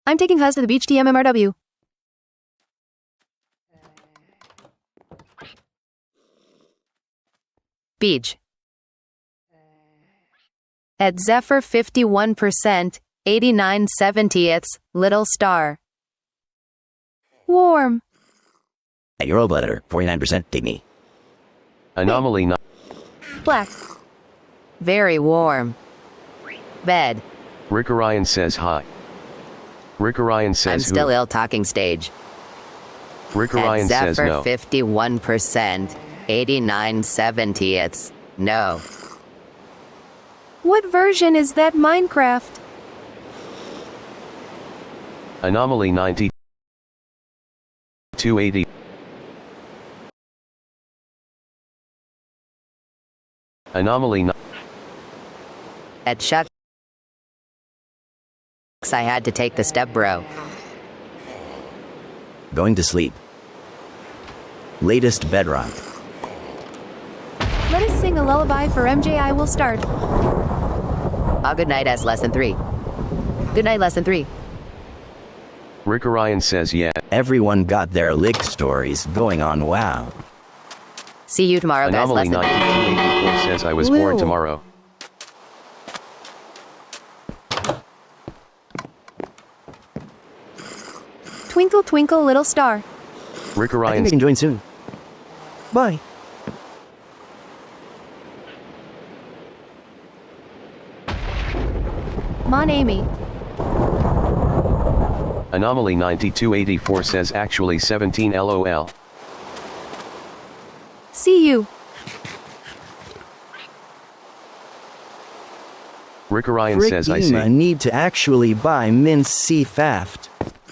[SPEAKER 7] I'm taking Huz to the beach TMMRW.
[SPEAKER 2] Beach.
[SPEAKER 7] At Zephyr 51%,
[SPEAKER 2] 89/70, little star.
[SPEAKER 7] Warm.
[SPEAKER 4] At your old editor, 49%, take me.
[SPEAKER 1] Anomaly
[SPEAKER 7] Black.
[SPEAKER 2] Very warm. Bed.
[SPEAKER 1] Rick Orion says hi. Rick Orion
[SPEAKER 2] I'm
[SPEAKER 1] says
[SPEAKER 2] still
[SPEAKER 1] who?
[SPEAKER 2] ill talking stage.
[SPEAKER 1] Rick
[SPEAKER 2] At
[SPEAKER 1] Orion says
[SPEAKER 2] Zephyr,
[SPEAKER 1] no.
[SPEAKER 2] 51%, 89/70, no.
[SPEAKER 7] What version is that Minecraft?
[SPEAKER 1] Anomaly 90 280 Anomaly
[SPEAKER 2] At Shucks, I had to take the step, bro.
[SPEAKER 4] Going to sleep. Latest bedrock.
[SPEAKER 7] Let us sing a lullaby for MJ. I will start.
[SPEAKER 2] Oh, good night, S lesson 3. Good night, lesson 3.
[SPEAKER 1] Rick Orion says yeah.
[SPEAKER 4] Everyone got their lick stories going on, wow.
[SPEAKER 2] See you tomorrow, guys.
[SPEAKER 1] Anomaly
[SPEAKER 2] Lesson
[SPEAKER 1] 9284 says I was born
[SPEAKER 3] Lil.
[SPEAKER 1] tomorrow.
[SPEAKER 7] Twinkle, twinkle, little star.
[SPEAKER 1] Rick
[SPEAKER 3] I
[SPEAKER 1] Orion
[SPEAKER 3] think I can join soon. Bye.
[SPEAKER 7] Mon Amy.
[SPEAKER 1] Anomaly 9284 says actually 17 LOL.
[SPEAKER 7] See you.
[SPEAKER 1] Rick Orion
[SPEAKER 3] Frick
[SPEAKER 1] says I
[SPEAKER 3] Ema
[SPEAKER 1] see.
[SPEAKER 3] need to actually buy Mince C Faft.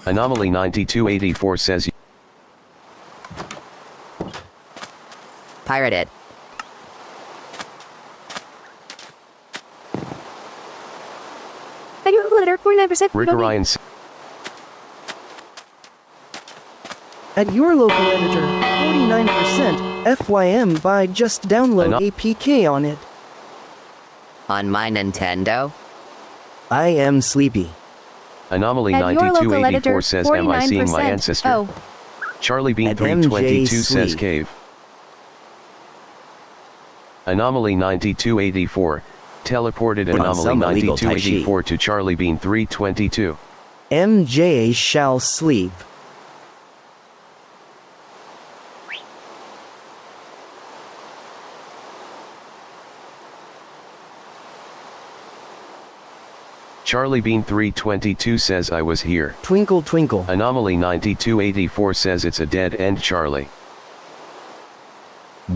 [SPEAKER 1] Anomaly 9284 says
[SPEAKER 2] Pirate it.
[SPEAKER 7] At your glitter, 49%.
[SPEAKER 1] Rick Orion
[SPEAKER 3] At your local editor, 49% FYM by just download APK on it.
[SPEAKER 2] On my Nintendo.
[SPEAKER 3] I am sleepy.
[SPEAKER 1] Anomaly
[SPEAKER 7] At your local
[SPEAKER 1] 9284
[SPEAKER 7] editor,
[SPEAKER 1] says am I seeing my
[SPEAKER 7] 49%.
[SPEAKER 1] ancestor?
[SPEAKER 7] Oh,
[SPEAKER 1] Charlie Bean
[SPEAKER 3] At
[SPEAKER 1] 322
[SPEAKER 3] MJ
[SPEAKER 1] says
[SPEAKER 3] Sleep.
[SPEAKER 1] cave. Anomaly 9284 teleported
[SPEAKER 4] On
[SPEAKER 1] Anomaly
[SPEAKER 4] some illegal Tai Chi.
[SPEAKER 1] 9284 to Charlie Bean 322.
[SPEAKER 3] MJ shall sleep.
[SPEAKER 1] Charlie Bean 322 says I was here.
[SPEAKER 3] Twinkle, twinkle.
[SPEAKER 1] Anomaly 9284 says it's a dead end Charlie.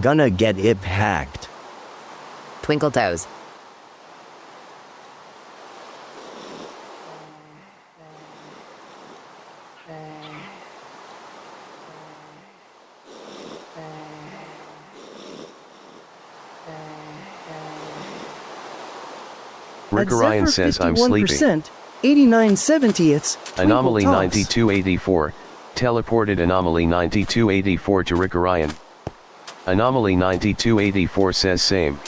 [SPEAKER 4] Gonna get ip hacked.
[SPEAKER 2] Twinkle toes.
[SPEAKER 1] Rick
[SPEAKER 3] At
[SPEAKER 1] Orion
[SPEAKER 3] Zephyr,
[SPEAKER 1] says I'm sleeping.
[SPEAKER 3] 51%, 89/70.
[SPEAKER 1] Anomaly
[SPEAKER 3] Twinkle toss.
[SPEAKER 1] 9284 teleported Anomaly 9284 to Rick Orion. Anomaly 9284 says same.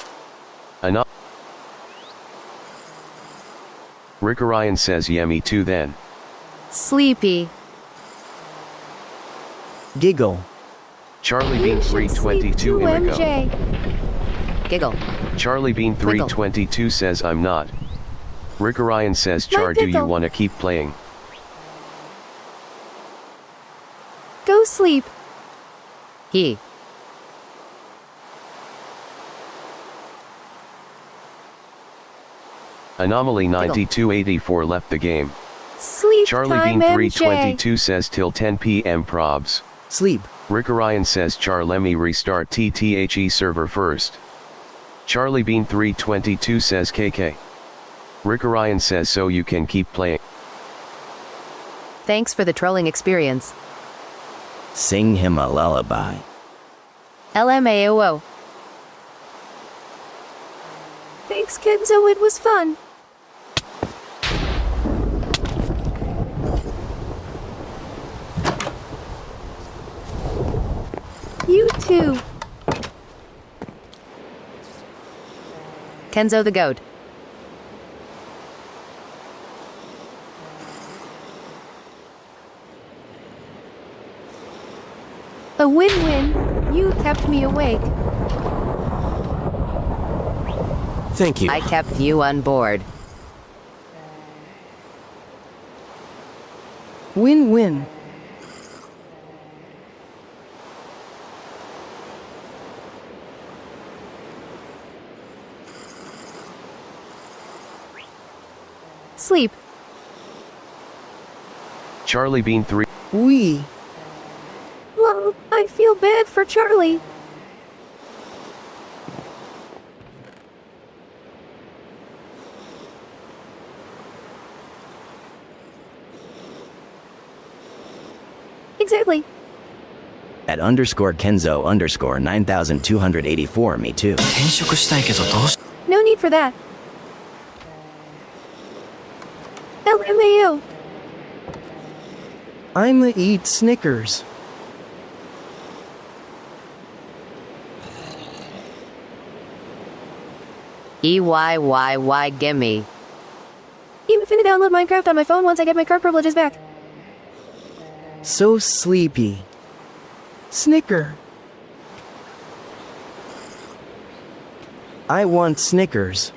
[SPEAKER 1] Rick Orion says yeah me too then.
[SPEAKER 7] sleepy.
[SPEAKER 3] Giggle.
[SPEAKER 1] Charlie Bean
[SPEAKER 7] You should sleep
[SPEAKER 1] 322
[SPEAKER 7] too,
[SPEAKER 1] Indigo.
[SPEAKER 7] MJ.
[SPEAKER 2] Giggle.
[SPEAKER 1] Charlie Bean
[SPEAKER 2] Twinkle.
[SPEAKER 1] 322 says I'm not. Rick Orion says
[SPEAKER 7] My
[SPEAKER 1] Char do you
[SPEAKER 7] pickle.
[SPEAKER 1] wanna keep playing?
[SPEAKER 7] Go sleep.
[SPEAKER 2] He.
[SPEAKER 1] Anomaly 9284 left the game.
[SPEAKER 7] Sleep
[SPEAKER 1] Charlie
[SPEAKER 7] time,
[SPEAKER 1] Bean
[SPEAKER 7] MJ.
[SPEAKER 1] 322 says till 10 p.m. probs.
[SPEAKER 3] Sleep.
[SPEAKER 1] Rick Orion says Char let me restart TTHE server first. Charlie Bean 322 says KK. Rick Orion says so you can keep playing.
[SPEAKER 2] Thanks for the trolling experience.
[SPEAKER 4] Sing him a lullaby.
[SPEAKER 2] LMAO.
[SPEAKER 7] Thanks, Kenzo. It was fun. You too.
[SPEAKER 2] Kenzo the goat.
[SPEAKER 7] A win-win. You kept me awake.
[SPEAKER 5] Thank you.
[SPEAKER 2] I kept you on board.
[SPEAKER 3] Win-win.
[SPEAKER 7] Sleep.
[SPEAKER 1] Charlie Bean 3.
[SPEAKER 3] We.
[SPEAKER 7] Well, I feel bad for Charlie. Exactly.
[SPEAKER 4] At _Kenzo _9284 me too.
[SPEAKER 7] No need for that. LMAO.
[SPEAKER 3] I'ma eat Snickers.
[SPEAKER 2] EYYY gimme.
[SPEAKER 7] Even finna download Minecraft on my phone once I get my card privileges back.
[SPEAKER 3] So sleepy. Snicker. I want Snickers.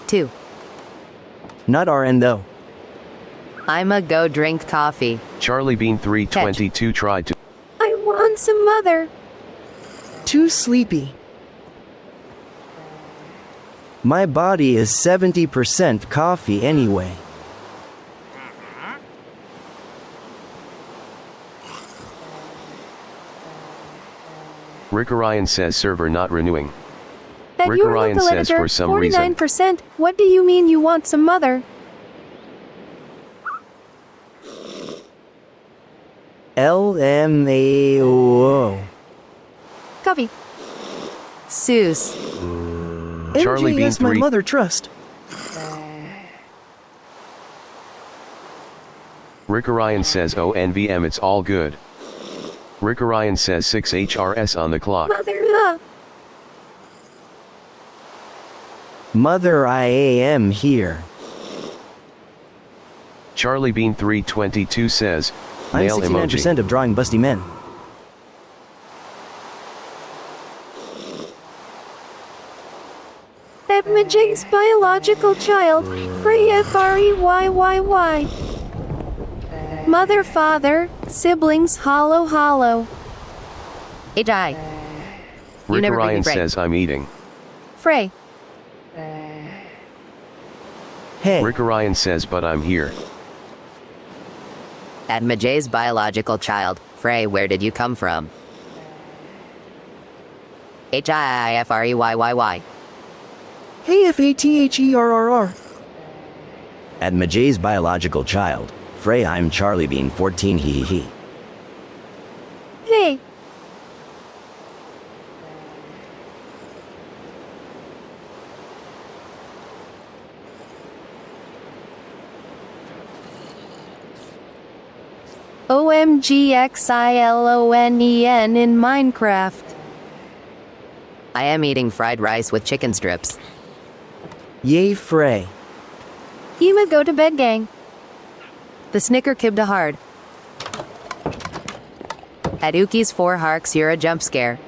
[SPEAKER 2] 2.
[SPEAKER 3] Not RN though.
[SPEAKER 2] I'ma go drink coffee.
[SPEAKER 1] Charlie Bean 322 tried to.
[SPEAKER 7] I want some mother.
[SPEAKER 3] Too sleepy. My body is 70% coffee anyway.
[SPEAKER 1] Rick Orion says server not renewing.
[SPEAKER 7] That
[SPEAKER 1] Rick
[SPEAKER 7] you are
[SPEAKER 1] Orion
[SPEAKER 7] local
[SPEAKER 1] says
[SPEAKER 7] editor,
[SPEAKER 1] for some reason.
[SPEAKER 7] 49%. What do you mean you want some mother?
[SPEAKER 3] LMAO.
[SPEAKER 7] Coffee.
[SPEAKER 2] Seuss.
[SPEAKER 1] Charlie Bean
[SPEAKER 3] MJ has my
[SPEAKER 1] 3.
[SPEAKER 3] mother trust.
[SPEAKER 1] Rick Orion says ONVM it's all good. Rick Orion says 6HRS on the clock.
[SPEAKER 7] Mother,
[SPEAKER 3] Mother, I am here.
[SPEAKER 1] Charlie Bean 322 says,
[SPEAKER 3] I'm
[SPEAKER 1] nail
[SPEAKER 3] 69%
[SPEAKER 1] emoji.
[SPEAKER 3] of drawing busty men.
[SPEAKER 7] Edma J's biological child. Frey FREYYY. Mother, father, siblings, hollow, hollow.
[SPEAKER 2] HI. You
[SPEAKER 1] Rick
[SPEAKER 2] never beat me,
[SPEAKER 1] Orion
[SPEAKER 2] Frey.
[SPEAKER 1] says I'm eating.
[SPEAKER 7] Frey.
[SPEAKER 3] Hey,
[SPEAKER 1] Rick Orion says but I'm here.
[SPEAKER 2] Edma J's biological child. Frey, where did you come from? HIIFREYYY.
[SPEAKER 3] hey FATHERRR.
[SPEAKER 4] At Majay's biological child. Frey, I'm Charlie Bean 14 hee.
[SPEAKER 7] Hey. OMGXILONEN in Minecraft.
[SPEAKER 2] I am eating fried rice with chicken strips.
[SPEAKER 3] Yay, Frey.
[SPEAKER 7] Ema go to bed, gang.
[SPEAKER 2] The snicker kibda hard. Hadouki's 4 harks, you're a jump scare.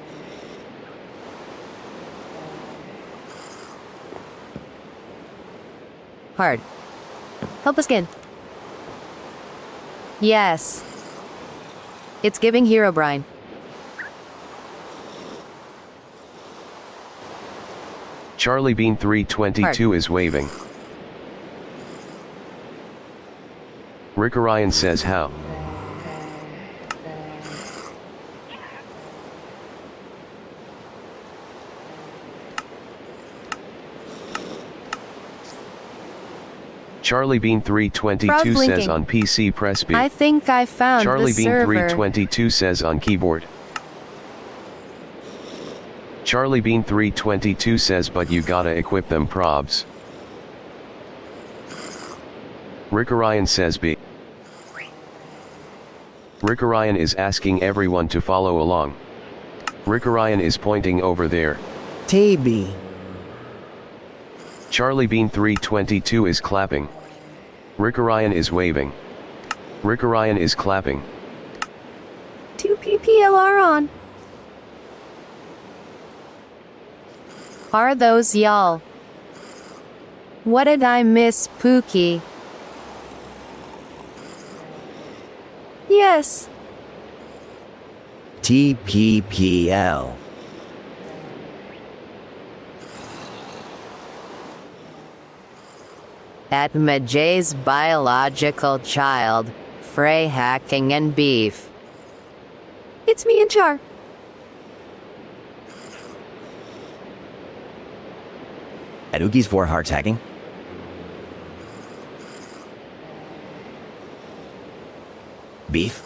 [SPEAKER 2] Hard.
[SPEAKER 7] Help us skin.
[SPEAKER 2] Yes. It's giving Herobrine.
[SPEAKER 1] Charlie Bean 322 is waving. Rick Orion says how. Charlie Bean 322
[SPEAKER 7] Proud
[SPEAKER 1] says
[SPEAKER 7] blinking.
[SPEAKER 1] on PC press B.
[SPEAKER 7] I think I found
[SPEAKER 1] Charlie
[SPEAKER 7] the
[SPEAKER 1] Bean
[SPEAKER 7] server.
[SPEAKER 1] 322 says on keyboard. Charlie Bean 322 says but you gotta equip them probs. Rick Orion says B. Rick Orion is asking everyone to follow along. Rick Orion is pointing over there.
[SPEAKER 3] Taby.
[SPEAKER 1] Charlie Bean 322 is clapping. Rick Orion is waving. Rick Orion is clapping.
[SPEAKER 7] 2 PPLR on.
[SPEAKER 2] Are those y'all?
[SPEAKER 7] What did I miss, Pookie? Yes.
[SPEAKER 4] TPPL.
[SPEAKER 2] At Majay's biological child, Frey hacking and beef.
[SPEAKER 7] It's me and Char.
[SPEAKER 4] At Uki's 4 Hearts hacking. Beef.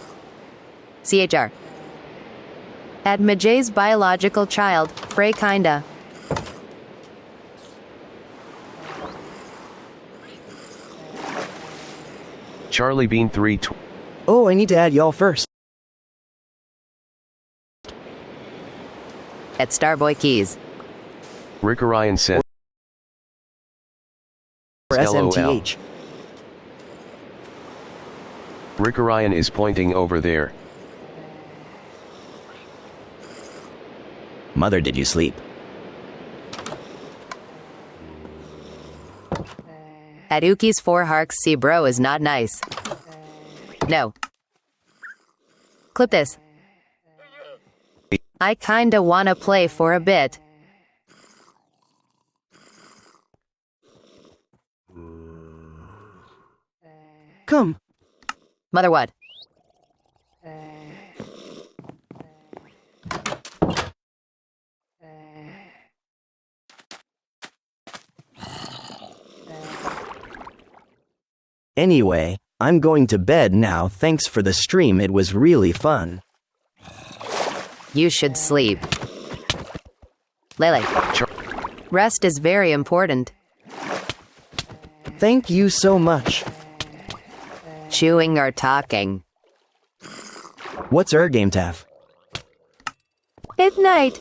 [SPEAKER 2] CHR.
[SPEAKER 7] At Majay's biological child, Frey kinda.
[SPEAKER 1] Charlie Bean 3
[SPEAKER 3] Oh, I need to add y'all first.
[SPEAKER 2] At Starboy Keys.
[SPEAKER 1] Rick Orion says
[SPEAKER 3] Or
[SPEAKER 1] LOL.
[SPEAKER 3] SMTH.
[SPEAKER 1] Rick Orion is pointing over there.
[SPEAKER 4] Mother, did you sleep?
[SPEAKER 2] At Uki's 4 Harks, see bro is not nice. No.
[SPEAKER 7] Clip this.
[SPEAKER 2] I kinda wanna play for a bit.
[SPEAKER 3] Come.
[SPEAKER 2] Mother what?
[SPEAKER 3] Anyway, I'm going to bed now. Thanks for the stream. It was really fun.
[SPEAKER 2] You should sleep. Lele. Rest is very important.
[SPEAKER 3] Thank you so much.
[SPEAKER 2] Chewing or talking.
[SPEAKER 3] What's game Taff?
[SPEAKER 7] At night.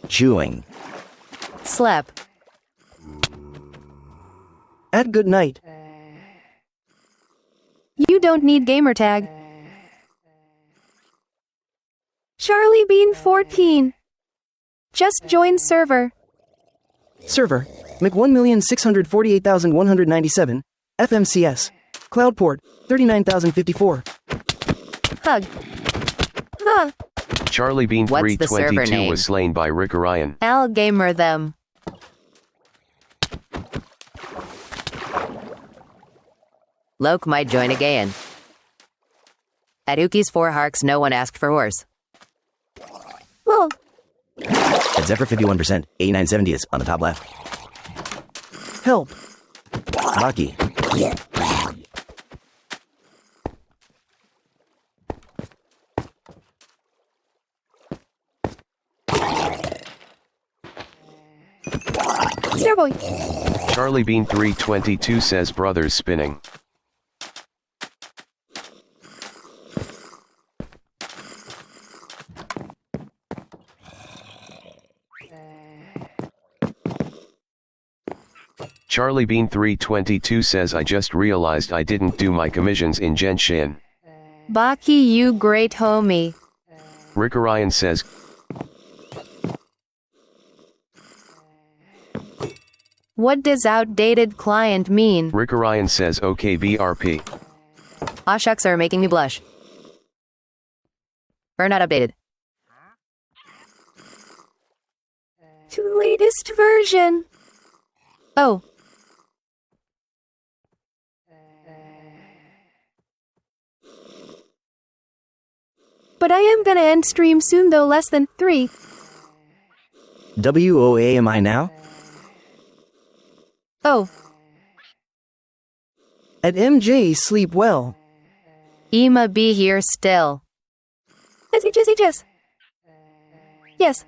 [SPEAKER 4] Chewing.
[SPEAKER 2] Slep.
[SPEAKER 3] At good night.
[SPEAKER 7] You don't need gamertag. Charlie Bean 14. Just join server.
[SPEAKER 3] Server. Mc 1,648,197. FMCS. Cloud port. 39,054.
[SPEAKER 7] Hug. Huh.
[SPEAKER 1] Charlie Bean
[SPEAKER 2] What's the server
[SPEAKER 1] 322
[SPEAKER 2] name?
[SPEAKER 1] was slain by Rick Orion.
[SPEAKER 2] I'll gamer them. Loke might join again. At Uki's 4 Harks, no one asked for horse.
[SPEAKER 7] Well,
[SPEAKER 4] At Zephyr 51%, 89/70 on the top left.
[SPEAKER 3] Help.
[SPEAKER 4] Baki.
[SPEAKER 7] Starboy.
[SPEAKER 1] Charlie Bean 322 says brothers spinning. Charlie Bean 322 says I just realized I didn't do my commissions in Genshin.
[SPEAKER 7] Baki, you great homie.
[SPEAKER 1] Rick Orion says
[SPEAKER 7] What does outdated client mean?
[SPEAKER 1] Rick Orion says okay BRP.
[SPEAKER 2] Aw shucks are making me blush. Or not updated.
[SPEAKER 7] To latest version. Oh. But I am gonna end stream soon though, less than 3.
[SPEAKER 3] WOA am I now?
[SPEAKER 7] Oh.
[SPEAKER 3] At MJ sleep well.
[SPEAKER 2] Ema be here still.
[SPEAKER 7] SHS. Yes.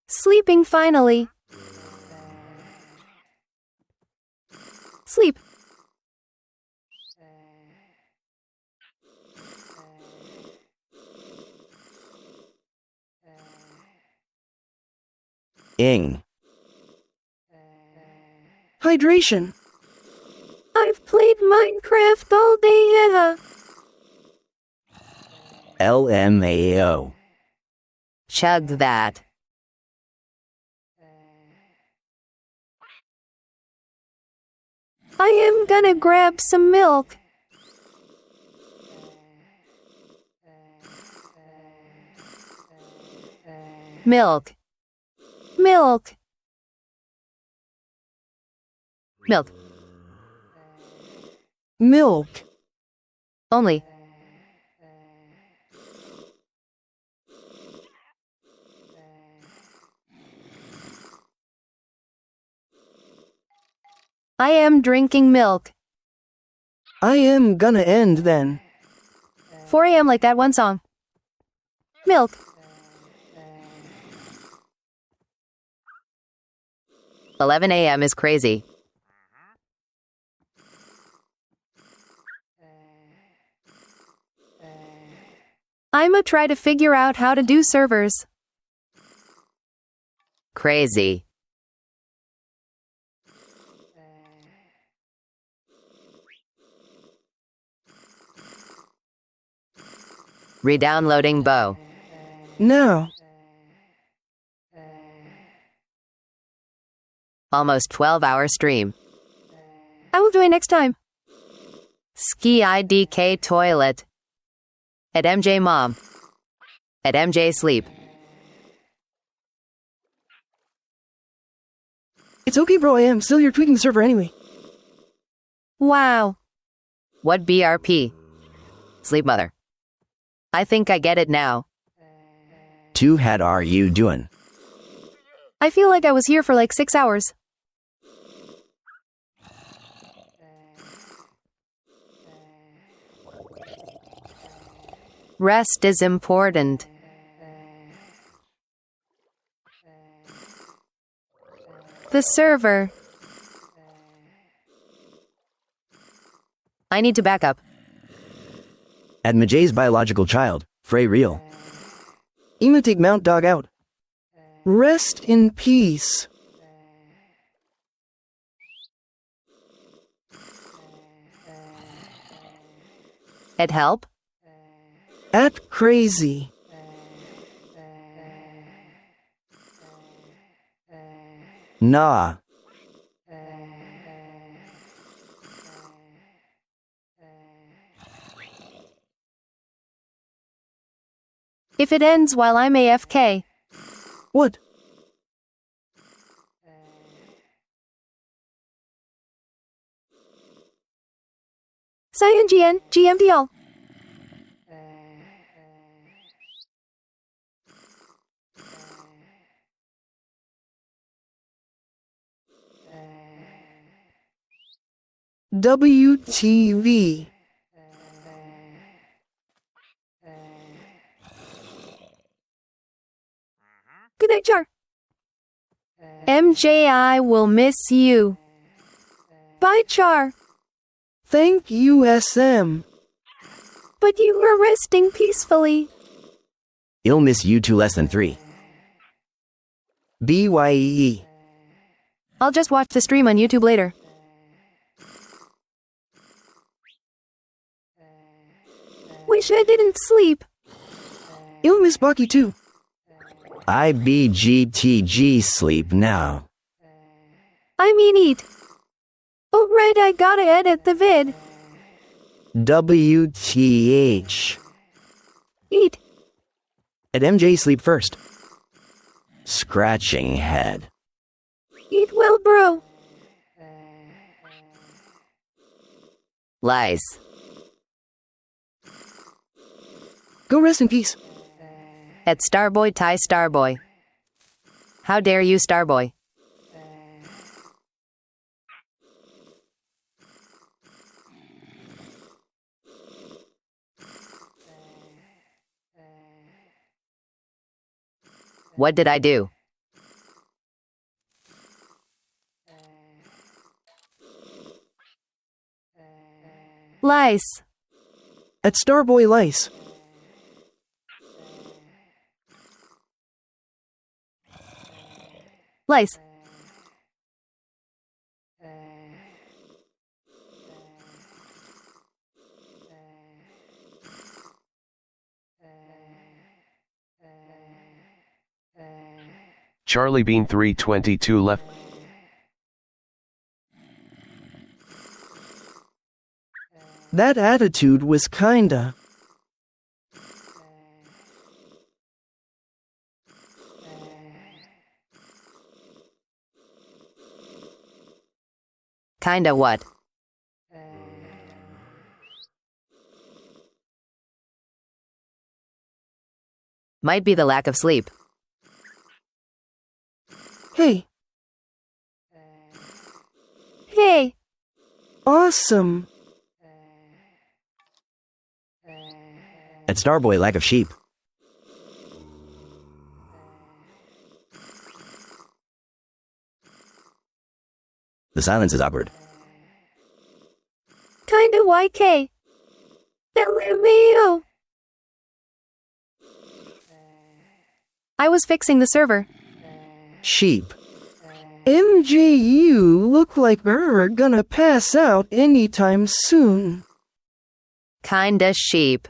[SPEAKER 7] Sleeping finally. Sleep.
[SPEAKER 4] Ing.
[SPEAKER 3] Hydration.
[SPEAKER 7] I've played Minecraft all day.
[SPEAKER 4] LMAO.
[SPEAKER 2] chug that.
[SPEAKER 7] I am gonna grab some milk.
[SPEAKER 2] Milk.
[SPEAKER 7] Milk.
[SPEAKER 2] Milk.
[SPEAKER 3] Milk.
[SPEAKER 2] Only.
[SPEAKER 7] I am drinking milk.
[SPEAKER 3] I am gonna end then.
[SPEAKER 7] 4 a.m. like that one song. Milk.
[SPEAKER 2] 11 a.m. is crazy.
[SPEAKER 7] I'ma try to figure out how to do servers.
[SPEAKER 2] Crazy. Redownloading Bow.
[SPEAKER 3] Now.
[SPEAKER 2] Almost 12-hour stream.
[SPEAKER 7] I will join next time.
[SPEAKER 2] Ski IDK toilet. At MJ Mom. At MJ Sleep.
[SPEAKER 3] It's okay, bro. I am still here tweaking the server anyway.
[SPEAKER 7] Wow.
[SPEAKER 2] What BRP? Sleep Mother. I think I get it now.
[SPEAKER 4] 2 How are you doing?
[SPEAKER 7] I feel like I was here for like 6 hours.
[SPEAKER 2] Rest is important.
[SPEAKER 7] The server.
[SPEAKER 2] I need to back up.
[SPEAKER 4] At Majay's biological child, Frey Real.
[SPEAKER 3] I'ma take Mount Dog out. Rest in peace.
[SPEAKER 2] At help?
[SPEAKER 3] At crazy.
[SPEAKER 4] Nah.
[SPEAKER 7] If it ends while I'm AFK.
[SPEAKER 3] What?
[SPEAKER 7] Cyan GN, GMDL.
[SPEAKER 3] WTV.
[SPEAKER 7] Good night, Char. MJ, I will miss you. Bye, Char.
[SPEAKER 3] Thank you, SM.
[SPEAKER 7] But you were resting peacefully.
[SPEAKER 4] I'll miss you 2 less than 3.
[SPEAKER 3] BYE.
[SPEAKER 7] I'll just watch the stream on YouTube later. Wish I didn't sleep.
[SPEAKER 3] I'll miss Bucky too.
[SPEAKER 4] IBGTG sleep now.
[SPEAKER 7] I mean eat. Oh right, I gotta edit the vid.
[SPEAKER 4] WTH.
[SPEAKER 7] Eat.
[SPEAKER 4] At MJ sleep first. Scratching head.
[SPEAKER 7] Eat well, bro.
[SPEAKER 2] Lies.
[SPEAKER 3] Go rest in peace.
[SPEAKER 2] At Starboy Ty Starboy. How dare you, Starboy? What did I do?
[SPEAKER 7] Lice.
[SPEAKER 3] At Starboy Lice.
[SPEAKER 7] Lice.
[SPEAKER 1] Charlie Bean 322 left.
[SPEAKER 3] That attitude was kinda.
[SPEAKER 2] Kinda what? Might be the lack of sleep.
[SPEAKER 3] Hey,
[SPEAKER 7] Hey,
[SPEAKER 3] awesome.
[SPEAKER 4] At Starboy, lack of sheep. The silence is awkward.
[SPEAKER 7] kinda YK. LMAO. I was fixing the server.
[SPEAKER 3] Sheep. MJU look like we're gonna pass out anytime soon.
[SPEAKER 2] Kinda sheep.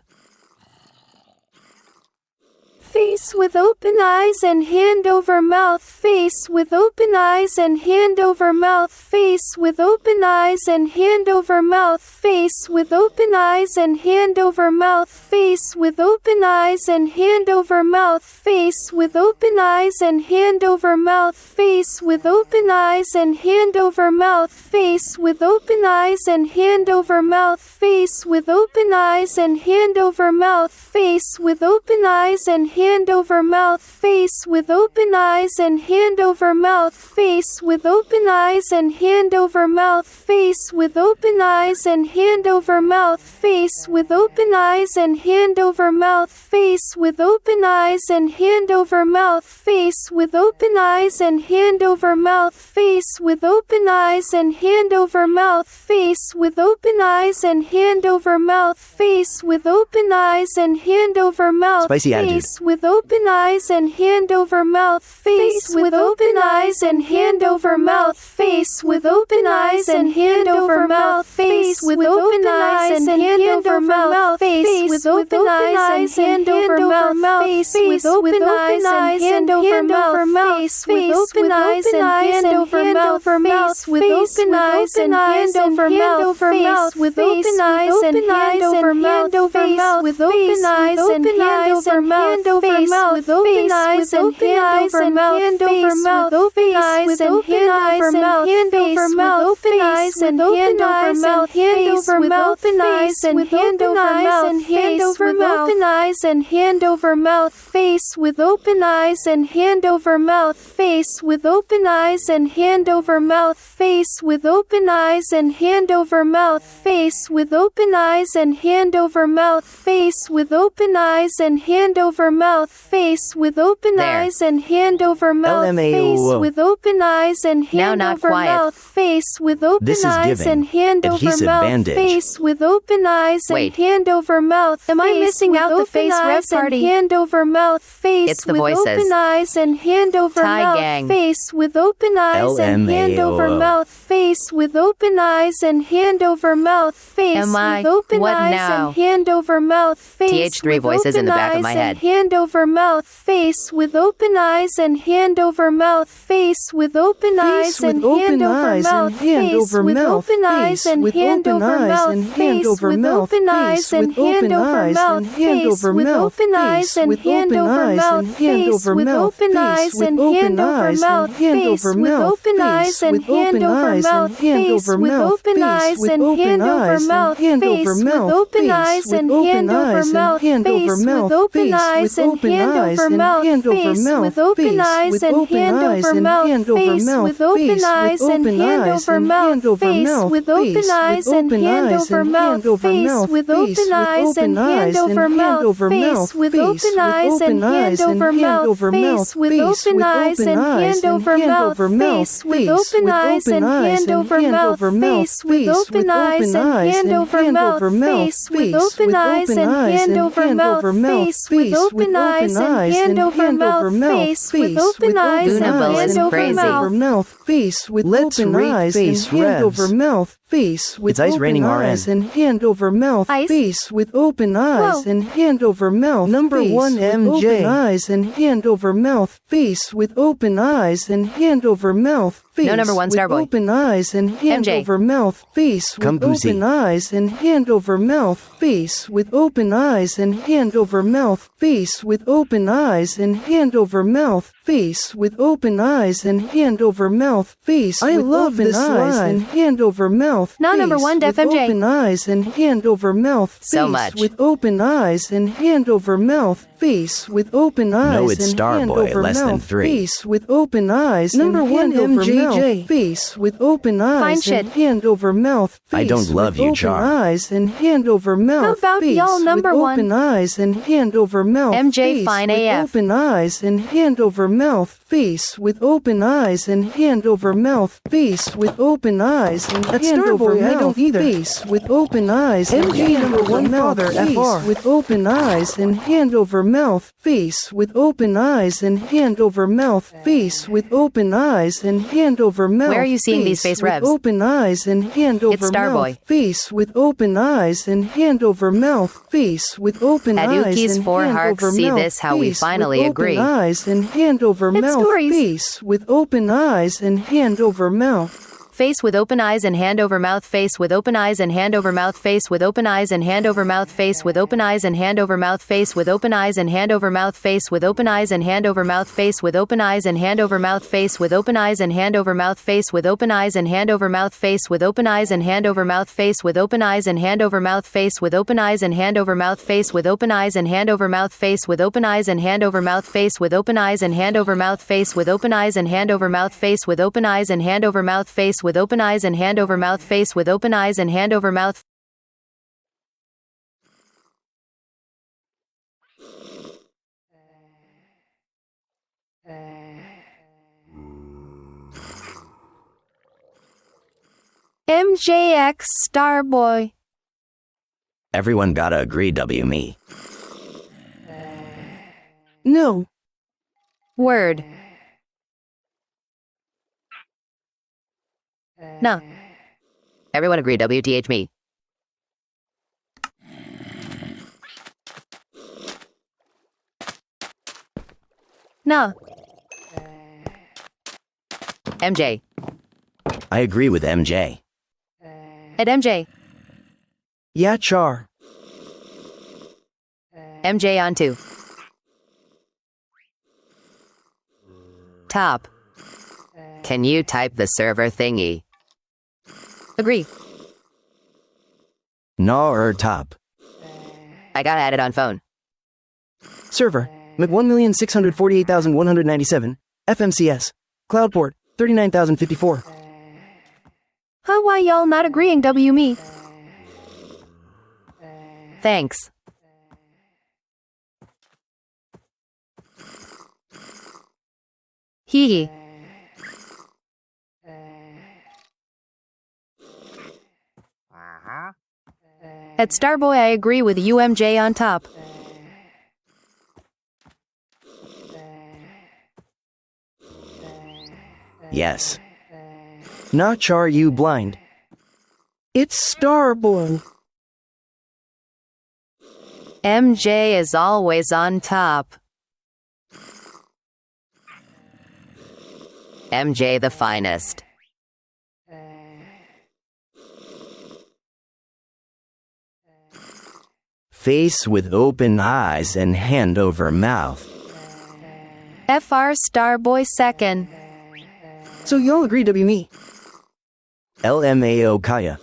[SPEAKER 7] Face with open eyes and hand over mouth. Face with open eyes and hand over mouth. Face with open eyes and hand over mouth. Face with open eyes and hand over mouth. Face with open eyes and hand over mouth. Face with open eyes and hand over mouth. Face with open eyes and hand over mouth. Face with open eyes and hand over mouth. Face with open eyes and hand over mouth. Face with open eyes and hand over mouth. Face with open eyes and hand over mouth. Face with open eyes and hand over mouth. Face with open eyes and hand over mouth. Face with open eyes and hand over mouth. Face with open eyes and hand over mouth. Face with open eyes and hand over mouth. Face with open eyes and hand over mouth. Face with open eyes and hand over mouth. Face with open eyes and hand over mouth.
[SPEAKER 4] Spicy attitude.
[SPEAKER 7] Face with open eyes and hand over mouth. Face with open eyes and hand over mouth. Face with open eyes and hand over mouth. Face with open eyes and hand over mouth. Face with open eyes and hand over mouth. Face with open eyes and hand over mouth. Face with open eyes and hand over mouth. Face with open eyes and hand over mouth. Face with open eyes and hand over mouth. Face with open eyes and hand over mouth. Face with open eyes and hand over mouth. Face with open eyes and hand over mouth. Face with open eyes and hand over mouth. Face with open eyes and hand over mouth. Face with open eyes and hand over mouth. Face with open eyes and hand over mouth. Face with open eyes and hand over mouth. Face with open eyes and hand over mouth. Face with open eyes and hand over mouth. Face with open eyes and hand over mouth. Face with open eyes and hand over mouth. Face with open eyes and hand over mouth. Face with open eyes and hand over mouth. Face with open eyes and hand over mouth. Am I missing out the face rev party? Hand over mouth. Face with open eyes and hand over mouth. Face with open eyes and hand over mouth. Face with open eyes and hand over mouth. Face with open eyes and hand over mouth. Face
[SPEAKER 2] TH3 voices in the back of my head.
[SPEAKER 7] hand over mouth. Face with open eyes and hand over mouth. Face with open eyes and hand over mouth. Face with open eyes and hand over mouth. Face with open eyes and hand over mouth. Face with open eyes and hand over mouth. Face with open eyes and hand over mouth. Face with open eyes and hand over mouth. Face with open eyes and hand over mouth. Face with open eyes and hand over mouth. Face with open eyes and hand over mouth. Face with open eyes and hand over mouth. Face with open eyes and hand over mouth. Face with open eyes and hand over mouth. Face with open eyes and hand over mouth. Face with open eyes and hand over mouth. Face with open eyes and hand over mouth. Face with open eyes and hand over mouth. Face with open eyes and hand over mouth. Face with open eyes and hand over mouth. Face with open eyes and hand over mouth. Face with open eyes and hand over mouth.
[SPEAKER 3] Face with open eyes and hand over mouth. face with
[SPEAKER 4] It's ice
[SPEAKER 3] open
[SPEAKER 4] raining
[SPEAKER 3] eyes
[SPEAKER 4] RN.
[SPEAKER 3] and hand over mouth.
[SPEAKER 2] Ice?
[SPEAKER 3] Face with open eyes
[SPEAKER 7] Whoa.
[SPEAKER 3] and hand over mouth. Number
[SPEAKER 4] Face
[SPEAKER 3] 1
[SPEAKER 4] with
[SPEAKER 3] MJ.
[SPEAKER 4] open
[SPEAKER 3] Open eyes and hand over mouth. Face with open eyes and hand over mouth. Face
[SPEAKER 2] number one,
[SPEAKER 3] with
[SPEAKER 2] Starboy.
[SPEAKER 3] open eyes and hand
[SPEAKER 2] MJ.
[SPEAKER 3] over mouth. Face with
[SPEAKER 4] Come, Pussy.
[SPEAKER 3] open eyes and hand over mouth. Face with open eyes and hand over mouth. Face with open eyes and hand over mouth. Face with open eyes and hand over mouth. Face
[SPEAKER 4] I
[SPEAKER 3] with
[SPEAKER 4] love
[SPEAKER 3] open
[SPEAKER 4] this
[SPEAKER 3] eyes
[SPEAKER 4] slide.
[SPEAKER 3] and hand over mouth.
[SPEAKER 7] Not number
[SPEAKER 3] Face
[SPEAKER 7] one, Def
[SPEAKER 3] with
[SPEAKER 7] MJ.
[SPEAKER 3] open eyes and hand over mouth.
[SPEAKER 2] So
[SPEAKER 3] Face
[SPEAKER 2] much.
[SPEAKER 3] with open eyes and hand over mouth. Face with open eyes
[SPEAKER 4] it's
[SPEAKER 3] and hand
[SPEAKER 4] Starboy,
[SPEAKER 3] over
[SPEAKER 4] less than
[SPEAKER 3] mouth.
[SPEAKER 4] 3.
[SPEAKER 3] Face with open eyes
[SPEAKER 4] Number
[SPEAKER 3] and
[SPEAKER 4] one,
[SPEAKER 3] hand over
[SPEAKER 4] MJJ.
[SPEAKER 3] mouth. Face with open eyes
[SPEAKER 7] Fine
[SPEAKER 3] and
[SPEAKER 7] shit.
[SPEAKER 3] hand over mouth.
[SPEAKER 4] I
[SPEAKER 3] Face
[SPEAKER 4] don't love
[SPEAKER 3] with
[SPEAKER 4] you,
[SPEAKER 3] open
[SPEAKER 4] Char.
[SPEAKER 3] eyes and hand over mouth.
[SPEAKER 7] about
[SPEAKER 3] Face
[SPEAKER 7] y'all,
[SPEAKER 3] with
[SPEAKER 7] number one?
[SPEAKER 3] open eyes and hand over mouth.
[SPEAKER 2] MJ
[SPEAKER 3] Face
[SPEAKER 2] fine
[SPEAKER 3] with
[SPEAKER 2] AF.
[SPEAKER 3] open eyes and hand over mouth. Face with open eyes and hand over mouth. Face with open eyes and
[SPEAKER 4] That's
[SPEAKER 3] hand over
[SPEAKER 4] Starboy, I
[SPEAKER 3] mouth.
[SPEAKER 4] don't either.
[SPEAKER 3] Face with open eyes and
[SPEAKER 4] MJ
[SPEAKER 3] hand
[SPEAKER 4] number
[SPEAKER 3] over
[SPEAKER 4] one
[SPEAKER 3] mouth.
[SPEAKER 4] father,
[SPEAKER 3] Face
[SPEAKER 4] FR.
[SPEAKER 3] with open eyes and hand over mouth. Face with open eyes and hand over mouth. Face with open eyes and hand over mouth.
[SPEAKER 2] Where are you seeing these face
[SPEAKER 3] with
[SPEAKER 2] revs?
[SPEAKER 3] open eyes and hand over
[SPEAKER 2] Starboy.
[SPEAKER 3] mouth. Face with open eyes and hand over mouth. Face with open eyes
[SPEAKER 2] Hadouki's
[SPEAKER 3] and
[SPEAKER 2] 4
[SPEAKER 3] hand
[SPEAKER 2] hearts,
[SPEAKER 3] over
[SPEAKER 2] see
[SPEAKER 3] mouth.
[SPEAKER 2] this how we
[SPEAKER 3] Face
[SPEAKER 2] finally
[SPEAKER 3] with
[SPEAKER 2] agree.
[SPEAKER 3] Open eyes and hand over
[SPEAKER 7] It's
[SPEAKER 3] mouth.
[SPEAKER 7] stories.
[SPEAKER 3] Face with open eyes and hand over mouth.
[SPEAKER 2] Face with open eyes and hand over mouth. Face with open eyes and hand over mouth. Face with open eyes and hand over mouth. Face with open eyes and hand over mouth. Face with open eyes and hand over mouth. Face with open eyes and hand over mouth. Face with open eyes and hand over mouth. Face with open eyes and hand over mouth. Face with open eyes and hand over mouth. Face with open eyes and hand over mouth. Face with open eyes and hand over mouth. Face with open eyes and hand over mouth. Face with open eyes and hand over mouth. Face with open eyes and hand over mouth. Face with open eyes and hand over mouth. Face with open eyes and hand over mouth. Face with open eyes and hand over mouth. Face with open eyes and hand over mouth. Face with open eyes and hand over mouth.
[SPEAKER 7] MJX Starboy.
[SPEAKER 4] Everyone gotta agree, W me.
[SPEAKER 3] No.
[SPEAKER 2] Word. No. Everyone agree, WTH me.
[SPEAKER 7] No.
[SPEAKER 2] MJ.
[SPEAKER 4] I agree with MJ.
[SPEAKER 2] At MJ.
[SPEAKER 3] Yeah, Char.
[SPEAKER 2] MJ on 2. Top. Can you type the server thingy? Agree.
[SPEAKER 4] No top.
[SPEAKER 2] I got added on phone.
[SPEAKER 3] Server. Mc 1,648,197. FMCS. Cloud port. 39,054.
[SPEAKER 7] How why y'all not agreeing, W me?
[SPEAKER 2] Thanks. Hee hee. At Starboy, I agree with UMJ on top.
[SPEAKER 4] Yes.
[SPEAKER 3] Not Char, you blind. It's Starboy.
[SPEAKER 2] MJ is always on top. MJ the finest.
[SPEAKER 4] Face with open eyes and hand over mouth.
[SPEAKER 2] FR Starboy second.
[SPEAKER 3] So y'all agree, W me.
[SPEAKER 4] LMAO Kaya.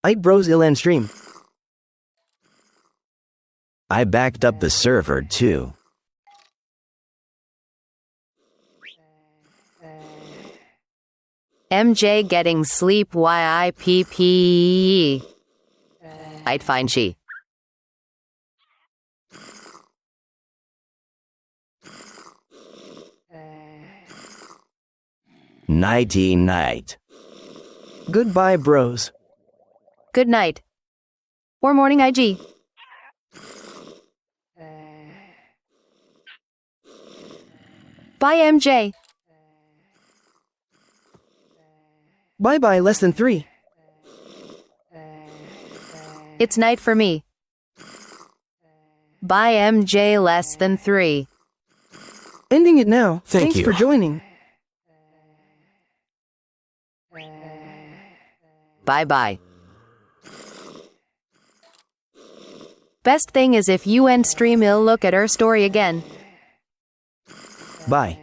[SPEAKER 3] I bros ill end stream.
[SPEAKER 4] I backed up the server too.
[SPEAKER 2] MJ getting sleep YIPP. I'd find she.
[SPEAKER 4] Nighty night.
[SPEAKER 3] Goodbye, bros.
[SPEAKER 2] Good night. or morning IG. Bye, MJ.
[SPEAKER 3] Bye-bye less than 3.
[SPEAKER 2] It's night for me. Bye, MJ less than 3.
[SPEAKER 3] Ending it now.
[SPEAKER 6] Thank
[SPEAKER 3] Thanks
[SPEAKER 6] you.
[SPEAKER 3] for joining.
[SPEAKER 2] Bye-bye. Best thing is if you end stream, I'll look at her story again.
[SPEAKER 4] Bye.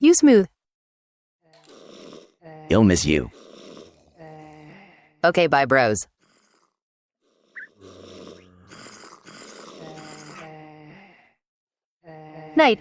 [SPEAKER 2] You smooth.
[SPEAKER 4] He'll miss you.
[SPEAKER 2] Okay, bye, bros. Night.